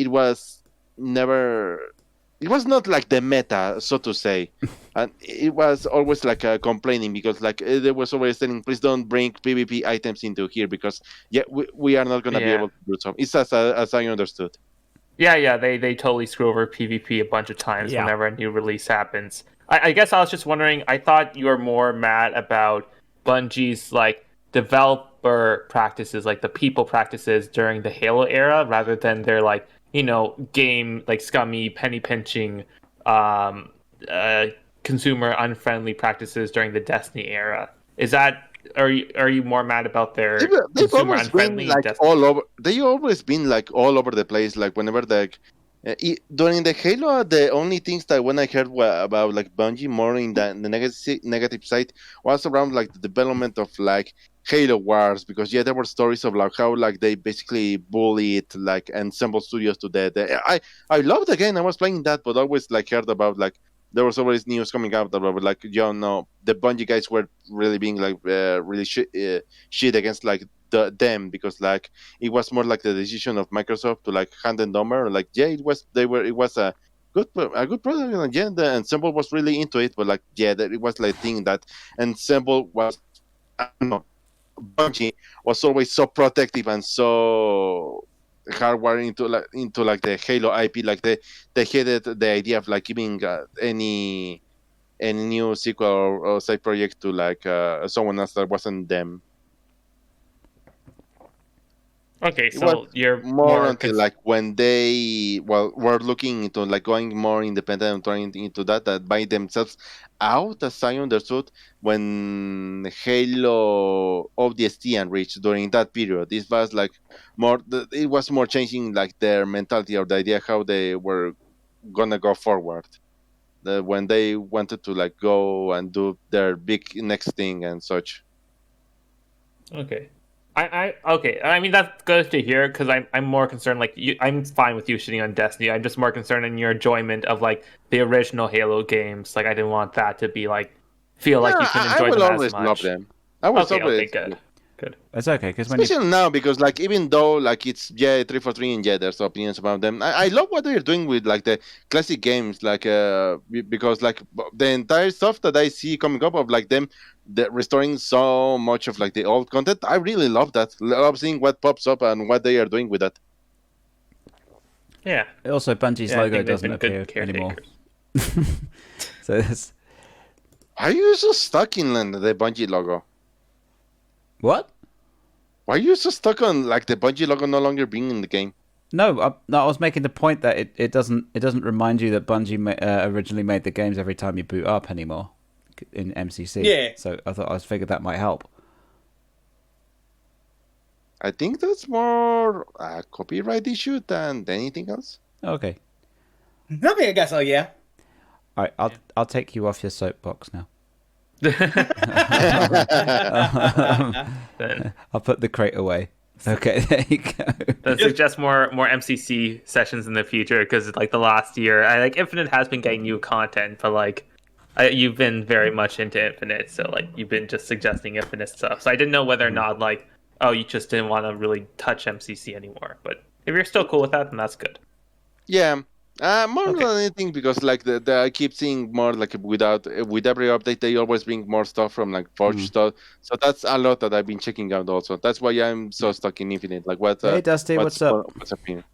was never, it was not like the meta, so to say. And it was always like complaining, because like there was always saying, please don't bring PvP items into here, because we are not going to be able to do so. It's as I understood. Yeah, they totally screw over PvP a bunch of times whenever a new release happens. I guess I was just wondering, I thought you were more mad about Bungie's like developer practices, like the people practices during the Halo era, rather than their like, game like scummy, penny pinching, consumer unfriendly practices during the Destiny era. Is that are you more mad about their They've consumer always been unfriendly like Destiny? all over. They always been like all over the place. Like whenever during the Halo, the only things that when I heard about like Bungie more in the negative side was around like the development of like Halo Wars, because there were stories of like how like they basically bullied like Ensemble Studios to death. I loved the game. I was playing that, but always like heard about like there was always news coming out about like the Bungie guys were really being like really shit against like them, because like it was more like the decision of Microsoft to like hand them over. Like it was a good product, and the Ensemble was really into it, but like that it was like thing that Ensemble was, I don't know, Bungie was always so protective and so hardwired into like the Halo IP. Like they hated the idea of like giving any new sequel or side project to like someone else that wasn't them. Okay, so you're more until like when they were looking into like going more independent and trying into that by themselves out, as I understood, when Halo ODST and Reach during that period. This was like more, it was more changing like their mentality or the idea how they were gonna go forward. When they wanted to like go and do their big next thing and such. Okay. Okay. I mean, that's good to hear, because I'm more concerned. Like, I'm fine with you shitting on Destiny. I'm just more concerned in your enjoyment of like the original Halo games. Like, I didn't want that to be like feel like you can enjoy them as much. I will always love them. I was always good. It's okay, because especially now, because like even though like it's 343 and there's opinions about them, I love what they're doing with like the classic games, like because like the entire stuff that I see coming up of like them restoring so much of like the old content. I really love that. Love seeing what pops up and what they are doing with that. Yeah. Also, Bungie's logo doesn't appear anymore. So are you so stuck in the Bungie logo? What? Why are you so stuck on like the Bungie logo no longer being in the game? No, I was making the point that it doesn't remind you that Bungie originally made the games every time you boot up anymore in MCC. Yeah. So I figured that might help. I think that's more a copyright issue than anything else. Okay. Okay, I guess so. Yeah. All right, I'll take you off your soapbox now. I'll put the crate away. Okay, there you go. That suggests more MCC sessions in the future, because like the last year, Infinite has been getting new content, but like you've been very much into Infinite, so like you've been just suggesting Infinite stuff. So I didn't know whether or not like you just didn't want to really touch MCC anymore. But if you're still cool with that, then that's good. Yeah. More than anything, because like I keep seeing more like with every update they always bring more stuff from like Forge stuff. So that's a lot that I've been checking out also. That's why I'm so stuck in Infinite. Like what? Hey Dusty, what's up? What's happening?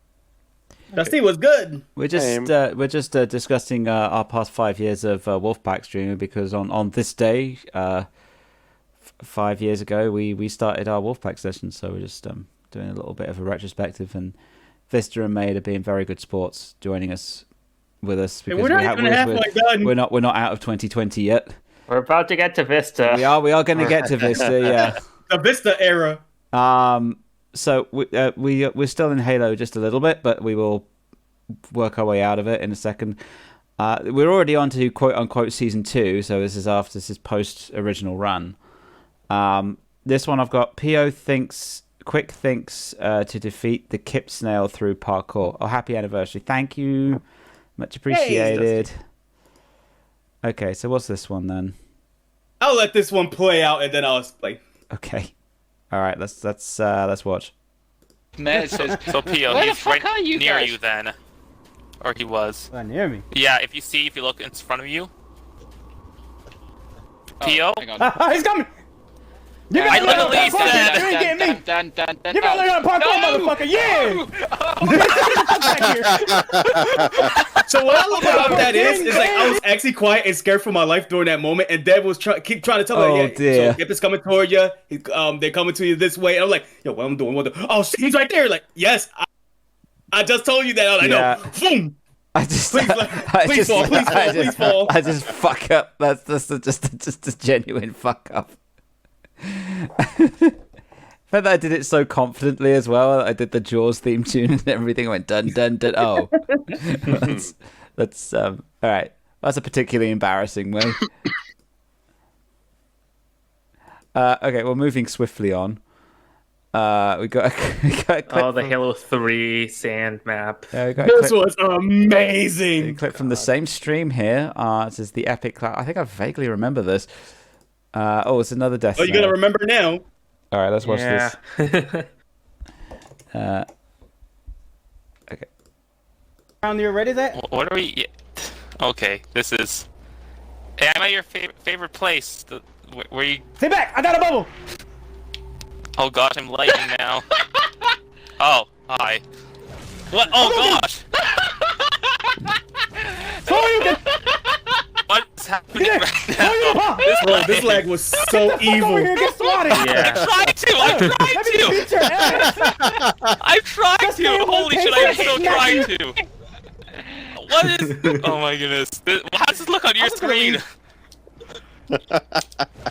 Dusty was good. We're just discussing our past 5 years of Wolfpack streaming, because on this day 5 years ago we started our Wolfpack session. So we're just doing a little bit of a retrospective, and Vista and Maid are being very good sports, joining us with us, because we're not we're not out of 2020 yet. We're about to get to Vista. We are going to get to Vista, yeah. The Vista era. So we're still in Halo just a little bit, but we will work our way out of it in a second. We're already on to quote unquote season 2, so this is post original run. This one I've got quick thinks to defeat the Kip snail through parkour. Oh, happy anniversary! Thank you, much appreciated. Okay, so what's this one then? I'll let this one play out and then I'll explain. Okay, all right. Let's watch. Mez says, So Pio, where the he's fuck right are you near guys? you then, or he was. Near me. Yeah, if you look in front of you. Pio. Hang on. He's coming. I literally said. You ain't getting me. You better learn parkour, motherfucker. Yeah. So what I love about that is like I was actually quiet and scared for my life during that moment, and Dev was keep trying to tell me, yeah, dear. so Kip is coming toward you. They're coming to you this way. And I'm like, yo, what I'm doing? Oh, shit, he's right there. Like, yes, I just told you that. I was like, Yeah. no, boom. Please fall. I just fuck up. That's just a genuine fuck up. But I did it so confidently as well. I did the Jaws theme tune and everything. I went dun dun dun. Oh, that's all right. That's a particularly embarrassing way. Okay, well, moving swiftly on. We got a clip the Halo 3 sand map. Yeah, we got This was amazing. A clip from the same stream here. It says the epic cloud. I think I vaguely remember this. It's another death. Oh, you gotta remember now. All right, let's watch this. Okay. Around you ready, Zach? What are we? Okay, this is. Hey, I'm at your favorite place. Where you? Stay back! I got a bubble. Oh gosh, I'm lagging now. Oh, hi. What? Oh gosh. What's happening right now? This lag was so evil. Get swatted. Yeah. I'm trying to. Holy shit, I'm so trying to. What is? Oh my goodness. How does this look on your screen?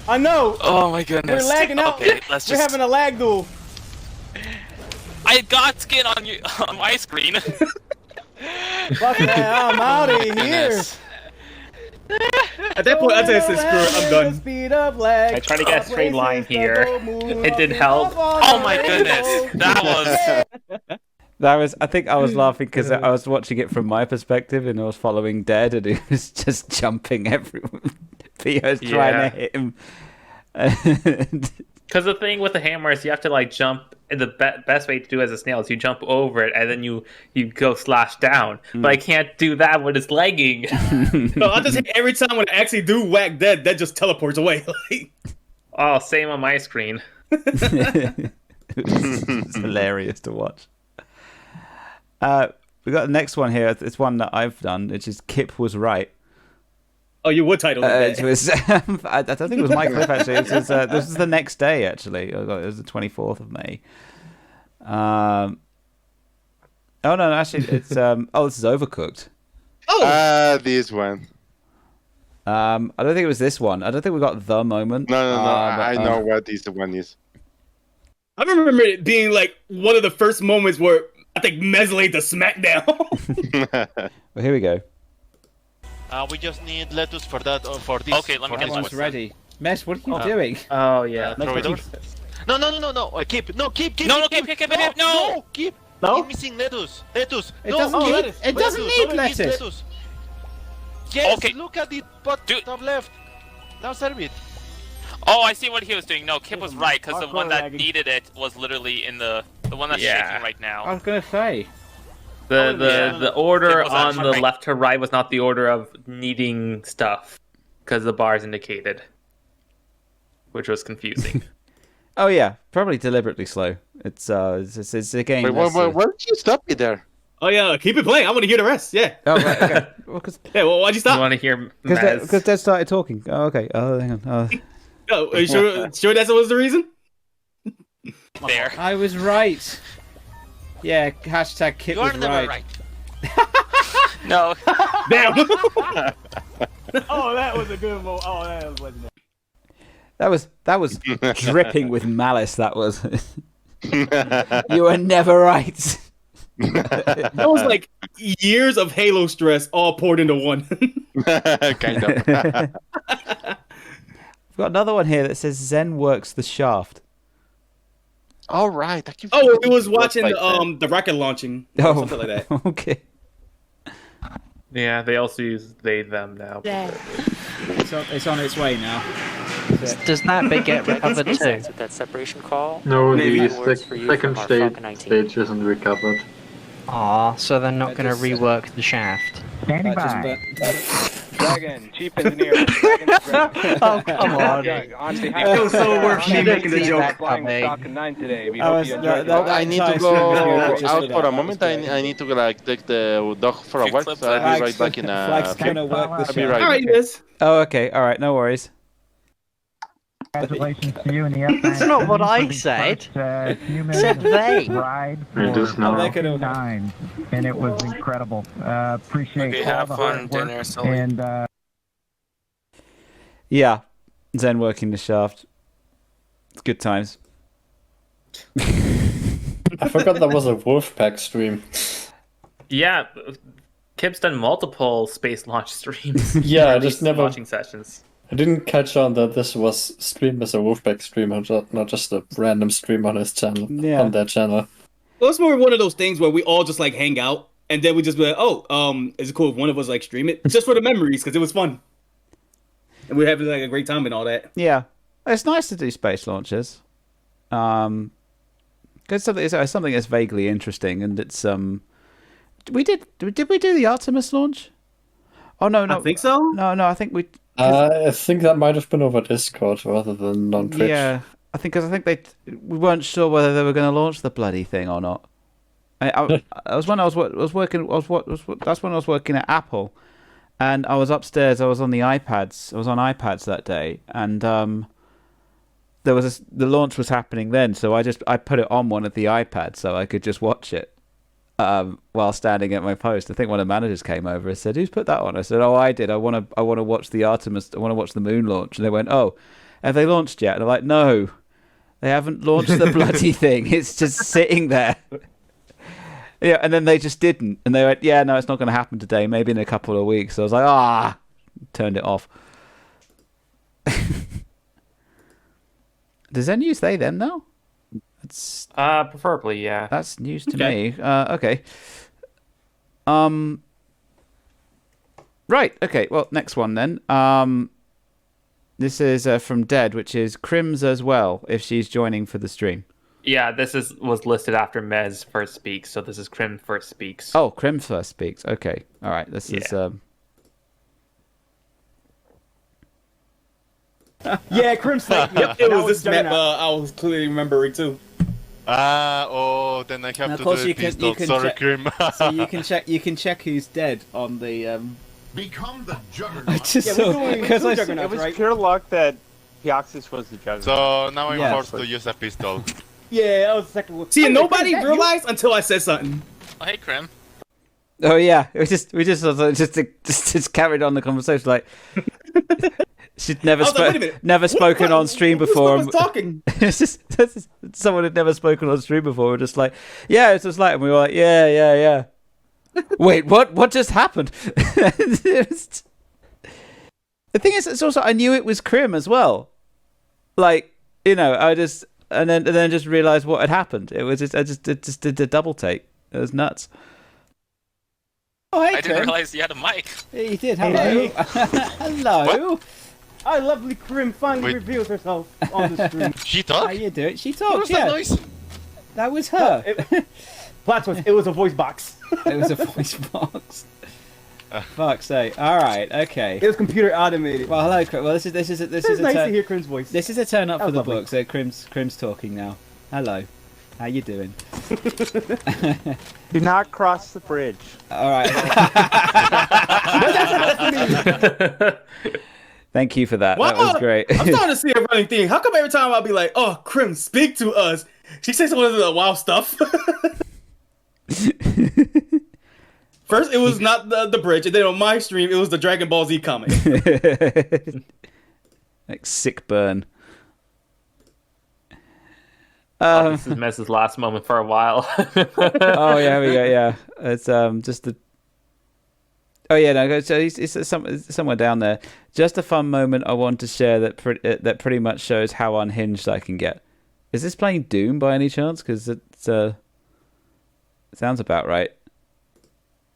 I know. Oh my goodness. We're lagging out. Okay, We're having a lag duel. I got skin on my screen. Fuck that, I'm out of here. At that point, I said, screw it, I'm done. Speed of lag. I tried to get a straight line here. It didn't help. Oh my goodness. That was. I think I was laughing because I was watching it from my perspective and I was following Dead and he was just jumping everyone. Theo's trying to hit him. Because the thing with the hammer is you have to like jump. And the best way to do it as a snail is you jump over it and then you go slash down. But I can't do that when it's lagging. No, I just hit every time when I actually do whack Dead, that just teleports away. Oh, same on my screen. It's hilarious to watch. We got the next one here. It's one that I've done, which is Kip was right. Oh, you would title it. It was, I don't think it was my clip actually. This is the next day actually. It was the 24th of May. Oh no, actually it's this is Overcooked. Oh, this one. I don't think it was this one. I don't think we got the moment. No. I know what this one is. I remember it being like one of the first moments where I think Mez laid the smackdown. Well, here we go. We just need lettuce for that. For this. Okay, let me get Everyone's this. ready. Mess, what are you doing? Oh yeah. Throw it over. No. Keep. No. Keep. No. No. Keep missing lettuce. It doesn't need lettuce. Yes. Okay. Look at the top left. Now serve it. Oh, I see what he was doing. No, Kip was right because the one that needed it was literally in the one that's shaking right now. I was gonna say. The order on the left to right was not the order of needing stuff because the bars indicated, which was confusing. Oh yeah, probably deliberately slow. It's a game. Wait, why did you stop me there? Oh yeah, keep it playing. I want to hear the rest. Yeah. Oh right, okay. Well, why'd you stop? You want to hear because Dad started talking. Oh okay. Oh hang on. Oh. Oh, are you sure that was the reason? There. I was right. Yeah, hashtag Kip was right. No. Damn. Oh, that was a good moment. Oh, that was legendary. That was dripping with malice. That was. You were never right. That was like years of Halo stress all poured into one. Kind of. We've got another one here that says Zen works the shaft. All right. Oh, it was watching the rocket launching. Or something like that. Okay. Yeah, they also use they them now. Yeah. It's on its way now. Does that bit get recovered too? With that separation call? No, Maybe the works for you second from our stage, Falcon 19. isn't recovered. Aw, so they're not going to rework the shaft. Standing by. Dragon, chief engineer. Oh, come on. Honestly, It was so worth me making the joke. Flying Falcon 9 today. We I hope was- you enjoyed that- it. I need to go out for a moment. I need to like take the dog for a walk. So I'll be right back in a few. gonna work the I'll be shaft. right All right, back. yes. Oh, okay. All right. No worries. Congratulations to you and the F9. That's not what I said. Said they. Ride It is for now. Falcon 9, and it was incredible. Appreciate Okay, all have the fun, hard work dinner, Sully. and Yeah, Zen working the shaft. It's good times. I forgot there was a Wolfpack stream. Yeah, Kip's done multiple space launch streams. Yeah, Or I at just least never- watching sessions. I didn't catch on that this was streamed as a Wolfpack stream, and not just a random stream on his channel, Yeah. on their channel. Well, it's more one of those things where we all just like hang out and then we just be like, oh, is it cool if one of us like stream it? Just for the memories, because it was fun. And we're having like a great time and all that. Yeah, it's nice to do space launches. Because it's something that's vaguely interesting, and it's did we do the Artemis launch? Oh no, I think so. No, I think we. I think that might have been over Discord rather than on Twitch. Yeah, I think we weren't sure whether they were going to launch the bloody thing or not. That was when I was working. That's when I was working at Apple, and I was upstairs. I was on the iPads. I was on iPads that day, and there was the launch was happening then. So I put it on one of the iPads so I could just watch it while standing at my post. I think one of the managers came over and said, "Who's put that on?" I said, "Oh, I did. I want to watch the Artemis. I want to watch the moon launch." And they went, "Oh, have they launched yet?" And I'm like, "No, they haven't launched the bloody thing. It's just sitting there." Yeah, and then they just didn't, and they went, "Yeah, no, it's not going to happen today. Maybe in a couple of weeks." So I was like, turned it off. Does Zen use they them now? It's preferably, yeah. That's news to Okay. me. Okay. Right. Okay. Well, next one then. This is from Dead, which is Crims as well. If she's joining for the stream. Yeah, this was listed after Mez first speaks, so this is Crim first speaks. Oh, Crim first speaks. Okay. All right. This is. Yeah, Crim's like, yep, it was this map. I was clearly remembering too. Then I have And of to course do you the can pistol. Sorry, check, Krim. so you can check who's dead on the. Become the juggernaut. I just saw because It was pure luck that Pioxis was the juggernaut. So now I'm Yeah. forced to use a pistol. Yeah, that was the second one. See, nobody realized until I said something. Oh, hey, Krim. Oh yeah, we just carried on the conversation like she'd never I was like, wait a minute. never spoken on stream before. Who's talking? It's just someone had never spoken on stream before. We're just like, yeah, it's just like, and we were like, yeah. Wait, what? What just happened? The thing is, it's also I knew it was Crim as well. Like, I just and then just realized what had happened. It was I just did a double take. It was nuts. Oh, hey, I didn't realize you had a mic. Yeah, you did. Hello. Hello. Our lovely Crim finally reveals herself on the stream. She talked? How you doing? She What talked. was Yeah. that noise? That was her. Plot twist, it was a voice box. It was a voice box. Fuck's sake. All right. Okay. It was computer automated. Well, hello, Crim. Well, this is It's a nice turn. to hear Crim's voice. This is a turn up That for was the lovely. book. So Crim's talking now. Hello. How you doing? Do not cross the bridge. All right. Thank you for that. Wow, That was great. I'm starting to see a running thing. How come every time I'll be like, "Oh, Crim, speak to us," she says some of the wild stuff. First, it was not the bridge, and then on my stream, it was the Dragon Ball Z comic. Like sick burn. This is Mez's last moment for a while. Oh yeah, we go. Yeah, it's just the. Oh yeah, no. So it's somewhere down there. Just a fun moment I want to share that pretty much shows how unhinged I can get. Is this playing Doom by any chance? Because it sounds about right.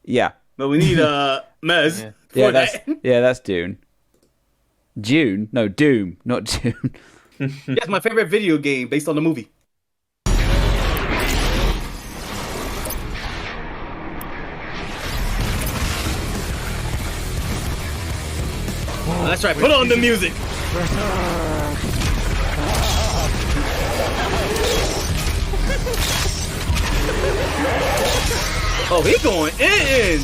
Yeah. But we need Mez. Yeah, that's Dune. June? No, Doom, not June. Yeah, it's my favorite video game based on the movie. Oh, that's right. Put on the music. Oh, he going in.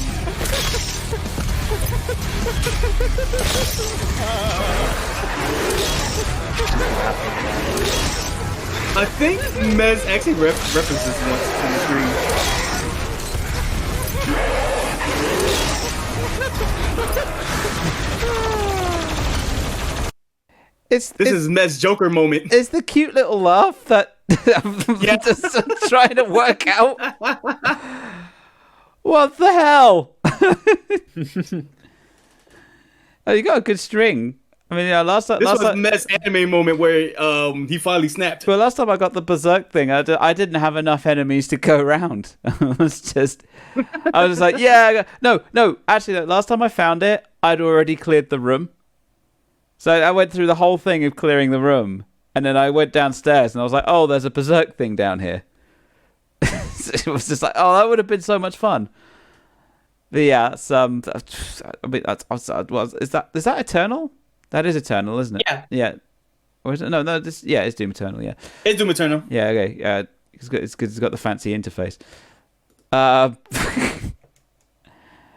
I think Mez actually referenced this once in the stream. This is Mez Joker moment. It's the cute little laugh that I'm just trying to work out. What the hell? Oh, you got a good string. I mean, yeah, last time. This was Mez anime moment where he finally snapped. Well, last time I got the berserk thing, I didn't have enough enemies to go around. I was just like, yeah, no. Actually, last time I found it, I'd already cleared the room. So I went through the whole thing of clearing the room, and then I went downstairs, and I was like, oh, there's a berserk thing down here. It was just like, oh, that would have been so much fun. But yeah, it's, I mean, is that Eternal? That is Eternal, isn't it? Yeah. Yeah. Or is it? No, it's Doom Eternal, yeah. It's Doom Eternal. Yeah, okay. Yeah, it's good. It's got the fancy interface. Well,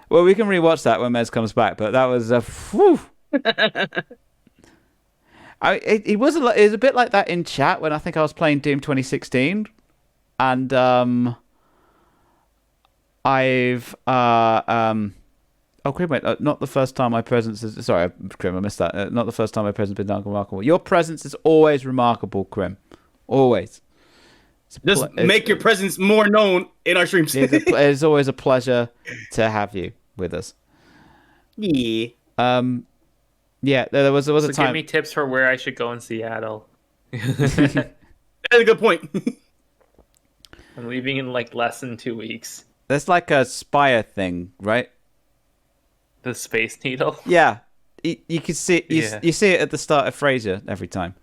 we can rewatch that when Mez comes back, but that was whew. It was a bit like that in chat when I think I was playing Doom 2016, and I've oh, Crim, wait, not the first time my presence is... Sorry, Crim, I missed that. Not the first time my presence has been remarkable. Your presence is always remarkable, Crim. Always. Just make your presence more known in our streams. It's always a pleasure to have you with us. Yeah. Yeah, there was a time... Give me tips for where I should go in Seattle. That's a good point. I'm leaving in like less than 2 weeks. There's like a Spire thing, right? The Space Needle? Yeah. You can see you see it at the start of Frasier every time.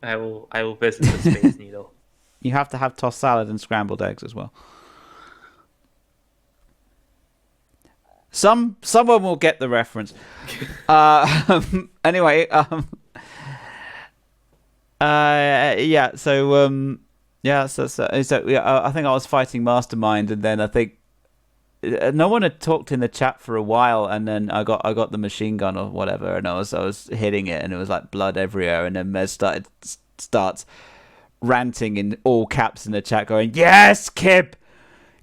I will visit the Space Needle. You have to have tossed salad and scrambled eggs as well. Someone will get the reference. Anyway, yeah. So yeah. So yeah. I think I was fighting Mastermind, and then I think no one had talked in the chat for a while, and then I got the machine gun or whatever, and I was hitting it, and it was like blood everywhere, and then Mez starts ranting in all caps in the chat, going, "Yes, Kip,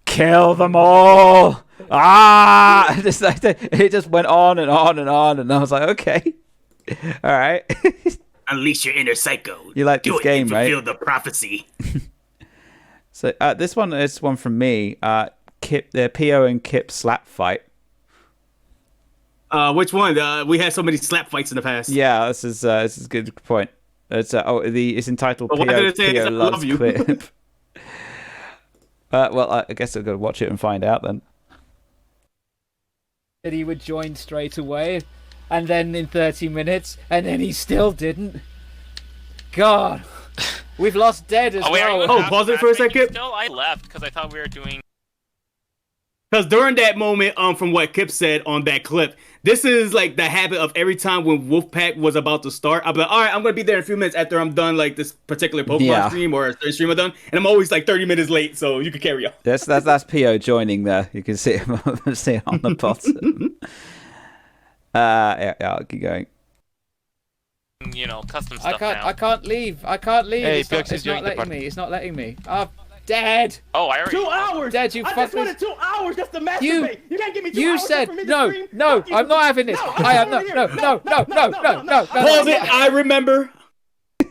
kill them all!" It just went on and on and on, and I was like, okay, all right. Unleash your inner psycho. You like this game, right? Fulfill the prophecy. So this one is one from me. Kip, the PO and Kip slap fight. Which one? We had so many slap fights in the past. Yeah, this is a good point. It's it's entitled PO love loves you. Clip. Well, I guess I've got to watch it and find out then. That he would join straight away, and then in 30 minutes, and then he still didn't. God, we've lost Dead as well. Oh, pause it for a second. Still, I left because I thought we were doing. Because during that moment, from what Kip said on that clip, this is like the habit of every time when Wolfpack was about to start, I'll be like, all right, I'm going to be there in a few minutes after I'm done like this particular Pokemon stream or a stream I'm done. And I'm always like 30 minutes late, so you can carry on. That's PO joining there. You can see him, see it on the bottom. Yeah, I'll keep going. You know, custom stuff I can't leave. I can't leave. Hey, it's not letting me. It's not letting me. Dad. Oh, I already. 2 hours. Dad, you I fucked just wanted 2 hours just to masturbate. You can't give me 2 You hours said just for me to no, stream. no. I'm not having this. I am no. Hold it. I remember.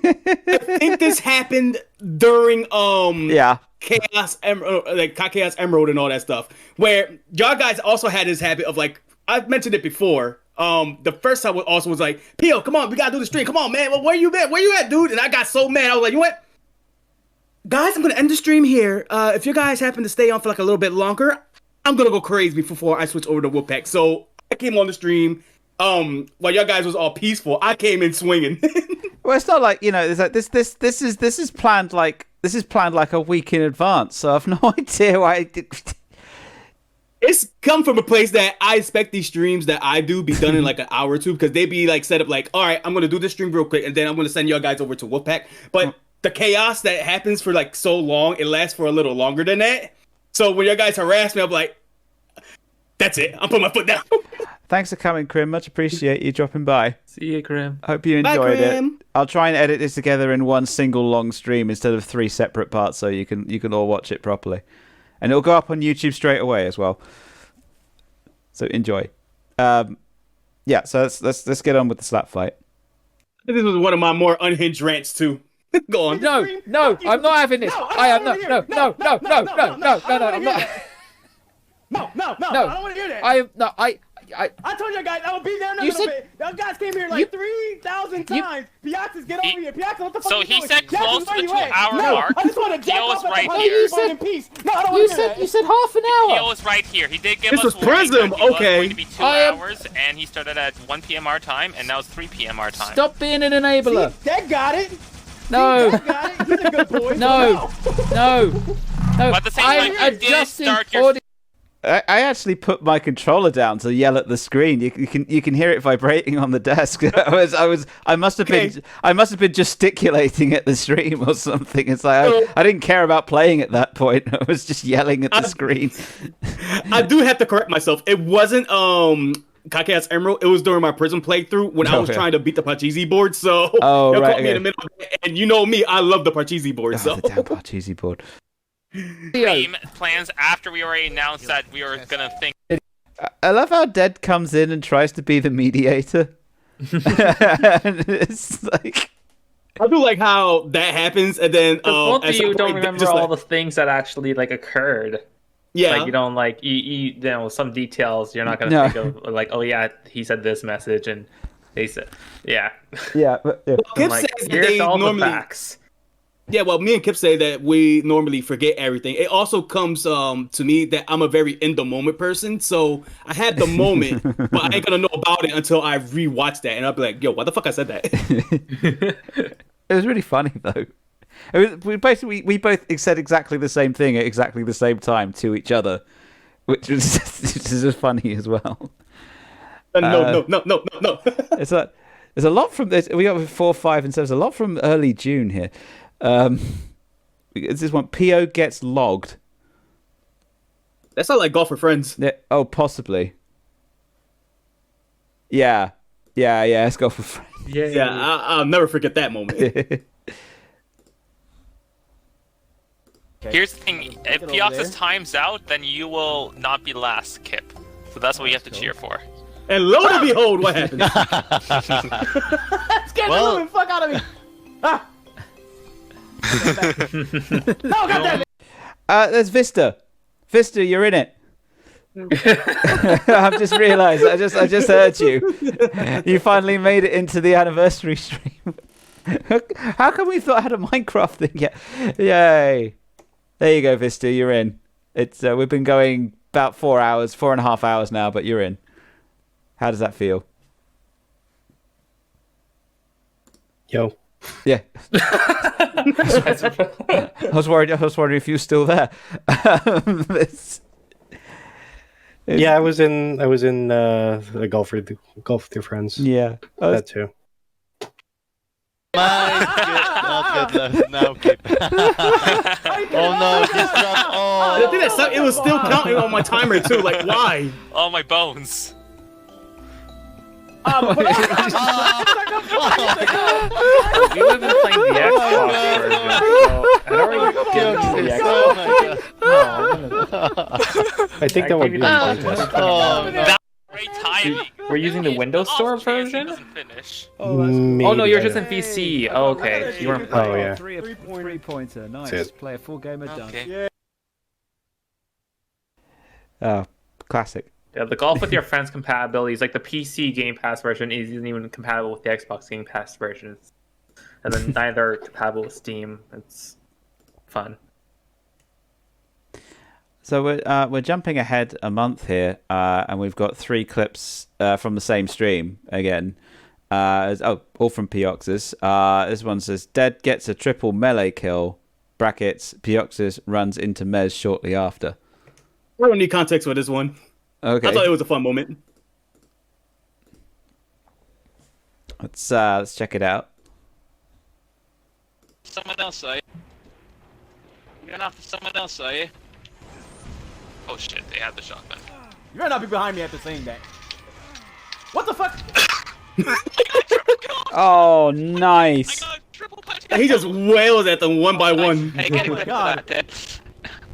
I think this happened during Chaos Emerald, like Chaos Emerald and all that stuff, where y'all guys also had this habit of like I've mentioned it before. The first time also was like, Pio, come on, we gotta do the stream. Come on, man. Well, where you at? Where you at, dude? And I got so mad. I was like, you know what? Guys, I'm gonna end the stream here. If you guys happen to stay on for like a little bit longer, I'm gonna go crazy before I switch over to Wolfpack. So I came on the stream. While y'all guys was all peaceful, I came in swinging. Well, it's not like, you know, it's like this is planned like a week in advance. So I've no idea why. It's come from a place that I expect these streams that I do be done in like an hour or two, because they be like set up like, all right, I'm gonna do this stream real quick, and then I'm gonna send y'all guys over to Wolfpack. But the chaos that happens for like so long, it lasts for a little longer than that. So when y'all guys harass me, I'm like, that's it. I'm putting my foot down. Thanks for coming, Crim. Much appreciate you dropping by. See you, Crim. Hope you enjoyed it. I'll try and edit this together in one single long stream instead of 3 separate parts, so you can all watch it properly, and it'll go up on YouTube straight away as well. So enjoy. Yeah. So let's get on with the slap fight. This was one of my more unhinged rants too. Go on. No, I'm not having this. I am no. I'm not. No, I don't want to hear that. I told you guys I would be there in a little bit. Those guys came here like 3,000 times. Piaxis, get over here. Piaxis, what the fuck So you he doing? said close to the 2 hour No, mark. I just want to jack Pio off is at right the here. fucking peace. No, I don't want to hear that. You said half an hour. Pio is right here. He did give This us was warning Prism, that he was okay. going to be 2 hours, and he started at 1 p.m. our time, and now it's 3 p.m. our time. Stop being an enabler. See, that got it. No. That got it. He's a good boy. No. But at the same time, you did start your... I actually put my controller down to yell at the screen. You can hear it vibrating on the desk. I must have been gesticulating at the stream or something. It's like I didn't care about playing at that point. I was just yelling at the screen. I do have to correct myself. It wasn't Chaos Emerald. It was during my Prism playthrough when I was trying to beat the Parcheesi board. So y'all caught me in the middle of it. And you know me, I love the Parcheesi board. The damn Parcheesi board. Stream plans after we already announced that we were gonna think. I love how Dead comes in and tries to be the mediator. And it's like, I do like how that happens, and then both at of some you don't point, remember just all like, the things that actually like occurred. Yeah. Like you don't like you know some details you're not gonna think of, like, oh yeah, he said this message and they said but Kip like, says that here's they all normally. the facts. Yeah, well, me and Kip say that we normally forget everything. It also comes to me that I'm a very in the moment person, so I had the moment, but I ain't gonna know about it until I rewatch that, and I'll be like, "Yo, why the fuck I said that?" it was really funny though. We both said exactly the same thing at exactly the same time to each other, which was just funny as well. No. There's a lot from this. We got 4, 5, and 7. There's a lot from early June here. This one, Pio gets logged. That's not like Golf with Friends. Yeah, oh, possibly. Yeah. It's Golf with Friends. Yeah, I'll never forget that moment. Here's the thing: if Pioxis times out, then you will not be last, Kip. So that's what you have to cheer for. And lo and behold, what happened? Scared the living fuck out of me. Ah. No, goddamn it. There's Vista. Vista, you're in it. I've just realised. I just heard you. You finally made it into the anniversary stream. How come we thought I had a Minecraft thing yet? Yay! There you go, Vista. You're in. It's we've been going about 4.5 hours now, but you're in. How does that feel? Yo. Yeah. I was worried if you were still there. Yeah, I was in the golf with your friends. Yeah, that too. My goodness, now Kip. Oh no, just dropped. Oh. The thing that sucked, it was still counting on my timer too. Like, why? Oh, my bones. We would have been playing the Xbox version, so I'd already given you the Xbox. I think that would be Great timing. We're using the Windows Store version? Oh Maybe, no, you're just I in VC. Oh, okay. You weren't playing. Oh, yeah. Three-pointer. Nice. That's it. Play a full game of done. Classic. Yeah, the golf with your friends compatibility is like the PC Game Pass version isn't even compatible with the Xbox Game Pass version. And then neither are compatible with Steam. It's fun. So we're jumping ahead a month here, and we've got 3 clips from the same stream again. All from Pioxis. This one says, Dead gets a triple melee kill, brackets, Pioxis runs into Mez shortly after. I don't need context for this one. Okay. I thought it was a fun moment. Let's check it out. Someone else, are you? You're going after someone else, are you? Oh shit, they had the shotgun. You better not be behind me after saying that. What the fuck? Oh, nice. And he just wails at them one by one. Hey, get Oh my it God.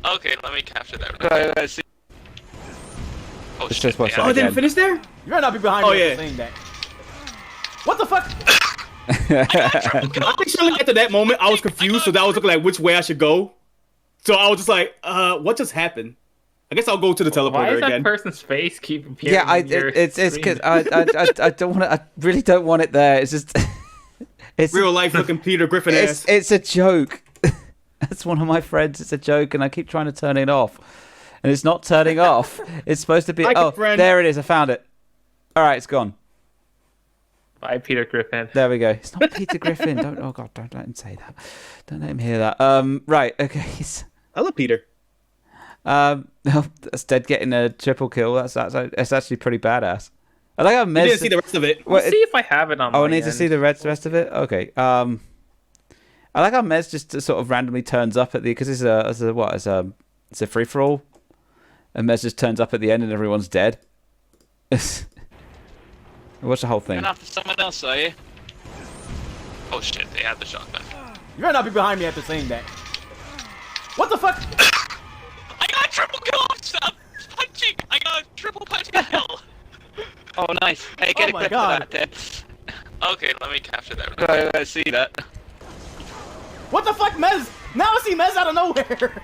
Okay, let me capture that. Oh Let's shit, just watch they that Oh, it again. didn't finish there? You better not be behind Oh, me yeah. after saying that. What the fuck? I think shortly after that moment, I was confused, so that was looking like which way I should go. So I was just like, what just happened? I guess I'll go to the teleporter Why is that again. person's face keep appearing? Yeah, in your it's because screen? I don't want I really don't want it there. It's just it's Real life looking Peter Griffin ass. it's a joke. That's one of my friends. It's a joke, and I keep trying to turn it off, and it's not turning off. It's supposed to be. Like a friend. There it is. I found it. All right, it's gone. By Peter Griffin. There we go. It's not Peter Griffin. Don't. Oh God! Don't let him say that. Don't let him hear that. Right. Okay. I love Peter. That's Dead getting a triple kill. That's actually pretty badass. I like how Mez. You didn't see the rest of it. Let's see if I have it on Oh, my I need to end. see the rest of it. Okay. I like how Mez just sort of randomly turns up at the because it's a free for all, and Mez just turns up at the end and everyone's dead. Watch the whole thing. You're after someone else, are you? Oh shit, they had the shotgun. You better not be behind me after saying that. What the fuck? I got a triple kill! Stop punching! I got a triple punching kill! Oh, nice. Hey, get Oh a my clip God. of that, Okay, let me capture that. I see that. What the fuck, Mez? Now I see Mez out of nowhere.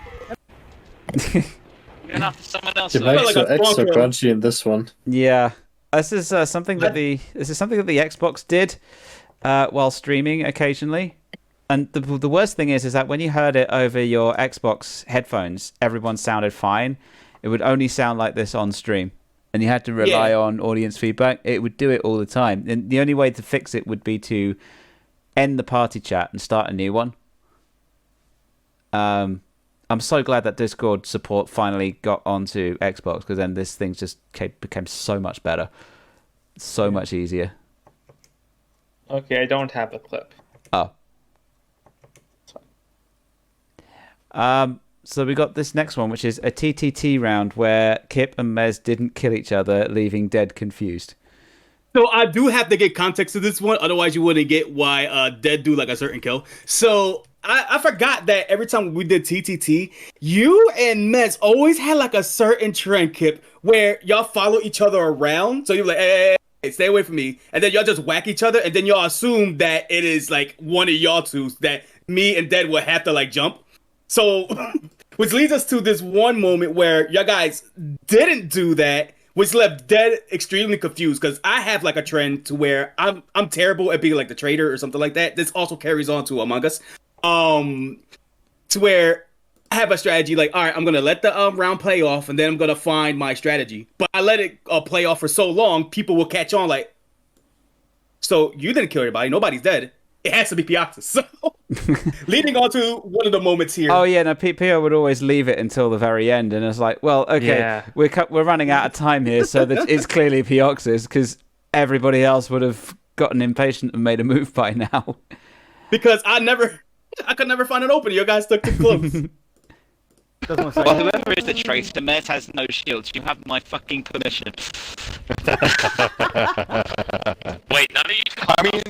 You're after someone else, You're are you? extra crunchy in this one. Yeah, this is something that the Xbox did while streaming occasionally. And the worst thing is that when you heard it over your Xbox headphones, everyone sounded fine. It would only sound like this on stream, and you had to rely on audience feedback. It would do it all the time, and the only way to fix it would be to end the party chat and start a new one. I'm so glad that Discord support finally got onto Xbox, because then this thing just became so much better, so much easier. Okay, I don't have the clip. Oh. So we got this next one, which is a TTT round where Kip and Mez didn't kill each other, leaving Dead confused. So I do have to get context to this one, otherwise you wouldn't get why Dead do like a certain kill. So I forgot that every time we did TTT, you and Mez always had like a certain trend, Kip, where y'all follow each other around. So you're like, hey, stay away from me. And then y'all just whack each other, and then y'all assume that it is like one of y'all two that me and Dead will have to like jump. So, which leads us to this one moment where y'all guys didn't do that, which left Dead extremely confused, because I have like a trend to where I'm terrible at being like the traitor or something like that. This also carries on to Among Us, to where I have a strategy like, all right, I'm gonna let the round play off, and then I'm gonna find my strategy. But I let it play off for so long, people will catch on like, so you didn't kill anybody, nobody's dead. It has to be Pioxis. So, leading on to one of the moments here. Oh yeah, no, Pio would always leave it until the very end, and it's like, well, okay, Yeah. we're running out of time here, so that it's clearly Pioxis, because everybody else would have gotten impatient and made a move by now. Because I could never find an opening. You guys stuck too close. Well, whoever is the traitor, Mez has no shields. You have my fucking permission. Wait, none of you. I mean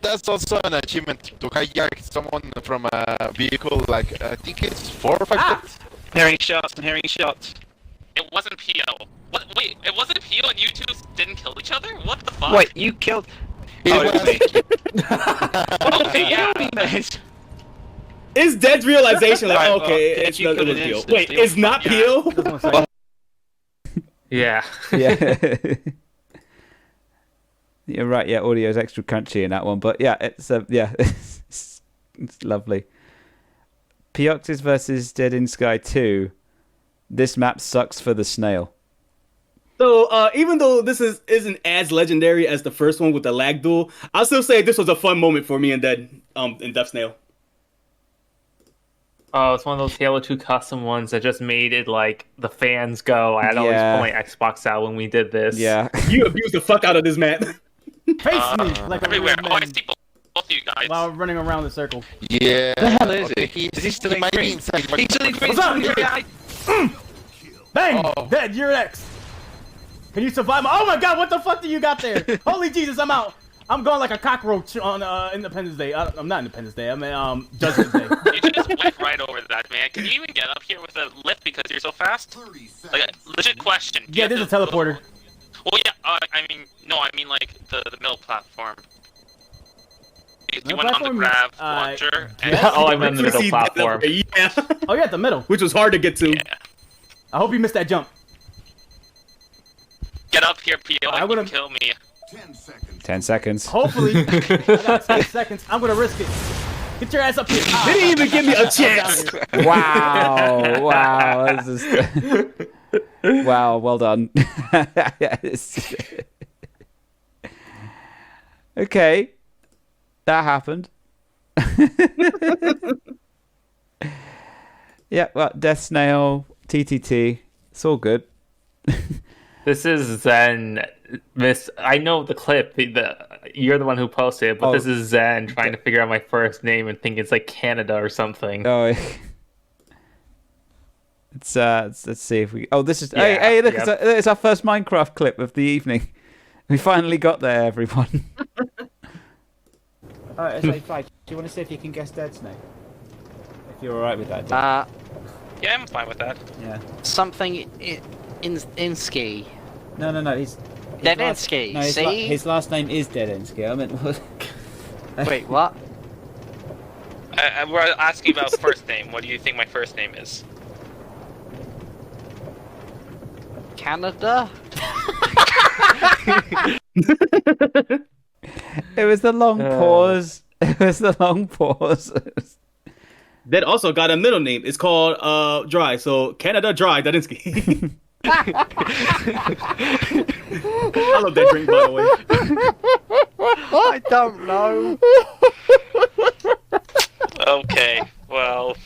that's also an achievement to hijack someone from a vehicle. Like I think it's 4 or 5 times. Hearing shots and hearing shots. It wasn't PO. What? Wait, it wasn't PO and you two didn't kill each other? What the fuck? Wait, you killed. Oh, it was me. Okay, yeah. It's Dead's realization, like, Right, okay, well, it's you not killed Peel. an Wait, instant it's not Peel? Yeah. Yeah. You're right. Yeah, audio's extra crunchy in that one, but yeah, it's it's lovely. Pioxis versus Dead in Sky 2. This map sucks for the snail. So, even though this isn't as legendary as the first one with the lag duel, I'll still say this was a fun moment for me in Death Snail. Oh, it's one of those Halo 2 custom ones that just made it like the fans go. I'd always pull my Xbox out when we did this. Yeah. You abused the fuck out of this map. Face me like a everywhere. real Oh, I man see both of you guys. while running around the circle. Yeah. The hell is okay, he? Is he still in might be green? inside, but He's still in green. What's up? Bang! Oh. Dead, you're next. Can you survive? Oh my god, what the fuck do you got there? Holy Jesus, I'm out. I'm going like a cockroach on Independence Day. I'm not Independence Day. I mean, Judgment Day. You just went right over that, man. Can you even get up here with a lift because you're so fast? Like, a legit question. Do you Yeah, have there's a teleporter. Well, yeah, I mean like the middle platform. You Middle went on the platform? grav launcher. Oh, I meant the middle platform. Yeah. Oh yeah, the middle. Which was hard to get to. Yeah. I hope you missed that jump. Get up here, P.O. I'm and gonna- kill me. 10 seconds. Hopefully. I got 10 seconds. I'm gonna risk it. Get your ass up here. They didn't even give me a chance. Wow. Wow. This is... Wow, well done. Yes. Okay. That happened. Yeah, well, Death Snail, TTT, it's all good. This is Zen. I know the clip. You're the one who posted it, but this is Zen trying to figure out my first name and think it's like Canada or something. Oh, let's see if we. Oh, this is. Hey, look! Yep. It's our first Minecraft clip of the evening. We finally got there, everyone. Alright, SO5, do you want to see if you can guess Dead's name? If you're alright with that. Yeah, I'm fine with that. Yeah. Something in ski. No, he's... Dedensky, No, see? his last name is Dedensky. I meant... Wait, what? We're asking about first name. What do you think my first name is? Canada? It was the long pause. It was the long pause. That also got a middle name. It's called Dry. So Canada Dry Dadinsky. I love that drink, by the way. I don't know. Okay, well,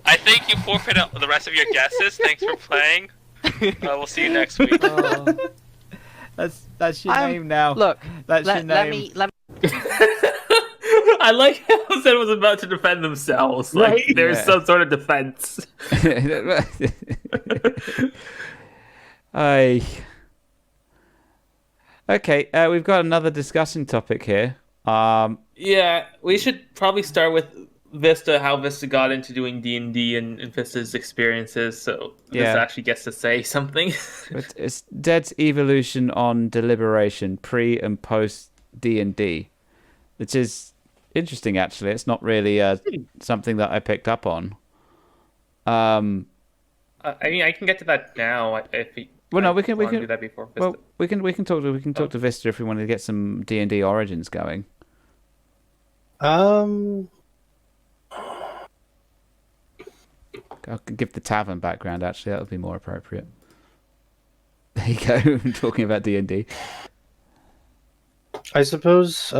I think you forfeit the rest of your guesses. Thanks for playing. We'll see you next week. That's your name now. Look, that's your name. Let me. I like how Zen was about to defend themselves. Like Right? there's Yeah. some sort of defense. Okay, we've got another discussion topic here. Yeah, we should probably start with Vista, how Vista got into doing D&D and Vista's experiences, so Yeah. Vista actually gets to say something. It's Dead's evolution on deliberation, pre and post D&D, which is interesting. Actually, it's not really something that I picked up on. I mean, I can get to that now if you. Well, no, we can do that before Vista. Well, we can talk to Vista if we want to get some D&D origins going. I'll give the tavern background. Actually, that would be more appropriate. There you go. Talking about D&D. I suppose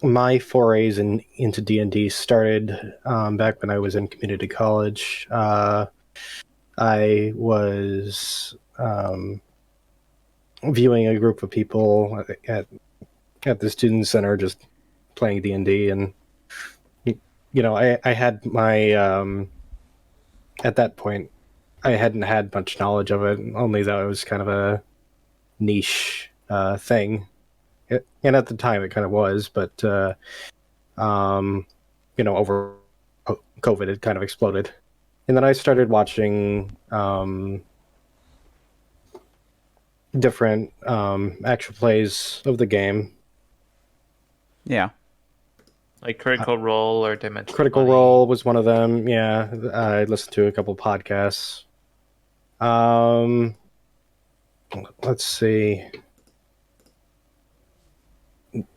my forays into D&D started back when I was in community college. I was viewing a group of people at the student center just playing D&D, and I had my at that point I hadn't had much knowledge of it, only that it was kind of a niche thing. And at the time it kind of was, but over COVID it kind of exploded. And then I started watching different actual plays of the game. Yeah. Like Critical Role or Dimension. Critical Role was one of them. Yeah, I listened to a couple podcasts. Let's see.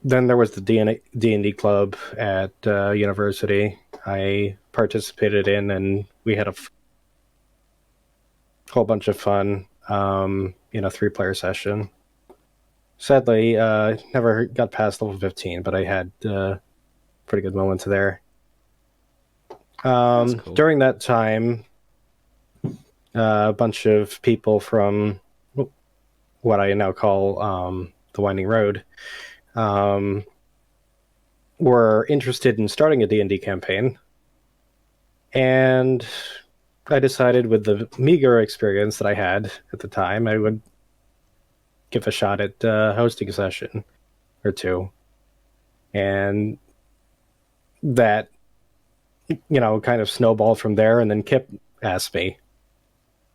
Then there was the D&D club at university. I participated in, and we had a whole bunch of fun in a 3-player session. Sadly, never got past level 15, but I had pretty good moments there. Cool. During that time, a bunch of people from what I now call the Winding Road were interested in starting a D&D campaign. And I decided with the meager experience that I had at the time, I would give a shot at hosting a session or two. And that, kind of snowballed from there. And then Kip asked me.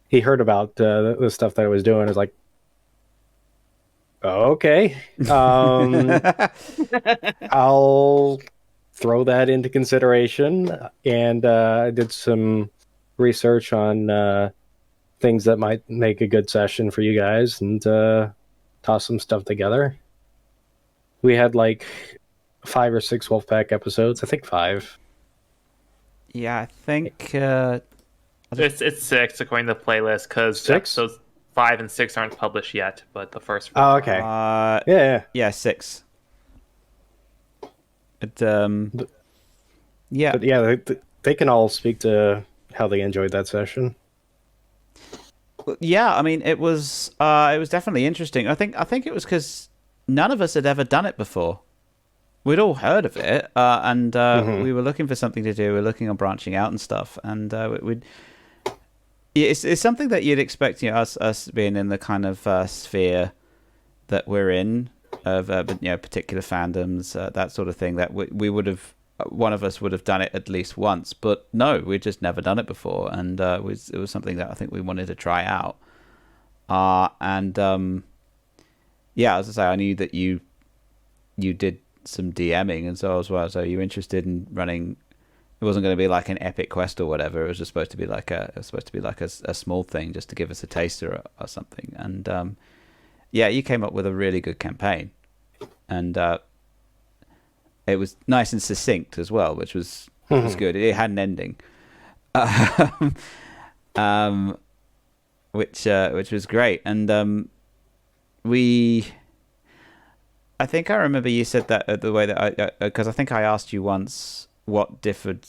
He heard about the stuff that I was doing. I was like, okay. I'll throw that into consideration. And I did some research on things that might make a good session for you guys and toss some stuff together. We had like 5 or 6 Wolfpack episodes. I think 5. Yeah, I think it's 6 according to the playlist because episodes 5 and 6 aren't published yet, but the first. Oh, okay. Yeah, 6. But yeah, but yeah, they can all speak to how they enjoyed that session. Yeah, I mean, it was definitely interesting. I think it was because none of us had ever done it before. We'd all heard of it, and we were looking for something to do. We were looking on branching out and stuff, and it's something that you'd expect, us being in the kind of sphere that we're in of particular fandoms, that sort of thing. That we would have, one of us would have done it at least once, but no, we'd just never done it before, and it was something that I think we wanted to try out. As I say, I knew that you did some DMing, and so as well. So you interested in running? It wasn't going to be like an epic quest or whatever. It was just supposed to be like a small thing, just to give us a taster or something. And you came up with a really good campaign, and it was nice and succinct as well, which was good. It had an ending, which was great. And I think I remember you said that the way that because I think I asked you once what differed,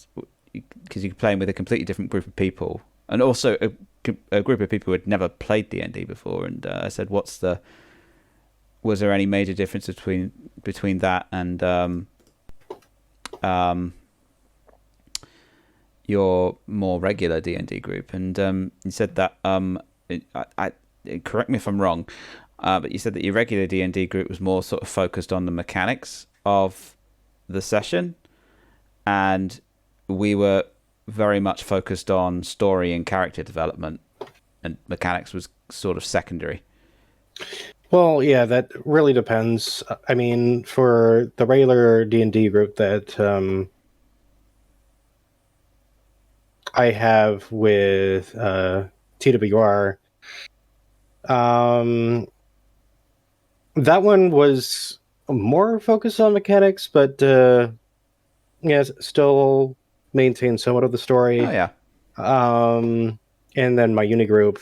because you're playing with a completely different group of people, and also a group of people who had never played D&D before, and I said, was there any major difference between that and your more regular D&D group? And you said that correct me if I'm wrong, but you said that your regular D&D group was more sort of focused on the mechanics of the session, and we were very much focused on story and character development, and mechanics was sort of secondary. Well, yeah, that really depends. I mean, for the regular D&D group that I have with TWR, that one was more focused on mechanics, but still maintained somewhat of the story. Oh, yeah. And then my uni group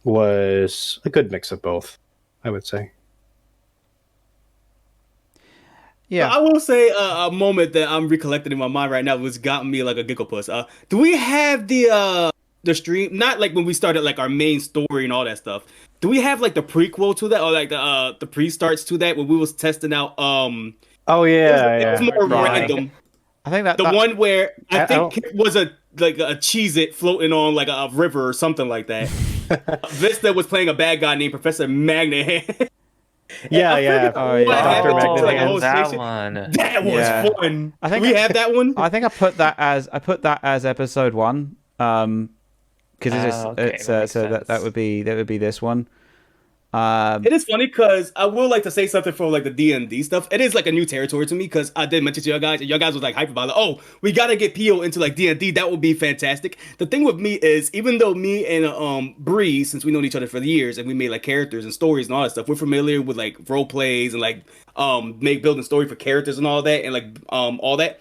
was a good mix of both, I would say. Yeah, I will say a moment that I'm recollecting in my mind right now was gotten me like a giggle puss. Do we have the stream? Not like when we started like our main story and all that stuff. Do we have like the prequel to that, or like the pre-starts to that when we was testing out? Oh yeah, it was more random. I think that one where I think Kip was a Cheez-It floating on like a river or something like that. Vista was playing a bad guy named Professor Magnahan. Yeah. Dr. Magnahan. That one. That was fun. I think we have that one. I think I put that as episode 1. Because that would be this one. It is funny because I will like to say something for like the D&D stuff. It is like a new territory to me because I did mention to y'all guys, and y'all guys was like hype about it. Oh, we gotta get Pio into like D&D. That would be fantastic. The thing with me is, even though me and Bree, since we known each other for years and we made like characters and stories and all that stuff, we're familiar with like role plays and like building story for characters and all that and like all that.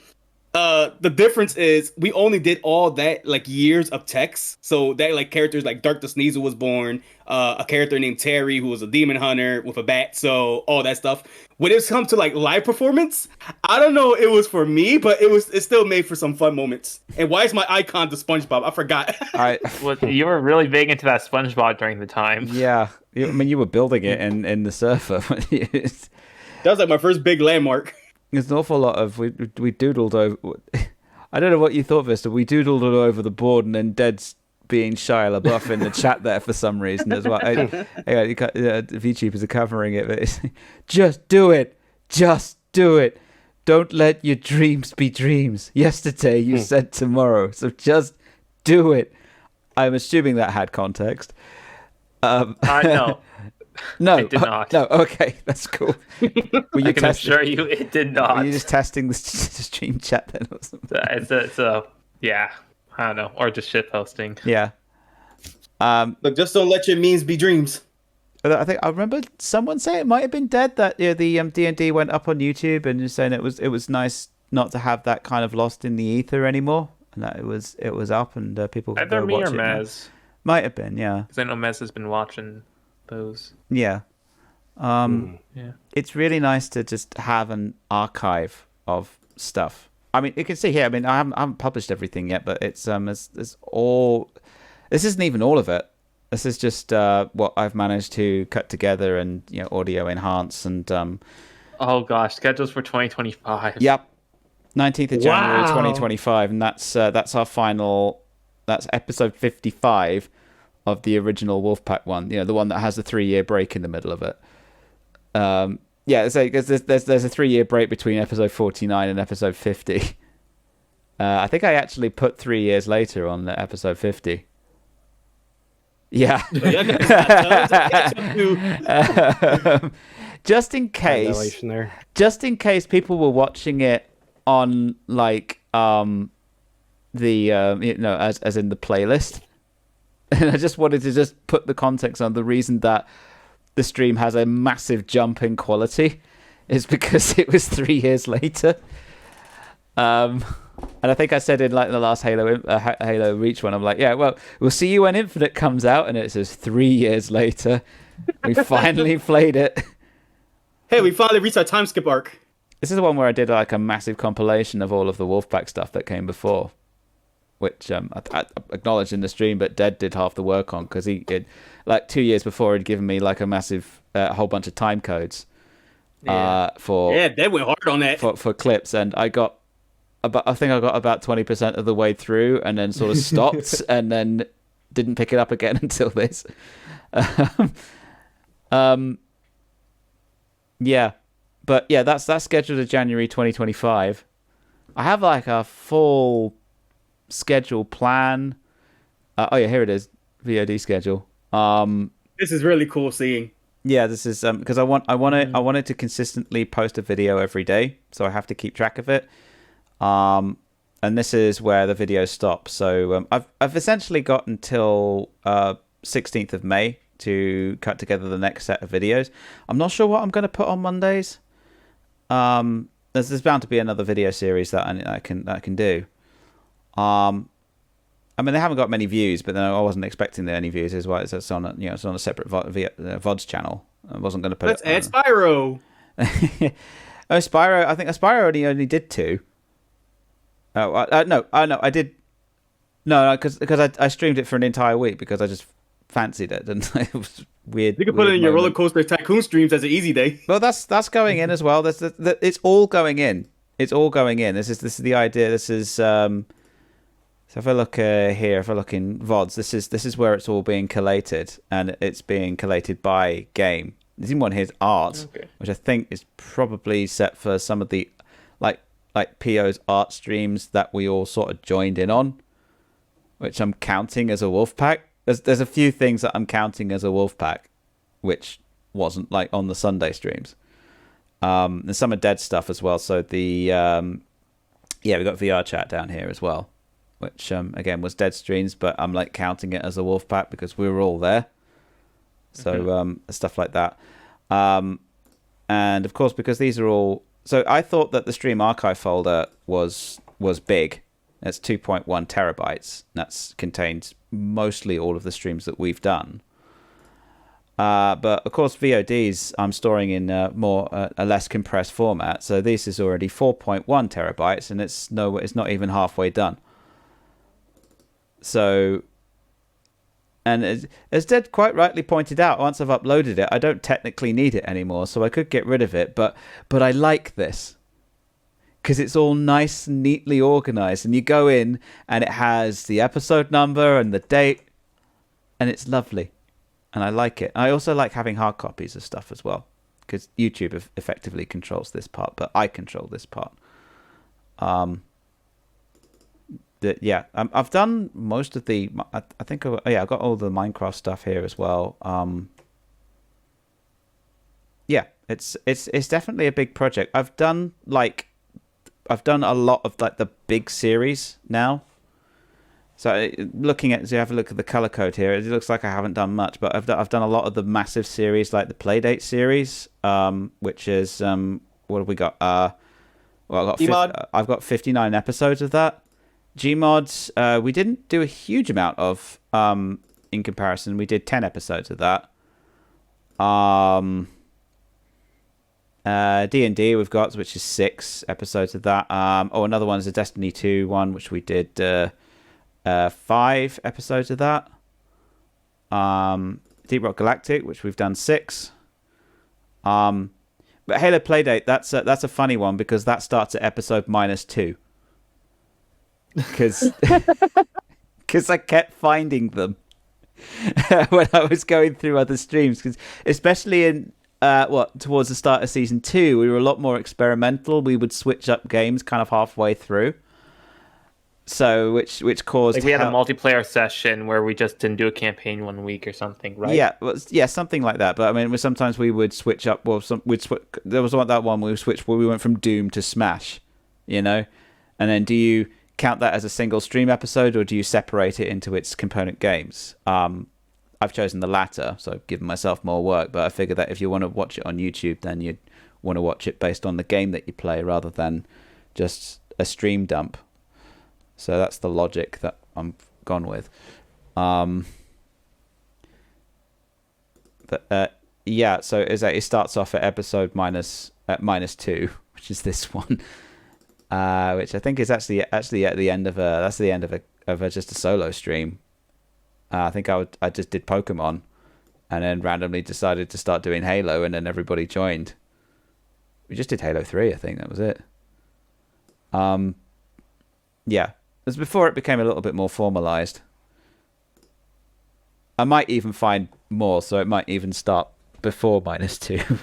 The difference is we only did all that like years of text. So that like characters like Dark the Sneasel was born, a character named Terry who was a demon hunter with a bat. So all that stuff. When it comes to like live performance, I don't know. It was for me, but it still made for some fun moments. And why is my icon the SpongeBob? I forgot. Well, you were really big into that SpongeBob during the time. Yeah, I mean you were building it in the server. That was like my first big landmark. There's an awful lot of we doodled over. I don't know what you thought, Vista. We doodled it over the board, and then Dead's being Shia LaBeouf in the chat there for some reason as well. VTubers are covering it, but it's, just do it, Don't let your dreams be dreams. Yesterday you said tomorrow, so just do it. I'm assuming that had context. No. No, it did not. No, okay, that's cool. I can assure you it did not. Were you just testing the stream chat then or something? It's yeah, I don't know, or just shit posting. Yeah. Look, just don't let your memes be dreams. I think I remember someone saying it might have been Dead that the D&D went up on YouTube and just saying it was nice not to have that kind of lost in the ether anymore, and that it was up and people could either go me watch or it. Mez. Might have been, yeah. Because I know Mez has been watching those. Yeah. Yeah. It's really nice to just have an archive of stuff. I mean, you can see here. I mean, I haven't published everything yet, but it's all. This isn't even all of it. This is just what I've managed to cut together and audio enhance and. Oh gosh, schedules for 2025. Yep, 19th of January 2025, and that's our final. That's episode 55 of the original Wolfpack one. The one that has a 3-year break in the middle of it. Yeah, so there's a 3-year break between episode 49 and episode 50. I think I actually put 3 years later on the episode 50. Yeah. Just in case people were watching it on like the as in the playlist, and I just wanted to just put the context on the reason that the stream has a massive jump in quality is because it was 3 years later. And I think I said in like the last Halo Reach one, I'm like, yeah, well, we'll see you when Infinite comes out, and it says 3 years later. We finally played it. Hey, we finally reached our time skip arc. This is the one where I did like a massive compilation of all of the Wolfpack stuff that came before, which I acknowledged in the stream, but Dead did half the work on because he did, like 2 years before, he'd given me like a massive whole bunch of time codes. Dead went hard on that for clips, and I think I got about 20% of the way through, and then sort of stopped, and then didn't pick it up again until this. Yeah, but yeah, that's scheduled to January 2025. I have like a full schedule plan. Oh yeah, here it is, VOD schedule. This is really cool seeing. Yeah, this is because I wanted to consistently post a video every day, so I have to keep track of it. And this is where the video stops. So I've essentially got until 16th of May to cut together the next set of videos. I'm not sure what I'm going to put on Mondays. There's bound to be another video series that I can do. I mean, they haven't got many views, but then I wasn't expecting any views. Is why it's on a separate VODs channel. I wasn't going to put. Let's add Spyro. Oh, Spyro! I think Spyro only did 2. No, I did. No, because I streamed it for an entire week because I just fancied it, and it was weird. You can put it in your Roller Coaster Tycoon streams as an easy day. Well, that's going in as well. It's all going in. It's all going in. This is the idea. This is So if I look here, if I look in VODs, this is where it's all being collated, and it's being collated by game. There's even one here's art, which I think is probably set for some of the like PO's art streams that we all sort of joined in on, which I'm counting as a wolf pack. There's a few things that I'm counting as a wolf pack, which wasn't like on the Sunday streams. There's some of Dead stuff as well. So the we got VR chat down here as well, which again was Dead streams, but I'm like counting it as a wolf pack because we were all there. So stuff like that, and of course because these are all. So I thought that the stream archive folder was big. It's 2.1 terabytes. That's contains mostly all of the streams that we've done. But of course VODs I'm storing in a less compressed format. So this is already 4.1 terabytes, and it's not even halfway done. So, and as Ded quite rightly pointed out, once I've uploaded it, I don't technically need it anymore, so I could get rid of it. But I like this because it's all nice and neatly organized, and you go in and it has the episode number and the date, and it's lovely, and I like it. I also like having hard copies of stuff as well because YouTube effectively controls this part, but I control this part. I've done most of the. I think I've got all the Minecraft stuff here as well. It's definitely a big project. I've done a lot of like the big series now. So have a look at the color code here. It looks like I haven't done much, but I've done a lot of the massive series, like the Playdate series, which is what have we got? I've got 59 episodes of that. Gmods, we didn't do a huge amount of in comparison. We did 10 episodes of that. D&D we've got, which is 6 episodes of that. Another one is a Destiny 2 one, which we did 5 episodes of that. Deep Rock Galactic, which we've done 6. But Halo Playdate, that's a funny one because that starts at episode -2. Because I kept finding them when I was going through other streams. Because especially in towards the start of season 2, we were a lot more experimental. We would switch up games kind of halfway through. So which caused we had a multiplayer session where we just didn't do a campaign one week or something, right? Yeah, something like that. But I mean, sometimes we would switch up. Well, there was that one we switched where we went from Doom to Smash, and then do you count that as a single stream episode, or do you separate it into its component games? I've chosen the latter, so I've given myself more work, but I figure that if you want to watch it on YouTube, then you'd want to watch it based on the game that you play rather than just a stream dump. So that's the logic that I'm gone with. So it starts off at episode -2, which is this one. Which I think is actually at the end of just a solo stream. I think I just did Pokemon, and then randomly decided to start doing Halo, and then everybody joined. We just did Halo 3, I think that was it. It was before it became a little bit more formalized. I might even find more, so it might even start before -2.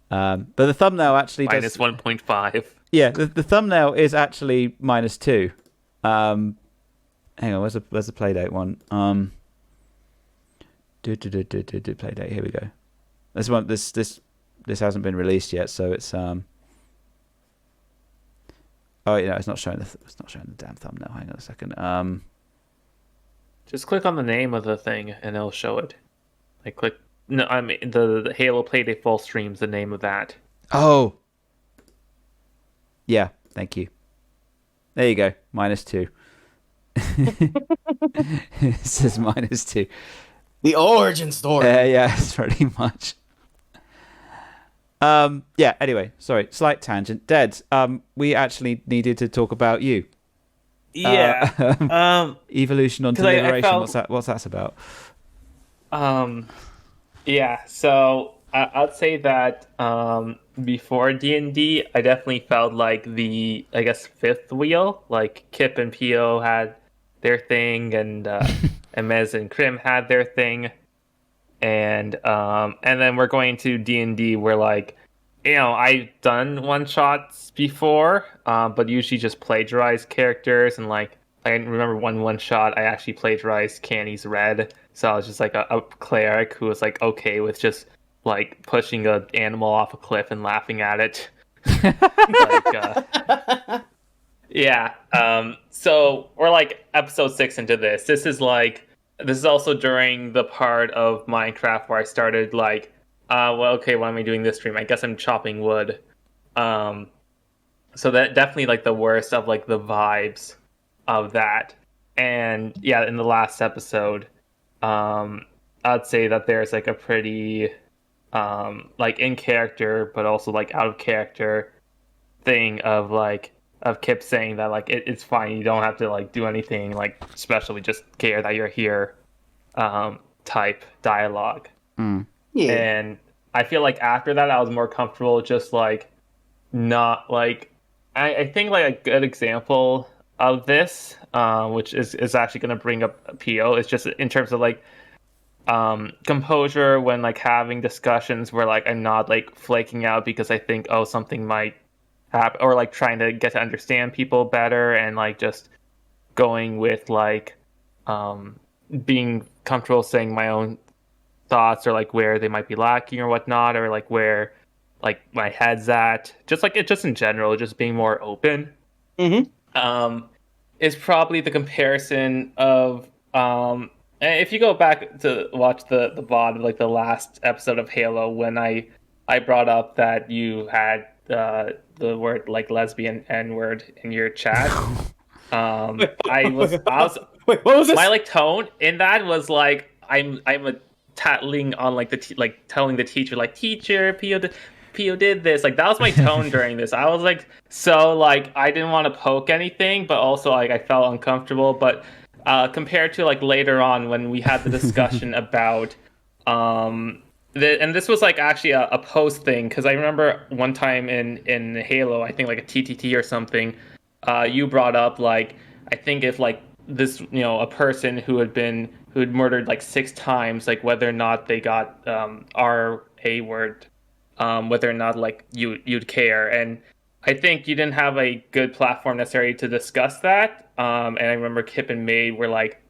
But the thumbnail actually does -1.5. Yeah, the thumbnail is actually -2. Hang on, where's the Playdate one? Playdate. Here we go. This one, this hasn't been released yet, so it's it's not showing the damn thumbnail. Hang on a second. Just click on the name of the thing and it'll show it. No, I mean the Halo Playdate full stream's the name of that. Oh. Yeah, thank you. There you go, -2. It says -2. The origin story. It's pretty much. Anyway, sorry, slight tangent. Dead, we actually needed to talk about you. Yeah. Evolution onto Liberation. What's that about? So I'd say that before D&D, I definitely felt like the, 5th wheel. Like Kip and Pio had their thing, and Mez and Krim had their thing, and then we're going to D&D where like, you know, I've done one shots before, but usually just plagiarize characters, and like I remember one shot I actually plagiarized Canny's Red, so I was just like a cleric who was like okay with just like pushing an animal off a cliff and laughing at it. Yeah. So we're like episode 6 into this. This is also during the part of Minecraft where I started like, well, okay, why am I doing this stream? I guess I'm chopping wood. So that definitely like the worst of like the vibes of that. And yeah, in the last episode, I'd say that there's like a pretty like in character but also like out of character thing of Kip saying that like it's fine, you don't have to like do anything like special, we just care that you're here type dialogue. Yeah. And I feel like after that I was more comfortable just like not like I think like a good example of this which is actually going to bring up PO is just in terms of like composure when like having discussions where like I'm not like flaking out because I think something might happen, or like trying to get to understand people better, and like just going with like being comfortable saying my own thoughts or like where they might be lacking or whatnot, or like where like my head's at, just like it just in general just being more open. Is probably the comparison of if you go back to watch the VOD, like the last episode of Halo, when I brought up that you had the word like lesbian N-word in your chat. I was wait, what was this? My like tone in that was like I'm a tattling on like telling the teacher like, teacher, Pio did this, like that was my tone during this. I was like, so like I didn't want to poke anything, but also like I felt uncomfortable. But compared to like later on when we had the discussion about and this was like actually a post thing, because I remember one time in Halo, I think like a TTT or something, you brought up like, I think if like this, you know, a person who had murdered like 6 times, like whether or not they got RA word, whether or not like you'd care. And I think you didn't have a good platform necessarily to discuss that. And I remember Kip and May were like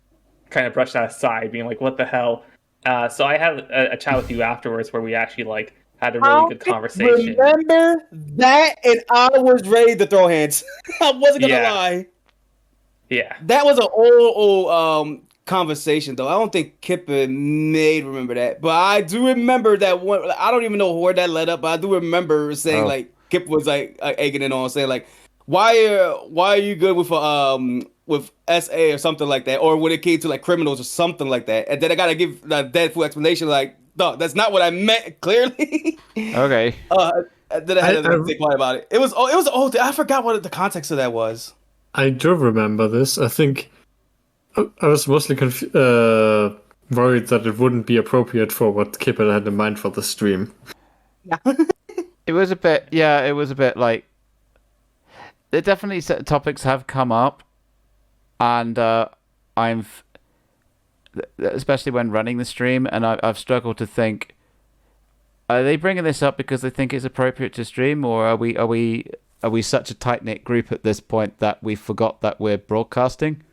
kind of brushed that aside, being like, what the hell? So I had a chat with you afterwards where we actually like had a really good conversation. Remember that, and I was ready to throw hands. I wasn't gonna lie. Yeah. That was an old conversation though. I don't think Kip and May remember that, but I do remember that one. I don't even know where that led up, but I do remember saying like Kip was like egging it on, saying like, why are you good with SA or something like that, or when it came to like criminals or something like that, and then I gotta give the deadful explanation like, no, that's not what I meant, clearly. Okay. Then I had to stay quiet about it. It was old. I forgot what the context of that was. I do remember this. I think I was mostly worried that it wouldn't be appropriate for what Kip had in mind for the stream. It was a bit like, there definitely certain topics have come up, and especially when running the stream, and I've struggled to think, are they bringing this up because they think it's appropriate to stream, or are we such a tight-knit group at this point that we forgot that we're broadcasting?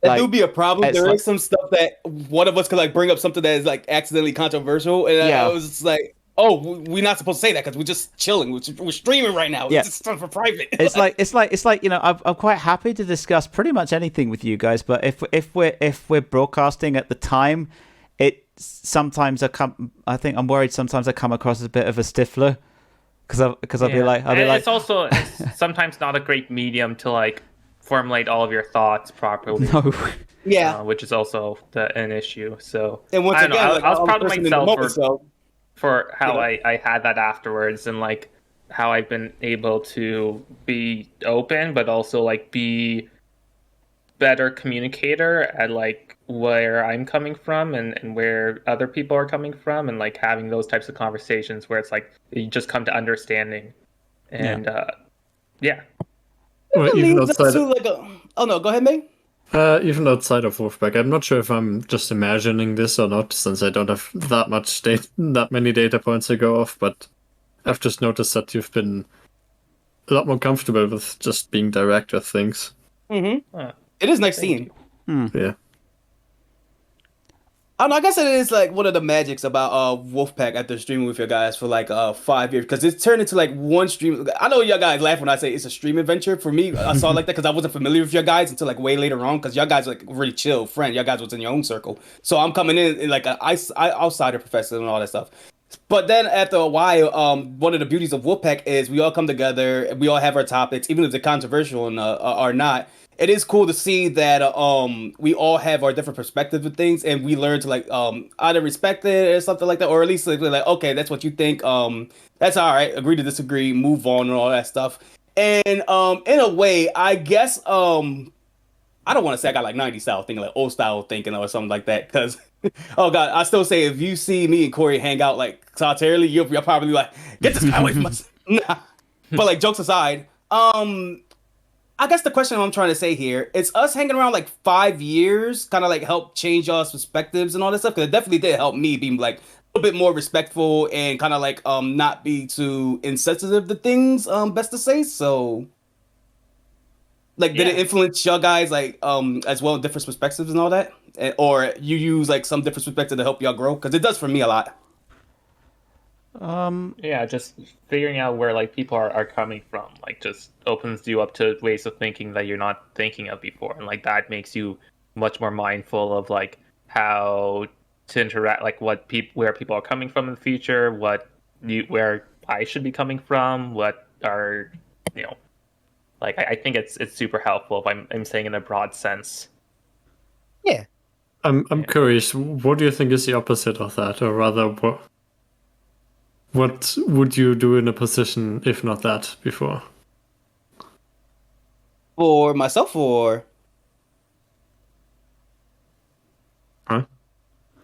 That do be a problem. There is some stuff that one of us could like bring up something that is like accidentally controversial, and I was just like, oh, we're not supposed to say that because we're just chilling. We're streaming right now. It's just for private. It's like you know, I'm quite happy to discuss pretty much anything with you guys, but if we're broadcasting at the time, I think I'm worried sometimes I come across as a bit of a stifler, because I'll be like, it's also sometimes not a great medium to like formulate all of your thoughts properly. No. Which is also an issue. So and once again, I was proud of myself for how you know, I had that afterwards, and like how I've been able to be open, but also like be better communicator at like where I'm coming from and where other people are coming from, and like having those types of conversations where it's like you just come to understanding. And Well, even leads us to like oh no, go ahead, May. Even outside of Wolfpack, I'm not sure if I'm just imagining this or not, since I don't have that many data points to go off. But I've just noticed that you've been a lot more comfortable with just being direct with things. Mm-hmm. It is nice seeing. Yeah. I don't know, I guess it is like one of the magics about Wolfpack after streaming with you guys for like 5 years, because it's turned into like one stream. I know y'all guys laugh when I say it's a stream adventure. For me, I saw it like that because I wasn't familiar with you guys until like way later on, because y'all guys are like really chill friend. Y'all guys was in your own circle, so I'm coming in like an outsider professor and all that stuff. But then after a while, one of the beauties of Wolfpack is we all come together, we all have our topics, even if they're controversial and or not. It is cool to see that we all have our different perspectives of things, and we learn to like either respect it or something like that, or at least like okay, that's what you think. That's all right. Agree to disagree, move on, and all that stuff. And in a way, I guess I don't want to say I got like 90s style thinking, like old style thinking or something like that, because oh god, I still say if you see me and Corey hang out like solitarily, you're probably like, get this guy away from us. Nah. But like jokes aside, I guess the question I'm trying to say here is us hanging around like 5 years kind of like help change y'all's perspectives and all that stuff, because it definitely did help me be like a little bit more respectful and kind of like not be too insensitive to things, best to say. So like did it influence y'all guys like as well, different perspectives and all that, or you use like some different perspective to help y'all grow? Because it does for me a lot. Yeah, just figuring out where like people are coming from, like just opens you up to ways of thinking that you're not thinking of before, and like that makes you much more mindful of like how to interact, like where people are coming from in the future, where I should be coming from, what are like I think it's super helpful if I'm saying in a broad sense. Yeah. I'm curious, what do you think is the opposite of that, or rather what would you do in a position if not that before? For myself, or huh?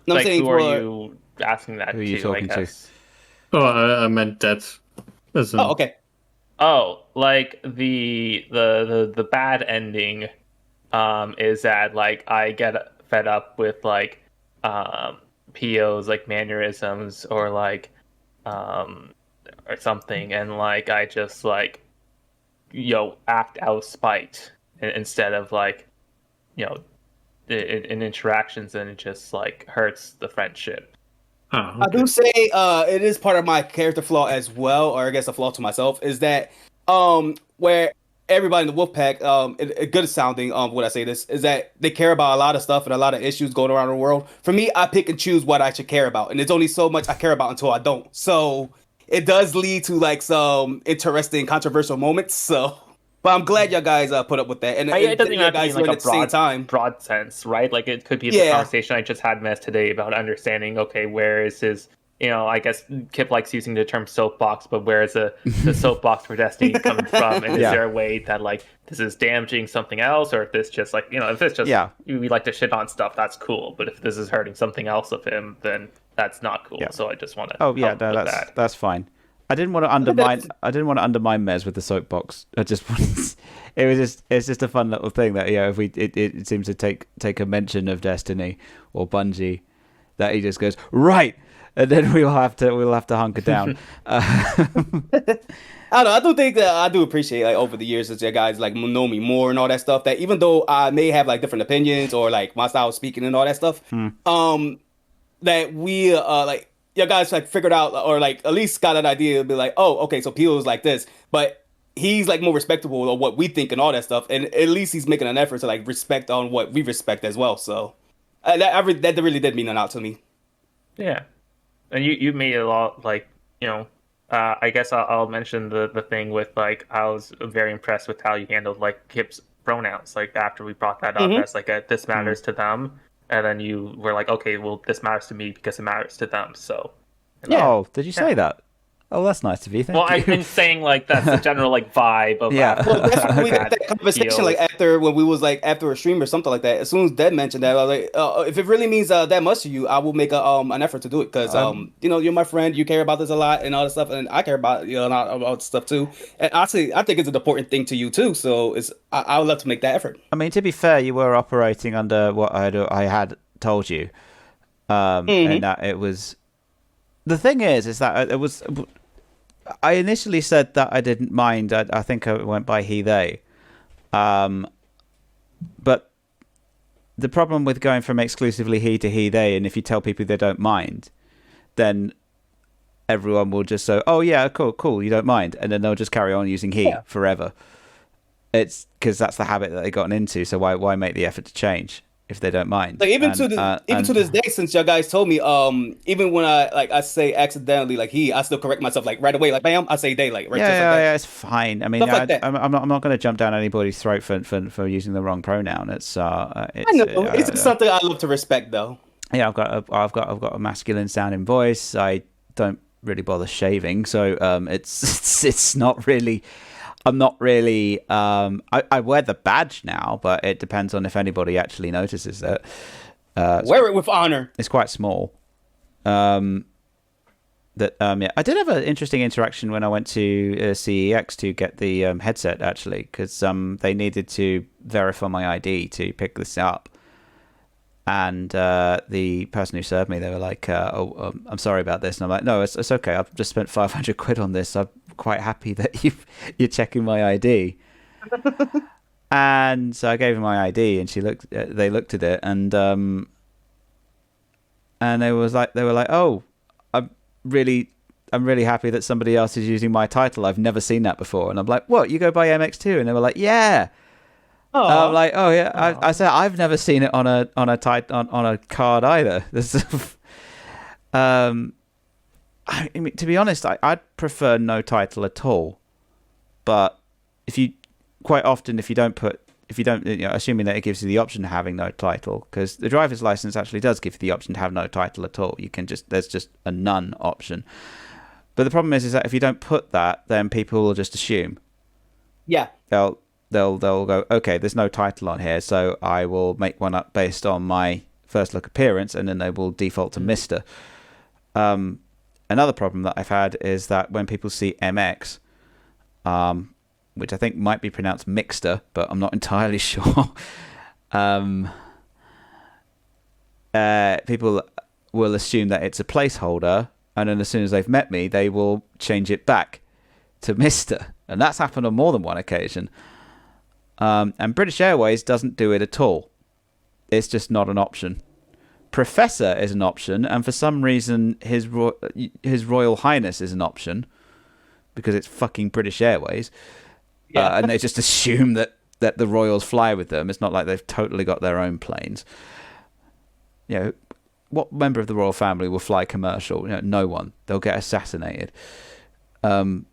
No, like, I'm saying who are you asking that Who are you to? talking I to? guess. Oh, I meant that. Oh, okay. Oh, like the bad ending is that like I get fed up with like PO's like mannerisms or like or something, and like I just like act out of spite instead of like in interactions, and it just like hurts the friendship. Oh, okay. I do say it is part of my character flaw as well, or I guess a flaw to myself, is that where everybody in the Wolfpack, a good sounding when I say this, is that they care about a lot of stuff and a lot of issues going around the world. For me, I pick and choose what I should care about, and there's only so much I care about until I don't. So it does lead to like some interesting controversial moments. So, but I'm glad y'all guys put up with that, and it doesn't even have to be guys in like learn a broad sense, right? Like it could be the conversation I just had with today about understanding. Okay, where is his? I guess Kip likes using the term soapbox, but where is the soapbox for Destiny coming from? And is there a way that like this is damaging something else, or if this just like if it's just we like to shit on stuff, that's cool. But if this is hurting something else of him, then that's not cool. So I just want to. Oh yeah, no, that's fine. I didn't want to undermine. I didn't want to undermine Mez with the soapbox. I just wanted. It's just a fun little thing that if it seems to take a mention of Destiny or Bungie, that he just goes right. And then we'll have to hunker down. I don't know. I do think that I do appreciate like over the years that you guys like know me more and all that stuff. That even though I may have like different opinions or like my style of speaking and all that stuff, that we like you guys like figured out or like at least got an idea to be like, oh, okay, so Peel is like this, but he's like more respectable of what we think and all that stuff, and at least he's making an effort to like respect on what we respect as well. So that really did mean a lot to me. Yeah. And you made it a lot like I guess I'll mention the thing with like I was very impressed with how you handled like Kip's pronouns like after we brought that up as like this matters to them, and then you were like, okay, well this matters to me because it matters to them. So oh, did you say that? Oh, that's nice of you. Thank Well, you. I've been saying like that's the general like vibe of Yeah. Well, that's when we that had that conversation, feels. like after when we was like after a stream or something like that. As soon as Dead mentioned that, I was like, if it really means that much to you, I will make an effort to do it because you know, you're my friend, you care about this a lot and all this stuff, and I care about about stuff too. And honestly, I think it's an important thing to you too. So I would love to make that effort. I mean, to be fair, you were operating under what I had told you, and that it was. The thing is that it was. I initially said that I didn't mind. I think I went by he, they. But the problem with going from exclusively he to he, they, and if you tell people they don't mind, then everyone will just say, oh, yeah, cool, you don't mind. And then they'll just carry on using he forever. It's because that's the habit that they've gotten into. So why make the effort to change if they don't mind? Like even to this day, since y'all guys told me, even when I say accidentally like he, I still correct myself like right away, like bam, I say they, like right. Yeah, it's fine. I mean, Stuff like that. I'm not going to jump down anybody's throat for using the wrong pronoun. It's I know it's just something I love to respect, though. Yeah, I've got a masculine sounding voice. I don't really bother shaving, so it's not really. I'm not really. I wear the badge now, but it depends on if anybody actually notices it. Wear it with honor. It's quite small. Yeah, I did have an interesting interaction when I went to CEX to get the headset actually, because they needed to verify my ID to pick this up, and the person who served me, they were like, "I'm sorry about this," and I'm like, "No, it's okay. I've just spent 500 quid on this. I'm quite happy that you're checking my ID." And so I gave him my ID, and they looked at it, and they were like, "Oh, I'm really happy that somebody else is using my title. I've never seen that before." And I'm like, "What? You go by MX2?" And they were like, "Yeah." I'm like, "Oh yeah." I said, "I've never seen it on a card either." I mean, to be honest, I'd prefer no title at all. But if you don't, assuming that it gives you the option of having no title, because the driver's license actually does give you the option to have no title at all. There's just a none option. But the problem is that if you don't put that, then people will just assume. Yeah. They'll go, okay, there's no title on here, so I will make one up based on my first look appearance, and then they will default to Mr. Another problem that I've had is that when people see MX, which I think might be pronounced Mixter, but I'm not entirely sure, people will assume that it's a placeholder, and then as soon as they've met me, they will change it back to Mr. And that's happened on more than one occasion. And British Airways doesn't do it at all. It's just not an option. Professor is an option, and for some reason His Royal Highness is an option because it's fucking British Airways. And they just assume that the royals fly with them. It's not like they've totally got their own planes. You know, what member of the royal family will fly commercial? You know, no one. They'll get assassinated. But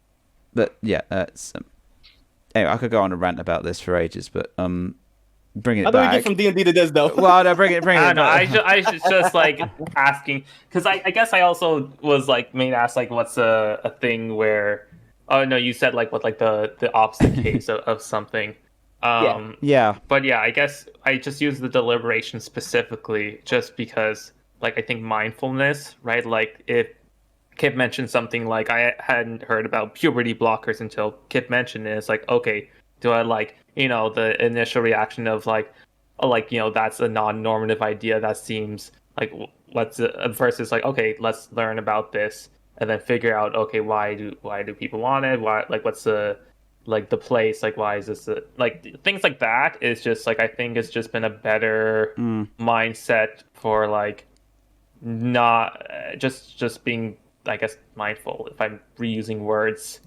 yeah, anyway, I could go on a rant about this for ages, but bring it back. How do we get from D&D to this, though? Well, no, bring it back. I should just like asking, because I guess I also was like main asked like what's a thing where, oh no, you said like what, like the opposite case of something. Yeah. But yeah, I guess I just use the deliberation specifically just because like I think mindfulness, right? Like if Kip mentioned something like I hadn't heard about puberty blockers until Kip mentioned it. It's like, okay, do I like, the initial reaction of like, oh, like, that's a non-normative idea that seems like, let's versus like, okay, let's learn about this and then figure out, okay, why do people want it? Why, like, what's the place? Like, why is this like things like that is just like, I think it's just been a better mindset for like, not just being, I guess, mindful if I'm reusing words.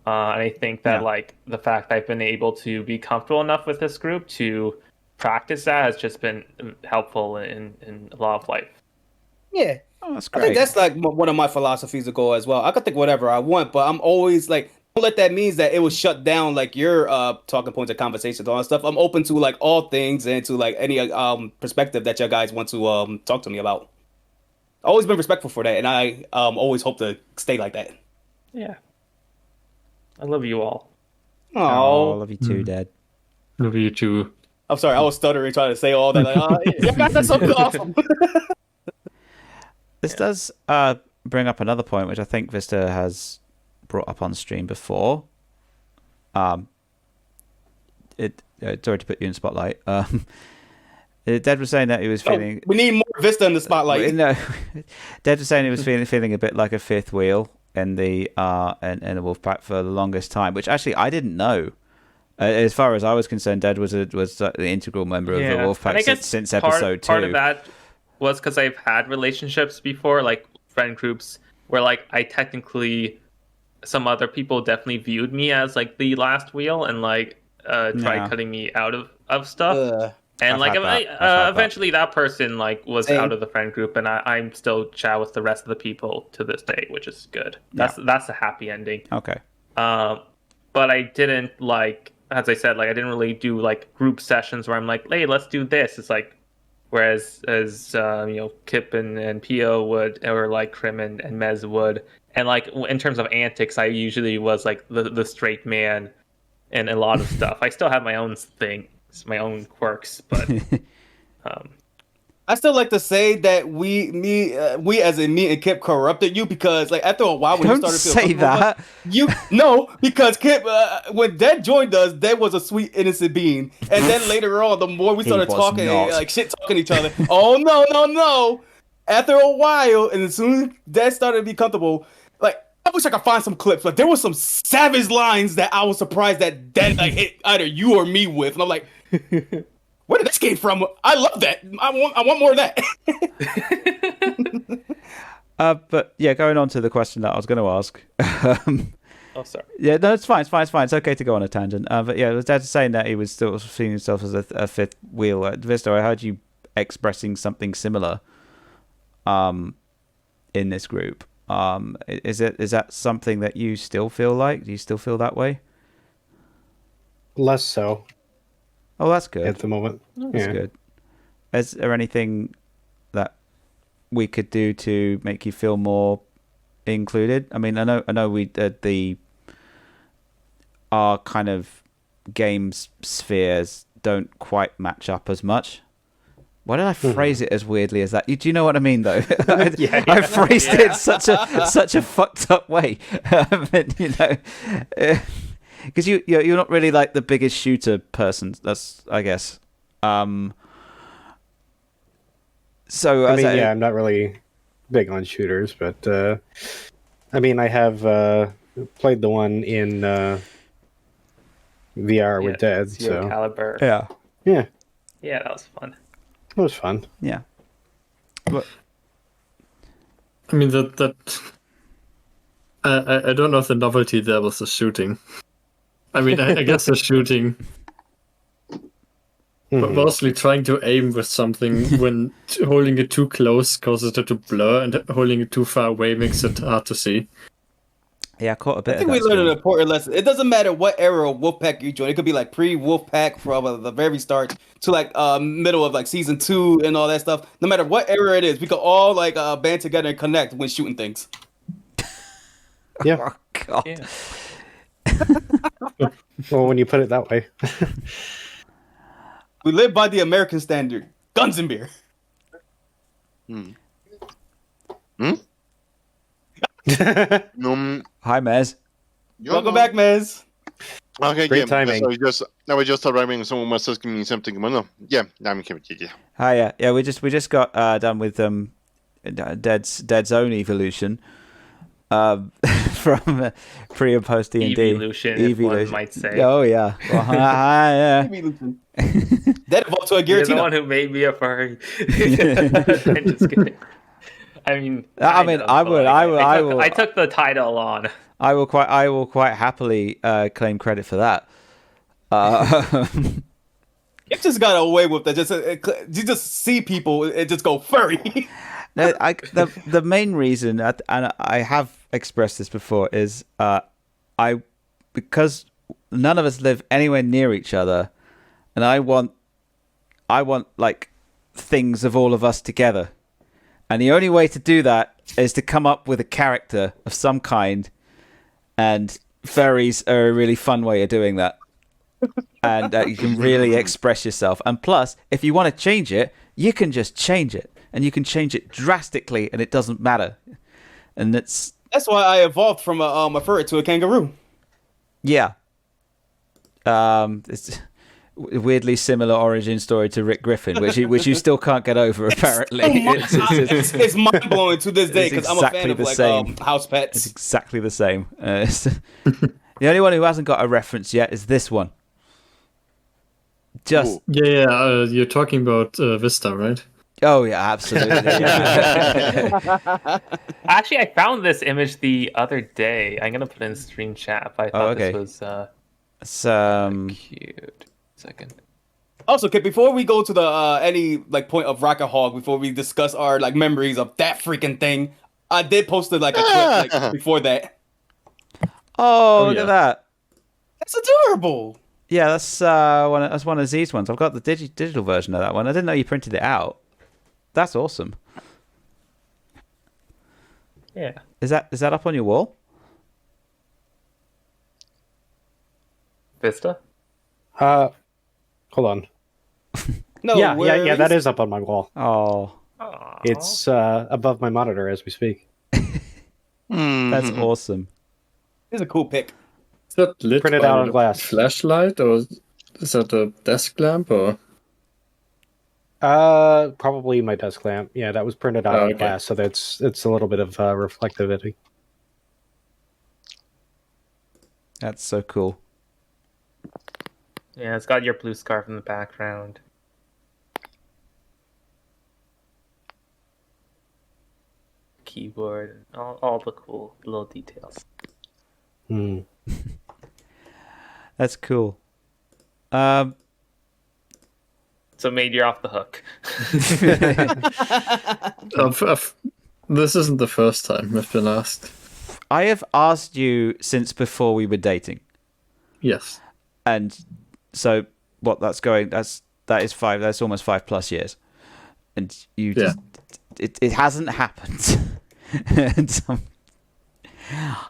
And I think that like the fact I've been able to be comfortable enough with this group to practice that has just been helpful in a lot of life. Yeah. Oh, that's great. I think that's like one of my philosophies to go as well. I could think whatever I want, but I'm always like, don't let that means that it will shut down like your talking points of conversations, all that stuff. I'm open to like all things and to like any perspective that you guys want to talk to me about. Always been respectful for that, and I always hope to stay like that. Yeah. I love you all. Oh, love you too, Dad. Love you too. I'm sorry, I was stuttering trying to say all that. Like, you guys are so awesome. This does bring up another point, which I think Vista has brought up on stream before. Sorry to put you in spotlight. Dad was saying that he was feeling. We need more Vista in the spotlight. No, Dad was saying he was feeling a bit like a fifth wheel in the Wolfpack for the longest time, which actually I didn't know. As far as I was concerned, Dad was the integral member of the Wolfpack since episode 2. Part of that was because I've had relationships before, like friend groups, where like I technically, some other people definitely viewed me as like the last wheel and like tried cutting me out of stuff. And like eventually that person like was out of the friend group, and I'm still chat with the rest of the people to this day, which is good. That's a happy ending. Okay. But I didn't like, as I said, like I didn't really do like group sessions where I'm like, hey, let's do this. It's like, whereas Kip and Pio would, or like Krim and Mez would, and like in terms of antics, I usually was like the straight man in a lot of stuff. I still have my own thing, my own quirks, but I still like to say that we as in me and Kip corrupted you, because like after a while when you started to feel comfortable, because Kip when Dad joined us, Dad was a sweet innocent being, and then later on the more we started talking like shit talking to each other, no, after a while, and as soon as Dad started to be comfortable, like I wish I could find some clips, but there were some savage lines that I was surprised that Dad like hit either you or me with, and I'm like, where did this came from? I love that. I want more of that. But yeah, going on to the question that I was going to ask. Oh, sorry. Yeah, no, it's fine. It's okay to go on a tangent. But yeah, Dad's saying that he was still seeing himself as a fifth wheel. Vista, I heard you expressing something similar in this group. Is that something that you still feel like? Do you still feel that way? Less so. Oh, that's good. At the moment. That's good. Is there anything that we could do to make you feel more included? I mean, I know we our kind of games spheres don't quite match up as much. Why did I phrase it as weirdly as that? Do you know what I mean, though? I phrased it in such a fucked up way. Because you're not really like the biggest shooter person. That's, I guess. So I mean, I'm not really big on shooters, but I mean, I have played the one in VR with Dad. So Caliber. Yeah. Yeah, that was fun. It was fun. Yeah. But I mean that I don't know if the novelty there was the shooting. I mean, I guess the shooting, but mostly trying to aim with something when holding it too close causes it to blur, and holding it too far away makes it hard to see. Yeah, I caught a bit. I think we learned an important lesson. It doesn't matter what era of Wolfpack you join. It could be like pre-Wolfpack from the very start to like middle of like season 2 and all that stuff. No matter what era it is, we could all like band together and connect when shooting things. Yeah. Oh God. Yeah. Well, when you put it that way. We live by the American standard: guns and beer. Hi, Mez. Welcome back, Mez. Okay, Great timing. I was just arriving. Someone was asking me something. Well, no, I'm here. Yeah. Hi, yeah. We just got done with Dead's own evolution. From pre and post D&D. Evolution, one might say. Oh yeah. Well, yeah. That evolved to a Giratina. You're the one who made me a furry. I'm just kidding. I mean, I will. I took the title on. I will quite happily claim credit for that. It just got away with that. You just see people and just go furry. No, the main reason, and I have expressed this before, is because none of us live anywhere near each other, and I want like things of all of us together, and the only way to do that is to come up with a character of some kind And fairies are a really fun way of doing that. And you can really express yourself. And plus, if you want to change it, you can just change it. And you can change it drastically, and it doesn't matter. And that's why I evolved from a furry to a kangaroo. Yeah. It's a weirdly similar origin story to Rick Griffin, which you still can't get over, apparently. It's mind-blowing to this day, because I'm a fan of house pets. It's exactly the same. The only one who hasn't got a reference yet is this one. You're talking about Vista, right? Oh yeah, absolutely. Yeah. Actually, I found this image the other day. I'm gonna put it in stream chat. I thought this was cute. Second. Also, before we go to the any point of Rocket Hog, before we discuss our memories of that freaking thing, I did post it a clip before that. Oh, look at that! That's adorable. Yeah, that's one of Z's ones. I've got the digital version of that one. I didn't know you printed it out. That's awesome. Yeah. Is that up on your wall? Vista? Hold on. No. Yeah, that is up on my wall. Oh. It's above my monitor as we speak. That's awesome. It's a cool pic. Is that lit Printed by out on a glass. flashlight, or is that a desk lamp, or? Probably my desk lamp. Yeah, that was printed out on glass, so it's a little bit of reflectivity. That's so cool. Yeah, it's got your blue scarf in the background. Keyboard, and all the cool little details. That's cool. So made you're off the hook. This isn't the first time I've been asked. I have asked you since before we were dating. Yes. And so what that's almost 5+ years. And you just it hasn't happened. And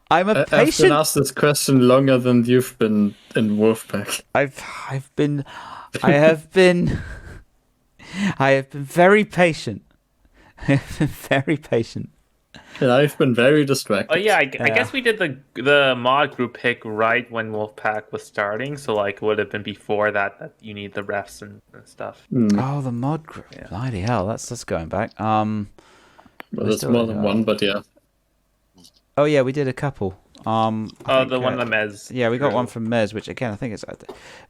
I'm a patient. I've been asked this question longer than you've been in Wolfpack. I have been very patient. I have been very patient. And I've been very distracted. Oh yeah, I guess we did the mod group pick right when Wolfpack was starting, so it would have been before that you need the refs and stuff. Oh, the mod group. Yeah. Bloody hell, that's going back. Well, there's more than one, but yeah. Oh yeah, we did a couple. One the Mez. Yeah, we got one from Mez, which again I think is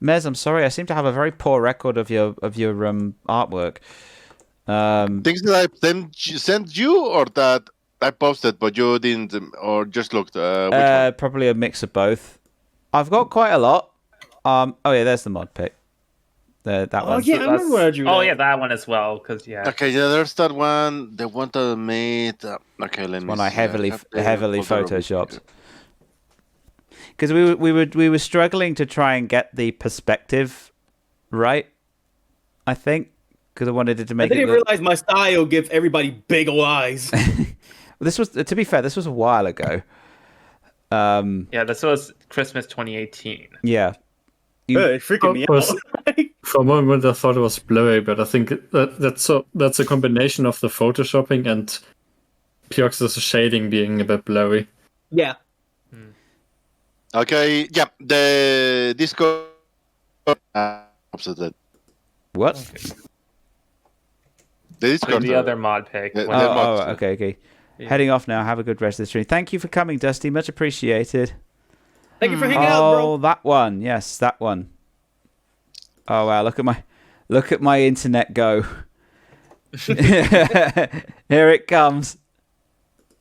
Mez. I'm sorry, I seem to have a very poor record of your artwork. Things that I sent you, or that I posted, but you didn't, or just looked. Probably a mix of both. I've got quite a lot. Oh yeah, there's the mod pick. That one. Oh yeah, I remember where I drew that. Oh yeah, that one as well. Because Okay, yeah, there's that one. The one that I made. Okay, let me. One I heavily photoshopped. Because we were struggling to try and get the perspective right. I think because I wanted it to make. I didn't realize my style gives everybody big old eyes. This was, to be fair, this was a while ago. Yeah, this was Christmas 2018. Yeah. It's freaking me out. For a moment, I thought it was blurry, but I think that's a combination of the photoshopping and Piox's shading being a bit blurry. Yeah. Okay, yeah, the Discord. Opposite. What? The Discord. The other mod pick. Okay. Yeah. Heading off now. Have a good rest of the stream. Thank you for coming, Dusty. Much appreciated. Thank you for hanging out, bro. Oh, that one. Yes, that one. Oh wow! Look at my internet go. Here it comes.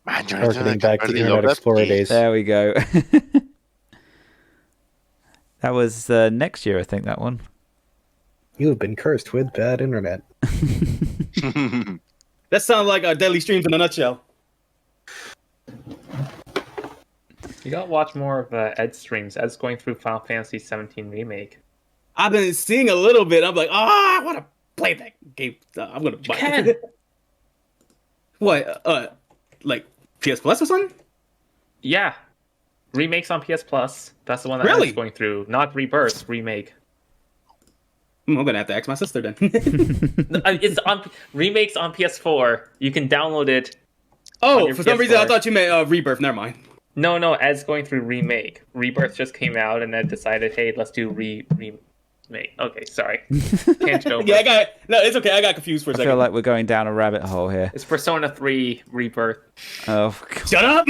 Man, Harkening back to Internet Explorer days. There we go. That was next year, I think. That one. You have been cursed with bad internet. That sounds like Deadly Streams in a nutshell. You gotta watch more of Ed's streams. Ed's going through Final Fantasy 17 Remake. I've been seeing a little bit. I'm like, I want to play that game. I'm gonna buy it. What? Like PS Plus or something? Yeah. Remakes on PS Plus. That's the one that Really? is going through. Not Rebirth, remake. I'm gonna have to ask my sister then. It's on remakes on PS4. You can download it. Oh, for some reason I thought you meant Rebirth. Never mind. No, Ed's going through remake. Rebirth just came out, and Ed decided, hey, let's do remake. Okay, sorry. Tangent over. Yeah, it's okay. I got confused for a I second. feel like we're going down a rabbit hole here. It's Persona 3 Rebirth. Oh, God. Shut up!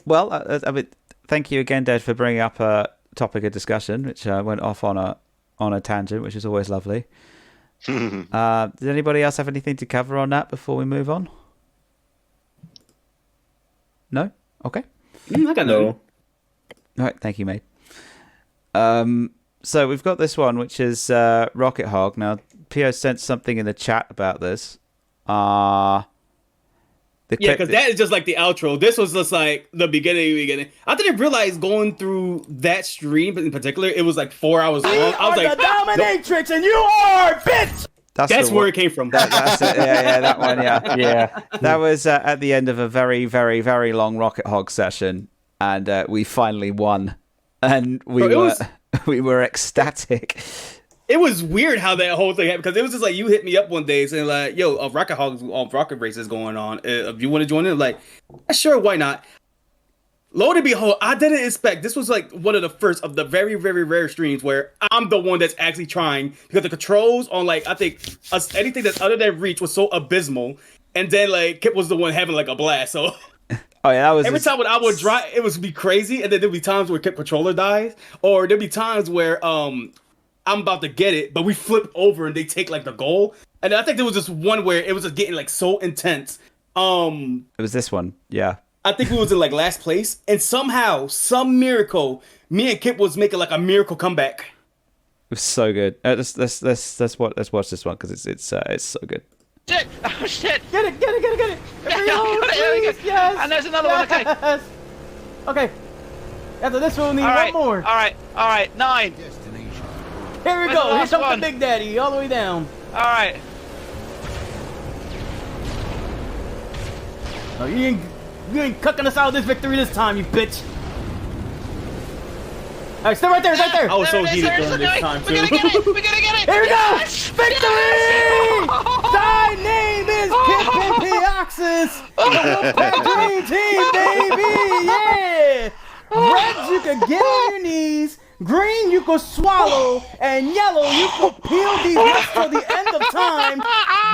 Well, I mean, thank you again, Dad, for bringing up a topic of discussion, which went off on a tangent, which is always lovely. Did anybody else have anything to cover on that before we move on? No? Okay. I got no. All right, thank you, mate. So we've got this one, which is Rocket Hog. Now, Pio sent something in the chat about this. Yeah, because that is just like the outro. This was just like the beginning. I didn't realize going through that stream in particular, it was like 4 hours long. I was like, the dominatrix, and you are bitch. That's where it came from. That's it. Yeah, that one. Yeah, yeah. That was at the end of a very, very, very long Rocket Hog session, and we finally won, and we were ecstatic. It was weird how that whole thing happened, because it was just like you hit me up one day saying like, "Yo, a Rocket race is going on. If you want to join in," like, sure, why not? Lo and behold, I didn't expect this was like one of the first of the very, very rare streams where I'm the one that's actually trying, because the controls on like I think anything that's other than Reach was so abysmal, and then like Kip was the one having like a blast. So oh yeah, that was every time when I would drive, it would be crazy, and then there'd be times where Kip controller dies, or there'd be times where I'm about to get it, but we flip over and they take like the goal. And I think there was just one where it was just getting like so intense. It was this one, yeah. I think we was in like last place, and somehow, some miracle, me and Kip was making like a miracle comeback. It was so good. Let's watch this one because it's so good. Shit! Oh shit! Get it! Reload, please, yes! And there's another one. Okay. Okay. After this one, we'll need one more. All right. 9. Here we Where's go. the Here last comes one? the Big Daddy, all the way down. All right. No, you ain't cucking us out of this victory this time, you bitch. All right, stay right there, right there. I was so heated during this time too. We're gonna get it. Here we go. Yes! Victory! Thy name is Kip and Pioxis. The Wolfpack Dream Team, baby. Yeah. Red, you can get on your knees. Green, you can swallow, and yellow, you can peel these nuts till the end of time.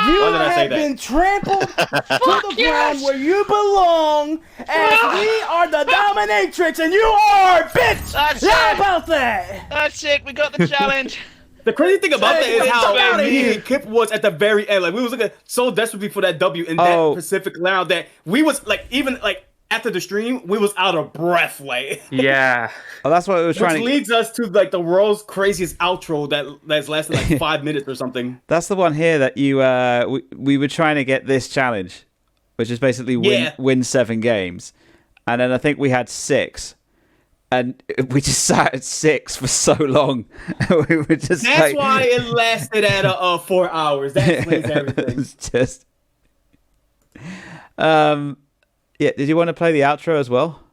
You have been trampled to the ground where you belong, as we are the dominatrix, and you are bitch. How about that? That's it. We got the challenge. The crazy thing about that is how outta me here. and Kip was at the very end. Like we was looking so desperately for that W in that Pacific round that we was like even like after the stream we was out of breath. Like yeah. Oh, that's what we were trying which to. leads us to like the world's craziest outro that's lasted like 5 minutes or something. That's the one here that you we were trying to get this challenge, which is basically win 7 games, and then I think we had 6. And we just sat at 6 for so long. We were just That's why it lasted at 4 hours. That explains everything. It's just, yeah. Did you want to play the outro as well?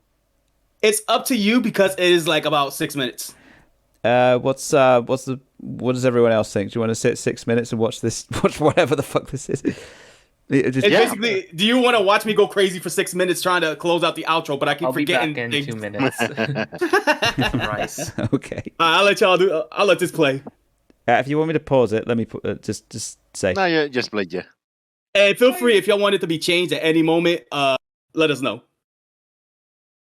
It's up to you because it is like about 6 minutes. What does everyone else think? Do you want to sit 6 minutes and watch whatever the fuck this is? It's basically, do you want to watch me go crazy for 6 minutes trying to close out the outro? But I keep forgetting. I'll be back in 2 minutes. Rice. Okay. I'll let y'all do. I'll let this play. If you want me to pause it, let me just say. No, yeah, just play, yeah. And feel free if y'all want it to be changed at any moment. Let us know.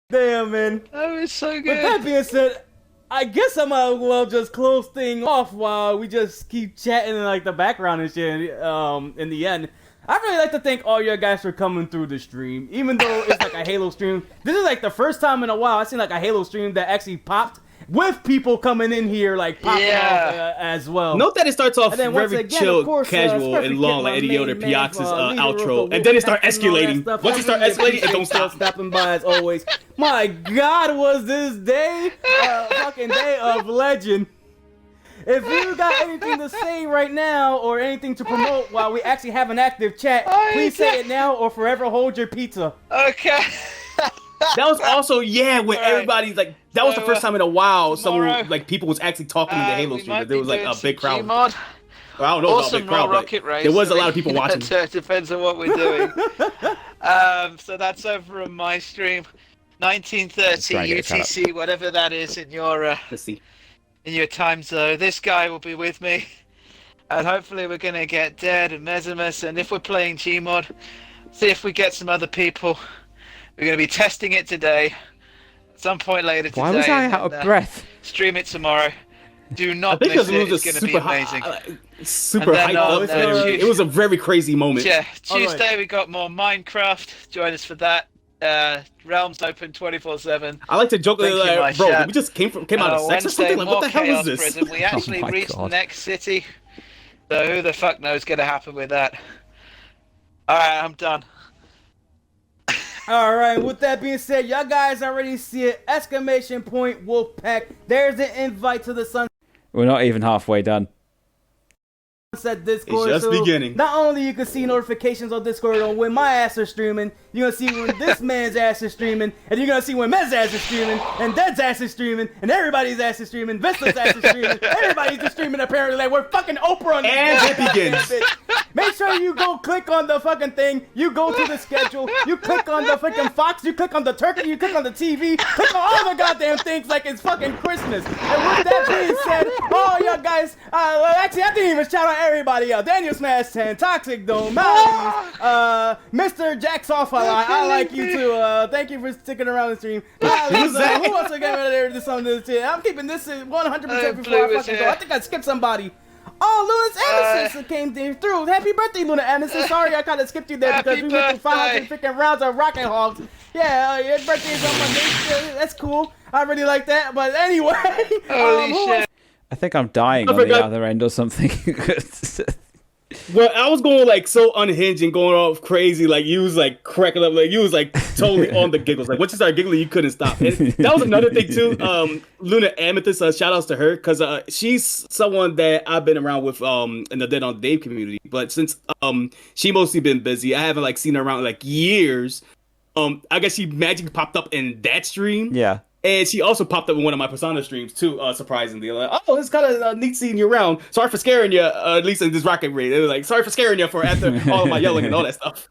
Damn, man. That was so good. With that being said, I guess I might as well just close things off while we just keep chatting in like the background and shit. In the end, I'd really like to thank all you guys for coming through the stream. Even though it's like a Halo stream, this is like the first time in a while I've seen like a Halo stream that actually popped with people coming in here like popping off as well. Note that it starts off then very once again, chill, of course, casual, and long, like Eddie Yoder Piox's outro, and then it start escalating. Once it start escalating, it don't stop. Stopping by as always. My God, was this day a fucking day of legend? If you got anything to say right now or anything to promote while we actually have an active chat, please say it now or forever hold your pizza. Okay. That was also when everybody's like, that was the first time in a while someone people was actually talking in the Halo stream. There was like a big crowd. Gmod. I don't know about a big crowd, but there was a lot of people watching. It depends on what we're doing. So that's over on my stream. 1930 UTC, whatever that is in your in your time zone. This guy will be with me, and hopefully we're gonna get Dead and Mesimus. And if we're playing Gmod, see if we get some other people. We're gonna be testing it today, at some point later today. Why was I out of breath? Stream it tomorrow. Do not miss it. It's going to be amazing. Super hype. It was a very crazy moment. Yeah, Tuesday we got more Minecraft. Join us for that. Realms open 24/7. I like to joke like, bro, we just came out of sex or something. Like, what the hell is this? Prison. We actually reached the next city. So who the fuck knows what's going to happen with that? All right, I'm done. All right, with that being said, y'all guys already see it. Exclamation point Wolfpack. There's an invite to the sun. We're not even halfway done. Sunset Discord. It's just beginning. Not only you can see notifications on Discord on when my ass is streaming, you're gonna see when this man's ass is streaming, and you're gonna see when Mez's ass is streaming, and Dead's ass is streaming, and everybody's ass is streaming, Vista's ass is streaming, everybody's just streaming apparently. Like we're fucking Oprah on this. And it begins. Make sure you go click on the fucking thing. You go to the schedule. You click on the fucking Fox. You click on the turkey. You click on the TV. Click on all the goddamn things like it's fucking Christmas. And with that being said, all y'all guys, actually I didn't even shout out everybody else. Daniel Smash 10, Toxic Dome, Mally's, Mr. Jack's off a lot. I like you too. Thank you for sticking around the stream. Who else I got there to some of this shit? I'm keeping this 100% before I fucking go. I think I skipped somebody. Oh, Luna's Amethyst came through. Happy birthday, Luna Amethyst. Sorry, I kind of skipped you there because we went through 500 freaking rounds of Rocket Hogs. Yeah, your birthday is on Monday. That's cool. I really like that. But anyway. Holy shit. I think I'm dying on the other end or something. Well, I was going like so unhinged and going off crazy. Like you was like cracking up. Like you was like totally on the giggles. Like once you started giggling, you couldn't stop. And that was another thing too. Luna Amethyst, shout outs to her because she's someone that I've been around with in the Dead on Dave community. But since she mostly been busy, I haven't like seen her around in, like years. I guess she magically popped up in that stream. Yeah. And she also popped up in one of my Persona streams too, surprisingly. Like, oh, it's kind of neat seeing you around. Sorry for scaring you, at least in this Rocket Raid. It was like, sorry for scaring you for after all of my yelling and all that stuff.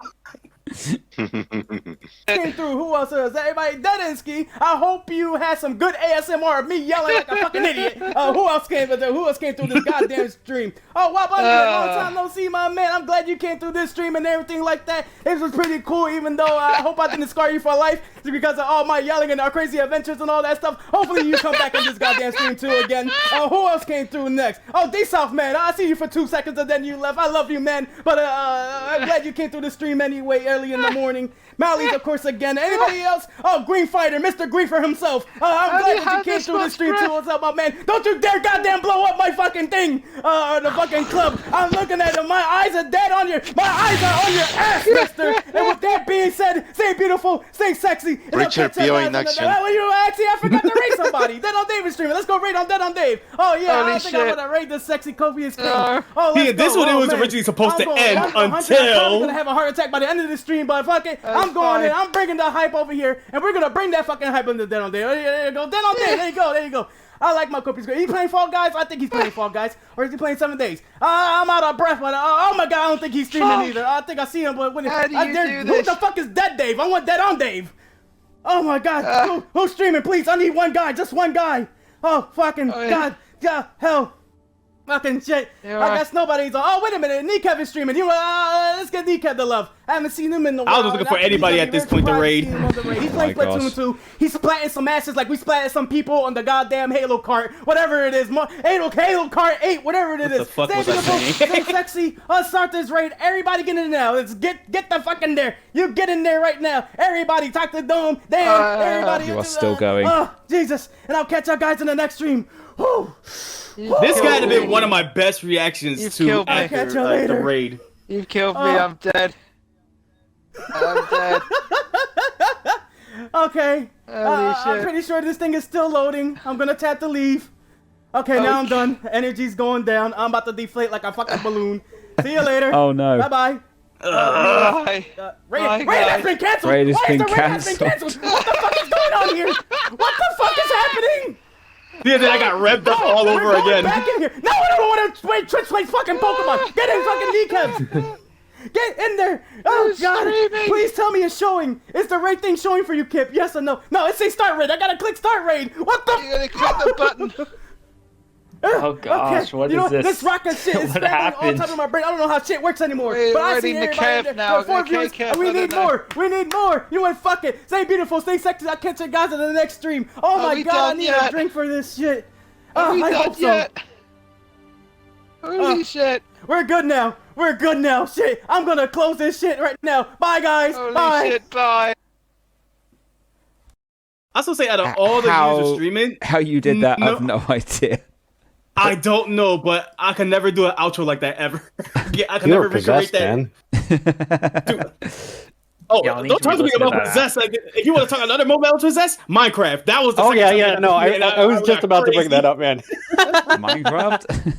Came through. Who else is everybody? Dedinsky. I hope you had some good ASMR of me yelling like a fucking idiot. Who else came through this goddamn stream? Oh, wow, long time no see, my man. I'm glad you came through this stream and everything like that. It was pretty cool, even though I hope I didn't scar you for life because of all my yelling and our crazy adventures and all that stuff. Hopefully you come back in this goddamn stream too again. Who else came through next? Oh, D-South, man. I see you for 2 seconds and then you left. I love you, man. But I'm glad you came through the stream anyway early in the morning. Mally's, of course, again. Anybody else? Oh, Green Fighter, Mr. Griefer himself. I'm glad that you came through the stream too. What's up, my man? Don't you dare goddamn blow up my fucking thing, the fucking club. I'm looking at it. My eyes are dead on my eyes are on your ass, mister. And with that being said, stay beautiful, stay sexy. Richard Pio in action. Actually, I forgot to raid somebody. Dead on Dave is streaming. Let's go raid on Dead on Dave. Oh, yeah, I think I'm going to raid this sexy copious king. Oh, let's go. This one was originally supposed to end until... I'm going to have a heart attack by the end of the stream, but fuck it. I'm going in. I'm bringing the hype over here, and we're gonna bring that fucking hype into Dead on Day. There you go, Dead on Day. There you go. I like my copies. Is he playing Fall Guys? I think he's playing Fall Guys, or is he playing 7 Days? I'm out of breath, but oh my god, I don't think he's streaming either. I think I see him, but when How do you do who the fuck is Dead Dave? I want Dead on Dave. Oh my god, who's streaming? Please, I need one guy, just one guy. Oh fucking god, yeah, hell. Fucking shit. I guess nobody's on. Oh, wait a minute. Kneecap is streaming. Let's get Kneecap the love. I haven't seen him in the while. I was looking for anybody at this point to raid. He's playing Splatoon 2. He's splatting some asses like we splatted some people on the goddamn Halo cart. Whatever it is. Halo Cart 8. Whatever it is. What the fuck was I saying? Stay sexy. Let's start this raid. Everybody get in there now. Let's get the fuck in there. You get in there right now. Everybody talk the dome. Damn. Everybody. You are still going. Oh, Jesus. And I'll catch y'all guys in the next stream. Whew. This guy had been one of my best reactions to after the raid. You've killed me. I'm dead. I'm dead. Okay. I'm pretty sure this thing is still loading. I'm gonna tap to leave. Okay, now I'm done. Energy's going down. I'm about to deflate like a fucking balloon. See you later. Oh no. Bye-bye. Raid has been canceled. Raid has Why been is the raid has been canceled? What the fuck is going on here? What the fuck is happening? Yeah, then I got revved up all over again. Back in here. No, I don't want to wait. Twitch plays fucking Pokemon. Get in fucking kneecaps. Get in there. Oh god. Please tell me it's showing. Is the raid thing showing for you, Kip? Yes or no? No, it says start raid. I gotta click start raid. What the? You gotta click the button. Oh gosh, what is this? This rocket shit is What spamming all happened? time in my brain. I don't know how shit works anymore. We're But I see ready to everybody in Kev there. now. There are 4 Okay, viewers, Kev, and we I need don't know. more. We need more. You know what? Fuck it. Stay beautiful. Stay sexy. I'll catch you guys in the next stream. Oh Are my we god, I done need yet? a drink for this shit. Are we I done hope so. yet? Holy shit. We're good now. We're good now. Shit. I'm gonna close this shit right now. Bye, guys. Holy Bye. shit, bye. I also say out of all the users streaming, How you did that, I have no idea. I don't know, but I can never do an outro like that ever. Yeah, I can You never were possessed, recreate that. man. Oh, Yeah, I'll need don't to talk to me re-listen to about that possessed. Like, if you want to talk another moment about possessed, Minecraft. That was the Oh second yeah, time yeah. that No, happened to me, and I was just got about to bring crazy. that up, man. Minecraft?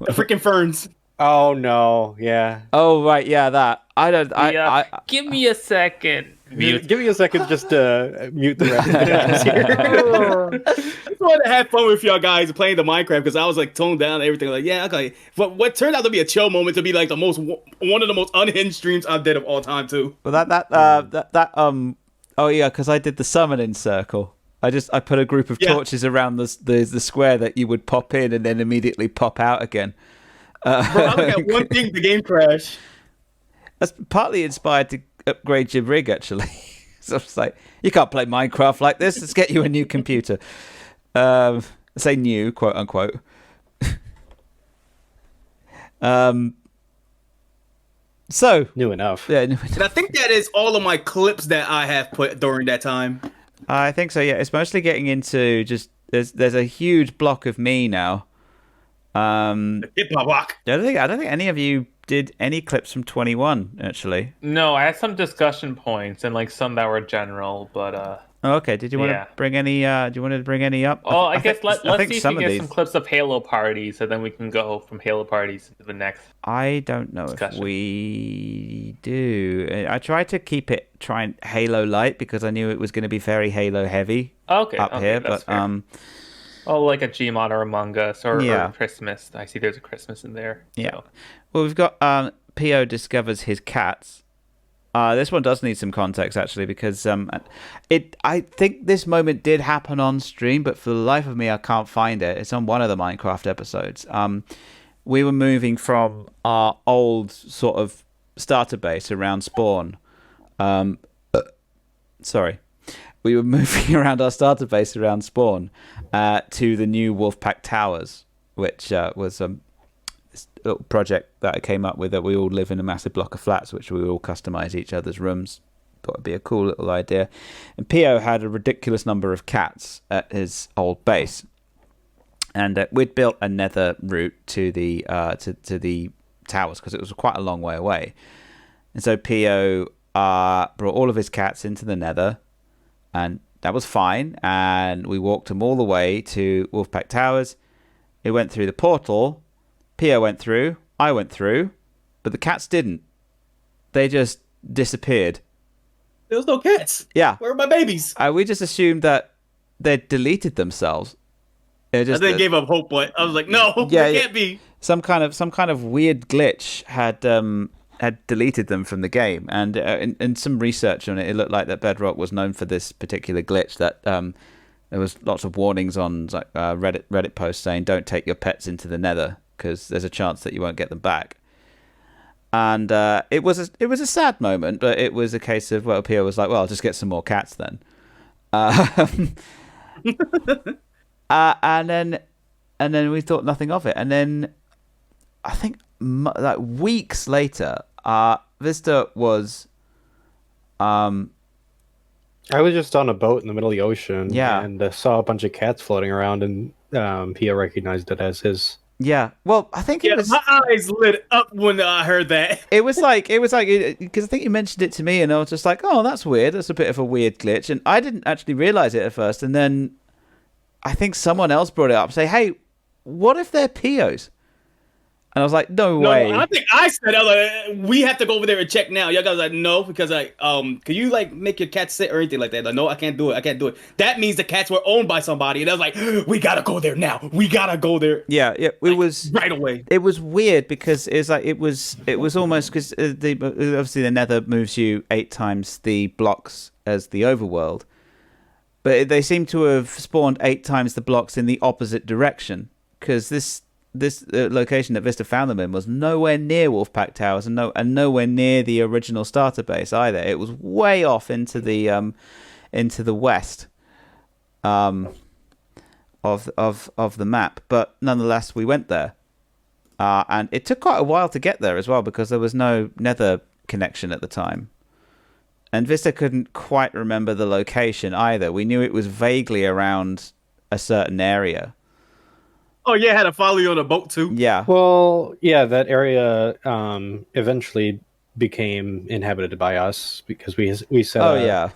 The freaking ferns. Oh no, yeah. Oh right, yeah, that. I don't. Yeah, give me a second. Mute. Give me a second just to mute the rest of the guys here. I just wanted to have fun with y'all guys playing the Minecraft because I was like toned down and everything. Like, yeah, okay. But what turned out to be a chill moment to be like one of the most unhinged streams I've did of all time too. Well, oh yeah, because I did the summoning circle. I put a group of torches around the square that you would pop in and then immediately pop out again. Bro, I look at one thing, the game crash. That's partly inspired to upgrade your rig, actually. So it's like, you can't play Minecraft like this. Let's get you a new computer. Say new, quote unquote. So new enough. Yeah, new enough. And I think that is all of my clips that I have put during that time. I think so. Yeah, it's mostly getting into just there's a huge block of me now. Hip-hop rock. I don't think any of you did any clips from 21 actually. No, I had some discussion points and like some that were general, but okay. Did you want to bring any? Do you want to bring any up? Oh, I guess let's think see if some we of get these. some clips of Halo parties, and then we can go from Halo parties to the next. I don't know if we do. I tried to keep it Halo light because I knew it was going to be very Halo heavy. Okay, up here, that's but fair. Oh, like a Gmod or Among Us or Christmas. I see there's a Christmas in there. Yeah. So. Well, we've got P.O. discovers his cats. This one does need some context, actually, because I think this moment did happen on stream, but for the life of me, I can't find it. It's on one of the Minecraft episodes. We were moving from our old sort of starter base around spawn. Sorry. We were moving around our starter base around spawn to the new Wolfpack Towers, which was this little project that I came up with, that we all live in a massive block of flats, which we all customize each other's rooms. Thought it'd be a cool little idea. And P.O. had a ridiculous number of cats at his old base. And we'd built a nether route to the to the towers because it was quite a long way away. And so P.O. brought all of his cats into the nether, and that was fine. And we walked them all the way to Wolfpack Towers. It went through the portal. P.O. went through. I went through. But the cats didn't. They just disappeared. There was no cats. Yeah. Where are my babies? We just assumed that they'd deleted themselves. I then gave up hope, but I was like, no, it can't be. Some kind of weird glitch had deleted them from the game, and in some research on it, it looked like that Bedrock was known for this particular glitch. That there was lots of warnings on Reddit posts saying don't take your pets into the Nether because there's a chance that you won't get them back. And it was a sad moment, but it was a case of P.O. was like, well, I'll just get some more cats then. And then we thought nothing of it, and then I think like weeks later, Vista was. I was just on a boat in the middle of the ocean, Yeah. and saw a bunch of cats floating around, and Pia recognized it as his. Yeah, well, I think it was. My eyes lit up when I heard that. It was like because I think you mentioned it to me, and I was just like, "Oh, that's weird. That's a bit of a weird glitch," and I didn't actually realize it at first, and then I think someone else brought it up, say, "Hey, what if they're POs? And I was like, no way. I think I said, I was like, we have to go over there and check now. Y'all guys were like, no, because can you like make your cat sit or anything like that? Like, no, I can't do it. That means the cats were owned by somebody. And I was like, we gotta go there now. We gotta go there. Yeah, it was right away. It was weird because it's like it was almost because obviously the Nether moves you 8 times the blocks as the overworld, but they seem to have spawned 8 times the blocks in the opposite direction because this location that Vista found them in was nowhere near Wolfpack Towers and nowhere near the original starter base either. It was way off into the west of the map, but nonetheless we went there, and it took quite a while to get there as well because there was no Nether connection at the time, and Vista couldn't quite remember the location either. We knew it was vaguely around a certain area. Oh yeah, I had to follow you on a boat too. Yeah. Well, yeah, that area eventually became inhabited by us because we set. Oh yeah.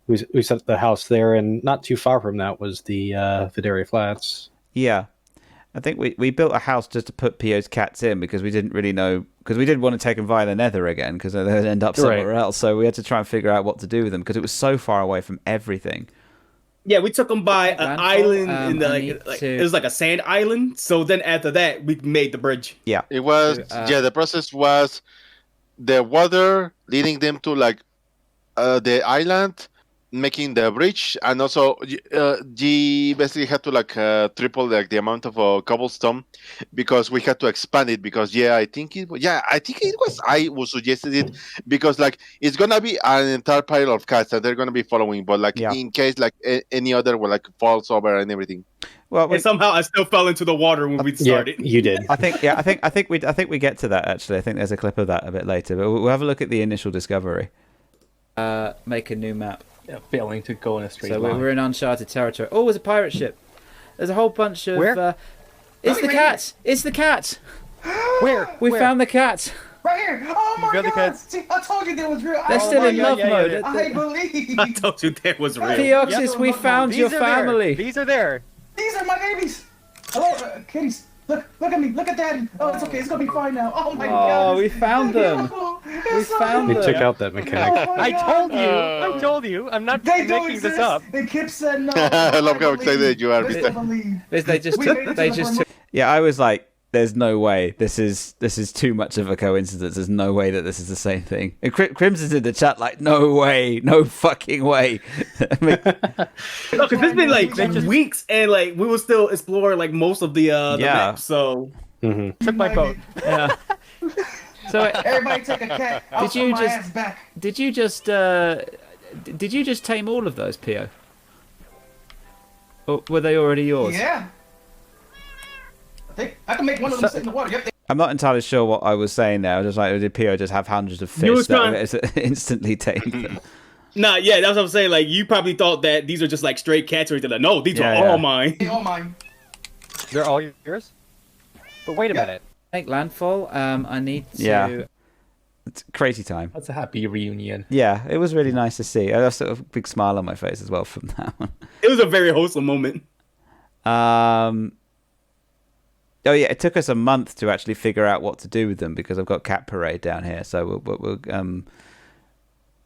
We set the house there, and not too far from that was the Vidaria Flats. Yeah, I think we built a house just to put Pio's cats in because we didn't really know, because we didn't want to take them via the Nether again because they'd end up somewhere else. So we had to try and figure out what to do with them because it was so far away from everything. Yeah, we took them by an island in the it was like a sand island. So then after that, we made the bridge. Yeah, it was. The process was the water leading them to like the island, making the bridge, and also G basically had to like triple like the amount of cobblestone because we had to expand it because I think it was I who suggested it because like it's gonna be an entire pile of cats that they're gonna be following, but like in case like any other will like falls over and everything. Well, and somehow I still fell into the water when we started. Yeah, you did. I think we get to that actually. I think there's a clip of that a bit later, but we'll have a look at the initial discovery. Make a new map. Failing to go in a straight so line. we're in uncharted territory. Oh, there's a pirate ship. There's a whole bunch of. Where? It's the cats. It's the cats. Where? We found the cats. Right here. Oh my got the god. cats. See, I told you there was real. They're still in love mode. I believe. I told you there was real. Theoxis, we found your family. These are there. These are my babies. Hello, kitties. Look at me. Look at Daddy. Oh, it's okay. It's gonna be fine now. Oh my god. Oh, we found them. We found them. They took out that mechanic. I told you. I'm not making this up. And Kip said no. I love how excited you are. They just took. Yeah, I was like, "There's no way. This is too much of a coincidence. There's no way that this is the same thing." And Crimson's in the chat like, "No way, no fucking way." No, because it's been like weeks, and like we will still explore like most of the map. So took my boat. Yeah. So everybody take a cat. Did you just tame all of those, Pio? Or were they already yours? Yeah. I can make one of them sit in the water. Yep. I'm not entirely sure what I was saying there. I was just like, did Pio just have hundreds of fish that instantly tamed them? Nah, yeah, that's what I'm saying. Like, you probably thought that these are just like stray cats or anything. Like, no, these are all mine. All mine. They're all yours? But wait a minute. Make landfall. I need to. Yeah. It's crazy time. That's a happy reunion. Yeah, it was really nice to see. I have sort of a big smile on my face as well from that one. It was a very wholesome moment. Oh yeah, it took us a month to actually figure out what to do with them because I've got Cat Parade down here, so we'll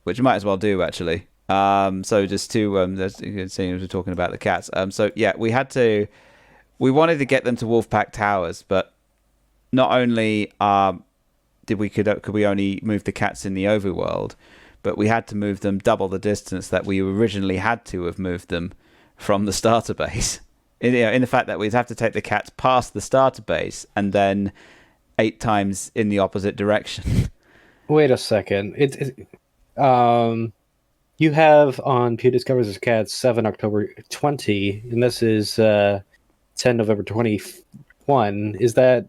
which you might as well do actually. So just to you can see we're talking about the cats. So yeah, we wanted to get them to Wolfpack Towers, but not only could we only move the cats in the overworld, but we had to move them double the distance that we originally had to have moved them from the starter base. In the fact that we'd have to take the cats past the starter base and then 8 times in the opposite direction. Wait a second. You have on Pew Discovers His Cats 7 October 20, and this is 10 November 21. Is that...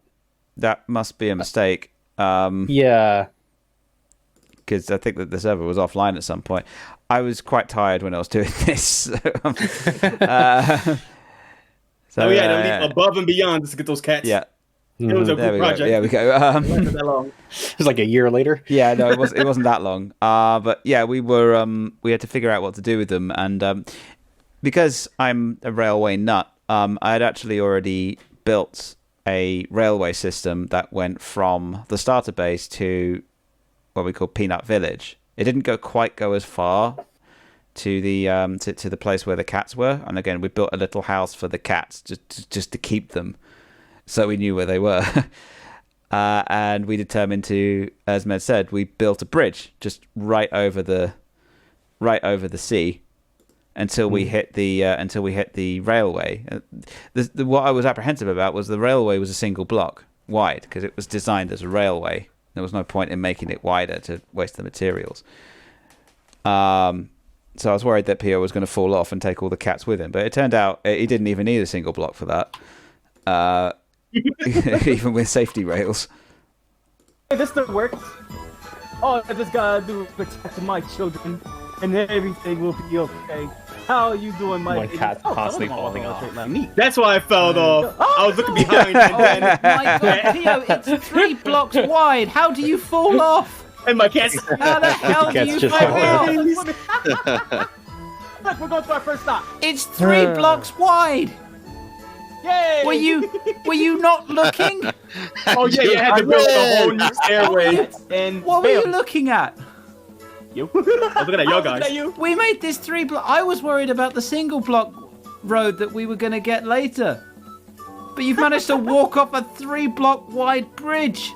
That must be a mistake. Yeah. Because I think that the server was offline at some point. I was quite tired when I was doing this. So we had to leap above and beyond just to get those cats. Yeah. It was a good project. There we go. It that long. It was like a year later. Yeah, no, it wasn't that long. But yeah, we had to figure out what to do with them, and because I'm a railway nut, I had actually already built a railway system that went from the starter base to what we call Peanut Village. It didn't quite go as far to the to the place where the cats were, and again we built a little house for the cats just to keep them, so we knew where they were. And we determined to, as Med said, we built a bridge just right over the sea until we hit the railway. What I was apprehensive about was the railway was a single block wide because it was designed as a railway. There was no point in making it wider to waste the materials. So I was worried that Pio was going to fall off and take all the cats with him, but it turned out he didn't even need a single block for that. Even with safety rails. Hey, this still works. All I just gotta do is protect my children, and everything will be okay. How are you doing, my One cat's constantly falling off. That's why I fell off. I was looking behind and then... My God, Pio, it's 3 blocks wide. How do you fall off? And my cat's... How the hell do you fall off? Look, we're going to our first stop. It's 3 blocks wide. Yay! Were you not looking? Oh yeah, you had to build a whole new stairway. And what were you looking at? You? I was looking at your guys. We made this 3 block. I was worried about the single block road that we were going to get later. But you've managed to walk up a 3 block wide bridge.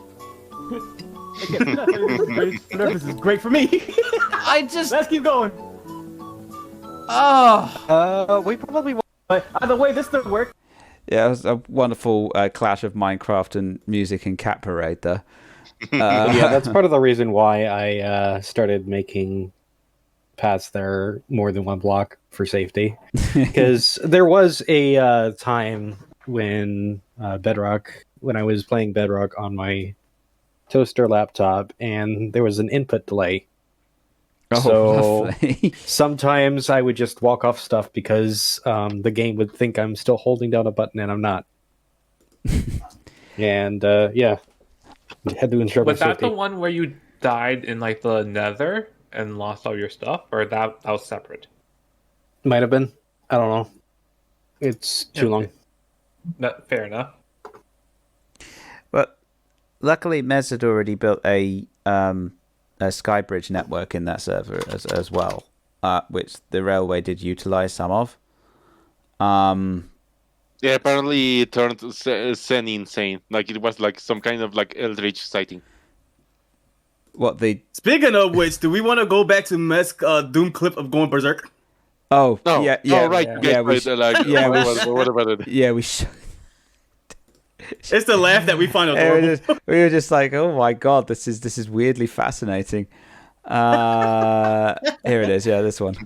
This is great for me. Let's keep going. Oh. We probably won't. But either way, this still works. Yeah, it was a wonderful clash of Minecraft and music and cat parade there. Yeah, that's part of the reason why I started making paths that are more than 1 block for safety. Because there was a time when when I was playing Bedrock on my toaster laptop, and there was an input delay. Oh, so lovely. sometimes I would just walk off stuff because the game would think I'm still holding down a button and I'm not. And yeah, had to ensure my Was that safety. the one where you died in like the Nether and lost all your stuff, or that was separate? Might have been. I don't know. It's too long. Fair enough. But luckily, Mez had already built a Skybridge network in that server as well, which the railway did utilize some of. Yeah, apparently it turned Zen insane. Like it was like some kind of like eldritch sighting. What the? Speaking of which, do we want to go back to Mess Doom clip of going berserk? Oh, no. yeah. Oh, right. Yeah, we what about it? Yeah, we should. It's the laugh that we find adorable. We were just like, oh my God, this is weirdly fascinating. Here it is. Yeah, this one.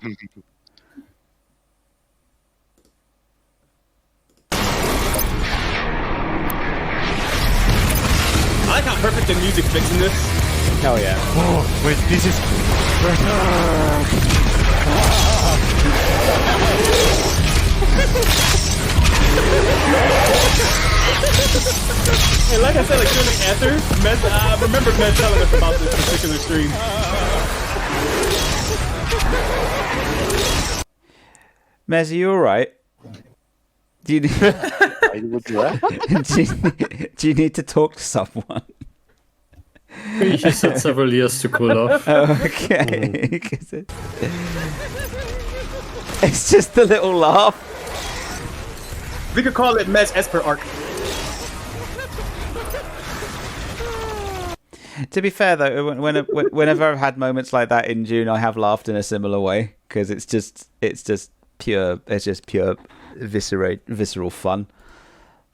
I like how perfect the music fits in this. Oh yeah. Oh, wait, this is... And like I said, like shortly after, I remember Mez telling us about this particular stream. Mez, are you alright? Do you do you need to talk to someone? He just had several years to cool off. Oh, okay. It's just a little laugh. We could call it Mez Esper arc. To be fair though, whenever I've had moments like that in June, I have laughed in a similar way because it's just pure visceral fun.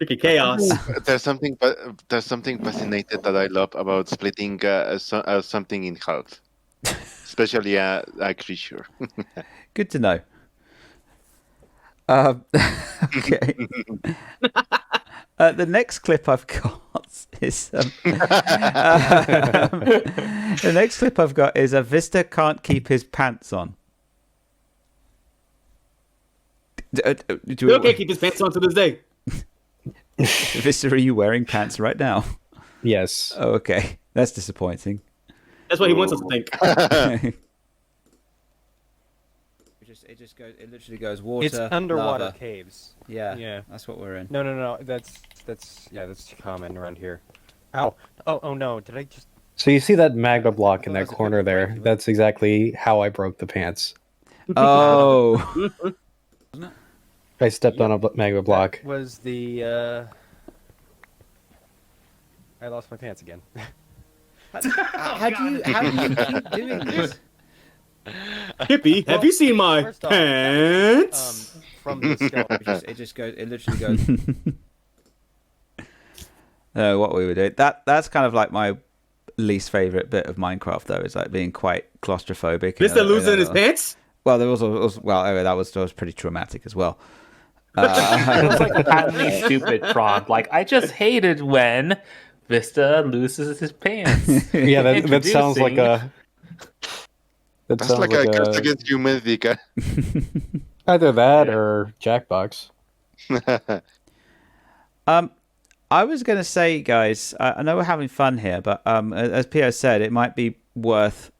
Freaking chaos. There's something fascinating that I love about splitting something in half, especially a creature. Good to know. Okay. The next clip I've got is the next clip I've got is a Vista can't keep his pants on. Still can't keep his pants on to this day. Vista, are you wearing pants right now? Yes. Oh, okay. That's disappointing. That's what he wants us to think. It just goes. It literally goes water. It's underwater lava. caves. Yeah, that's what we're in. No. That's common around here. Ow! Oh no! Did I just? So you see that magma block in that corner there? That's exactly how I broke the pants. Oh. I stepped on a magma block. Was the? I lost my pants again. How do you keep doing this? Hippie, have you seen my first off, pants? From the skeleton. It just goes. It literally goes. What we were doing. That's kind of like my least favorite bit of Minecraft, though. Is like being quite claustrophobic. Mr. losing his pants. Well, there was anyway, that was pretty traumatic as well. It was like a patently stupid prompt. Like, I just hated when Vista loses his pants. Yeah, that sounds like a. That's like a curse against humanity. Either that or Jackbox. I was going to say, guys, I know we're having fun here, but as Pio said, it might be worth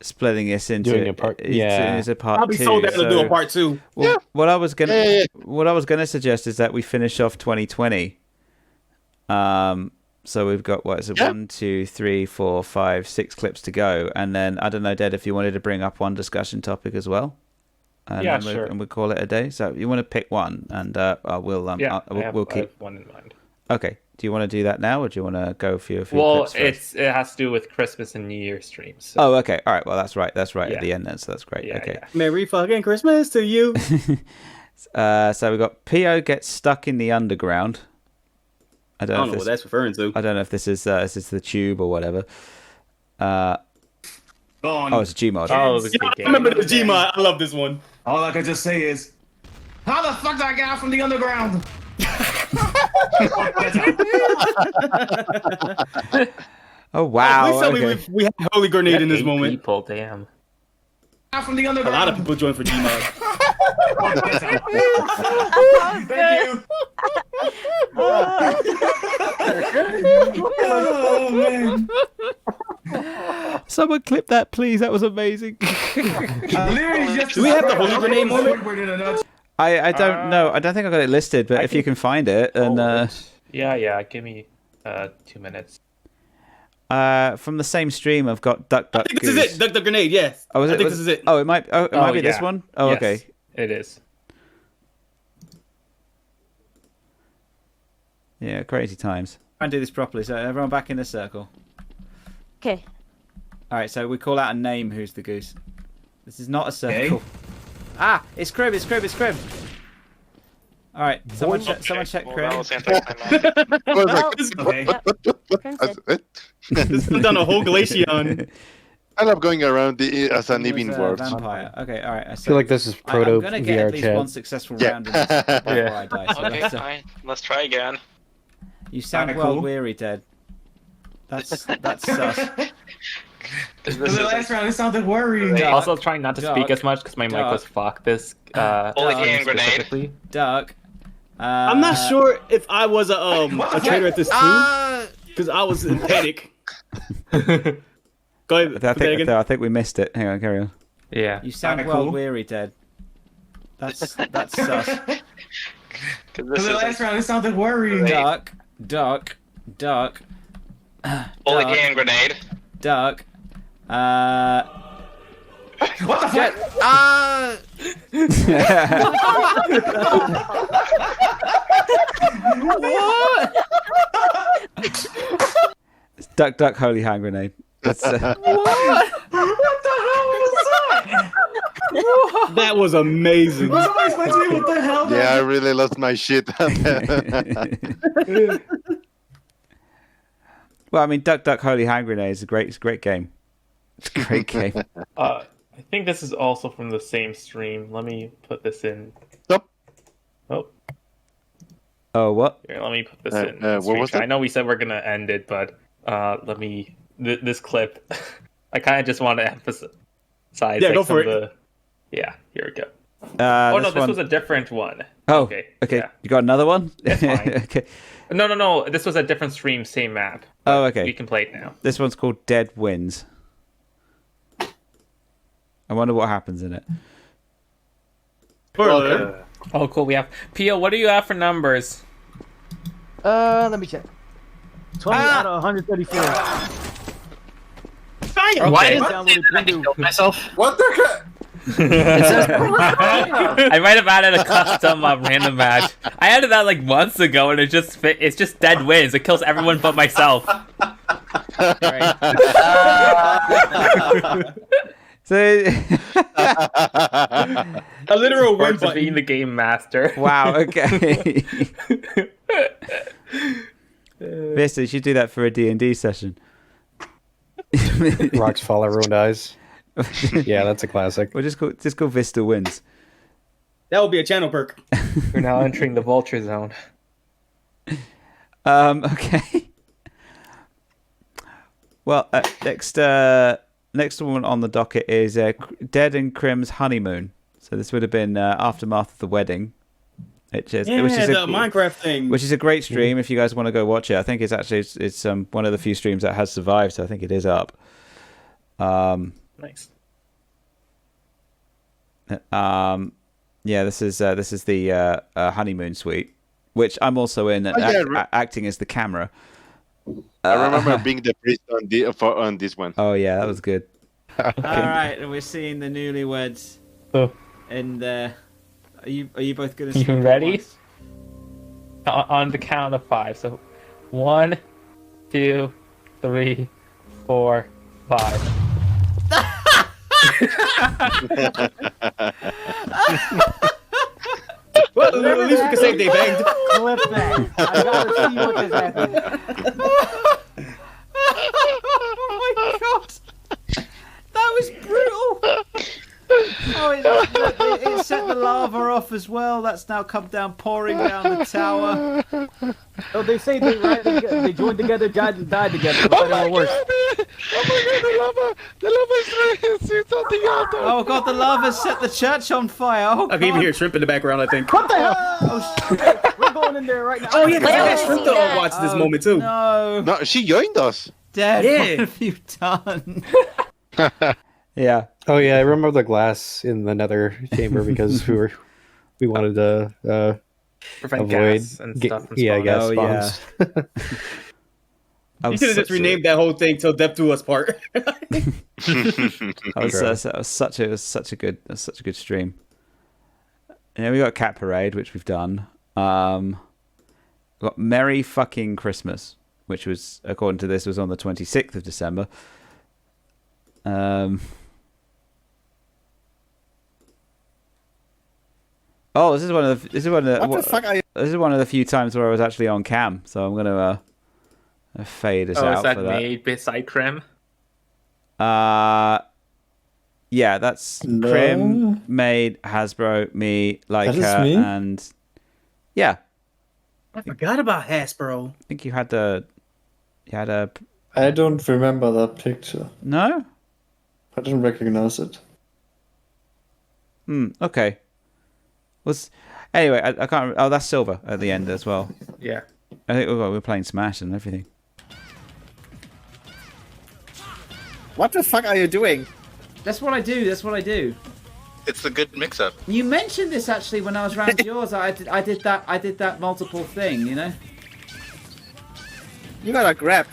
splitting this into doing a part. Into part I'll be two. sold out to do a part 2. Well, what I was gonna suggest is that we finish off 2020. So we've got 1, 2, 3, 4, 5, 6 clips to go, and then I don't know, Dad, if you wanted to bring up one discussion topic as well. And sure. And we'll call it a day. So you want to pick one, and we'll keep I have one in mind. Okay. Do you want to do that now, or do you want to go for your Well, clips first? it has to do with Christmas and New Year streams. So. Oh, okay. All right. Well, that's right. That's right at the end then. So that's great. Okay. Yeah. Merry fucking Christmas to you. So we've got Pio gets stuck in the underground. I don't know what that's referring to. I don't know if this is the tube or whatever. Oh, it's a Gmod. I remember the Gmod. I love this one. All I can just say is, how the fuck did I get out from the underground? Oh wow! Please tell me we had Holy Grenade in this moment. People, damn. Out from the A underground. lot of people joined for Gmod. Thank you. Oh man! Someone clip that, please. That was amazing. Do we have the Holy Grenade moment? I don't know. I don't think I got it listed, but if you can find it, and Yeah. Give me 2 minutes. from the same stream, I've got Duck. I think this is it. Duck the grenade. Yes. Oh, is it? I think this is it. Oh, it might. Oh, it might be this one. Oh, yes, okay. It is. Yeah, crazy times. Try and do this properly. So everyone back in the circle. Okay. All right. So we call out a name. Who's the goose? This is not a circle. Okay. Ah, it's Crib. It's Crib. All right. Someone check Crib. Okay. This has done a whole glacion. I love going around as an even word. Vampire. Okay, all right. I feel like this is proto I'm gonna get VR at least chat. one successful round in this before I die. So Okay, fine. Let's try again. You sound well weary, Dead. That's sus. The last round, it sounded worrying. Also trying not to speak as much because my mic was fucked. This Holy hand grenade. Duck. I'm not sure if I was a traitor at this too, because I was in panic. Go ahead. I think we missed it. Hang on, carry on. Yeah. You sound well weary, Dead. That's sus. The last round, it sounded worrying. Duck. Holy hand grenade. Duck. What the fuck? What? It's Duck, holy hand grenade. That's, What the hell was that? That was amazing. Somebody explain to me what the hell? Yeah, I really lost my shit. Well, I mean, Duck, holy hand grenade is it's a great game. It's a great game. I think this is also from the same stream. Let me put this in. Stop. Oh, what? Here, let me put this in. What was it? I know we said we're gonna end it, but let me. This clip, I kind of just want to emphasize. Yeah, go for it. Yeah, here we go. This was a different one. Oh, okay. Yeah. You got another one? That's fine. Okay. No. This was a different stream, same map. Oh, okay. We can play it now. This one's called Dead Wins. I wonder what happens in it. Spoiler. Oh, cool. We have Pio. What do you have for numbers? Let me check. 20 out of 134. Okay. Why is downloaded myself? What the heck? I might have added a custom random match. I added that like months ago, and it's just dead wins. It kills everyone but myself. So a literal win button. Being the game master. Wow. Okay. Vista, you should do that for a D&D session. Rocks fall, everyone dies. Yeah, that's a classic. We'll just call Vista wins. That would be a channel perk. We're now entering the vulture zone. Okay. Well, next one on the docket is Dead and Crim's honeymoon. So this would have been aftermath of the wedding. Which is the Minecraft thing. Which is a great stream if you guys want to go watch it. I think it's actually it's one of the few streams that has survived, so I think it is up. Nice. Yeah, this is the honeymoon suite, which I'm also in, acting as the camera. I remember being the priest on this one. Oh yeah, that was good. All right, and we're seeing the newlyweds. And are you both gonna? You ready? On the count of 5. So 1, 2, 3, 4, 5. Well, at least we can say they banged. Clip that. I gotta see what just happened. Oh my god! That was brutal! Oh, it set the lava off as well. That's now come down, pouring down the tower. Oh, they say they joined together, died together. But it all works. Oh my god, the lava is on the altar. Oh god, the lava set the church on fire. Oh, I can even hear Shrimp in the background, I think. What the hell? Oh, shit. We're going in there right now. Oh, yeah, because I got Shrimp to watch this moment, too. No, she joined us. Dad, Yeah. what have you done? Yeah. Oh yeah, I remember the glass in the nether chamber because we wanted to prevent avoid gas and stuff from gas spawning. spawns. You could have just renamed that whole thing till Death Do Us Part. That was such a good stream. Yeah, we got Cat Parade, which we've done. We got Merry Fucking Christmas, which was, according to this, was on the 26th of December. Oh, this is one of the few times where I was actually on cam, so I'm gonna fade us out is that for that. made beside Crim? Yeah, that's Crim, Made, Hasbro, me, Leica, me? and yeah. I forgot about Hasbro. I think you had a. I don't remember that picture. No? I didn't recognize it. Okay. Anyway, I can't. Oh, that's Silver at the end as well. Yeah. I think we're playing Smash and everything. What the fuck are you doing? That's what I do. It's a good mix-up. You mentioned this actually when I was round yours. I did that multiple thing. You know. You gotta grab.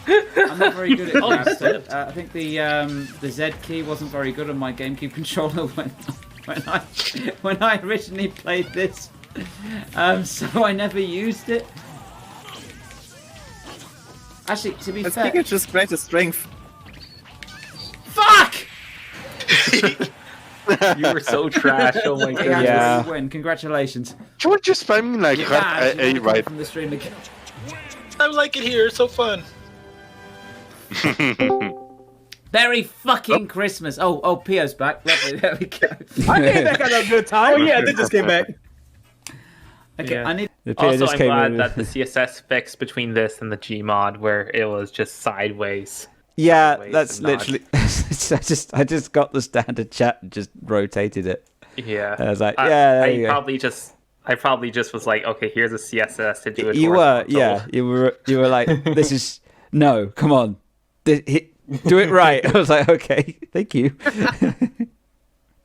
I'm not very good at grabs. I think the Z key wasn't very good on my GameCube controller when I originally played this, so I never used it. Actually, to be fair, I think it's just greater strength. Fuck! You were so trash. Oh my god. Yeah. You win. Congratulations. You were just spamming like Yeah, right. from the stream again. I like it here. It's so fun. Merry fucking Christmas. Oh, Pio's back. Lovely. There we go. I came back at a good time. Oh yeah, they just came back. Okay, Yeah. I need. Also, I'm glad that the CSS fixed between this and the Gmod, where it was just sideways. Yeah, Sideways that's and not- literally. I just got the standard chat and just rotated it. Yeah. And I was like, yeah, there you go. I probably just was like, okay, here's a CSS to do it. You were, yeah, you were like, this is no, come on, do it right. I was like, okay, thank you.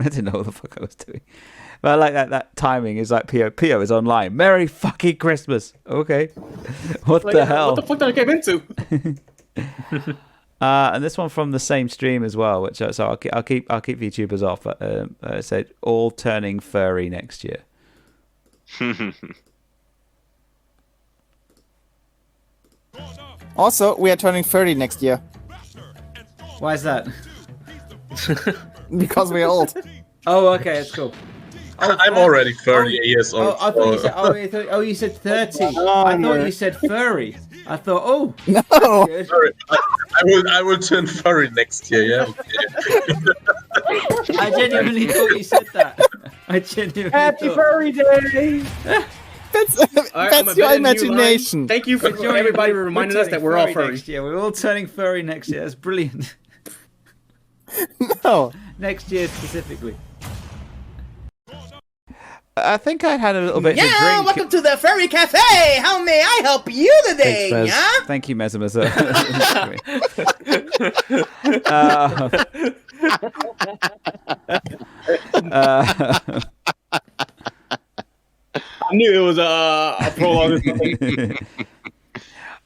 I didn't know what the fuck I was doing. But I like that timing is like Pio is online. Merry fucking Christmas. Okay. What the hell? What the fuck did I get into? And this one from the same stream as well, which so I'll keep VTubers off. But it said all turning furry next year. Also, we are turning 30 next year. Why is that? Because we're old. Oh, okay, that's cool. I'm already 30 years old. I thought you said. You said 30. I thought you said furry. I thought, oh no. Sorry, I will turn furry next year. Yeah. Okay. I genuinely thought you said that. Happy Furry Day. That's your imagination. Thank you for everybody reminding us that we're all furry. Next year. We're all turning furry next year. That's brilliant. No. Next year specifically. I think I had a little bit to drink. Welcome to the Furry Cafe. How may I help you today? Thanks, Mez. Yeah? Thank you, Mesimus. I knew it was a prologue.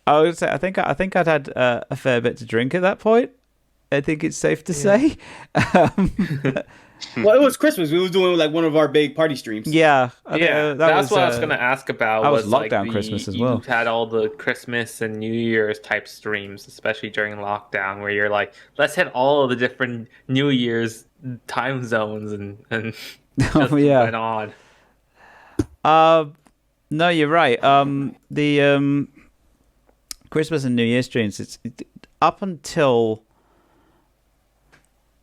I would say I think I'd had a fair bit to drink at that point. I think it's safe to say. Well, it was Christmas. We was doing like one of our big party streams. Yeah, that's what I was gonna ask about. That was lockdown like Christmas as well. You had all the Christmas and New Year's type streams, especially during lockdown, where you're like, let's hit all of the different New Year's time zones and just went on. No, you're right. The Christmas and New Year streams. Up until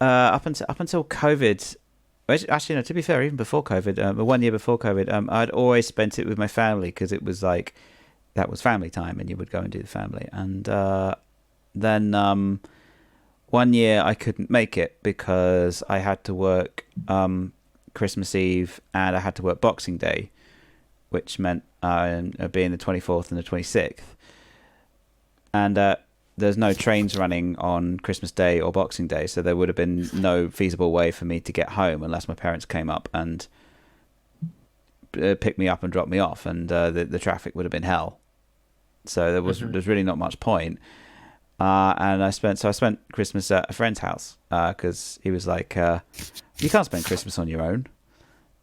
COVID. Actually, no. To be fair, even before COVID, 1 year before COVID, I'd always spent it with my family because it was like that was family time, and you would go and do the family. And then 1 year I couldn't make it because I had to work Christmas Eve and I had to work Boxing Day, which meant being the 24th and the 26th. And there's no trains running on Christmas Day or Boxing Day, so there would have been no feasible way for me to get home unless my parents came up and picked me up and dropped me off, and the traffic would have been hell. So there's really not much point. And I spent Christmas at a friend's house because he was like, "You can't spend Christmas on your own.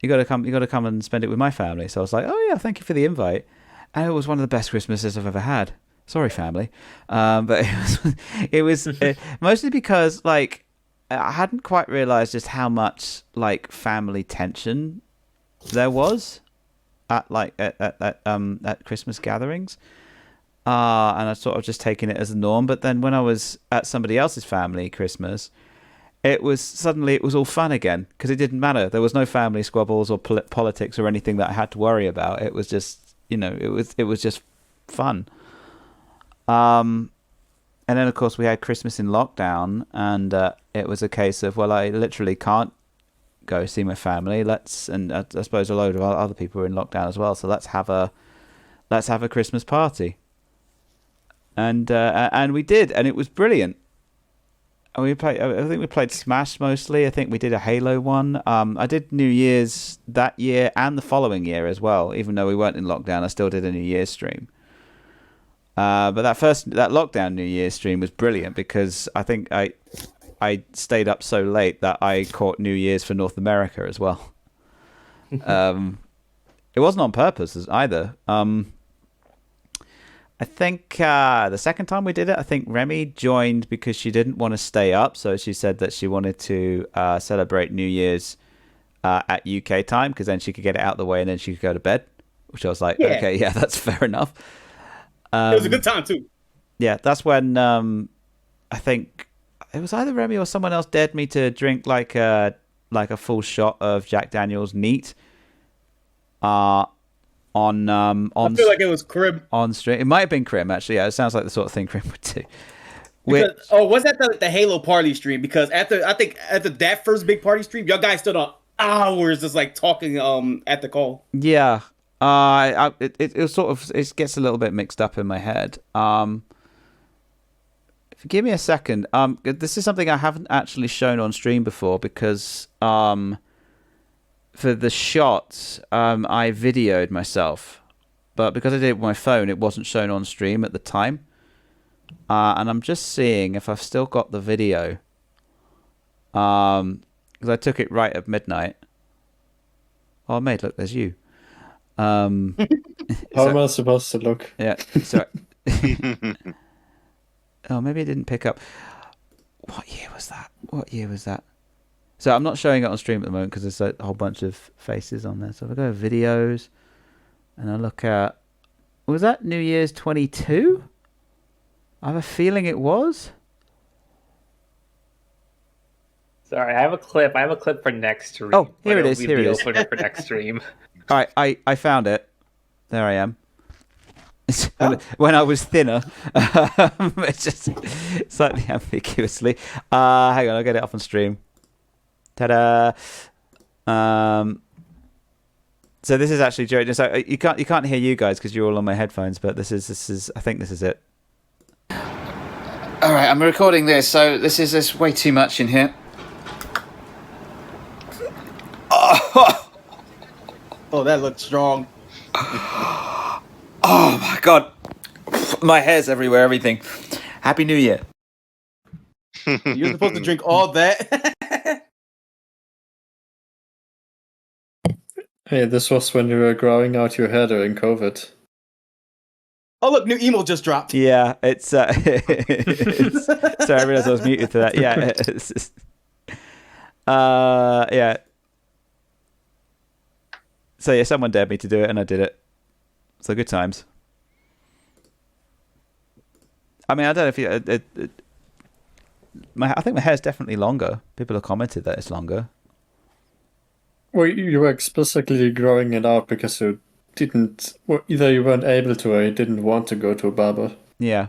You got to come and spend it with my family." So I was like, "Oh yeah, thank you for the invite." And it was one of the best Christmases I've ever had. Sorry, family, but it was mostly because like I hadn't quite realized just how much like family tension there was at Christmas gatherings, and I sort of just taken it as a norm. But then when I was at somebody else's family Christmas, it was all fun again because it didn't matter. There was no family squabbles or politics or anything that I had to worry about. It was just it was just fun. And then of course we had Christmas in lockdown, and it was a case of, well, I literally can't go see my family. And I suppose a load of other people were in lockdown as well. So let's have a Christmas party. And we did, and it was brilliant. And I think we played Smash mostly. I think we did a Halo one. I did New Year's that year and the following year as well. Even though we weren't in lockdown, I still did a New Year's stream. But that lockdown New Year's stream was brilliant because I think I stayed up so late that I caught New Year's for North America as well. It wasn't on purpose either. I think the second time we did it, I think Remy joined because she didn't want to stay up. So she said that she wanted to celebrate New Year's at UK time because then she could get it out of the way and then she could go to bed, which I was like, okay, yeah, that's fair enough. It was a good time too. Yeah, that's when I think it was either Remy or someone else dared me to drink like a full shot of Jack Daniel's neat. On I feel like it was Crib on stream. It might have been Crim actually. Yeah, it sounds like the sort of thing Crim would do. Was that the Halo party stream? Because after that first big party stream, y'all guys stood on hours just like talking at the call. Yeah. It sort of gets a little bit mixed up in my head. Give me a second. This is something I haven't actually shown on stream before because for the shots, I videoed myself, but because I did it with my phone, it wasn't shown on stream at the time. And I'm just seeing if I've still got the video. Because I took it right at midnight. Oh, mate, look, there's you. How am I supposed to look? Yeah, sorry. Oh, maybe it didn't pick up. What year was that? So I'm not showing it on stream at the moment because there's a whole bunch of faces on there. So if I go to videos and I look at... Was that New Year's 22? I have a feeling it was. Sorry, I have a clip. I have a clip for next stream. Oh, here it is. It'll Here be it the is. opener for next stream. All right, I found it. There I am. When I was thinner. It's just slightly ambiguously. Hang on, I'll get it up on stream. Ta-da! So this is actually Joe. So you can't hear you guys because you're all on my headphones, but this is I think this is it. All right, I'm recording this, so there's way too much in here. Oh, that looks strong. Oh my god, my hair's everywhere. Everything. Happy New Year. You're supposed to drink all that. Hey, this was when you were growing out your hair during COVID. Oh look, new emo just dropped. Yeah, it's. Sorry, I realized I was muted for that. Yeah, yeah. So yeah, someone dared me to do it, and I did it. So good times. I mean, I don't know if you. I think my hair's definitely longer. People have commented that it's longer. Well, you were explicitly growing it out because you didn't, or either you weren't able to or you didn't want to go to a barber. Yeah.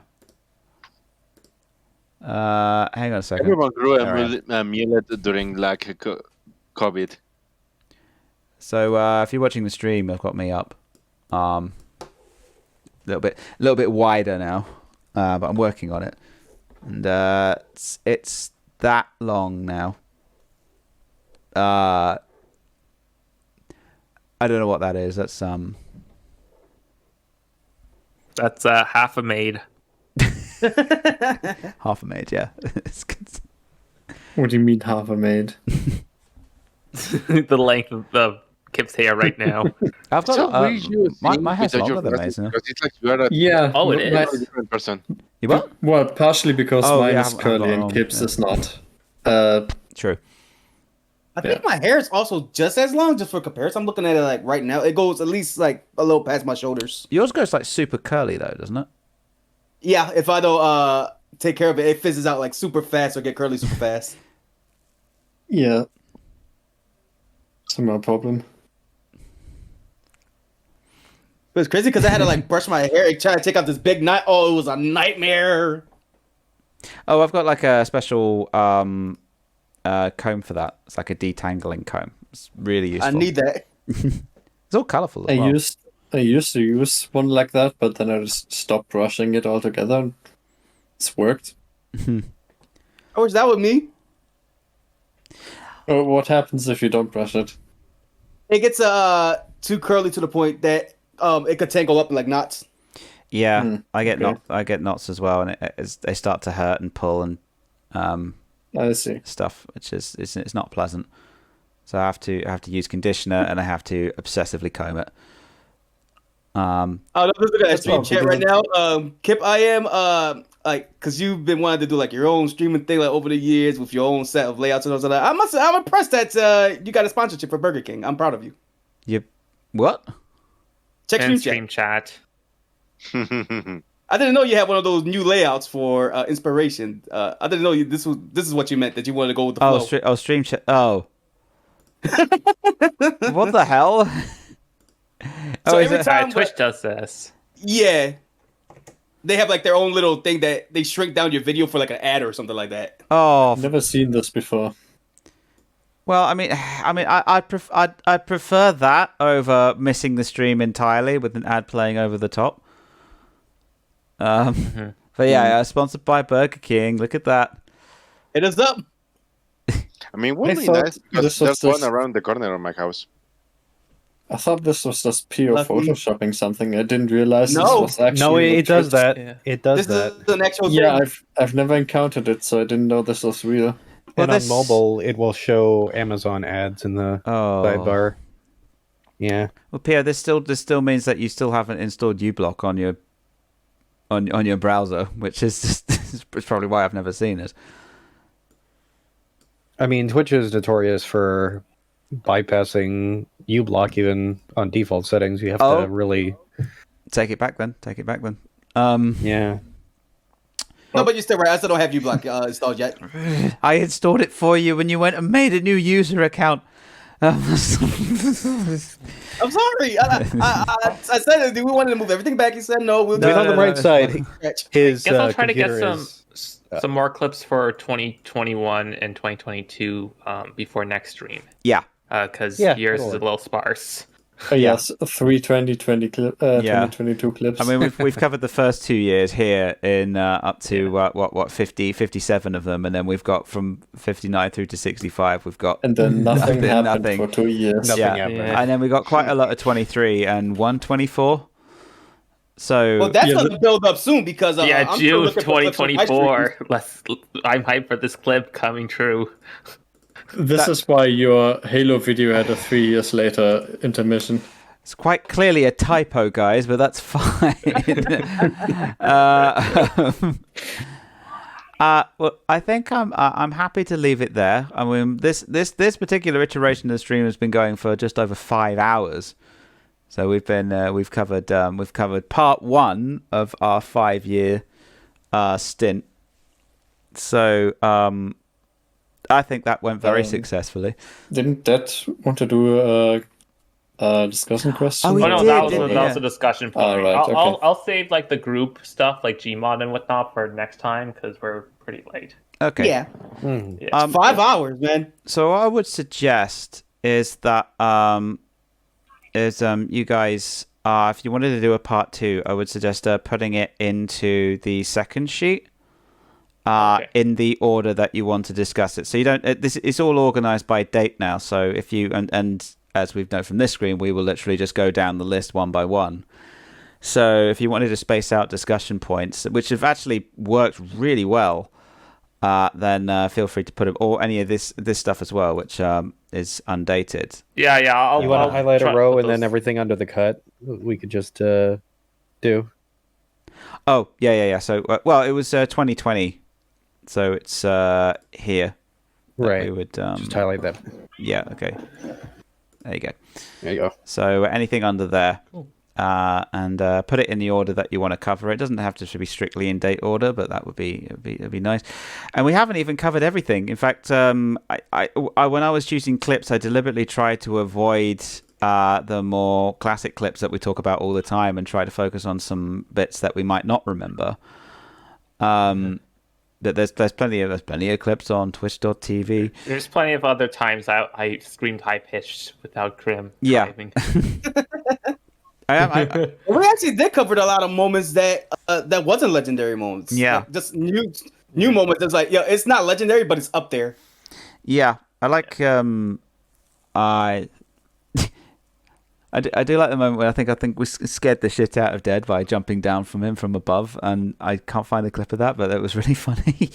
Hang on a second. Everyone grew All a mullet during like COVID. So if you're watching the stream, I've got me up, a little bit wider now, but I'm working on it, and it's that long now. I don't know what that is. That's That's half a maid. half a maid, yeah. What do you mean half a maid? The length of the Kip's hair right now. I've got my hair's longer than maids. It's like you are Yeah. Oh, it my- is. a different person. You what? Well, partially because Oh, mine yeah, is I've curly got and on, Kip's yeah. is not. True. I think my hair is also just as long, just for comparison. I'm looking at it like right now. It goes at least like a little past my shoulders. Yours goes like super curly though, doesn't it? Yeah, if I don't take care of it, it fizzes out like super fast or get curly super fast. Yeah. It's my problem. But it's crazy because I had to like brush my hair and try to take out this big knot. Oh, it was a nightmare. Oh, I've got like a special comb for that. It's like a detangling comb. It's really useful. I need that. It's all colourful as I well. used to use one like that, but then I just stopped brushing it altogether. It's worked. I wish that was me. Oh, what happens if you don't brush it? It gets too curly to the point that it could tangle up in like knots. Yeah, I get okay. I get knots as well, and they start to hurt and pull and I see. stuff, which is it's not pleasant. So I have to use conditioner and I have to obsessively comb it. Oh, let's look at that stream chat right now. Kip, I am like, cause you've been wanting to do like your own streaming thing like over the years with your own set of layouts and all that. I'm impressed that you got a sponsorship for Burger King. I'm proud of you. You what? Check And stream stream chat. I didn't know you had one of those new layouts for inspiration. I didn't know this is what you meant, that you wanted to go with the flow. Stream chat. Oh. What the hell? So is every it- time Twitch does this. Yeah. They have like their own little thing that they shrink down your video for like an ad or something like that. Oh, Never seen this before. well, I prefer that over missing the stream entirely with an ad playing over the top. For But yeah, sponsored by Burger King. Look at that. It is up. I mean, wouldn't I be thought nice because this was there's one just- around the corner of my house. I thought this was just pure Lucky. photoshopping something. I didn't realize this No. was actually. No, it does legit. that. It does This that. is an actual Yeah, thing. I've never encountered it, so I didn't know this was real. And on mobile, it will show Amazon ads in the sidebar. Yeah. Well, Pierre, this still means that you still haven't installed uBlock on your browser, which is just is probably why I've never seen it. I mean, Twitch is notorious for bypassing uBlock even on default settings. You have to really take it back then. Yeah. No, but you're still right. I still don't have uBlock installed yet. I installed it for you when you went and made a new user account. I'm sorry. I said we wanted to move everything back. He said no. We'll Wait, on the right side, his Guess I'll try to get computer some more clips for 2021 and 2022 before next stream. Yeah. Because Yeah, yours that'll is a work. little sparse. Yes, 2020 clips. I mean, we've covered the first 2 years here in up to what 50, 57 of them, and then we've got from 59 through to 65. We've got And then nothing happened for 2 years. Nothing yeah. happened. And then we got quite a lot of 23 and 124. So Well, that's going to build up soon because I'm still June looking for clips from my 2024. I'm hyped for this clip coming true. This is why your Halo video had a 3 years later intermission. it's quite clearly a typo, guys, but that's fine. Well, I think I'm happy to leave it there. I mean, this particular iteration of the stream has been going for just over 5 hours. So we've covered part 1 of our 5-year stint. So I think that went very successfully. Didn't that want to do a discussion question? Oh, no, that was a discussion point. Right, I'll save like the group stuff, like Gmod and whatnot, for next time because we're pretty late. Okay. Yeah. Yeah. 5 hours, man. So what I would suggest is that you guys, if you wanted to do a part 2, I would suggest putting it into the second sheet. In the order that you want to discuss it. So you don't. It's all organized by date now. So if you and as we've known from this screen, we will literally just go down the list one by one. So if you wanted to space out discussion points, which have actually worked really well, then feel free to put it, or any of this stuff as well, which is undated. Yeah. You want to highlight a try row to put and then those- everything under the cut? We could just do. Oh yeah. So well, it was 2020. So it's here. Right. We would just highlight that. Yeah. Okay. There you go. There you go. So anything under there, and put it in the order that you want to cover. It doesn't have to be strictly in date order, but that would be nice. And we haven't even covered everything. In fact, I when I was choosing clips, I deliberately tried to avoid the more classic clips that we talk about all the time, and try to focus on some bits that we might not remember. That there's plenty of clips on Twitch.tv. There's plenty of other times I screamed high pitched without Grim. Yeah. Driving. We actually did cover a lot of moments that wasn't legendary moments. Yeah. Like, just new moments. It's like, it's not legendary, but it's up there. Yeah, I like I do like the moment where I think we scared the shit out of Dead by jumping down from him from above, and I can't find the clip of that, but it was really funny.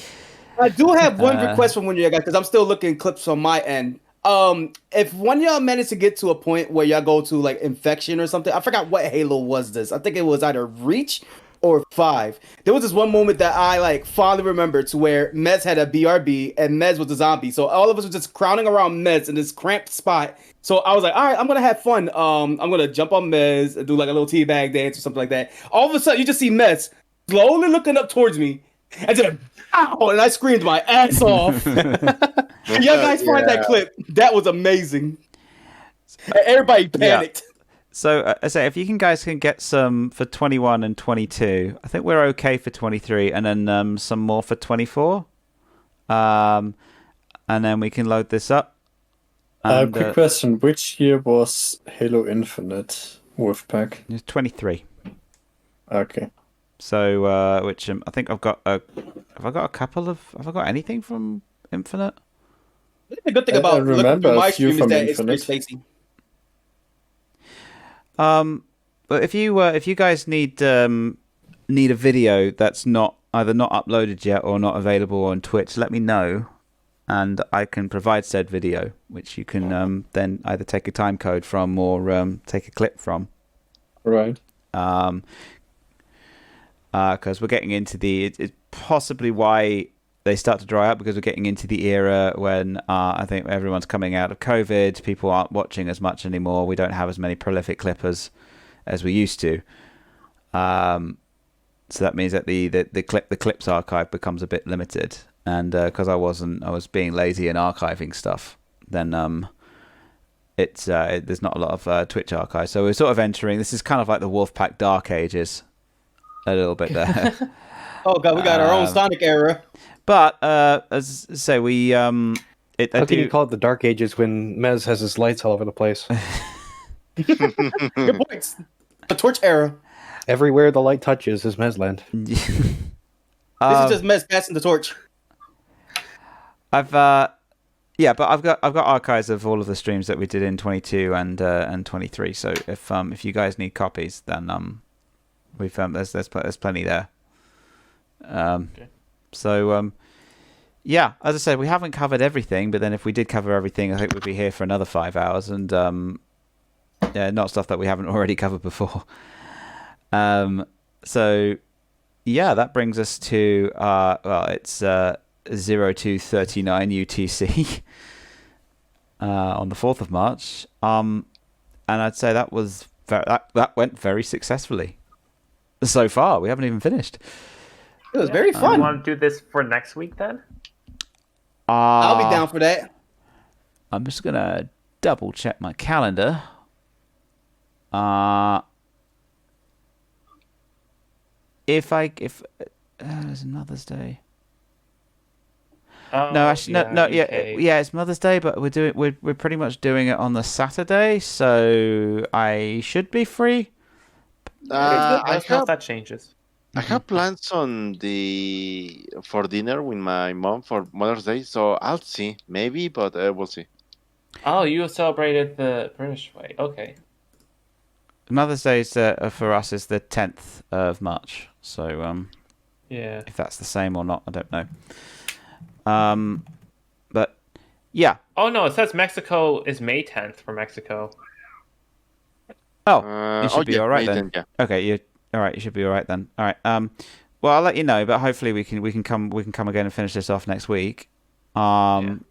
I do have one request from one of you guys because I'm still looking at clips on my end. If one of y'all managed to get to a point where y'all go to like infection or something, I forgot what Halo was this. I think it was either Reach or 5. There was this one moment that I like fondly remember to where Mez had a BRB and Mez was a zombie. So all of us were just crowding around Mez in this cramped spot. So I was like, all right, I'm going to have fun. I'm going to jump on Mez and do like a little teabag dance or something like that. All of a sudden, you just see Mez slowly looking up towards me and then, ow, and I screamed my ass off. Y'all guys find that clip. That was amazing. Everybody panicked. Yeah. So I say, if you guys can get some for 21 and 22, I think we're okay for 23, and then some more for 24, and then we can load this up. And, Quick question: which year was Halo Infinite Wolfpack? It's 23. Okay. So, which I think I've got a. Have I got a couple of? Have I got anything from Infinite? The good thing about looking through my stream is that it's pretty spacey. But if you guys need a video that's either not uploaded yet or not available on Twitch, let me know, and I can provide said video, which you can then either take a time code from or take a clip from. Right. Because we're getting into it's possibly why they start to dry up, because we're getting into the era when I think everyone's coming out of COVID. People aren't watching as much anymore. We don't have as many prolific clippers as we used to. So that means that the clips archive becomes a bit limited. And because I was being lazy and archiving stuff, then there's not a lot of Twitch archive. So we're sort of entering. This is kind of like the Wolfpack Dark Ages, a little bit there. Oh god, we got our own Sonic era. But as I say, we How can you call it the Dark Ages when Mez has his lights all over the place? Good points. The Torch era. Everywhere the light touches is Mezland. This is just Mez passing the torch. But I've got archives of all of the streams that we did in 22 and 23. So if you guys need copies, then there's plenty there. Okay. So yeah, as I said, we haven't covered everything, but then if we did cover everything, I think we'd be here for another 5 hours, and not stuff that we haven't already covered before. So yeah, that brings us to it's 02:39 UTC on the 4th of March, and I'd say that was that went very successfully so far. We haven't even finished. It was very fun. You want to do this for next week then? I'll be down for that. I'm just gonna double check my calendar. If there's Mother's Day. Oh, No, actually, yeah, it's Mother's Day, but we're pretty much doing it on the Saturday, so I should be free. I don't know if that changes. I have plans for dinner with my mom for Mother's Day, so I'll see, maybe, but we'll see. Oh, you celebrated the British way. Okay. Mother's Day is, for us is the 10th of March, so yeah, if that's the same or not, I don't know. But yeah. Oh no, it says Mexico is May 10th for Mexico. Oh, you should be all right then. Yeah. Okay, all right. You should be all right then. All right. Well, I'll let you know, but hopefully we can come again and finish this off next week. And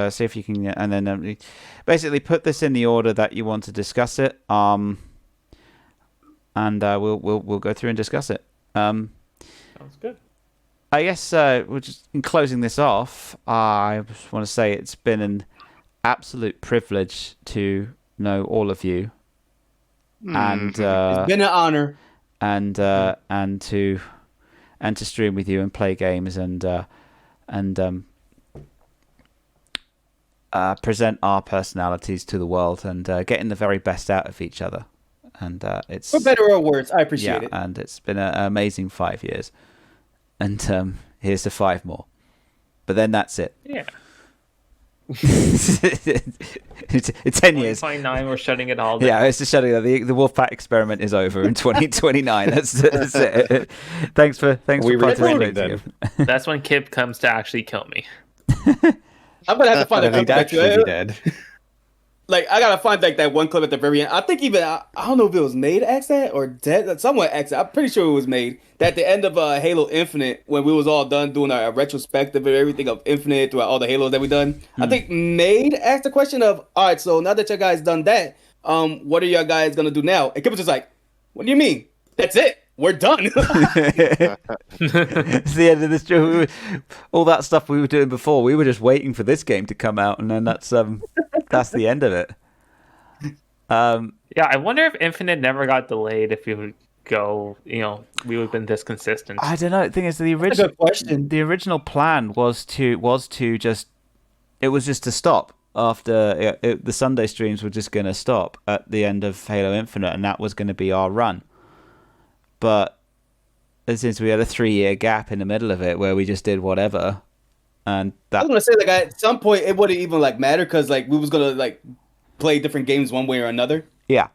see if you can, and then basically put this in the order that you want to discuss it. And we'll go through and discuss it. Sounds good. I guess we're just in closing this off. I just want to say it's been an absolute privilege to know all of you, and it's been an honor, and to stream with you and play games and present our personalities to the world and getting the very best out of each other. And it's for better or worse, I appreciate it. And it's been an amazing 5 years. And here's to 5 more. But then that's it. Yeah. It's 10 years. 2029, we're shutting it all down. Yeah, it's just shutting it. The Wolfpack experiment is over in 2029. That's it. Thanks for participating. That's when Kip comes to actually kill me. I'm gonna have to find a clip that actually dead. Like, I gotta find like that one clip at the very end. I think even I don't know if it was made asked that or dead. Someone asked that. I'm pretty sure it was made. That at the end of Halo Infinite, when we was all done doing our retrospective and everything of Infinite throughout all the Halos that we done, I think Made asked the question of, all right, so now that you guys done that, what are you guys gonna do now? And Kip was just like, what do you mean? That's it. We're done. It's the end of this show. All that stuff we were doing before, we were just waiting for this game to come out, and then that's the end of it. Yeah, I wonder if Infinite never got delayed. If we would go, we would have been this consistent. I don't know. The thing is, the original plan was to just to stop after the Sunday streams were just going to stop at the end of Halo Infinite, and that was going to be our run. But since we had a 3-year gap in the middle of it where we just did whatever, and I was gonna say, like, at some point it wouldn't even like matter because like we was gonna like play different games one way or another. Yeah.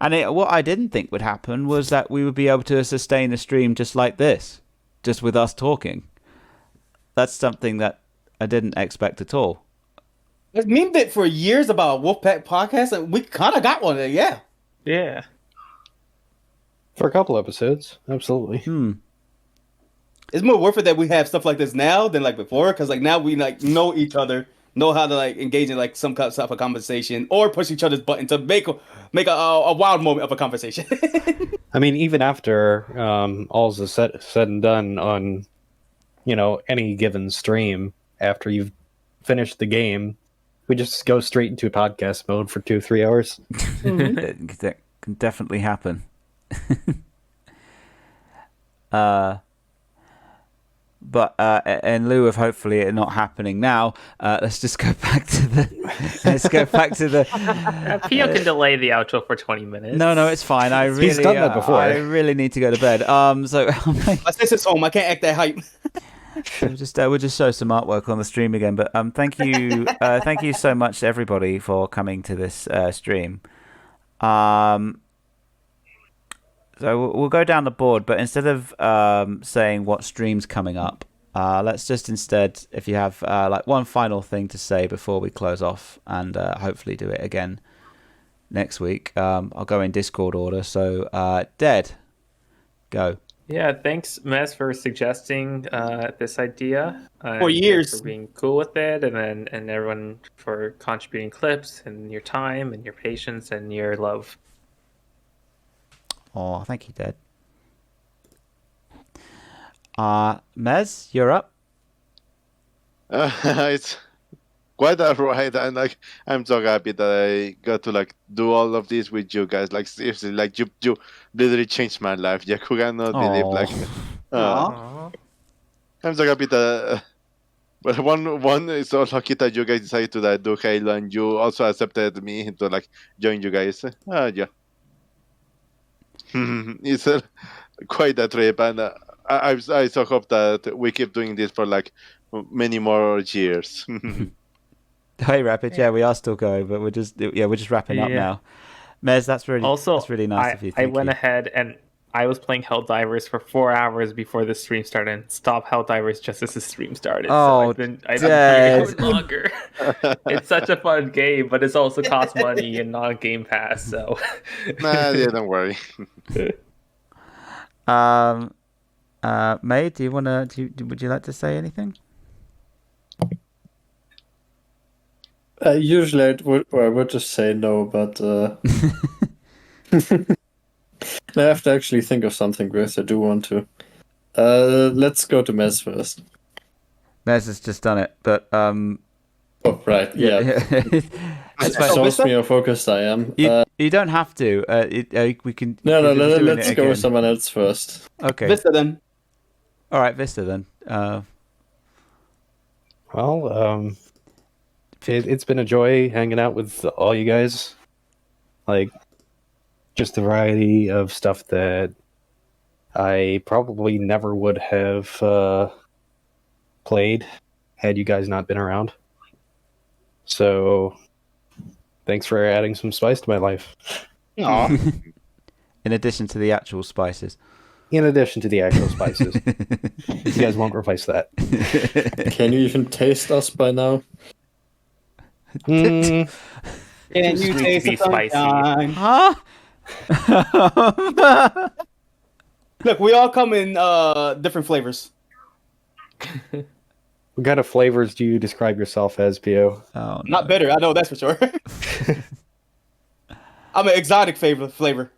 And what I didn't think would happen was that we would be able to sustain a stream just like this, just with us talking. That's something that I didn't expect at all. I've memed it for years about Wolfpack podcast, and we kind of got one. Yeah. Yeah. For a couple episodes, absolutely. It's more worth it that we have stuff like this now than like before, because like now we like know each other, know how to like engage in like some kind of conversation or push each other's button to make a wild moment of a conversation. I mean, even after all's is said and done on, any given stream, after you've finished the game, we just go straight into podcast mode for 2-3 hours. That can definitely happen. But in lieu of hopefully it not happening now, let's just go back to the. Pio can delay the outro for 20 minutes. No, it's fine. He's done that before. I really need to go to bed. So my sister's home. I can't act that hype. we'll just show some artwork on the stream again. But thank you so much everybody for coming to this stream. So we'll go down the board, but instead of saying what stream's coming up, let's just instead, if you have like one final thing to say before we close off, and hopefully do it again next week. I'll go in Discord order. So, Dead, go. Yeah, thanks, Mez, for suggesting this idea. For years. For being cool with it, and everyone for contributing clips, and your time, and your patience, and your love. Oh, thank you, Dead. Mez, you're up. It's quite alright, and like I'm so happy that I got to like do all of this with you guys. Like seriously, like you literally changed my life. You cannot believe like. I'm so happy that. But one is so lucky that you guys decided to do Halo, and you also accepted me to like join you guys. Yeah. It's quite a trip, and I so hope that we keep doing this for like many more years. Hey, Rapid. Yeah, we are still going, but we're just wrapping up now. Mez, that's really nice of you. I went ahead and I was playing Helldivers for 4 hours before the stream started, and stopped Helldivers just as the stream started. Oh, so I've been playing it longer. It's such a fun game, but it also costs money and not a Game Pass. So, yeah, don't worry. May, do you wanna? Would you like to say anything? Usually I would just say no, but I have to actually think of something, Chris. I do want to. Let's go to Mez first. Mez has just done it, but Oh, right, yeah. That's It shows me how focused I am. You don't have to. We can. Let's go with someone else first. Okay. Vista then. All right, Vista then. Well, it's been a joy hanging out with all you guys. Like, just a variety of stuff that I probably never would have played had you guys not been around. So, thanks for adding some spice to my life. Aww. In addition to the actual spices. In addition to the actual spices. You guys won't replace that. Can you even taste us by now? Can you taste the sunshine? Huh? Look, we all come in different flavors. What kind of flavors do you describe yourself as, Pio? Oh, Not bitter, I know that's for sure. I'm an exotic flavor. Flavor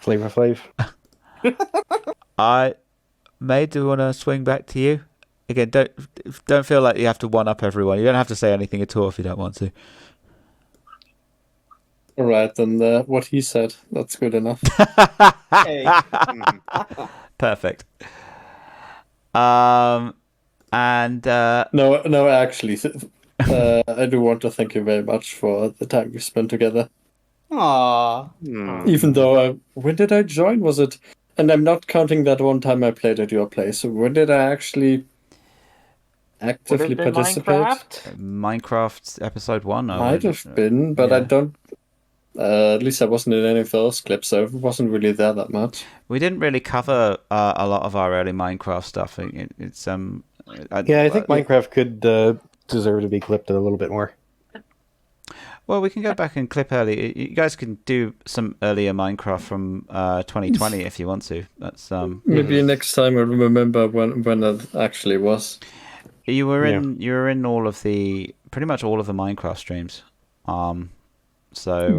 Flav? May, do you want to swing back to you? Again, don't feel like you have to one-up everyone. You don't have to say anything at all if you don't want to. All right, then what he said, that's good enough. Perfect. And No, actually, I do want to thank you very much for the time we spent together. Aww. Even though when did I join? Was it And I'm not counting that one time I played at your place. So when did I actually actively participate? Minecraft episode 1. Might have been, but I don't. At least I wasn't in any of those clips, so I wasn't really there that much. We didn't really cover a lot of our early Minecraft stuff. I think Minecraft could deserve to be clipped a little bit more. Well, we can go back and clip early. You guys can do some earlier Minecraft from 2020 if you want to. That's Maybe next time I'll remember when that actually was. You were in all of pretty much all of the Minecraft streams.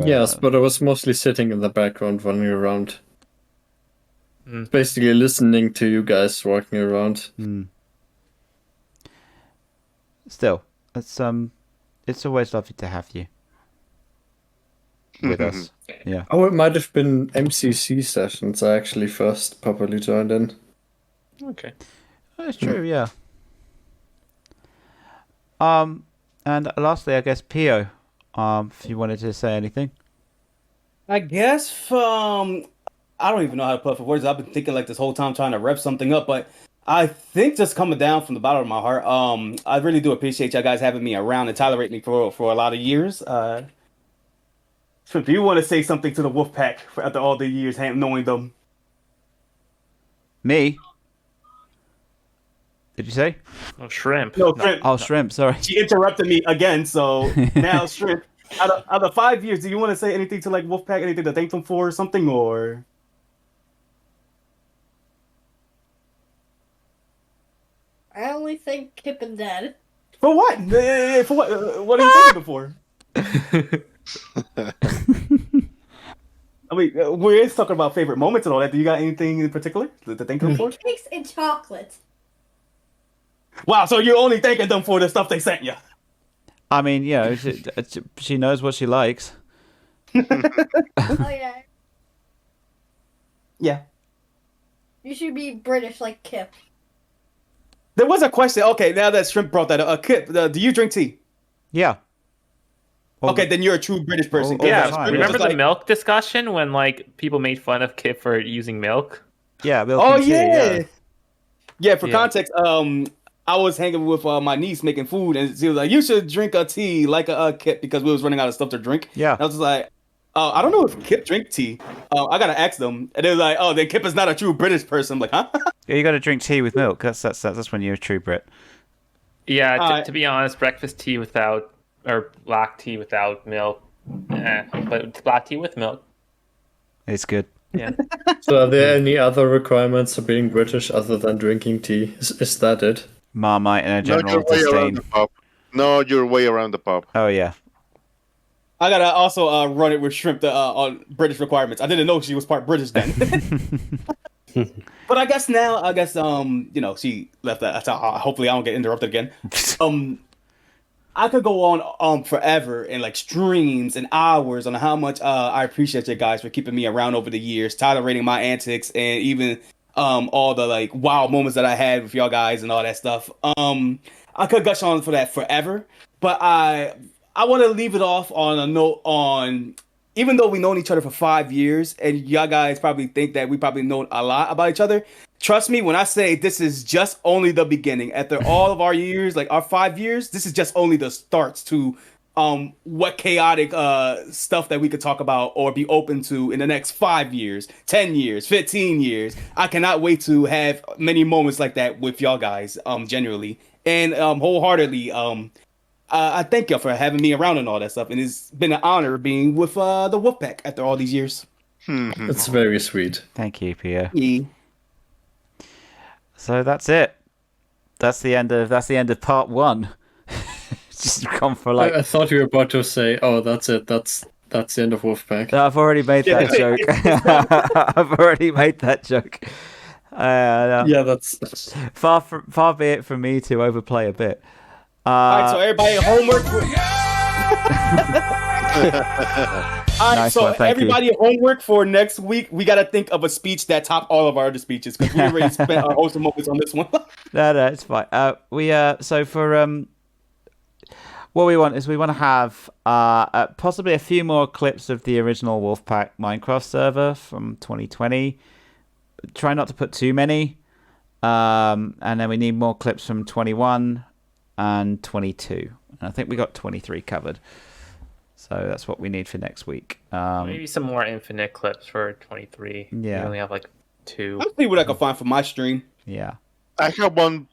Yes, but I was mostly sitting in the background running around. Basically listening to you guys walking around. Still, it's always lovely to have you with us. Yeah. Oh, it might have been MCC sessions I actually first properly joined in. Okay. That's true, yeah. And lastly, I guess, Pio, if you wanted to say anything. I guess I don't even know how to put it for words. I've been thinking like this whole time trying to rep something up, but I think just coming down from the bottom of my heart, I really do appreciate y'all guys having me around and tolerating me for a lot of years. So if you want to say something to the Wolfpack after all the years knowing them. Me? Did you say? Oh, Shrimp. No, Shrimp. Oh, Shrimp, sorry. She interrupted me again, so now Shrimp. Out of 5 years, do you want to say anything to like Wolfpack, anything to thank them for or something, or? I only think Kip and Dad. For what? For what? What are you thanking them for? I mean, we're talking about favorite moments and all that. Do you got anything in particular to thank them for? Cakes and chocolate. Wow, so you're only thanking them for the stuff they sent you. I mean, she knows what she likes. Oh yeah. Yeah. You should be British like Kip. There was a question. Okay, now that Shrimp brought that up, Kip, do you drink tea? Yeah. Okay, then you're a true British person. Yeah, remember the milk discussion when like people made fun of Kip for using milk? Yeah, milk. Oh and tea, yeah. Yeah, for Yeah. context, I was hanging with my niece making food, and she was like, "You should drink a tea like a Kip," because we was running out of stuff to drink. Yeah. And I was just like, I don't know if Kip drink tea. I gotta ask them, and they're like, "Oh, then Kip is not a true British person." I'm like, huh? Yeah, you got to drink tea with milk. That's when you're a true Brit. Yeah, to be honest, breakfast tea without or black tea without milk, but black tea with milk. It's good. Yeah. So are there any other requirements of being British other than drinking tea? Is that it? Marmite and a No, general your way around disdain. the pub. No, your way around the pub. Oh yeah. I gotta also run it with Shrimp on British requirements. I didn't know she was part British then. But I guess now, she left that. Hopefully, I don't get interrupted again. I could go on forever and like streams and hours on how much I appreciate you guys for keeping me around over the years, tolerating my antics, and even all the like wild moments that I had with y'all guys and all that stuff. I could gush on for that forever, but I want to leave it off on a note on. Even though we known each other for 5 years, and y'all guys probably think that we probably know a lot about each other, trust me when I say this is just only the beginning. After all of our years, like our 5 years, this is just only the starts to what chaotic stuff that we could talk about or be open to in the next 5 years, 10 years, 15 years. I cannot wait to have many moments like that with y'all guys, genuinely and wholeheartedly. I thank y'all for having me around and all that stuff, and it's been an honor being with the Wolfpack after all these years. It's very sweet. Thank you, Pierre. Yeah. So that's it. That's the end of part 1. Just gone for like. I thought you were about to say, "Oh, that's it. That's the end of Wolfpack." No, I've already made that joke. I've already made that joke. Yeah, that's far be it from me to overplay a bit. All right, so everybody, homework. All right, Nice so one, thank everybody, homework for next week. We got to think of a speech that topped all of our other speeches because we already spent our wholesome moments on this one. No, it's fine. So for what we want to have possibly a few more clips of the original Wolfpack Minecraft server from 2020. try not to put too many. And then we need more clips from 21 and 22. And I think we got 23 covered. So that's what we need for next week. Maybe some more infinite clips for 23. Yeah. We only have like 2. I'll see what I can find for my stream. Yeah. I have one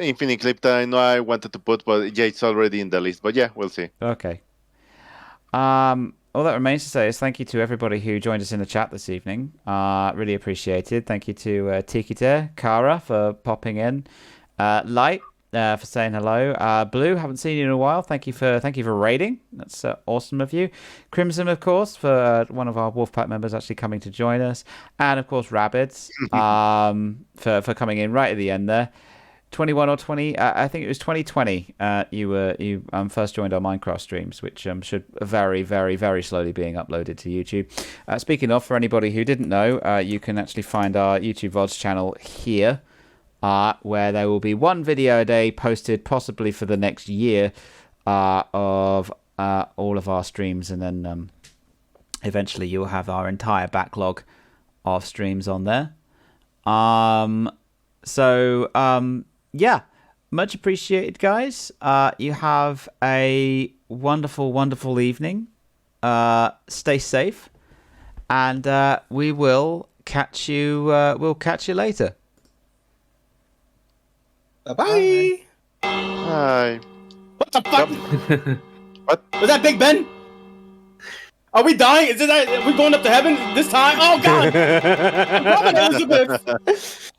infinite clip that I know I wanted to put, but yeah, it's already in the list. But yeah, we'll see. Okay. All that remains to say is thank you to everybody who joined us in the chat this evening. Really appreciated. Thank you to Tikite, Kara for popping in, Light for saying hello, Blue, haven't seen you in a while. Thank you for raiding. That's awesome of you. Crimson, of course, for one of our Wolfpack members actually coming to join us, and of course Rabbids for coming in right at the end there. 21 or 20, I think it was 2020. You first joined our Minecraft streams, which should very, very, very slowly being uploaded to YouTube. Speaking of, for anybody who didn't know, you can actually find our YouTube VODs channel here, where there will be one video a day posted, possibly for the next year, of all of our streams, and then eventually you'll have our entire backlog of streams on there. Yeah, much appreciated, guys. You have a wonderful, wonderful evening. Stay safe, and we will catch you. We'll catch you later. Bye. Bye. What the fuck? What? Was that Big Ben? Are we dying? Are we going up to heaven this time? Oh God! Robin Elizabeth.